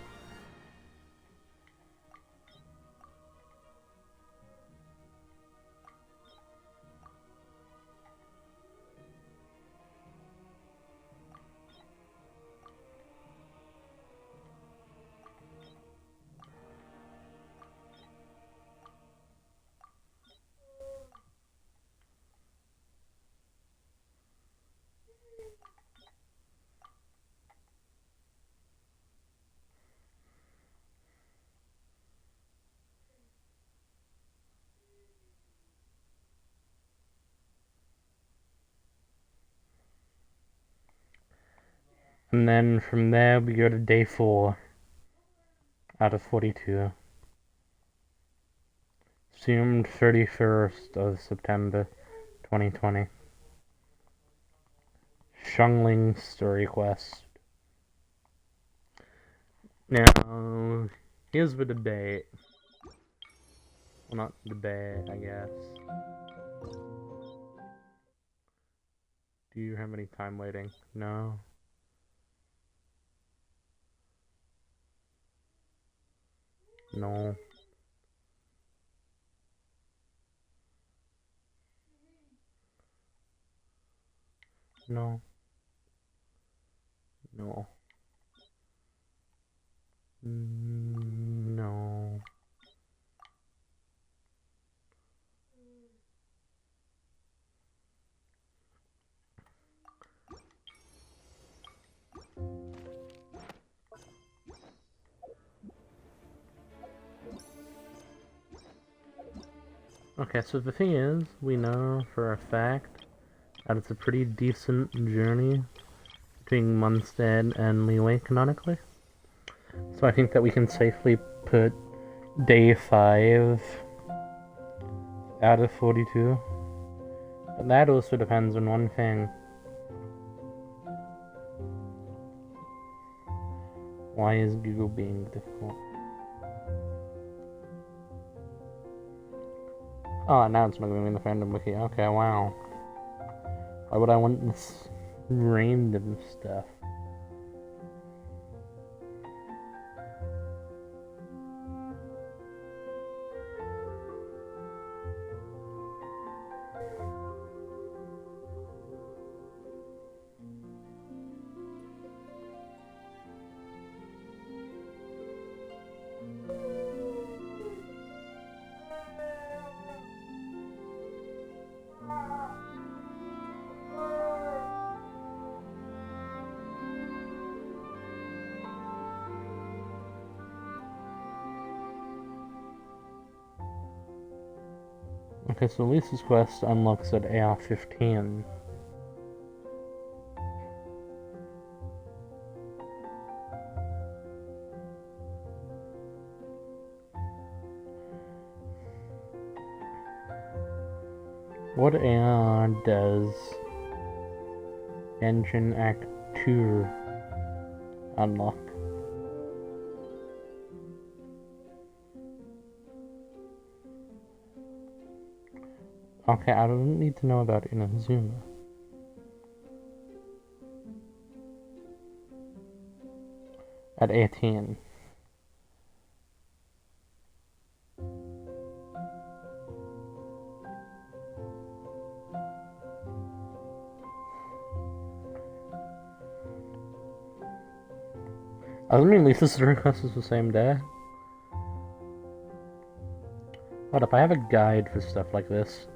S1: And then from there we go to day 4 out of 42. Assumed 31st of September 2020. Shungling Story Quest. Now, here's the debate. Well, not debate, I guess. Do you have any time waiting? No. No. No. No. No. Okay, so the thing is, we know for a fact that it's a pretty decent journey between Munstead and Leeway canonically. So I think that we can safely put day 5 out of 42. But that also depends on one thing. Why is Google being difficult? Oh, now it's not going to be in the fandom wiki. Okay, wow. Why would I want this random stuff? Okay, so Lisa's quest unlocks at AR-15. What AR does Engine Act 2 unlock? Okay, I don't need to know about Inazuma. At 18. I mean, Lisa's request is the same day. What if I have a guide for stuff like this?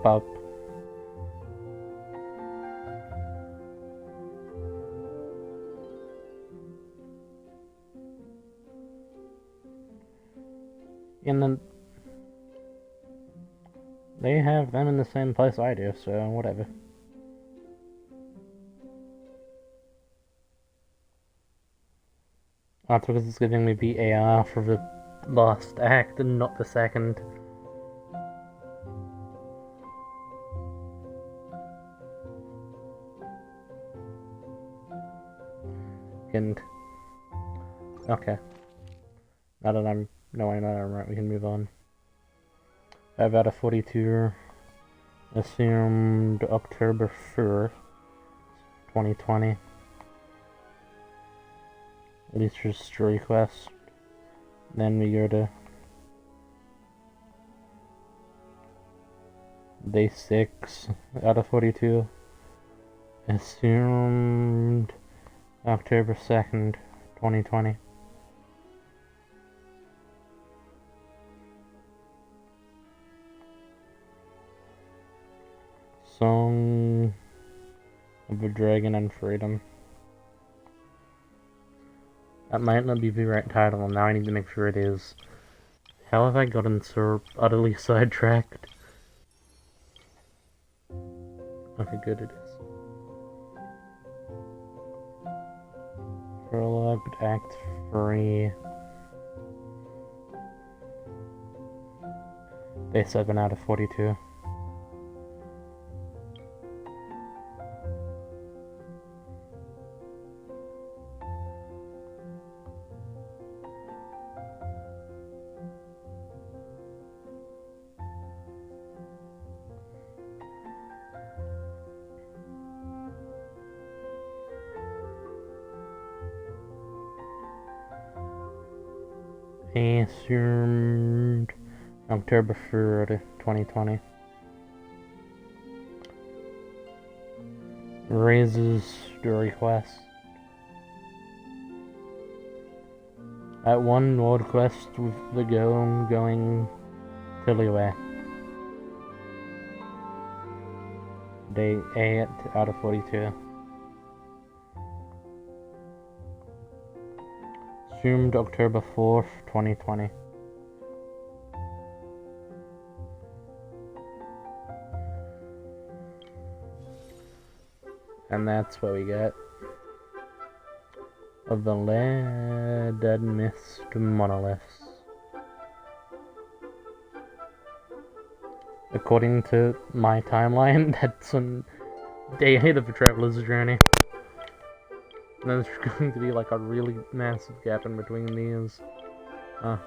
S1: Up. And then they have them in the same place I do, so whatever. That's because it's giving me the AR for the last act and not the second. And okay, now that I'm knowing that I'm right, we can move on. I've had a 42 assumed October 1st, 2020. Lisa's request. Then we go to day 6 out of 42. Assumed October 2nd, 2020. Song of a Dragon and Freedom. That might not be the right title, and now I need to make sure it is. How have I gotten so utterly sidetracked? Okay, good, it is. Prologue, Act 3. Day 7 out of 42. Assumed October 3rd, 2020. Raises the request. At one world quest with the goal going Tiliway. Day 8 out of 42. Assumed October 4th, 2020. And that's what we get of the Dead Mist monoliths. According to my timeline, that's on day 8 of the Traveler's Journey. And there's going to be like a really massive gap in between these. So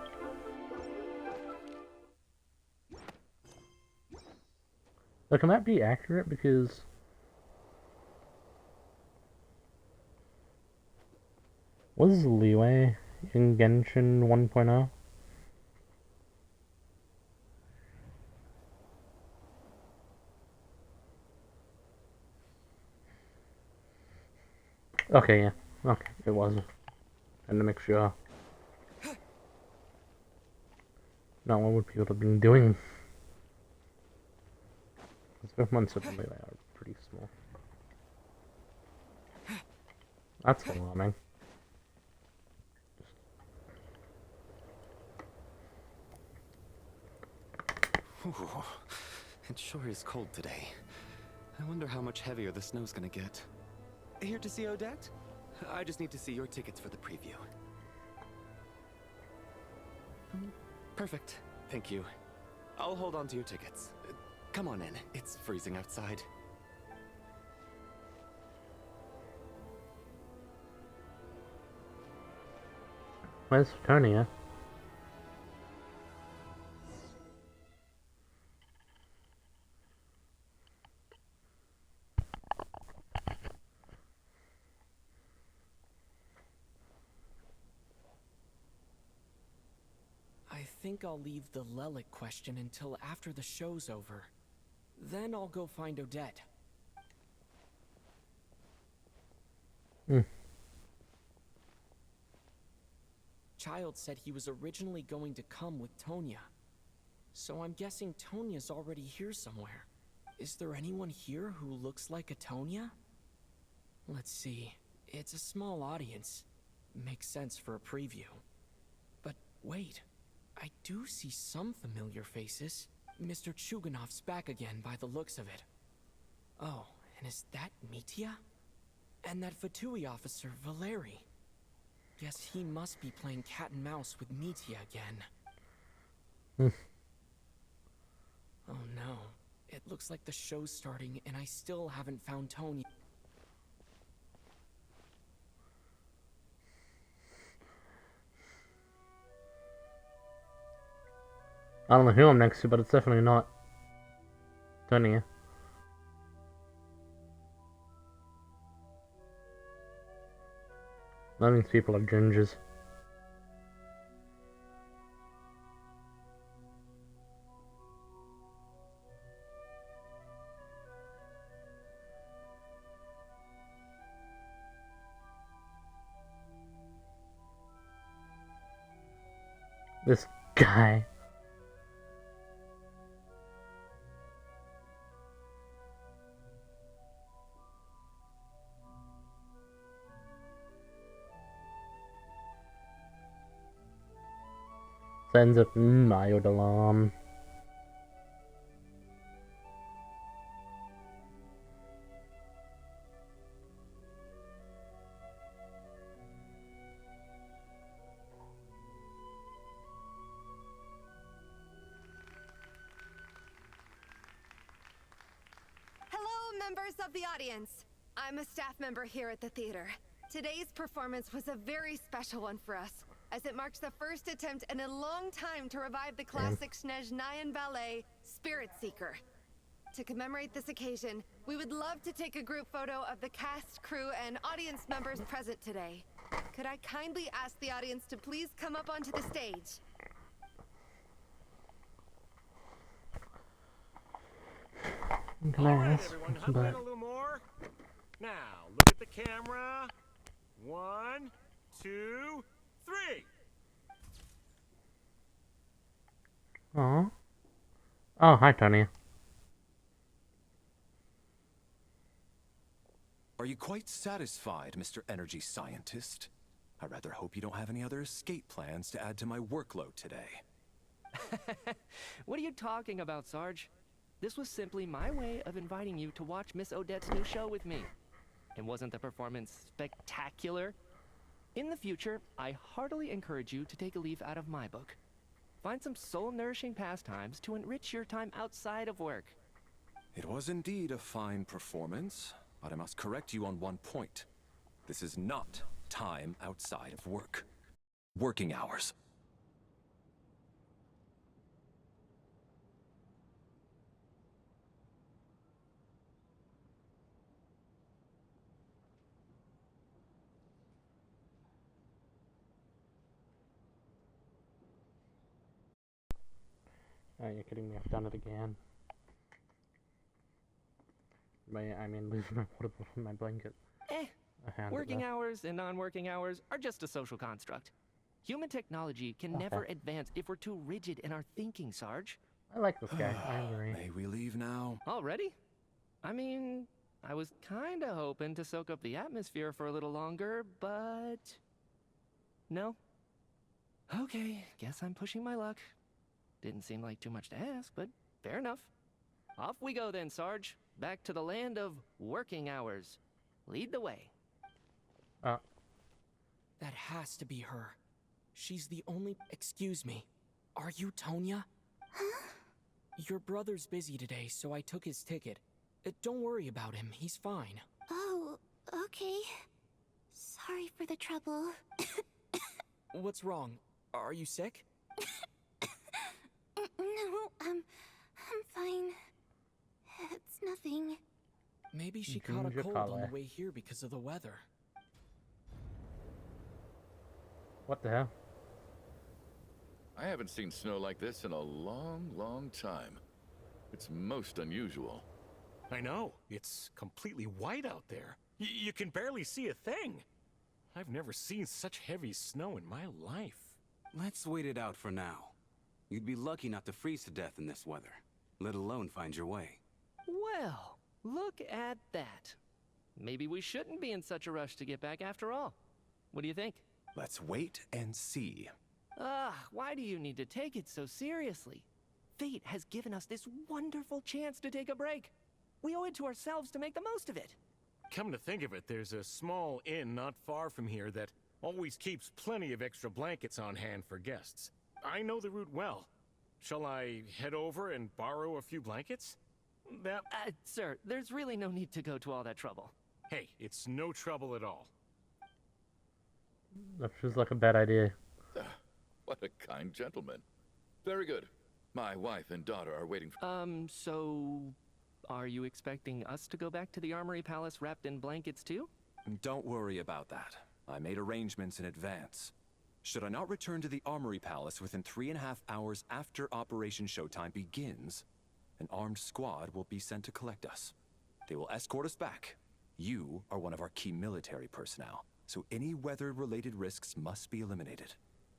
S1: can that be accurate? Because was leeway in Genshin 1.0? Okay, yeah. Okay, it wasn't. And to make sure. Now, what would people have been doing? Because months suddenly they are pretty small. That's alarming.
S20: Ooh, it sure is cold today. I wonder how much heavier the snow's gonna get. Here to see Odette? I just need to see your tickets for the preview. Perfect. Thank you. I'll hold on to your tickets. Come on in. It's freezing outside.
S1: Where's Tonya?
S3: I think I'll leave the Lelic question until after the show's over. Then I'll go find Odette. Child said he was originally going to come with Tonya. So I'm guessing Tonya's already here somewhere. Is there anyone here who looks like a Tonya? Let's see. It's a small audience. Makes sense for a preview. But wait. I do see some familiar faces. Mr. Chuganov's back again by the looks of it. Oh, and is that Mitya? And that Fatui officer, Valeri. Guess he must be playing cat and mouse with Mitya again. Oh no. It looks like the show's starting and I still haven't found Tonya.
S1: I don't know who I'm next to, but it's definitely not Tonya. That means people are gingers. This guy. Sends a mild alarm.
S6: Hello, members of the audience. I'm a staff member here at the theater. Today's performance was a very special one for us, as it marks the first attempt in a long time to revive the classic Snezhnayan ballet, Spirit Seeker. To commemorate this occasion, we would love to take a group photo of the cast, crew, and audience members present today. Could I kindly ask the audience to please come up onto the stage?
S7: Alright, everyone, huddle in a little more. Now, look at the camera. 1, 2, 3.
S1: Oh. Oh, hi, Tony.
S10: Are you quite satisfied, Mr. Energy Scientist? I rather hope you don't have any other escape plans to add to my workload today.
S21: What are you talking about, Sarge? This was simply my way of inviting you to watch Miss Odette's new show with me. And wasn't the performance spectacular? In the future, I heartily encourage you to take a leaf out of my book. Find some soul-nourishing pastimes to enrich your time outside of work.
S10: It was indeed a fine performance, but I must correct you on one point. This is not time outside of work. Working hours.
S1: Oh, you're kidding me, I've done it again. I mean, losing my water bottle in my blanket.
S21: Working hours and non-working hours are just a social construct. Human technology can never advance if we're too rigid in our thinking, Sarge.
S1: I like this guy, I agree.
S10: May we leave now?
S21: Already? I mean, I was kinda hoping to soak up the atmosphere for a little longer, but... no? Okay, guess I'm pushing my luck. Didn't seem like too much to ask, but fair enough. Off we go then, Sarge. Back to the land of working hours. Lead the way.
S3: That has to be her. She's the only... Excuse me. Are you Tonya?
S4: Huh?
S3: Your brother's busy today, so I took his ticket. Don't worry about him. He's fine.
S4: Oh, okay. Sorry for the trouble.
S3: What's wrong? Are you sick?
S4: No, I'm fine. It's nothing.
S3: Maybe she caught a cold on the way here because of the weather.
S1: What the hell?
S8: I haven't seen snow like this in a long, long time. It's most unusual.
S7: I know. It's completely white out there. You can barely see a thing. I've never seen such heavy snow in my life.
S16: Let's wait it out for now. You'd be lucky not to freeze to death in this weather, let alone find your way.
S21: Well, look at that. Maybe we shouldn't be in such a rush to get back after all. What do you think?
S10: Let's wait and see.
S21: Why do you need to take it so seriously? Fate has given us this wonderful chance to take a break. We owe it to ourselves to make the most of it.
S7: Come to think of it, there's a small inn not far from here that always keeps plenty of extra blankets on hand for guests. I know the route well. Shall I head over and borrow a few blankets?
S21: Sir, there's really no need to go to all that trouble.
S7: Hey, it's no trouble at all.
S1: That feels like a bad idea.
S8: What a kind gentleman. Very good. My wife and daughter are waiting for...
S21: So... are you expecting us to go back to the Armory Palace wrapped in blankets too?
S10: Don't worry about that. I made arrangements in advance. Should I not return to the Armory Palace within 3.5 hours after Operation Showtime begins, an armed squad will be sent to collect us. They will escort us back. You are one of our key military personnel, so any weather-related risks must be eliminated.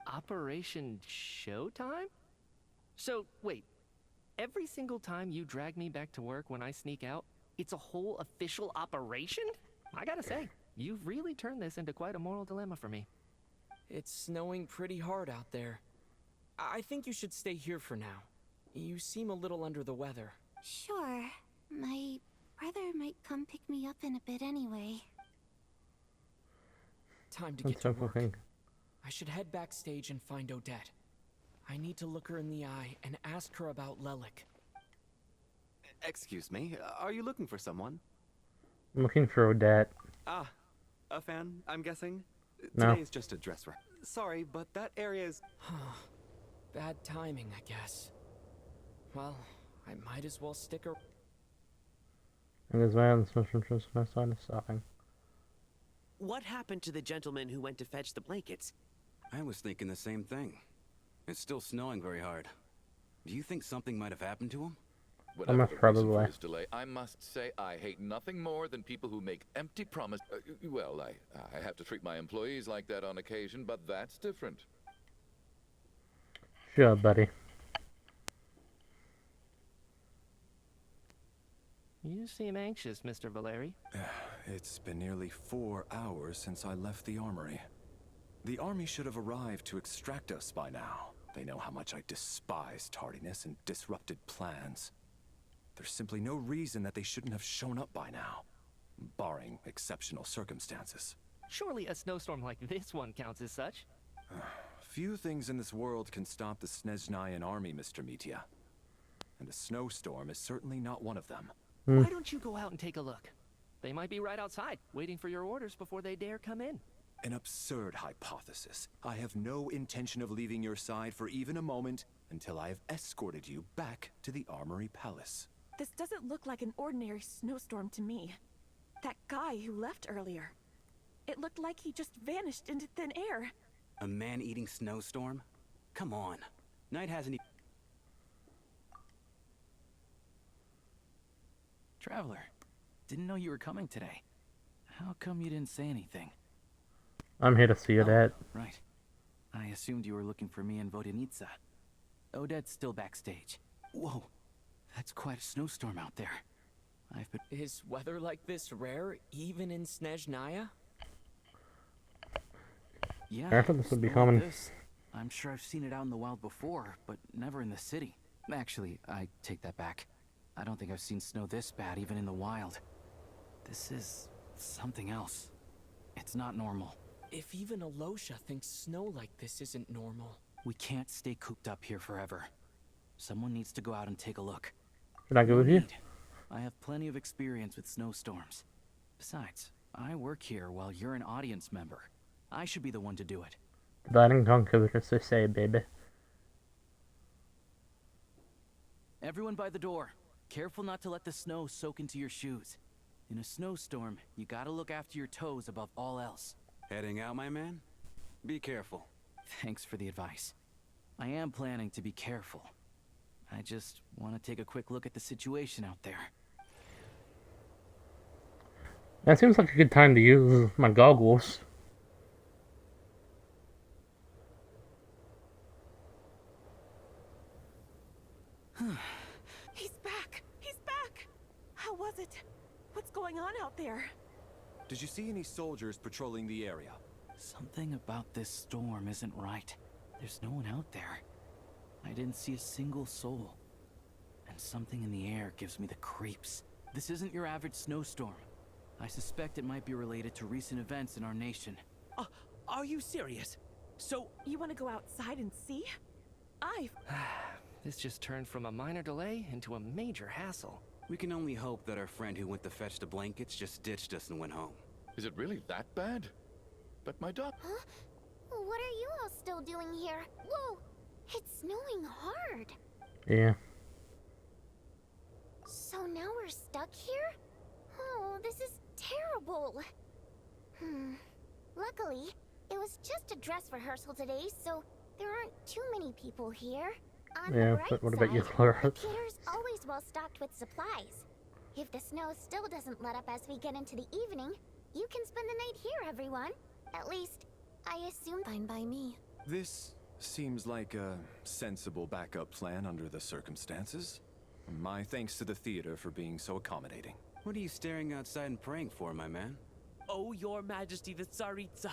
S21: Operation Showtime? So, wait. Every single time you drag me back to work when I sneak out, it's a whole official operation? I gotta say, you've really turned this into quite a moral dilemma for me.
S3: It's snowing pretty hard out there. I think you should stay here for now. You seem a little under the weather.
S4: Sure. My brother might come pick me up in a bit anyway.
S3: Time to get to work. I should head backstage and find Odette. I need to look her in the eye and ask her about Lelik.
S20: Excuse me, are you looking for someone?
S1: I'm looking for Odette.
S20: Ah, a fan, I'm guessing?
S1: No.
S20: Today's just a dress rehearsal. Sorry, but that area is...
S3: Bad timing, I guess. Well, I might as well stick her...
S1: And his man, the special interest, no sign of stopping.
S5: What happened to the gentleman who went to fetch the blankets?
S16: I was thinking the same thing. It's still snowing very hard. Do you think something might have happened to him?
S8: Whatever the reason for his delay, I must say I hate nothing more than people who make empty promises. Well, I have to treat my employees like that on occasion, but that's different.
S1: Sure, buddy.
S21: You seem anxious, Mr. Valeri.
S11: It's been nearly 4 hours since I left the armory. The army should have arrived to extract us by now. They know how much I despise tardiness and disrupted plans. There's simply no reason that they shouldn't have shown up by now, barring exceptional circumstances.
S21: Surely a snowstorm like this one counts as such.
S11: Few things in this world can stop the Snezhnayan army, Mr. Mitya. And a snowstorm is certainly not one of them.
S21: Why don't you go out and take a look? They might be right outside, waiting for your orders before they dare come in.
S11: An absurd hypothesis. I have no intention of leaving your side for even a moment until I have escorted you back to the Armory Palace.
S12: This doesn't look like an ordinary snowstorm to me. That guy who left earlier. It looked like he just vanished into thin air.
S16: A man-eating snowstorm? Come on. Night hasn't even...
S14: Traveler, didn't know you were coming today. How come you didn't say anything?
S1: I'm here to see you, Dad.
S14: Right. I assumed you were looking for me and Vodyanitsa. Odette's still backstage. Whoa, that's quite a snowstorm out there. I've been...
S3: Is weather like this rare, even in Snezhnaya?
S14: Yeah,
S1: I thought this would be
S14: snow like
S1: common.
S14: this. I'm sure I've seen it out in the wild before, but never in the city. Actually, I take that back. I don't think I've seen snow this bad, even in the wild. This is something else. It's not normal.
S3: If even Alosha thinks snow like this isn't normal.
S14: We can't stay cooped up here forever. Someone needs to go out and take a look.
S1: Should I go with you?
S14: I have plenty of experience with snowstorms. Besides, I work here while you're an audience member. I should be the one to do it.
S1: Divide and conquer, as they say, baby.
S14: Everyone by the door. Careful not to let the snow soak into your shoes. In a snowstorm, you gotta look after your toes above all else.
S16: Heading out, my man? Be careful.
S14: Thanks for the advice. I am planning to be careful. I just want to take a quick look at the situation out there.
S1: That seems like a good time to use my goggles.
S12: He's back! He's back! How was it? What's going on out there?
S11: Did you see any soldiers patrolling the area?
S14: Something about this storm isn't right. There's no one out there. I didn't see a single soul. And something in the air gives me the creeps. This isn't your average snowstorm. I suspect it might be related to recent events in our nation.
S5: Are you serious? So...
S12: You want to go outside and see?
S21: This just turned from a minor delay into a major hassle.
S16: We can only hope that our friend who went to fetch the blankets just ditched us and went home.
S8: Is it really that bad? But my doc...
S2: Huh? What are you all still doing here? Whoa! It's snowing hard.
S1: Yeah.
S2: So now we're stuck here? Oh, this is terrible. Luckily, it was just a dress rehearsal today, so there aren't too many people here. On the bright
S1: but what about you,
S2: side,
S1: Clara?
S2: the theater's always well stocked with supplies. If the snow still doesn't let up as we get into the evening, you can spend the night here, everyone. At least, I assume fine by me.
S11: This seems like a sensible backup plan under the circumstances. My thanks to the theater for being so accommodating.
S16: What are you staring outside and praying for, my man?
S5: Oh, Your Majesty the Tsaritsa,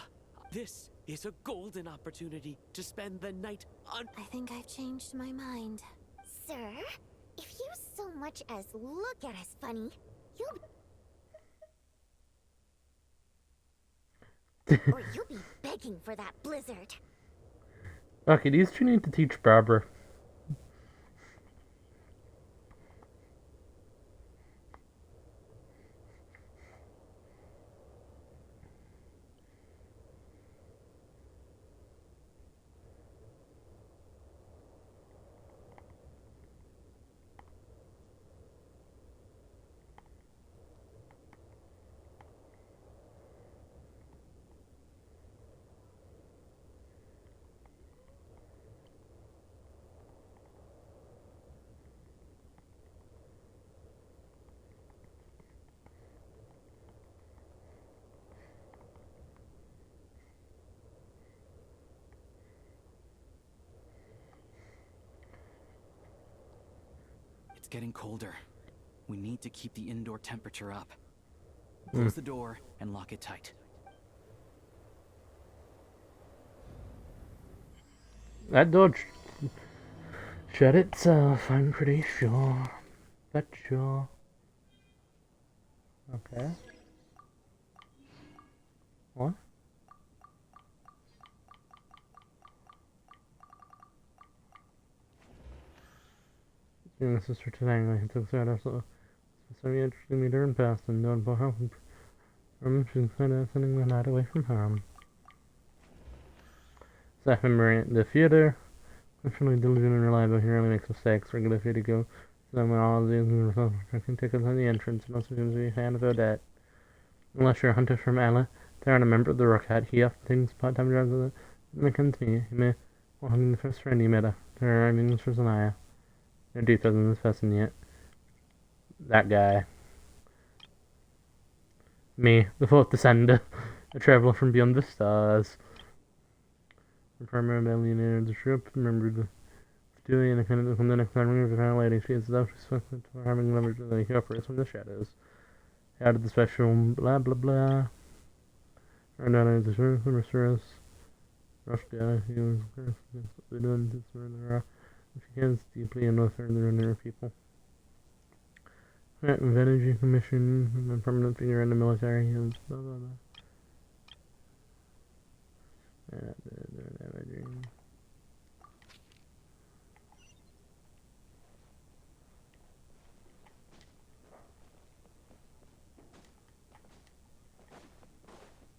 S5: this is a golden opportunity to spend the night on...
S2: I think I've changed my mind. Sir, if you so much as look at us funny, or you'll be begging for that blizzard.
S1: Okay, these two need to teach Barbara.
S14: It's getting colder. We need to keep the indoor temperature up. Close the door and lock it tight.
S1: That door shut itself, I'm pretty sure. But sure. Okay. What? This is for today. I took that as a very interesting me during past and known for how permission sending the night away from harm. Staff member in the theater. Actually diligent and reliable, he rarely makes mistakes. Regular fee to go. So when all of these are responsible for checking tickets on the entrance, and also seems to be a fan of Odette. Unless you're a hunter from Ella, they aren't a member of the Rockhat. He often takes part-time jobs with the company. He may want him the first friend he met. There are meetings for Snezhnaya. No details on this person yet. That guy. Me, the fourth descender, a traveler from beyond the stars. The primary millionaire of the ship, remember the Stewie and the kind of from the next time we the final lady. She is self-respected for having leverage that he operates from the shadows. Out of the special blah blah blah. Right now the sheriff, the restaurants. Rush guy, he was they done this murder. If he cares deeply enough for the ordinary people. Right, with energy commission, a permanent figure in the military, is blah blah blah.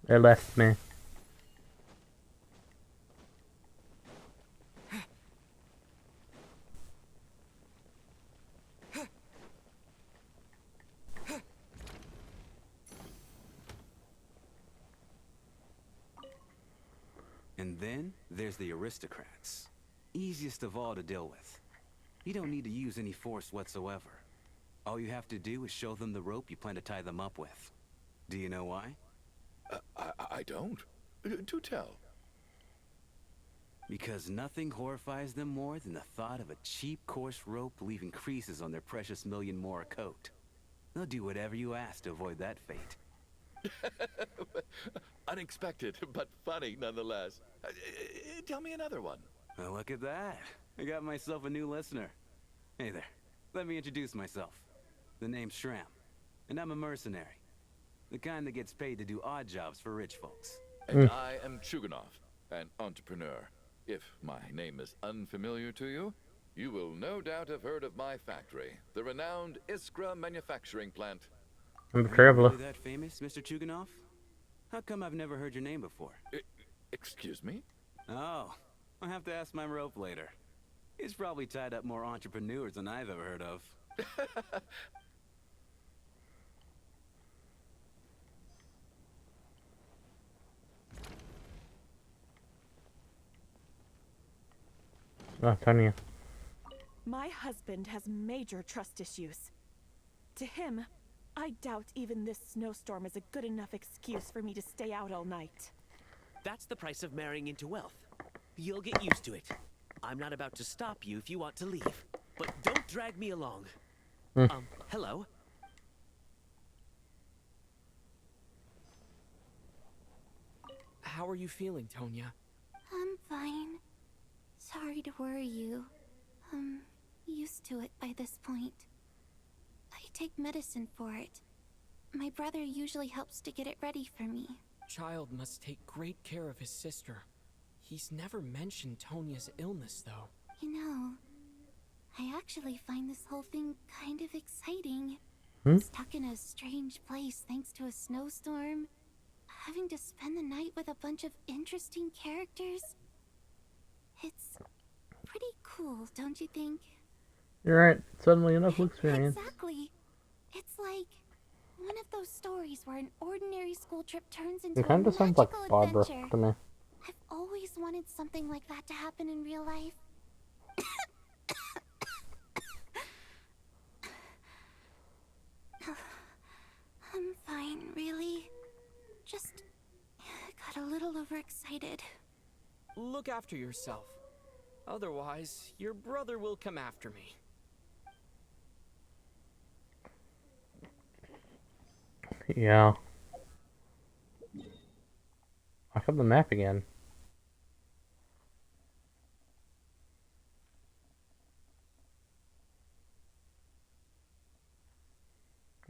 S1: They left me.
S16: And then there's the aristocrats. Easiest of all to deal with. You don't need to use any force whatsoever. All you have to do is show them the rope you plan to tie them up with. Do you know why?
S8: I don't. Do tell.
S16: Because nothing horrifies them more than the thought of a cheap, coarse rope leaving creases on their precious $1,000,000 more coat. They'll do whatever you ask to avoid that fate.
S8: Unexpected, but funny nonetheless. Tell me another one.
S16: Well, look at that. I got myself a new listener. Hey there. Let me introduce myself. The name's Shram, and I'm a mercenary. The kind that gets paid to do odd jobs for rich folks.
S8: And I am Chuganov, an entrepreneur. If my name is unfamiliar to you, you will no doubt have heard of my factory, the renowned Iskra manufacturing plant.
S1: I'm a traveler.
S16: Are you really that famous, Mr. Chuganov? How come I've never heard your name before?
S8: Excuse me?
S16: Oh, I'll have to ask my rope later. He's probably tied up more entrepreneurs than I've ever heard of.
S1: Tanya.
S12: My husband has major trust issues. To him, I doubt even this snowstorm is a good enough excuse for me to stay out all night.
S5: That's the price of marrying into wealth. You'll get used to it. I'm not about to stop you if you want to leave. But don't drag me along. Hello?
S3: How are you feeling, Tonya?
S4: I'm fine. Sorry to worry you. I'm used to it by this point. I take medicine for it. My brother usually helps to get it ready for me.
S3: Child must take great care of his sister. He's never mentioned Tonya's illness, though.
S4: You know, I actually find this whole thing kind of exciting. Stuck in a strange place thanks to a snowstorm. Having to spend the night with a bunch of interesting characters. It's pretty cool, don't you think?
S1: You're right. Suddenly enough experience.
S4: Exactly. It's like one of those stories where an ordinary school trip turns into
S1: It kind
S4: a
S1: of sounds like
S4: magical
S1: Barbara
S4: adventure.
S1: to me.
S4: I've always wanted something like that to happen in real life. I'm fine, really. Just got a little overexcited.
S3: Look after yourself. Otherwise, your brother will come after me.
S1: Yeah. I got the map again.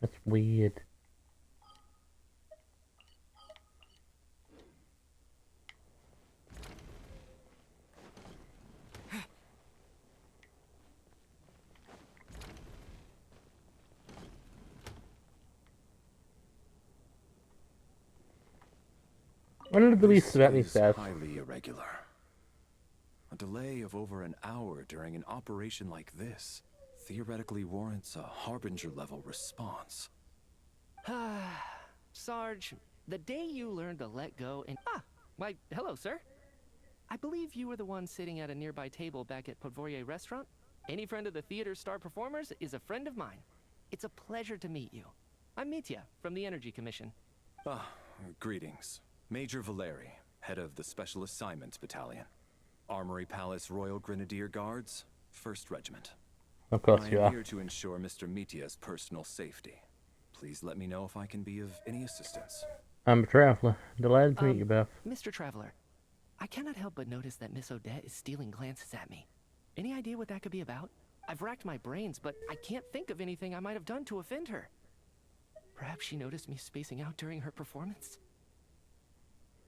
S1: That's weird. What are the least about these guys?
S11: Highly irregular. A delay of over an hour during an operation like this theoretically warrants a Harbinger-level response.
S14: Sarge, the day you learned to let go and... why, hello, sir. I believe you were the one sitting at a nearby table back at Podvorye Restaurant. Any friend of the theater's star performers is a friend of mine. It's a pleasure to meet you. I'm Mitya, from the Energy Commission.
S11: Greetings. Major Valeri, head of the Special Assignments Battalion. Armory Palace Royal Grenadier Guards, 1st Regiment.
S1: Of course you
S11: I
S1: are.
S11: am here to ensure Mr. Mitya's personal safety. Please let me know if I can be of any assistance.
S1: I'm a traveler. Delighted to meet you, Beth.
S14: Mr. Traveler, I cannot help but notice that Miss Odette is stealing glances at me. Any idea what that could be about? I've racked my brains, but I can't think of anything I might have done to offend her. Perhaps she noticed me spacing out during her performance?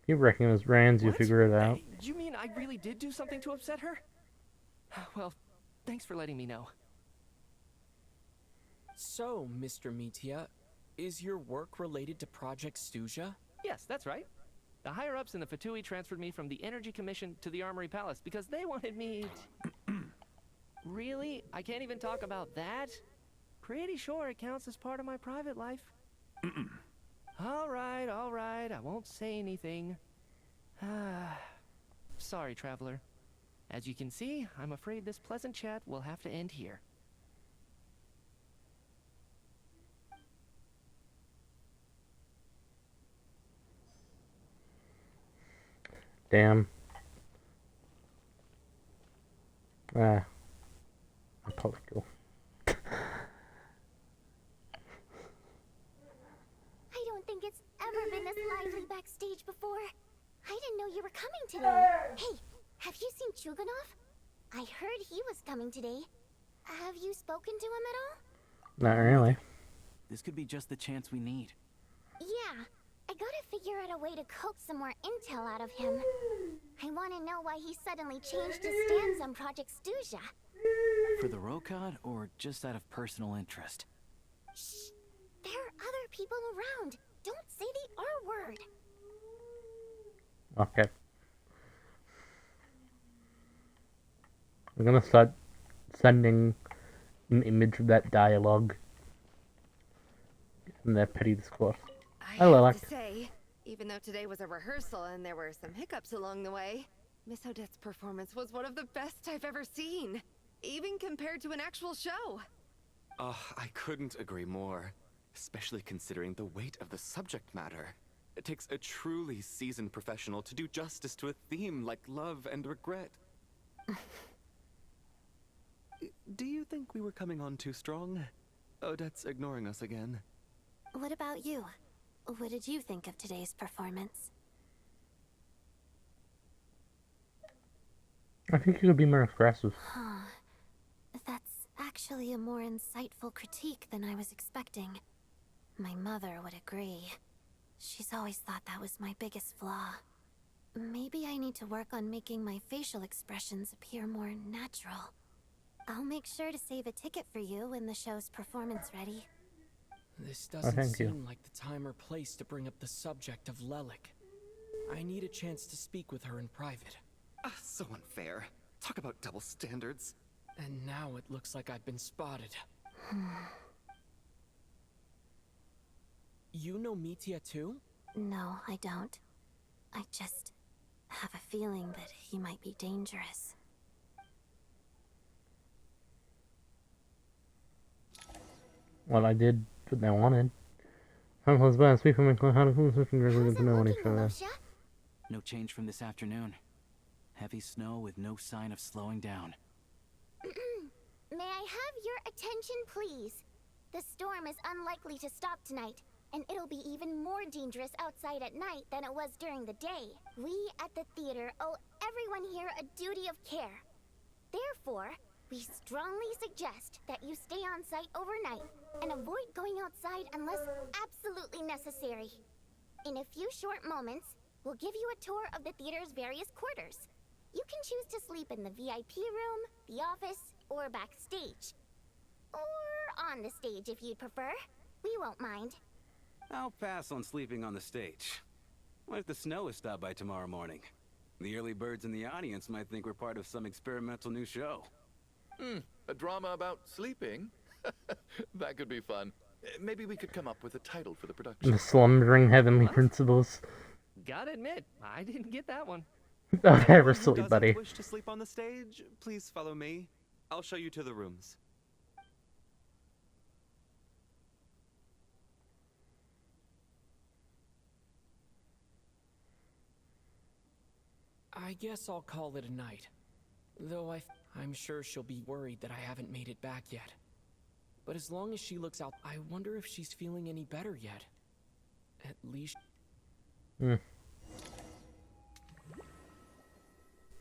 S1: You reckon it was Rands, you figure it out.
S14: You mean I really did do something to upset her? Well, thanks for letting me know.
S3: So, Mr. Mitya, is your work related to Project Snezhnaya?
S14: Yes, that's right. The higher-ups in the Fatui transferred me from the Energy Commission to the Armory Palace because they wanted me... Really? I can't even talk about that? Pretty sure it counts as part of my private life. All right, I won't say anything. Sorry, Traveler. As you can see, I'm afraid this pleasant chat will have to end here.
S1: Damn. I'll probably go.
S2: I don't think it's ever been this lively backstage before. I didn't know you were coming today. Hey, have you seen Chuganov? I heard he was coming today. Have you spoken to him at all?
S1: Not really.
S14: This could be just the chance we need.
S2: Yeah, I gotta figure out a way to coax some more intel out of him. I want to know why he suddenly changed his stance on Project Snezhnaya.
S14: For the Rokad, or just out of personal interest?
S2: Shh! There are other people around. Don't say the R word.
S1: Okay. I'm gonna start sending an image of that dialogue in their petty discourse.
S6: I have to say, even though today was a rehearsal and there were some hiccups along the way, Miss Odette's performance was one of the best I've ever seen, even compared to an actual show.
S20: I couldn't agree more, especially considering the weight of the subject matter. It takes a truly seasoned professional to do justice to a theme like love and regret. Do you think we were coming on too strong? Odette's ignoring us again.
S4: What about you? What did you think of today's performance?
S1: I think you could be more aggressive.
S4: That's actually a more insightful critique than I was expecting. My mother would agree. She's always thought that was my biggest flaw. Maybe I need to work on making my facial expressions appear more natural. I'll make sure to save a ticket for you when the show's performance ready.
S3: This doesn't
S1: thank
S3: seem
S1: you.
S3: like the time or place to bring up the subject of Lelik. I need a chance to speak with her in private.
S20: So unfair. Talk about double standards.
S3: And now it looks like I've been spotted. You know Mitya too?
S4: No, I don't. I just have a feeling that he might be dangerous.
S1: Well, I did what they wanted. How to know each other.
S14: No change from this afternoon. Heavy snow with no sign of slowing down.
S2: May I have your attention, please? The storm is unlikely to stop tonight, And it'll be even more dangerous outside at night than it was during the day. We at the theater owe everyone here a duty of care. Therefore, we strongly suggest that you stay on site overnight and avoid going outside unless absolutely necessary. In a few short moments, we'll give you a tour of the theater's various quarters. You can choose to sleep in the VIP room, the office, or backstage. Or on the stage if you'd prefer. We won't mind.
S16: I'll pass on sleeping on the stage. What if the snow is stopped by tomorrow morning? The early birds in the audience might think we're part of some experimental new show.
S8: A drama about sleeping? That could be fun. Maybe we could come up with a title for the production.
S1: The slumbering heavenly principles.
S21: Gotta admit, I didn't get that one.
S1: Oh, never
S20: Who
S1: sleep,
S20: doesn't
S1: buddy.
S20: wish to sleep on the stage? Please follow me. I'll show you to the rooms.
S3: I guess I'll call it a night. Though I'm sure she'll be worried that I haven't made it back yet. But as long as she looks out, I wonder if she's feeling any better yet. At least...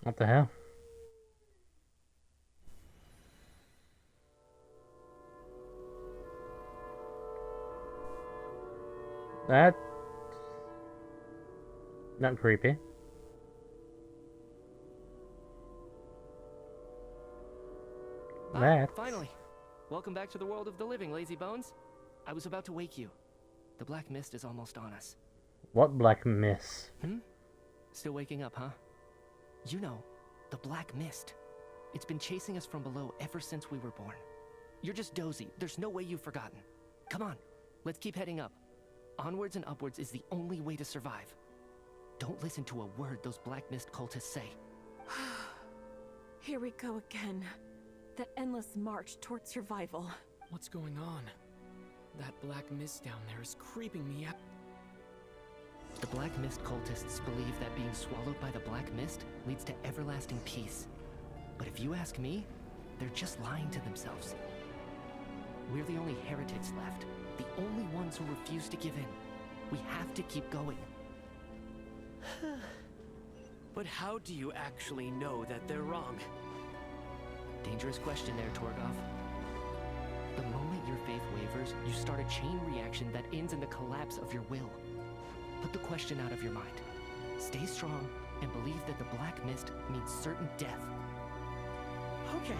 S1: What the hell? That's not creepy.
S21: Finally! Welcome back to the world of the living, lazy bones. I was about to wake you. The black mist is almost on us.
S1: What black mist?
S21: Still waking up, huh? You know, the black mist. It's been chasing us from below ever since we were born. You're just dozy. There's no way you've forgotten. Come on, let's keep heading up. Onwards and upwards is the only way to survive. Don't listen to a word those black mist cultists say.
S22: Here we go again. That endless march towards survival.
S3: What's going on? That black mist down there is creeping me out.
S21: The black mist cultists believe that being swallowed by the black mist leads to everlasting peace. But if you ask me, they're just lying to themselves. We're the only heretics left. The only ones who refuse to give in. We have to keep going.
S5: But how do you actually know that they're wrong?
S21: Dangerous question there, Torgov. The moment your faith wavers, you start a chain reaction that ends in the collapse of your will. Put the question out of your mind. Stay strong and believe that the black mist means certain death.
S5: Okay,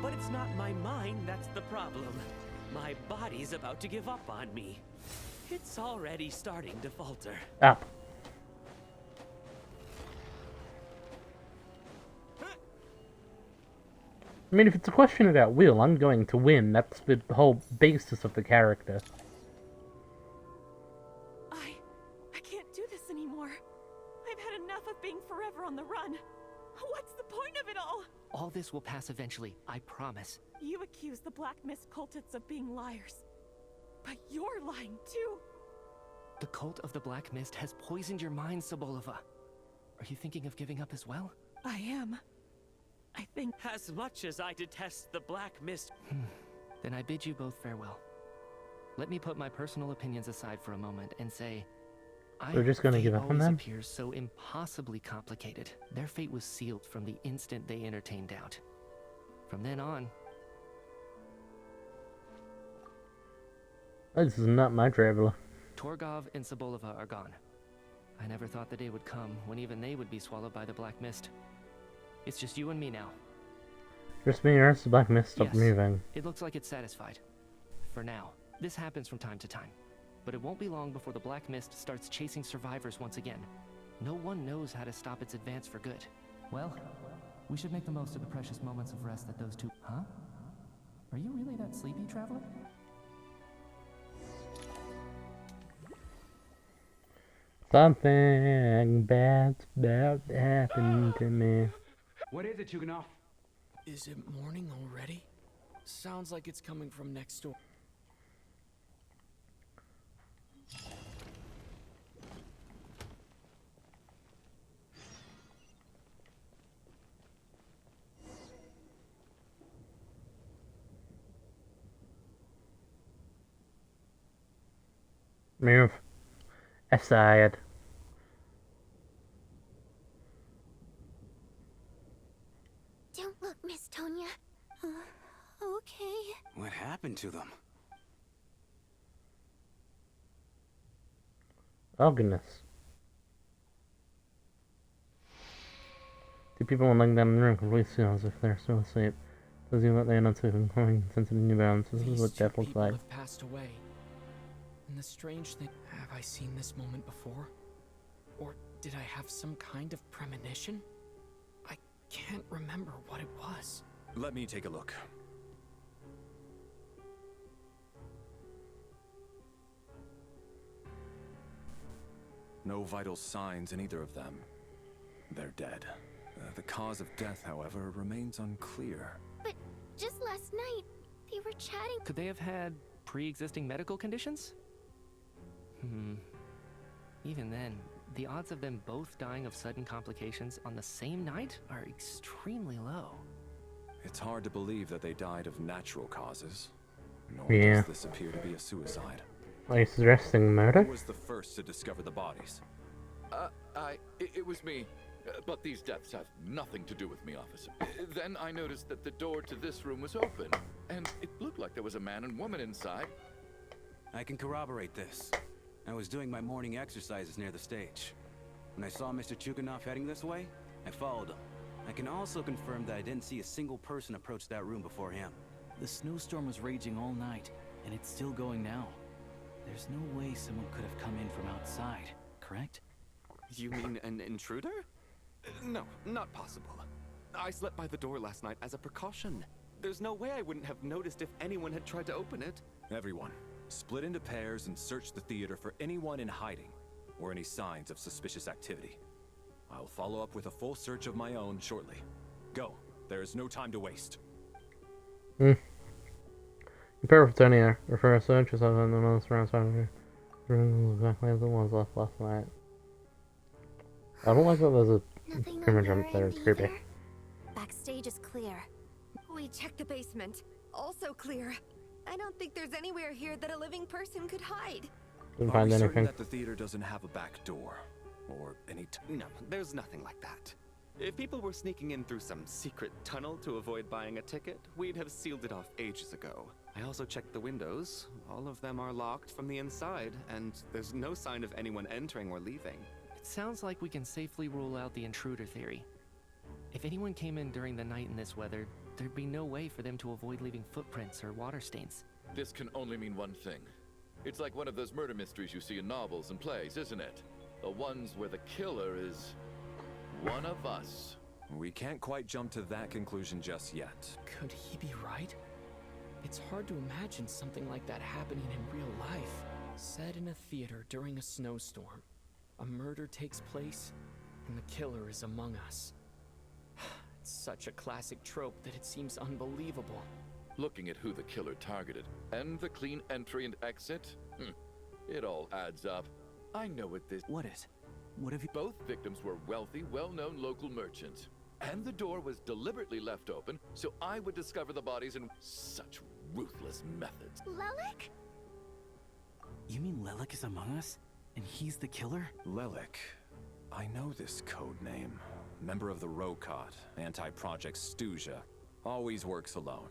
S5: but it's not my mind that's the problem. My body's about to give up on me. It's already starting to falter.
S1: Up. I mean, if it's a question about will, I'm going to win. That's the whole basis of the character.
S22: I can't do this anymore. I've had enough of being forever on the run. What's the point of it all?
S21: All this will pass eventually, I promise.
S22: You accuse the Black Mist cultists of being liars. But you're lying too.
S21: The cult of the Black Mist has poisoned your mind, Sobolova. Are you thinking of giving up as well?
S22: I am. I think...
S5: As much as I detest the black mist...
S21: Then I bid you both farewell. Let me put my personal opinions aside for a moment and say...
S1: We're just gonna give up on them?
S21: appears so impossibly complicated. Their fate was sealed from the instant they entertained doubt. From then on...
S1: This is not my traveler.
S21: Torgov and Sobolova are gone. I never thought the day would come when even they would be swallowed by the Black Mist. It's just you and me now.
S1: Just me, or else the black mist stopped
S21: Yes,
S1: moving.
S21: it looks like it's satisfied. For now. This happens from time to time. But it won't be long before the Black Mist starts chasing survivors once again. No one knows how to stop its advance for good. Well, we should make the most of the precious moments of rest that those two... Huh? Are you really that sleepy, traveler?
S1: Something bad's about to happen to me.
S15: What is it, Chuganov?
S3: Is it morning already? Sounds like it's coming from next door.
S1: Move. Aside.
S2: Don't look, Miss Tonya. Okay.
S10: What happened to them?
S1: Oh goodness. Two people lying down in the room completely still as if they're still asleep. Doesn't even let they not even coming sensitive new bounds. This is what death looks like.
S3: Have passed away. And the strange thing, have I seen this moment before? Or did I have some kind of premonition? I can't remember what it was.
S11: Let me take a look. No vital signs in either of them. They're dead. The cause of death, however, remains unclear.
S2: But just last night, they were chatting.
S14: Could they have had pre-existing medical conditions? Even then, the odds of them both dying of sudden complications on the same night are extremely low.
S11: It's hard to believe that they died of natural causes. Nor
S1: Yeah.
S11: does this appear to be a suicide.
S1: Are you suggesting murder?
S11: Who was the first to discover the bodies?
S8: It was me. But these deaths have nothing to do with me, officer. Then I noticed that the door to this room was open, and it looked like there was a man and woman inside.
S16: I can corroborate this. I was doing my morning exercises near the stage. When I saw Mr. Chuganov heading this way, I followed him. I can also confirm that I didn't see a single person approach that room before him.
S14: The snowstorm was raging all night, and it's still going now. There's no way someone could have come in from outside, correct?
S20: You mean an intruder? No, not possible. I slept by the door last night as a precaution. There's no way I wouldn't have noticed if anyone had tried to open it.
S11: Everyone, split into pairs and search the theater for anyone in hiding, or any signs of suspicious activity. I'll follow up with a full search of my own shortly. Go. There is no time to waste.
S1: Prepare for Tony. Refer a search yourself and the most around side of here. Exactly as it was last night. I don't like that there's a camera jump there. It's creepy.
S6: Backstage is clear. We checked the basement. Also clear. I don't think there's anywhere here that a living person could hide.
S1: Didn't
S11: Are
S1: find
S11: we certain
S1: anything.
S11: that the theater doesn't have a back door? Or any
S20: No, there's nothing like that. If people were sneaking in through some secret tunnel to avoid buying a ticket, we'd have sealed it off ages ago. I also checked the windows. All of them are locked from the inside, and there's no sign of anyone entering or leaving.
S14: It sounds like we can safely rule out the intruder theory. If anyone came in during the night in this weather, there'd be no way for them to avoid leaving footprints or water stains.
S8: This can only mean one thing. It's like one of those murder mysteries you see in novels and plays, isn't it? The ones where the killer is one of us.
S11: We can't quite jump to that conclusion just yet.
S3: Could he be right? It's hard to imagine something like that happening in real life. Set in a theater during a snowstorm. A murder takes place, and the killer is among us. It's such a classic trope that it seems unbelievable.
S8: Looking at who the killer targeted, and the clean entry and exit, it all adds up. I know what this...
S14: What is? What have you...
S8: Both victims were wealthy, well-known local merchants. And the door was deliberately left open, so I would discover the bodies in such ruthless methods.
S2: Lelik?
S14: You mean Lelik is among us? And he's the killer?
S11: Lelik. I know this code name. Member of the Rokot, anti-Project Snezhnaya. Always works alone.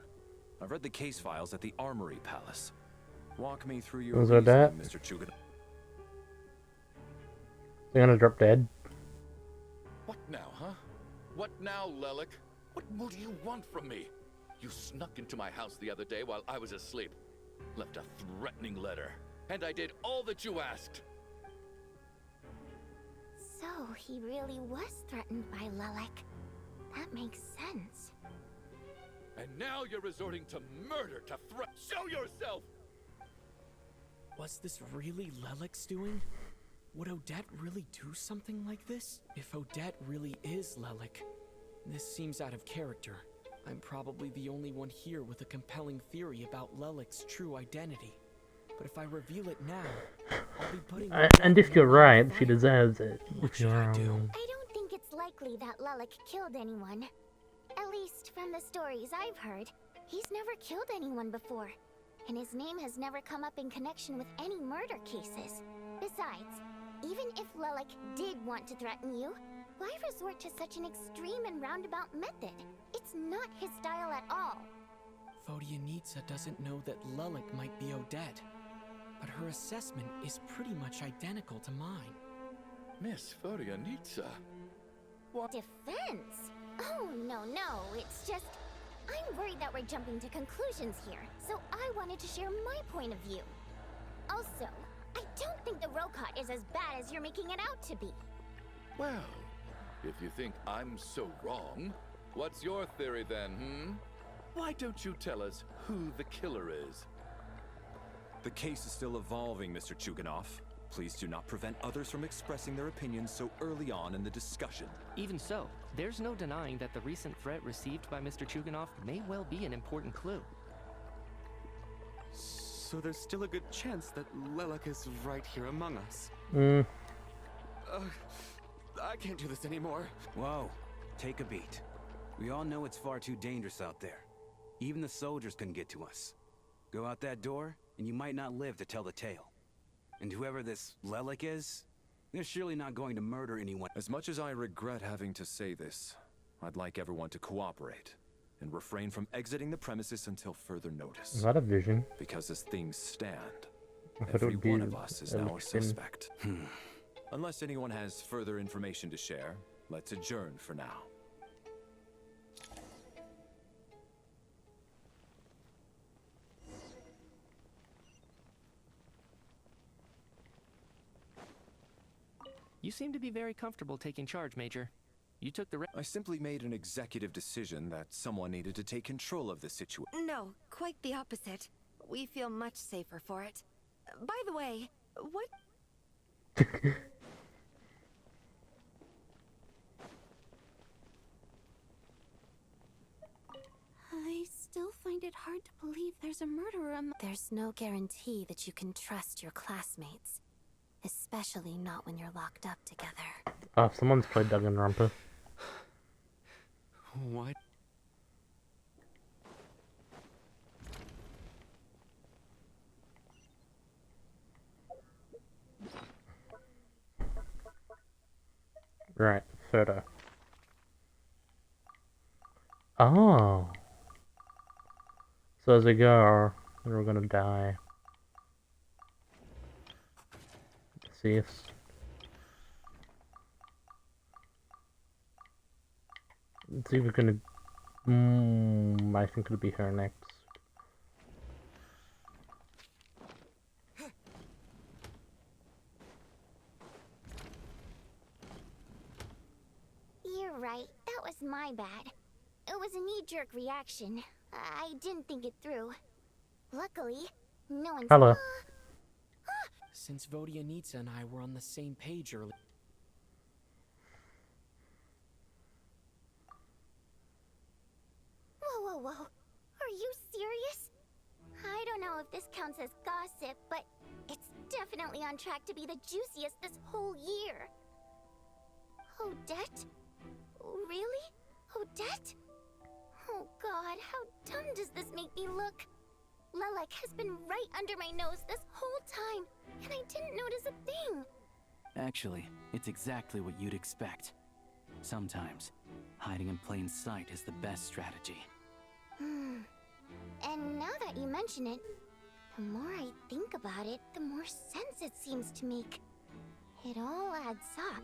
S11: I've read the case files at the Armory Palace. Walk me through your
S1: Was that
S11: reasoning,
S1: that?
S11: Mr. Chugan.
S1: They're gonna drop dead.
S8: What now, huh? What now, Lelik? What more do you want from me? You snuck into my house the other day while I was asleep. Left a threatening letter. And I did all that you asked.
S2: So he really was threatened by Lelik. That makes sense.
S8: And now you're resorting to murder to show yourself!
S3: Was this really Lelik's doing? Would Odette really do something like this? If Odette really is Lelik, this seems out of character. I'm probably the only one here with a compelling theory about Lelik's true identity. But if I reveal it now, I'll be putting...
S1: And if you're right, she deserves it. If you're wrong.
S2: I don't think it's likely that Lelik killed anyone. At least from the stories I've heard, he's never killed anyone before. and his name has never come up in connection with any murder cases. Besides, even if Lelik did want to threaten you, why resort to such an extreme and roundabout method? It's not his style at all.
S3: Vodyanitsa doesn't know that Lelik might be Odette, but her assessment is pretty much identical to mine.
S8: Miss Vodyanitsa?
S2: What? Defense? Oh, no, it's just... I'm worried that we're jumping to conclusions here, so I wanted to share my point of view. Also, I don't think the Rokot is as bad as you're making it out to be.
S8: Well, if you think I'm so wrong, what's your theory then, Why don't you tell us who the killer is?
S11: The case is still evolving, Mr. Chuganov. Please do not prevent others from expressing their opinions so early on in the discussion.
S21: Even so, there's no denying that the recent threat received by Mr. Chuganov may well be an important clue.
S20: So there's still a good chance that Lelik is right here among us. I can't do this anymore.
S16: Whoa, take a beat. We all know it's far too dangerous out there. Even the soldiers couldn't get to us. Go out that door, and you might not live to tell the tale. And whoever this Lelik is, they're surely not going to murder anyone.
S11: As much as I regret having to say this, I'd like everyone to cooperate and refrain from exiting the premises until further notice.
S1: Is that a vision?
S11: Because as things stand,
S1: I thought it
S11: every
S1: would be
S11: one of us is now a
S1: Elixir.
S11: suspect. Unless anyone has further information to share, let's adjourn for now.
S21: You seem to be very comfortable taking charge, Major. You took the
S11: I simply made an executive decision that someone needed to take control of the situation.
S6: No, quite the opposite. We feel much safer for it. By the way, what...
S4: I still find it hard to believe there's a murderer among... There's no guarantee that you can trust your classmates. Especially not when you're locked up together.
S1: Oh, someone's played Danganronpa.
S20: What?
S1: Right, photo. Oh. So as we go, we're gonna die. See if... Let's see if we're gonna... I think it'll be her next.
S2: You're right, that was my bad. It was a knee-jerk reaction. I didn't think it through. Luckily, no one
S1: Hello.
S3: Since Vodyanitsa and I were on the same page earlier.
S2: Whoa. Are you serious? I don't know if this counts as gossip, but it's definitely on track to be the juiciest this whole year. Odette? Really? Odette? Oh god, how dumb does this make me look? Lelik has been right under my nose this whole time, and I didn't notice a thing.
S14: Actually, it's exactly what you'd expect. Sometimes, hiding in plain sight is the best strategy.
S2: And now that you mention it, the more I think about it, the more sense it seems to make. It all adds up.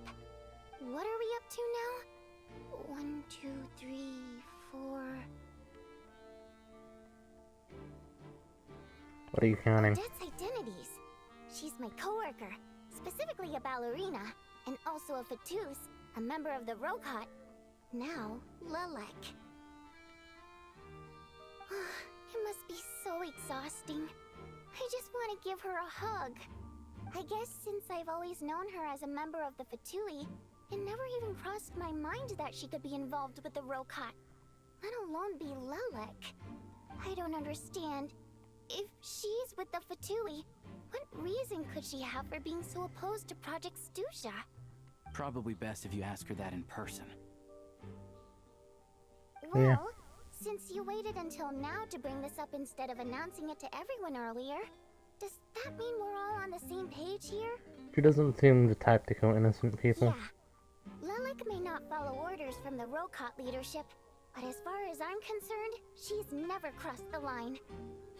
S2: What are we up to now? 1, 2, 3, 4...
S1: What are you counting?
S2: Odette's identities. She's my coworker, specifically a ballerina, and also a Fatus, a member of the Rokot. Now, Lelik. It must be so exhausting. I just want to give her a hug. I guess since I've always known her as a member of the Fatui, it never even crossed my mind that she could be involved with the Rokot, let alone be Lelik. I don't understand. If she's with the Fatui, what reason could she have for being so opposed to Project Stusha?
S14: Probably best if you ask her that in person.
S2: Well, since you You waited until now to bring this up instead of announcing it to everyone earlier. Does that mean we're all on the same page here?
S1: She doesn't seem the type to kill innocent people.
S2: Yeah. Lilac may not follow orders from the Rokot leadership, but as far as I'm concerned, she's never crossed the line.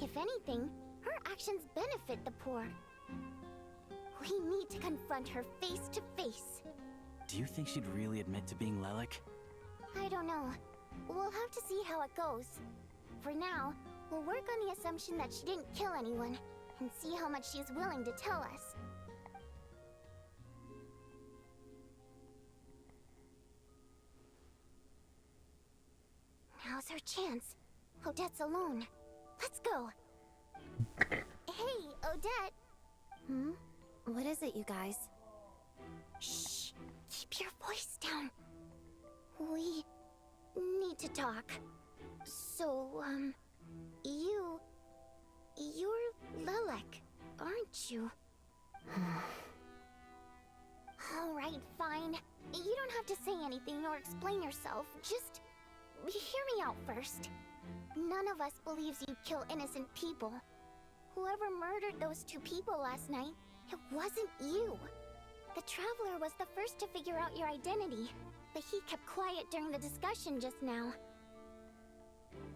S2: If anything, her actions benefit the poor. We need to confront her face to face.
S14: Do you think she'd really admit to being Lilac?
S2: I don't know. We'll have to see how it goes. For now, we'll work on the assumption that she didn't kill anyone, and see how much she's willing to tell us. Now's her chance. Odette's alone. Let's go. Hey, Odette.
S4: What is it, you guys?
S2: Shh. Keep your voice down. We need to talk. So, you're Lilac, aren't you? Alright, fine. You don't have to say anything or explain yourself. Just hear me out first. None of us believes you kill innocent people. Whoever murdered those 2 people last night, it wasn't you. The Traveler was the first to figure out your identity, but he kept quiet during the discussion just now.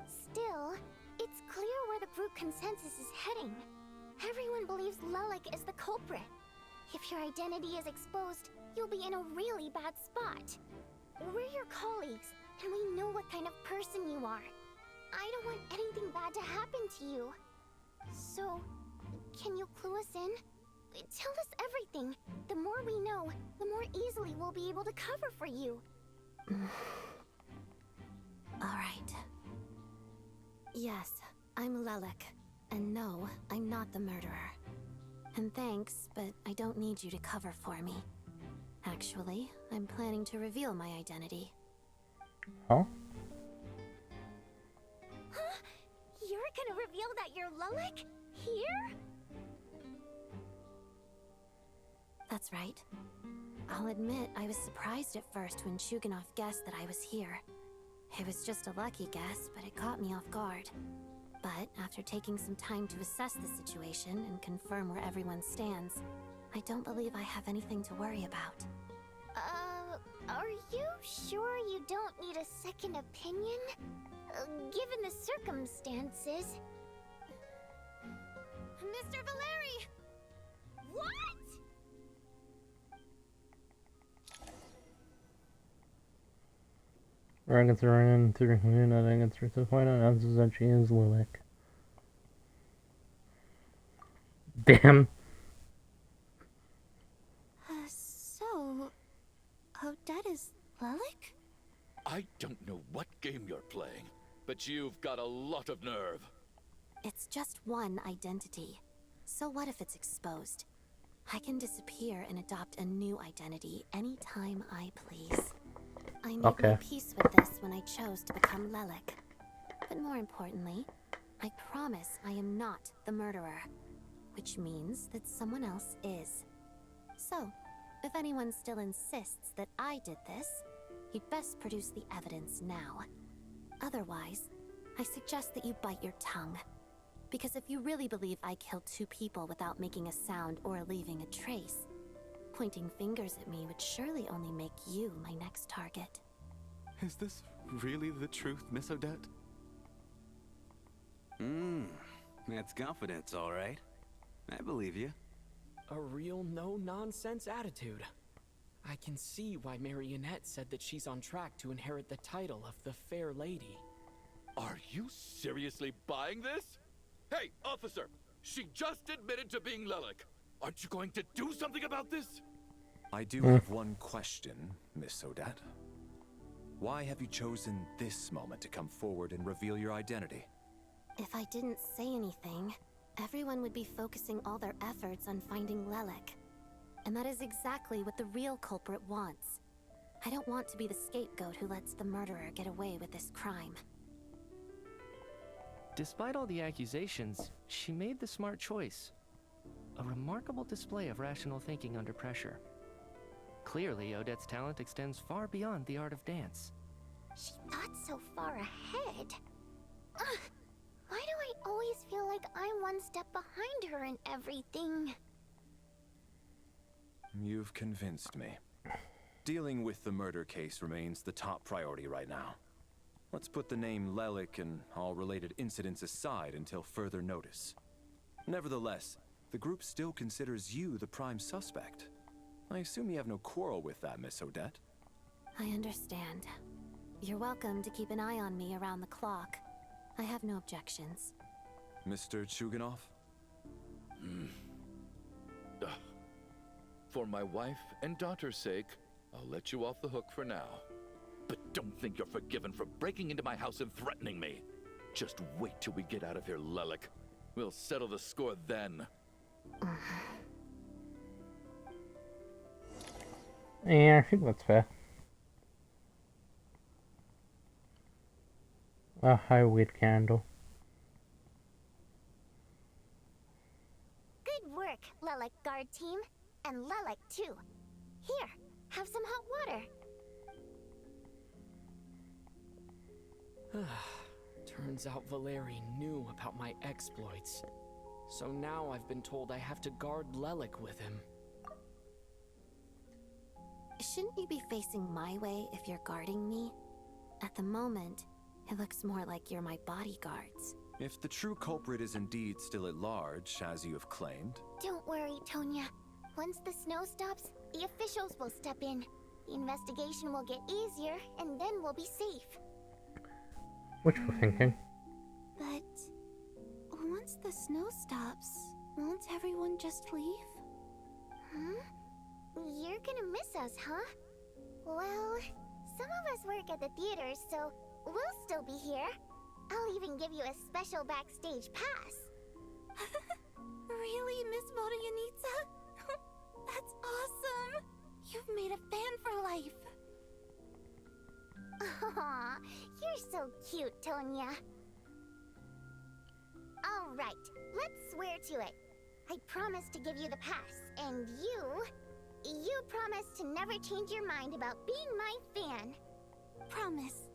S2: Still, it's clear where the group consensus is heading. Everyone believes Lilac is the culprit. If your identity is exposed, you'll be in a really bad spot. We're your colleagues, and we know what kind of person you are. I don't want anything bad to happen to you. So, can you clue us in? Tell us everything. The more we know, the more easily we'll be able to cover for you.
S4: Alright. Yes, I'm Lilac. And no, I'm not the murderer. And thanks, but I don't need you to cover for me. Actually, I'm planning to reveal my identity.
S1: Huh?
S2: Huh? You're gonna reveal that you're Lilac? Here?
S4: That's right. I'll admit I was surprised at first when Chuganov guessed that I was here. It was just a lucky guess, but it caught me off guard. But after taking some time to assess the situation and confirm where everyone stands, I don't believe I have anything to worry about.
S2: Are you sure you don't need a second opinion? Given the circumstances. Mr. Valeri! What?
S1: Dragons are in through nothing against her to point announces that she is Lilac. Damn.
S4: So, Odette is Lilac?
S8: I don't know what game you're playing, but you've got a lot of nerve.
S4: It's just one identity. So what if it's exposed? I can disappear and adopt a new identity anytime I please. I made my peace with this when I chose to become Lilac. But more importantly, I promise I am not the murderer, which means that someone else is. So, if anyone still insists that I did this, you'd best produce the evidence now. Otherwise, I suggest that you bite your tongue. Because if you really believe I killed 2 people without making a sound or leaving a trace, pointing fingers at me would surely only make you my next target.
S20: Is this really the truth, Miss Odette?
S16: That's confidence, all right. I believe you.
S3: A real no-nonsense attitude. I can see why Marionette said that she's on track to inherit the title of the Fair Lady.
S8: Are you seriously buying this? Hey, officer! She just admitted to being Lilac. Aren't you going to do something about this?
S11: I do have one question, Miss Odette. Why have you chosen this moment to come forward and reveal your identity?
S4: If I didn't say anything, everyone would be focusing all their efforts on finding Lilac. And that is exactly what the real culprit wants. I don't want to be the scapegoat who lets the murderer get away with this crime.
S14: Despite all the accusations, she made the smart choice. A remarkable display of rational thinking under pressure. Clearly, Odette's talent extends far beyond the art of dance.
S2: She thought so far ahead. get behind her and everything.
S11: You've convinced me. Dealing with the murder case remains the top priority right now. Let's put the name Lelik and all related incidents aside until further notice. Nevertheless, the group still considers you the prime suspect. I assume you have no quarrel with that, Miss Odette?
S4: I understand. You're welcome to keep an eye on me around the clock. I have no objections.
S11: Mr. Chuganov?
S8: For my wife and daughter's sake, I'll let you off the hook for now. But don't think you're forgiven for breaking into my house and threatening me. Just wait till we get out of here, Lelik. We'll settle the score then.
S1: Yeah, I think that's fair. A high weed candle.
S2: Good work, Lelik guard team. And Lelik too. Here, have some hot water.
S3: Turns out Valeri knew about my exploits. So now I've been told I have to guard Lelik with him.
S4: Shouldn't you be facing my way if you're guarding me? At the moment, it looks more like you're my bodyguards.
S11: If the true culprit is indeed still at large, as you have claimed...
S2: Don't worry, Tonya. Once the snow stops, the officials will step in. The investigation will get easier, and then we'll be safe.
S1: Wishful thinking.
S4: But once the snow stops, won't everyone just leave?
S2: You're gonna miss us, huh? Well, some of us work at the theater, so we'll still be here. I'll even give you a special backstage pass.
S4: Really, Miss Vodyanitsa? That's awesome! You've made a fan for life.
S2: Aw, you're so cute, Tonya. All right, let's swear to it. I promise to give you the pass, and you promise to never change your mind about being my fan.
S4: Promise.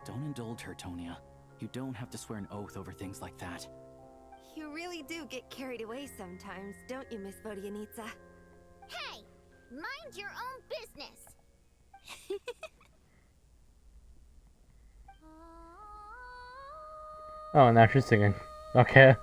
S14: Don't indulge her, Tonya. You don't have to swear an oath over things like that.
S6: You really do get carried away sometimes, don't you, Miss Vodyanitsa?
S2: Hey, mind your own business.
S1: Oh, now she's singing. Okay.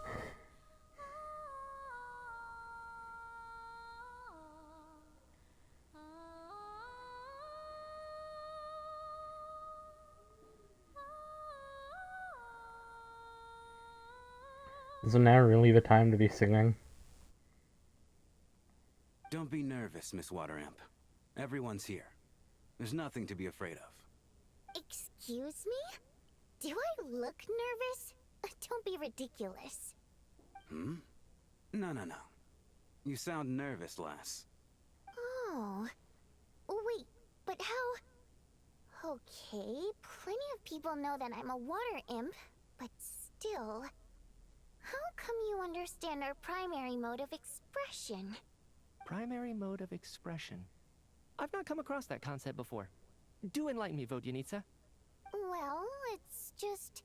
S1: Is it now really the time to be singing?
S16: Don't be nervous, Miss Water Imp. Everyone's here. There's nothing to be afraid of.
S2: Excuse me? Do I look nervous? Don't be ridiculous.
S16: No. You sound nervous, lass.
S2: Oh. Wait, but how... Okay, plenty of people know that I'm a water imp, but still... How come you understand our primary mode of expression?
S21: Primary mode of expression. I've not come across that concept before. Do enlighten me, Vodyanitsa.
S2: Well, it's just...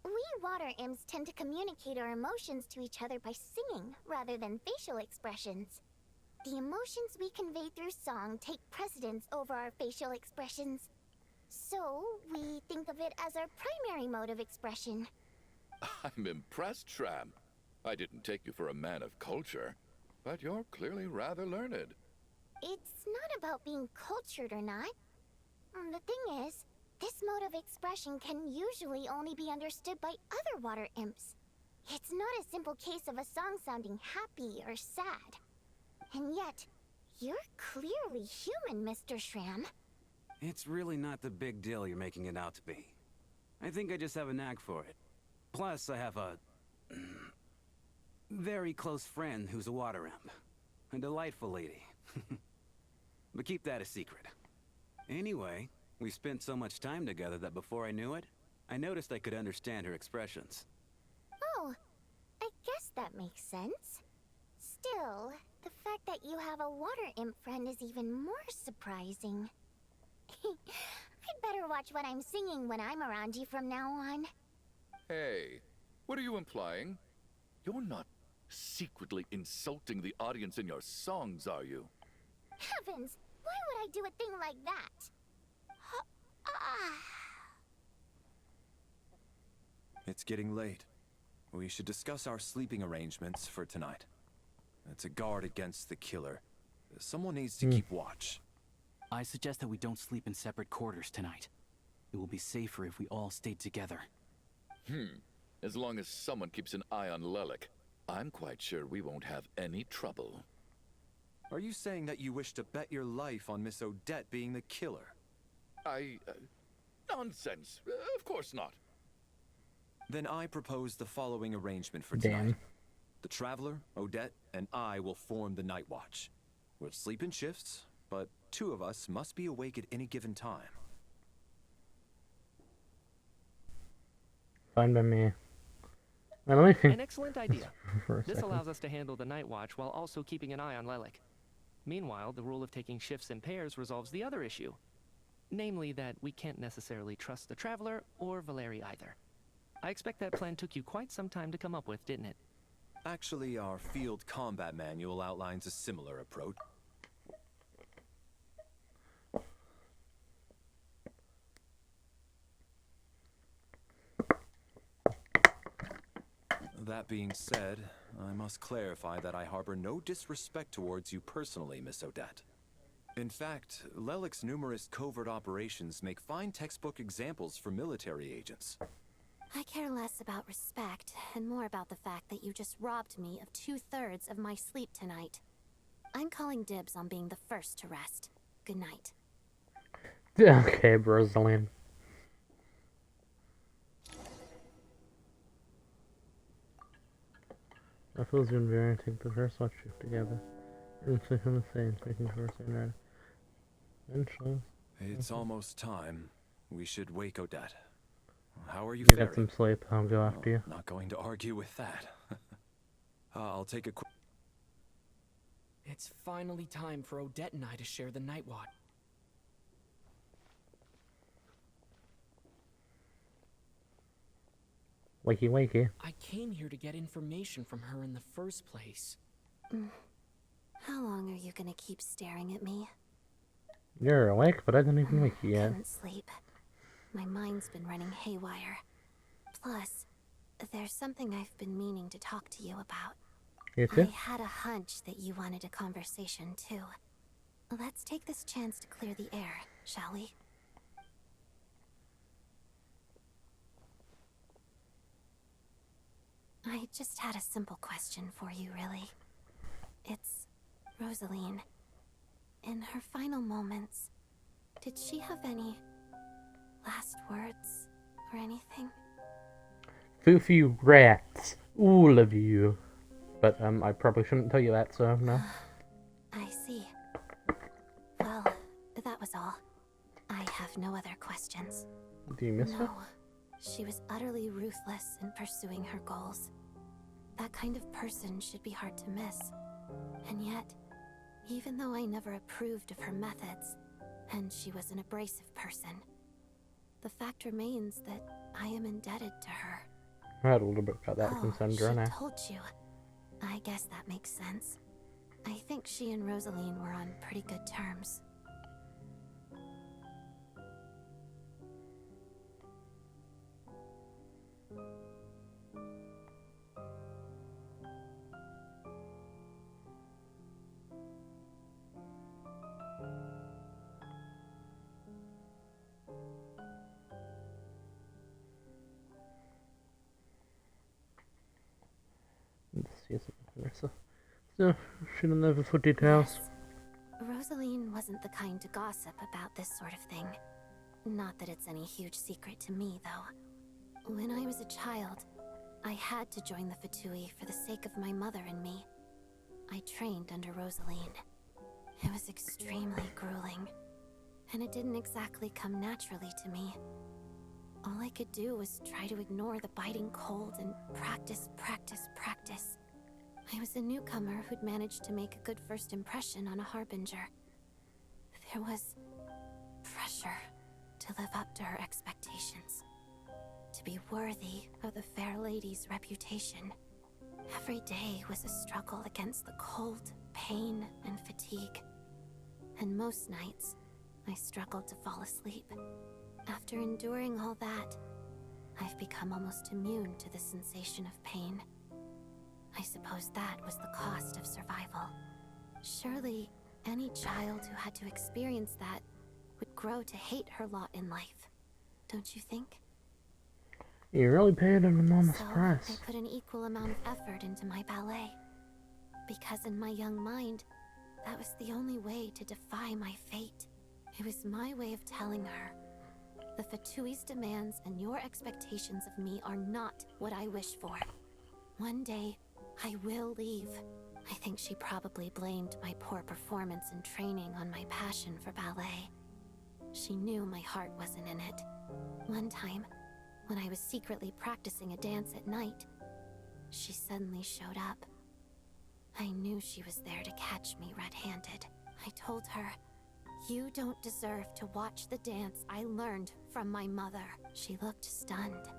S2: We water imps tend to communicate our emotions to each other by singing, rather than facial expressions. The emotions we convey through song take precedence over our facial expressions. So, we think of it as our primary mode of expression.
S8: I'm impressed, Shram. I didn't take you for a man of culture, but you're clearly rather learned.
S2: It's not about being cultured or not. The thing is, this mode of expression can usually only be understood by other water imps. It's not a simple case of a song sounding happy or sad. And yet, you're clearly human, Mr. Shram.
S16: It's really not the big deal you're making it out to be. I think I just have a knack for it. Plus, I have a... very close friend who's a water imp. A delightful lady. But keep that a secret. Anyway, we spent so much time together that before I knew it, I noticed I could understand her expressions.
S2: Oh, I guess that makes sense. Still, the fact that you have a water imp friend is even more surprising. I'd better watch what I'm singing when I'm around you from now on.
S8: Hey, What are you implying? You're not secretly insulting the audience in your songs, are you?
S2: Heavens! Why would I do a thing like that?
S11: It's getting late. We should discuss our sleeping arrangements for tonight. To guard against the killer, someone needs to keep watch.
S14: I suggest that we don't sleep in separate quarters tonight. It will be safer if we all stayed together.
S8: As long as someone keeps an eye on Lelik, I'm quite sure we won't have any trouble.
S11: Are you saying that you wish to bet your life on Miss Odette being the killer?
S8: Nonsense. Of course not.
S11: Then I propose the following arrangement for tonight. The Traveler, Odette, and I will form the Night Watch. We'll sleep in shifts, but 2 of us must be awake at any given time.
S1: Fine by me.
S21: An excellent idea. This
S1: second.
S21: allows us to handle the night watch while also keeping an eye on Lelik. Meanwhile, the rule of taking shifts in pairs resolves the other issue. Namely that we can't necessarily trust the Traveler or Valeri either. I expect that plan took you quite some time to come up with, didn't it?
S11: Actually, our field combat manual outlines a similar approach. That being said, I must clarify that I harbor no disrespect towards you personally, Miss Odette. In fact, Lelik's numerous covert operations make fine textbook examples for military agents.
S4: I care less about respect and more about the fact that you just robbed me of 2/3 of my sleep tonight. I'm calling dibs on being the first to rest. Good night.
S1: Okay, Rosalind. I feel it's gonna be alright to take the first watch shift together. We're gonna sleep on the same, making sure we're staying right. Eventually.
S11: It's almost time. We should wake Odette. How are you
S1: You
S11: faring?
S1: get some sleep, I'll go after you.
S11: Not going to argue with that. I'll take a quick...
S3: It's finally time for Odette and I to share the night watch.
S1: Wakey wakey.
S3: I came here to get information from her in the first place.
S4: How long are you gonna keep staring at me?
S1: You're awake, but I didn't even wake you yet.
S4: Couldn't sleep. My mind's been running haywire. Plus, there's something I've been meaning to talk to you about.
S1: You too?
S4: I had a hunch that you wanted a conversation too. Let's take this chance to clear the air, shall we? I just had a simple question for you, really. It's Rosaline. In her final moments, did she have any last words or anything?
S1: Foofy rats. All of you. But, I probably shouldn't tell you that, so, no.
S4: I see. Well, that was all. I have no other questions.
S1: Do you miss her?
S4: No. She was utterly ruthless in pursuing her goals. That kind of person should be hard to miss. And yet, even though I never approved of her methods, and she was an abrasive person, the fact remains that I am indebted to her.
S1: I heard a little bit about that from Snezhnaya.
S4: She told you. I guess that makes sense. I think she and Rosaline were on pretty good terms.
S1: So, should have never put details.
S4: Rosaline wasn't the kind to gossip about this sort of thing. Not that it's any huge secret to me, though. When I was a child, I had to join the Fatui for the sake of my mother and me. I trained under Rosaline. It was extremely grueling, and it didn't exactly come naturally to me. All I could do was try to ignore the biting cold and practice. I was a newcomer who'd managed to make a good first impression on a harbinger. There was pressure to live up to her expectations, to be worthy of the fair lady's reputation. Every day was a struggle against the cold, pain, and fatigue. And most nights, I struggled to fall asleep. After enduring all that, I've become almost immune to the sensation of pain. I suppose that was the cost of survival. Surely, any child who had to experience that would grow to hate her lot in life. Don't you think?
S1: You really paid an enormous price.
S4: I put an equal amount of effort into my ballet. Because in my young mind, that was the only way to defy my fate. It was my way of telling her, the Fatui's demands and your expectations of me are not what I wish for. One day, I will leave. I think she probably blamed my poor performance in training on my passion for ballet. She knew my heart wasn't in it. One time, when I was secretly practicing a dance at night, she suddenly showed up. I knew she was there to catch me red-handed. I told her, "You don't deserve to watch the dance I learned from my mother." She looked stunned.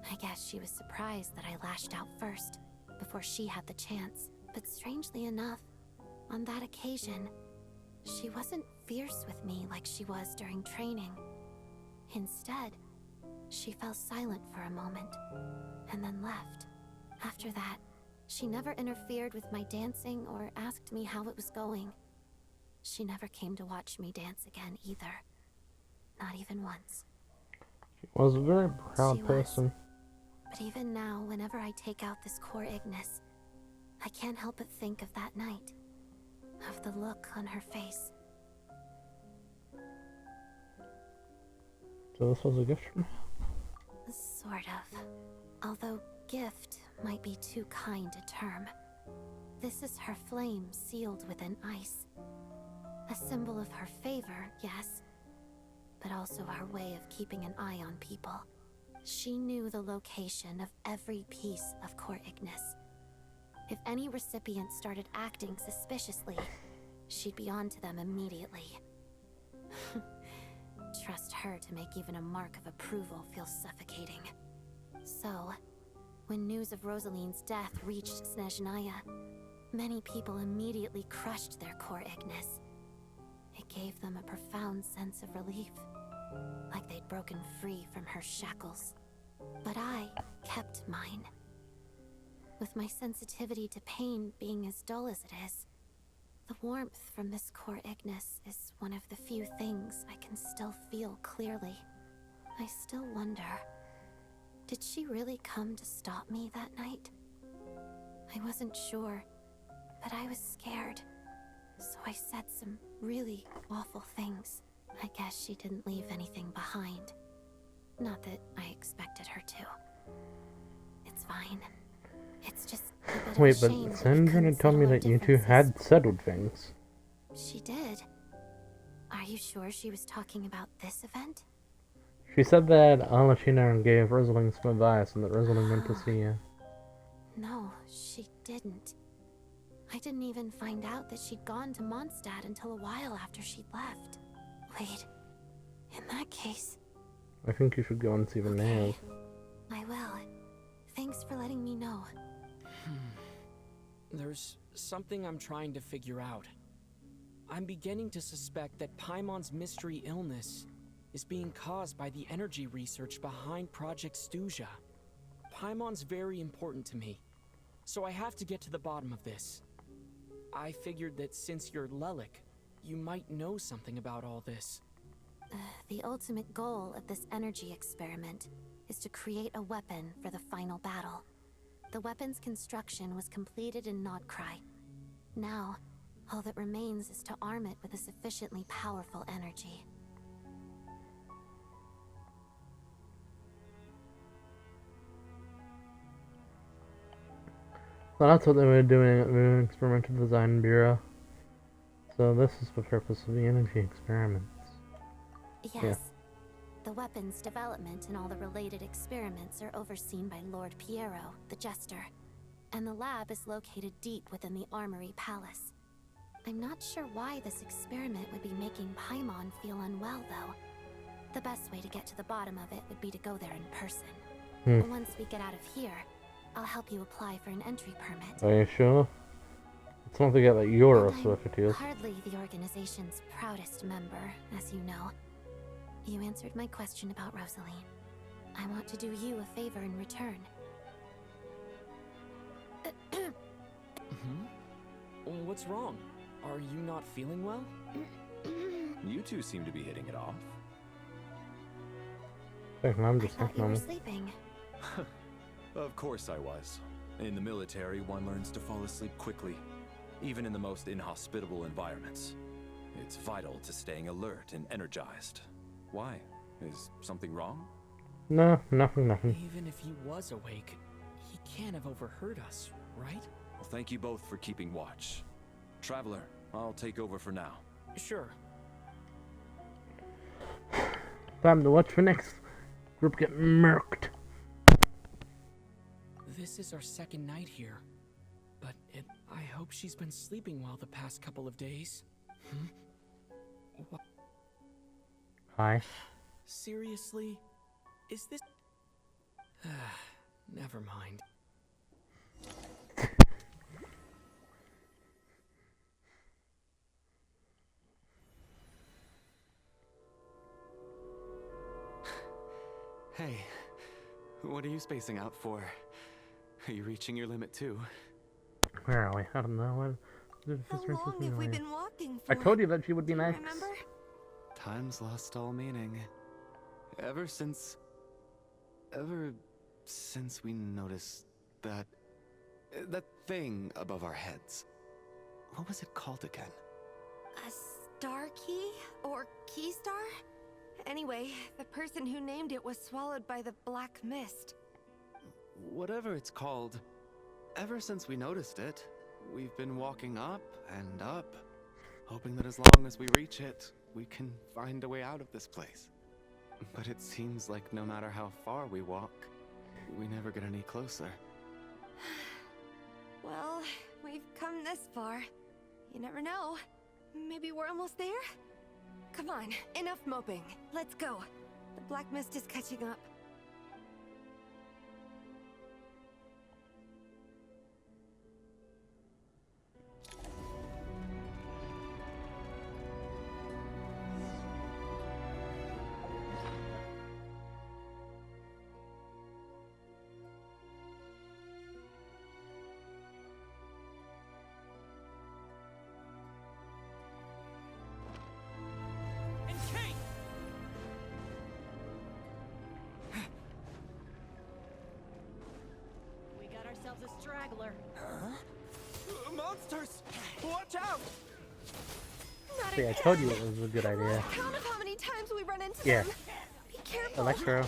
S4: I guess she was surprised that I lashed out first, before she had the chance. But strangely enough, on that occasion, she wasn't fierce with me like she was during training. Instead, she fell silent for a moment, and then left. After that, she never interfered with my dancing or asked me how it was going. She never came to watch me dance again either. Not even once.
S1: She was a very proud person.
S4: But even now, whenever I take out this core Ignis, I can't help but think of that night. Of the look on her face.
S1: So this was a gift from her?
S4: Sort of. Although gift might be too kind a term. This is her flame sealed within ice. A symbol of her favor, yes, but also our way of keeping an eye on people. She knew the location of every piece of core Ignis. If any recipient started acting suspiciously, she'd be on to them immediately. Trust her to make even a mark of approval feel suffocating. So, when news of Rosaline's death reached Snezhnaya, many people immediately crushed their core Ignis. It gave them a profound sense of relief, like they'd broken free from her shackles. But I kept mine. With my sensitivity to pain being as dull as it is, the warmth from this core Ignis is one of the few things I can still feel clearly. I still wonder, did she really come to stop me that night? I wasn't sure, but I was scared, so I said some really awful things. I guess she didn't leave anything behind. Not that I expected her to. It's fine. It's just a bit
S1: Wait,
S4: of a
S1: but
S4: shame
S1: Snezhnaya told me that you two had settled things.
S4: She did. Are you sure she was talking about this event?
S1: She said that Alashina gave Rosalind some advice and that Rosalind went to see you.
S4: No, she didn't. I didn't even find out that she'd gone to Mondstadt until a while after she'd left. Wait, in that case...
S1: I think you should go and see the nails.
S4: I will. Thanks for letting me know.
S3: There's something I'm trying to figure out. I'm beginning to suspect that Paimon's mystery illness is being caused by the energy research behind Project Snezhnaya. Paimon's very important to me, so I have to get to the bottom of this. I figured that since you're Lelik, you might know something about all this.
S4: The ultimate goal of this energy experiment is to create a weapon for the final battle. The weapon's construction was completed in Nodkrai. Now, all that remains is to arm it with a sufficiently powerful energy.
S1: So that's what they were doing at the Experimental Design Bureau. So this is the purpose of the energy experiments.
S4: Yes.
S1: Yeah.
S4: The weapon's development and all the related experiments are overseen by Lord Piero, the Jester. And the lab is located deep within the Armory Palace. I'm not sure why this experiment would be making Paimon feel unwell, though. The best way to get to the bottom of it would be to go there in person. Once we get out of here, I'll help you apply for an entry permit.
S1: Are you sure? Let's not forget that you're a Swifteteers.
S4: Hardly the organization's proudest member, as you know. You answered my question about Rosaline. I want to do you a favor in return.
S3: What's wrong? Are you not feeling well?
S11: You two seem to be hitting it off.
S1: I'm just
S4: I thought you were sleeping.
S11: Of course I was. In the military, one learns to fall asleep quickly, even in the most inhospitable environments. It's vital to staying alert and energized. Why? Is something wrong?
S1: No, nothing.
S3: Even if he was awake, he can't have overheard us, right?
S11: Well, thank you both for keeping watch. Traveler, I'll take over for now.
S3: Sure.
S1: Time to watch for next group get murked.
S3: This is our second night here, but I hope she's been sleeping well the past couple of days. What?
S1: Hi.
S3: Seriously? Is this... Never mind.
S20: Hey, what are you spacing out for? Are you reaching your limit too?
S1: Where are we? I don't know.
S6: How long have we been walking for?
S1: I told you that she would be nice.
S6: Remember?
S20: Time's lost all meaning. Ever since we noticed that thing above our heads. What was it called again?
S6: A star key? Or key star? Anyway, the person who named it was swallowed by the black mist.
S20: Whatever it's called, ever since we noticed it, we've been walking up and up, hoping that as long as we reach it, we can find a way out of this place. But it seems like no matter how far we walk, we never get any closer.
S6: Well, we've come this far. You never know. Maybe we're almost there? Come on, enough moping. Let's go. The black mist is catching up.
S15: A straggler.
S13: Huh? Monsters! Watch out!
S1: See, I told you it was a good idea.
S6: Count of how many times we run into
S1: Yeah.
S6: them. Be careful.
S1: Electro.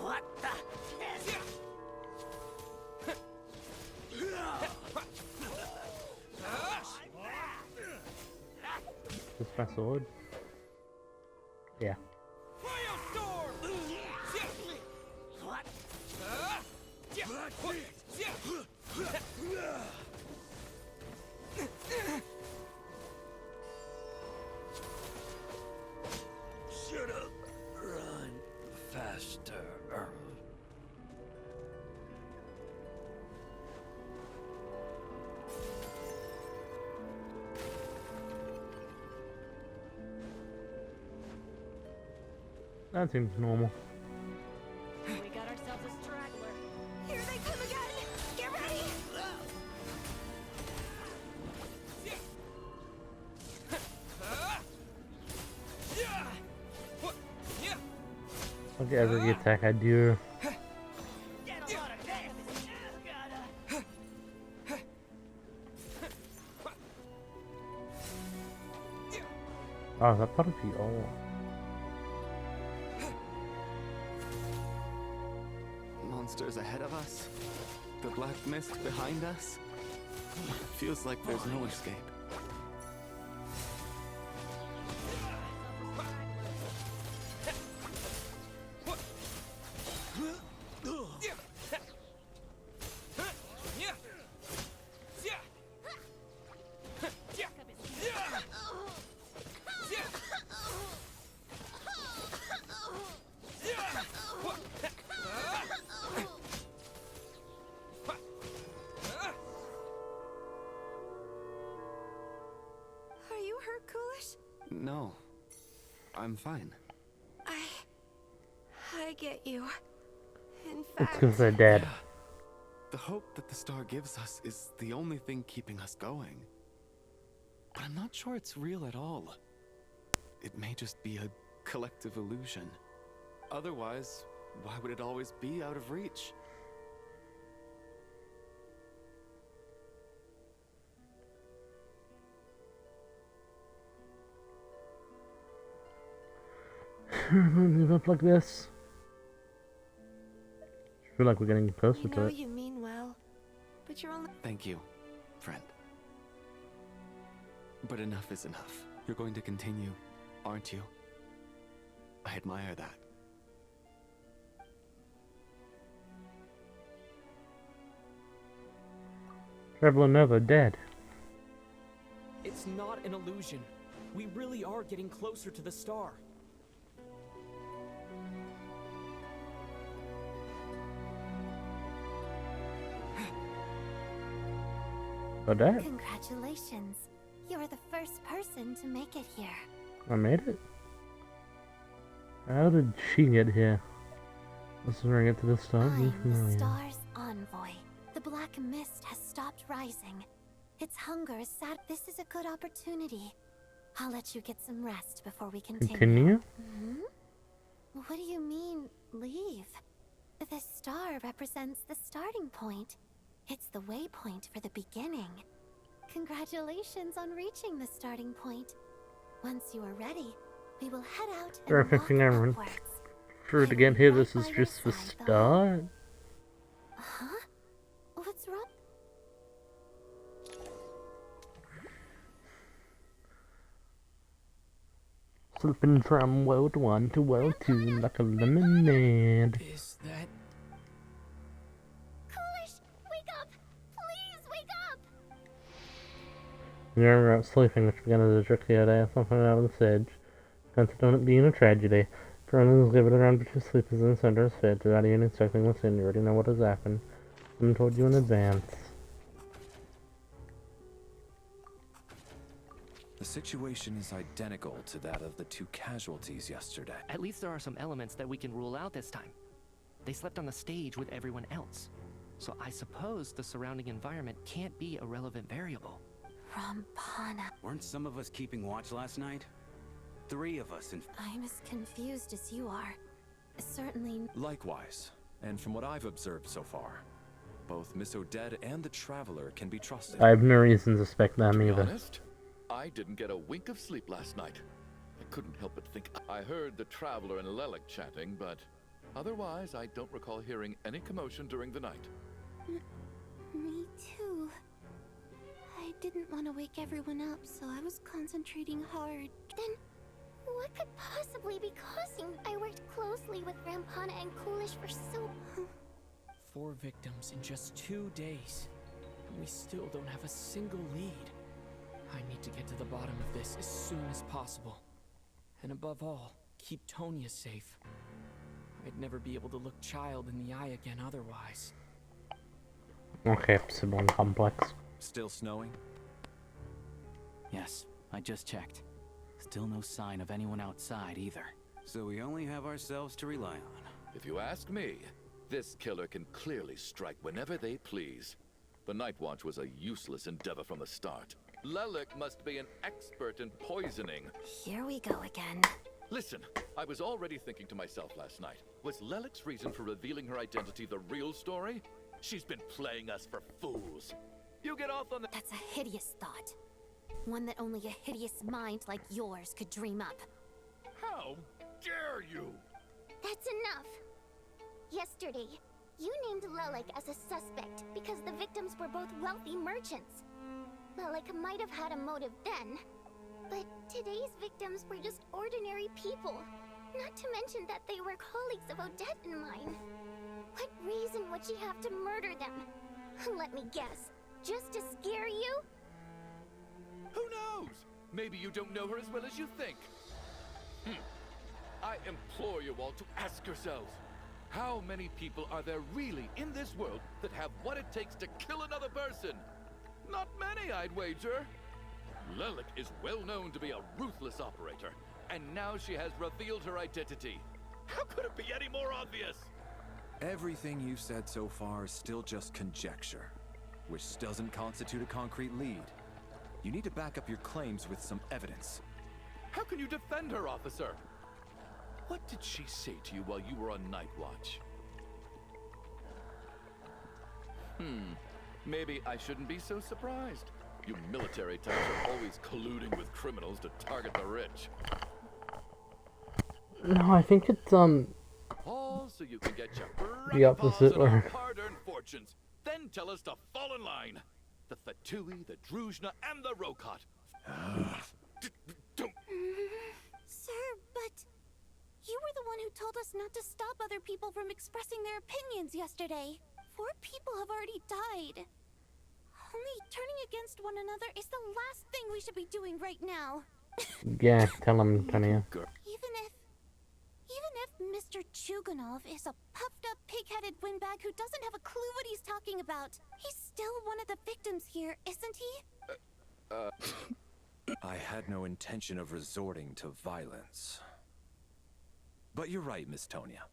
S13: What the?
S1: This my sword? Yeah.
S13: Shut up. Run faster.
S1: That seems normal.
S15: We got ourselves a straggler.
S6: Here they come again! Get ready!
S1: Look at every attack I do. Oh, is that part of the
S20: Monsters ahead of us? The black mist behind us? Feels like there's no escape. No. I'm fine.
S6: I get you. In
S1: It's
S6: fact,
S1: because they're dead.
S20: The hope that the star gives us is the only thing keeping us going. But I'm not sure it's real at all. It may just be a collective illusion. Otherwise, why would it always be out of reach?
S1: Move up like this. I feel like we're getting closer
S6: you
S1: to
S6: know
S1: it.
S6: you mean well, but you're only.
S20: Thank you, friend. But enough is enough. You're going to continue, aren't you? I admire that.
S1: Traveler Nova dead.
S3: It's not an illusion. We really are getting closer to the star.
S1: Odette?
S4: Congratulations. You're the first person to make it here.
S1: I made it? How did she get here? Let's bring it to the star.
S4: I'm the star's envoy. The black mist has stopped rising. Its hunger is sat. This is a good opportunity. I'll let you get some rest before we continue. Hmm? What do you mean, leave? The star represents the starting point. It's the waypoint for the beginning. Congratulations on reaching the starting point. Once you are ready, we will head out and walk
S1: everyone.
S4: upwards.
S1: For it to get here, this is just the start.
S4: Huh? What's wrong?
S1: Slipping from world 1 to world 2 like a lemonade.
S3: Is that...
S2: Coolish, wake up! Please wake up!
S1: You remember out sleeping, which began as a trick the other day, something out of the sage. Concept on it being a tragedy. For others, leave it around but your sleep is in the center of fate. Without even expecting what's in, you already know what has happened. Someone told you in advance.
S11: The situation is identical to that of the 2 casualties yesterday.
S14: At least there are some elements that we can rule out this time. They slept on the stage with everyone else. So I suppose the surrounding environment can't be a relevant variable.
S4: Rampana.
S16: Weren't some of us keeping watch last night? 3 of us, in
S4: I'm as confused as you are. Certainly.
S11: Likewise, and from what I've observed so far, both Miss Odette and the Traveler can be trusted.
S1: I have no reason to suspect them either.
S8: Honest? I didn't get a wink of sleep last night. I couldn't help but think. I heard the Traveler and Lelic chatting, but otherwise I don't recall hearing any commotion during the night.
S4: Me too. I didn't want to wake everyone up, so I was concentrating hard.
S2: Then, what could possibly be causing? I worked closely with Rampana and Coolish for so...
S3: 4 victims in just 2 days. And we still don't have a single lead. I need to get to the bottom of this as soon as possible. And above all, keep Tonya safe. I'd never be able to look Child in the eye again otherwise.
S1: Okay, sibling complex.
S11: Still snowing?
S14: Yes, I just checked. Still no sign of anyone outside either.
S16: So we only have ourselves to rely on.
S8: If you ask me, this killer can clearly strike whenever they please. The Night Watch was a useless endeavor from the start. Lelic must be an expert in poisoning.
S4: Here we go again.
S8: Listen, I was already thinking to myself last night, was Lelic's reason for revealing her identity the real story? She's been playing us for fools. You get off on the—
S4: That's a hideous thought. One that only a hideous mind like yours could dream up.
S8: How dare you?
S2: That's enough. Yesterday, you named Lelic as a suspect because the victims were both wealthy merchants. Lelic might have had a motive then, but today's victims were just ordinary people. Not to mention that they were colleagues of Odette and mine. What reason would she have to murder them? Let me guess, just to scare you?
S8: Who knows? Maybe you don't know her as well as you think. I implore you all to ask yourselves, how many people are there really in this world that have what it takes to kill another person? Not many, I'd wager. Lelik is well known to be a ruthless operator, and now she has revealed her identity. How could it be any more obvious?
S11: Everything you've said so far is still just conjecture, which doesn't constitute a concrete lead. You need to back up your claims with some evidence.
S8: How can you defend her, officer? What did she say to you while you were on night watch? Maybe I shouldn't be so surprised. You military types are always colluding with criminals to target the rich.
S1: No, I think it's
S8: All so you can get your
S1: the opposite. Or
S8: hard-earned fortunes. Then tell us to fall in line. The Fatui, the Druzhna, and the Rokot.
S4: Sir, but you were the one who told us not to stop other people from expressing their opinions yesterday. 4 people have already died. Only turning against one another is the last thing we should be doing right now.
S1: yeah, tell him, Tanya.
S4: Even if Mr. Chuganov is a puffed-up, pig-headed windbag who doesn't have a clue what he's talking about, he's still one of the victims here, isn't he?
S11: I had no intention of resorting to violence. But you're right, Miss Tonya.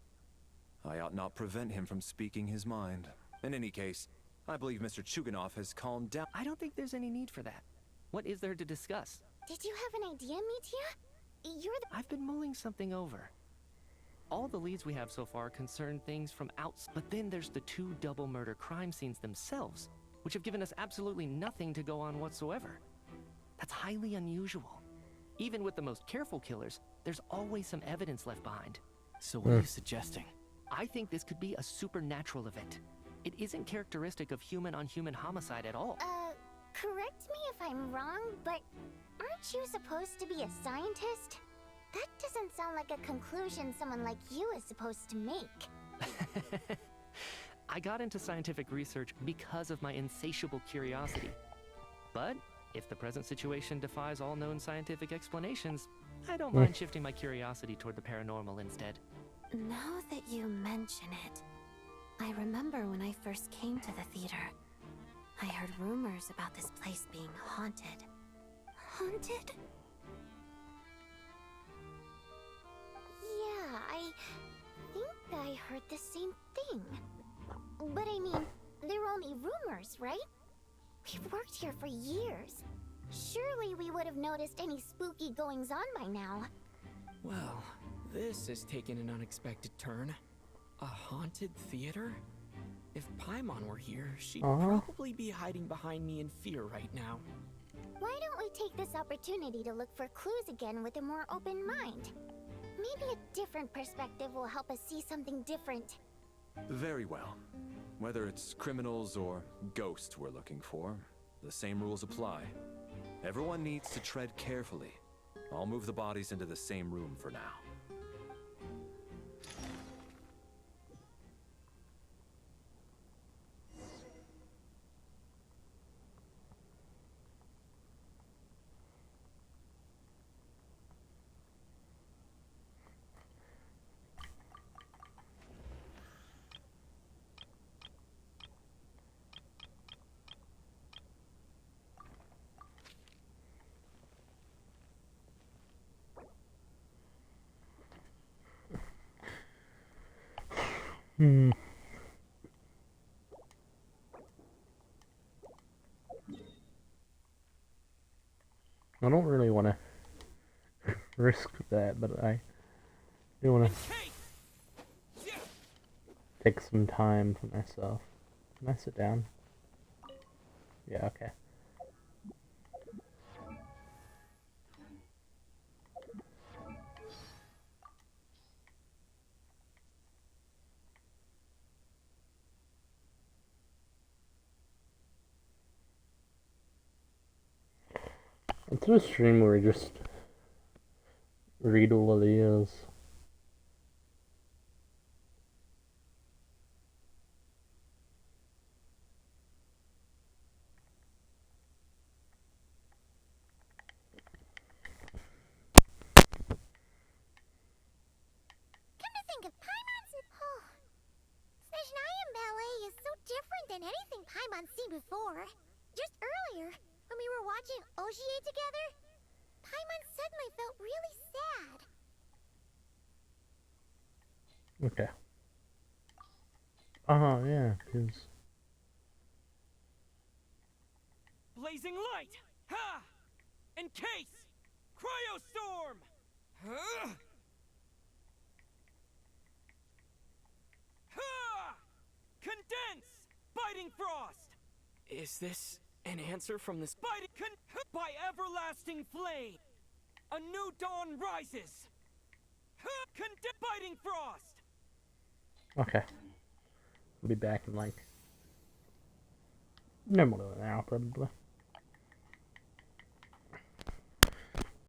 S11: I ought not prevent him from speaking his mind. In any case, I believe Mr. Chuganov has calmed down.
S14: I don't think there's any need for that. What is there to discuss?
S2: Did you have an idea, Mitya? You're the—
S14: I've been mulling something over. All the leads we have so far concern things from outside, but then there's the 2 double murder crime scenes themselves, which have given us absolutely nothing to go on whatsoever. That's highly unusual. Even with the most careful killers, there's always some evidence left behind. So what are you suggesting? I think this could be a supernatural event. It isn't characteristic of human-on-human homicide at all.
S2: Correct me if I'm wrong, but aren't you supposed to be a scientist? That doesn't sound like a conclusion someone like you is supposed to make.
S14: I got into scientific research because of my insatiable curiosity. But if the present situation defies all known scientific explanations, I don't mind shifting my curiosity toward the paranormal instead.
S4: Now that you mention it, I remember when I first came to the theater, I heard rumors about this place being haunted. Haunted?
S2: Yeah, I think I heard the same thing. But I mean, they're only rumors, right? We've worked here for years. Surely we would have noticed any spooky goings-on by now.
S3: Well, this has taken an unexpected turn. A haunted theater? If Paimon were here, she'd probably be hiding behind me in fear right now.
S2: Why don't we take this opportunity to look for clues again with a more open mind? Maybe a different perspective will help us see something different.
S11: Very well. Whether it's criminals or ghosts we're looking for, the same rules apply. Everyone needs to tread carefully. I'll move the bodies into the same room for now.
S1: I don't really want to risk that, but I do want to take some time for myself. Can I sit down? Yeah, okay. Let's do a stream where we just read all of these.
S2: Snezhnaya ballet is so different than anything Paimon's seen before. Just earlier, when we were watching watching Ogier together, Paimon suddenly felt really sad.
S1: Okay. Oh, yeah, because...
S3: Blazing light! Ha! Encase! Cryostorm! Huh? Ha! Condense! Biting frost! Is this an answer from this by everlasting flame? A new dawn rises! Biting frost!
S1: Okay. I'll be back in like... no more than an hour, probably.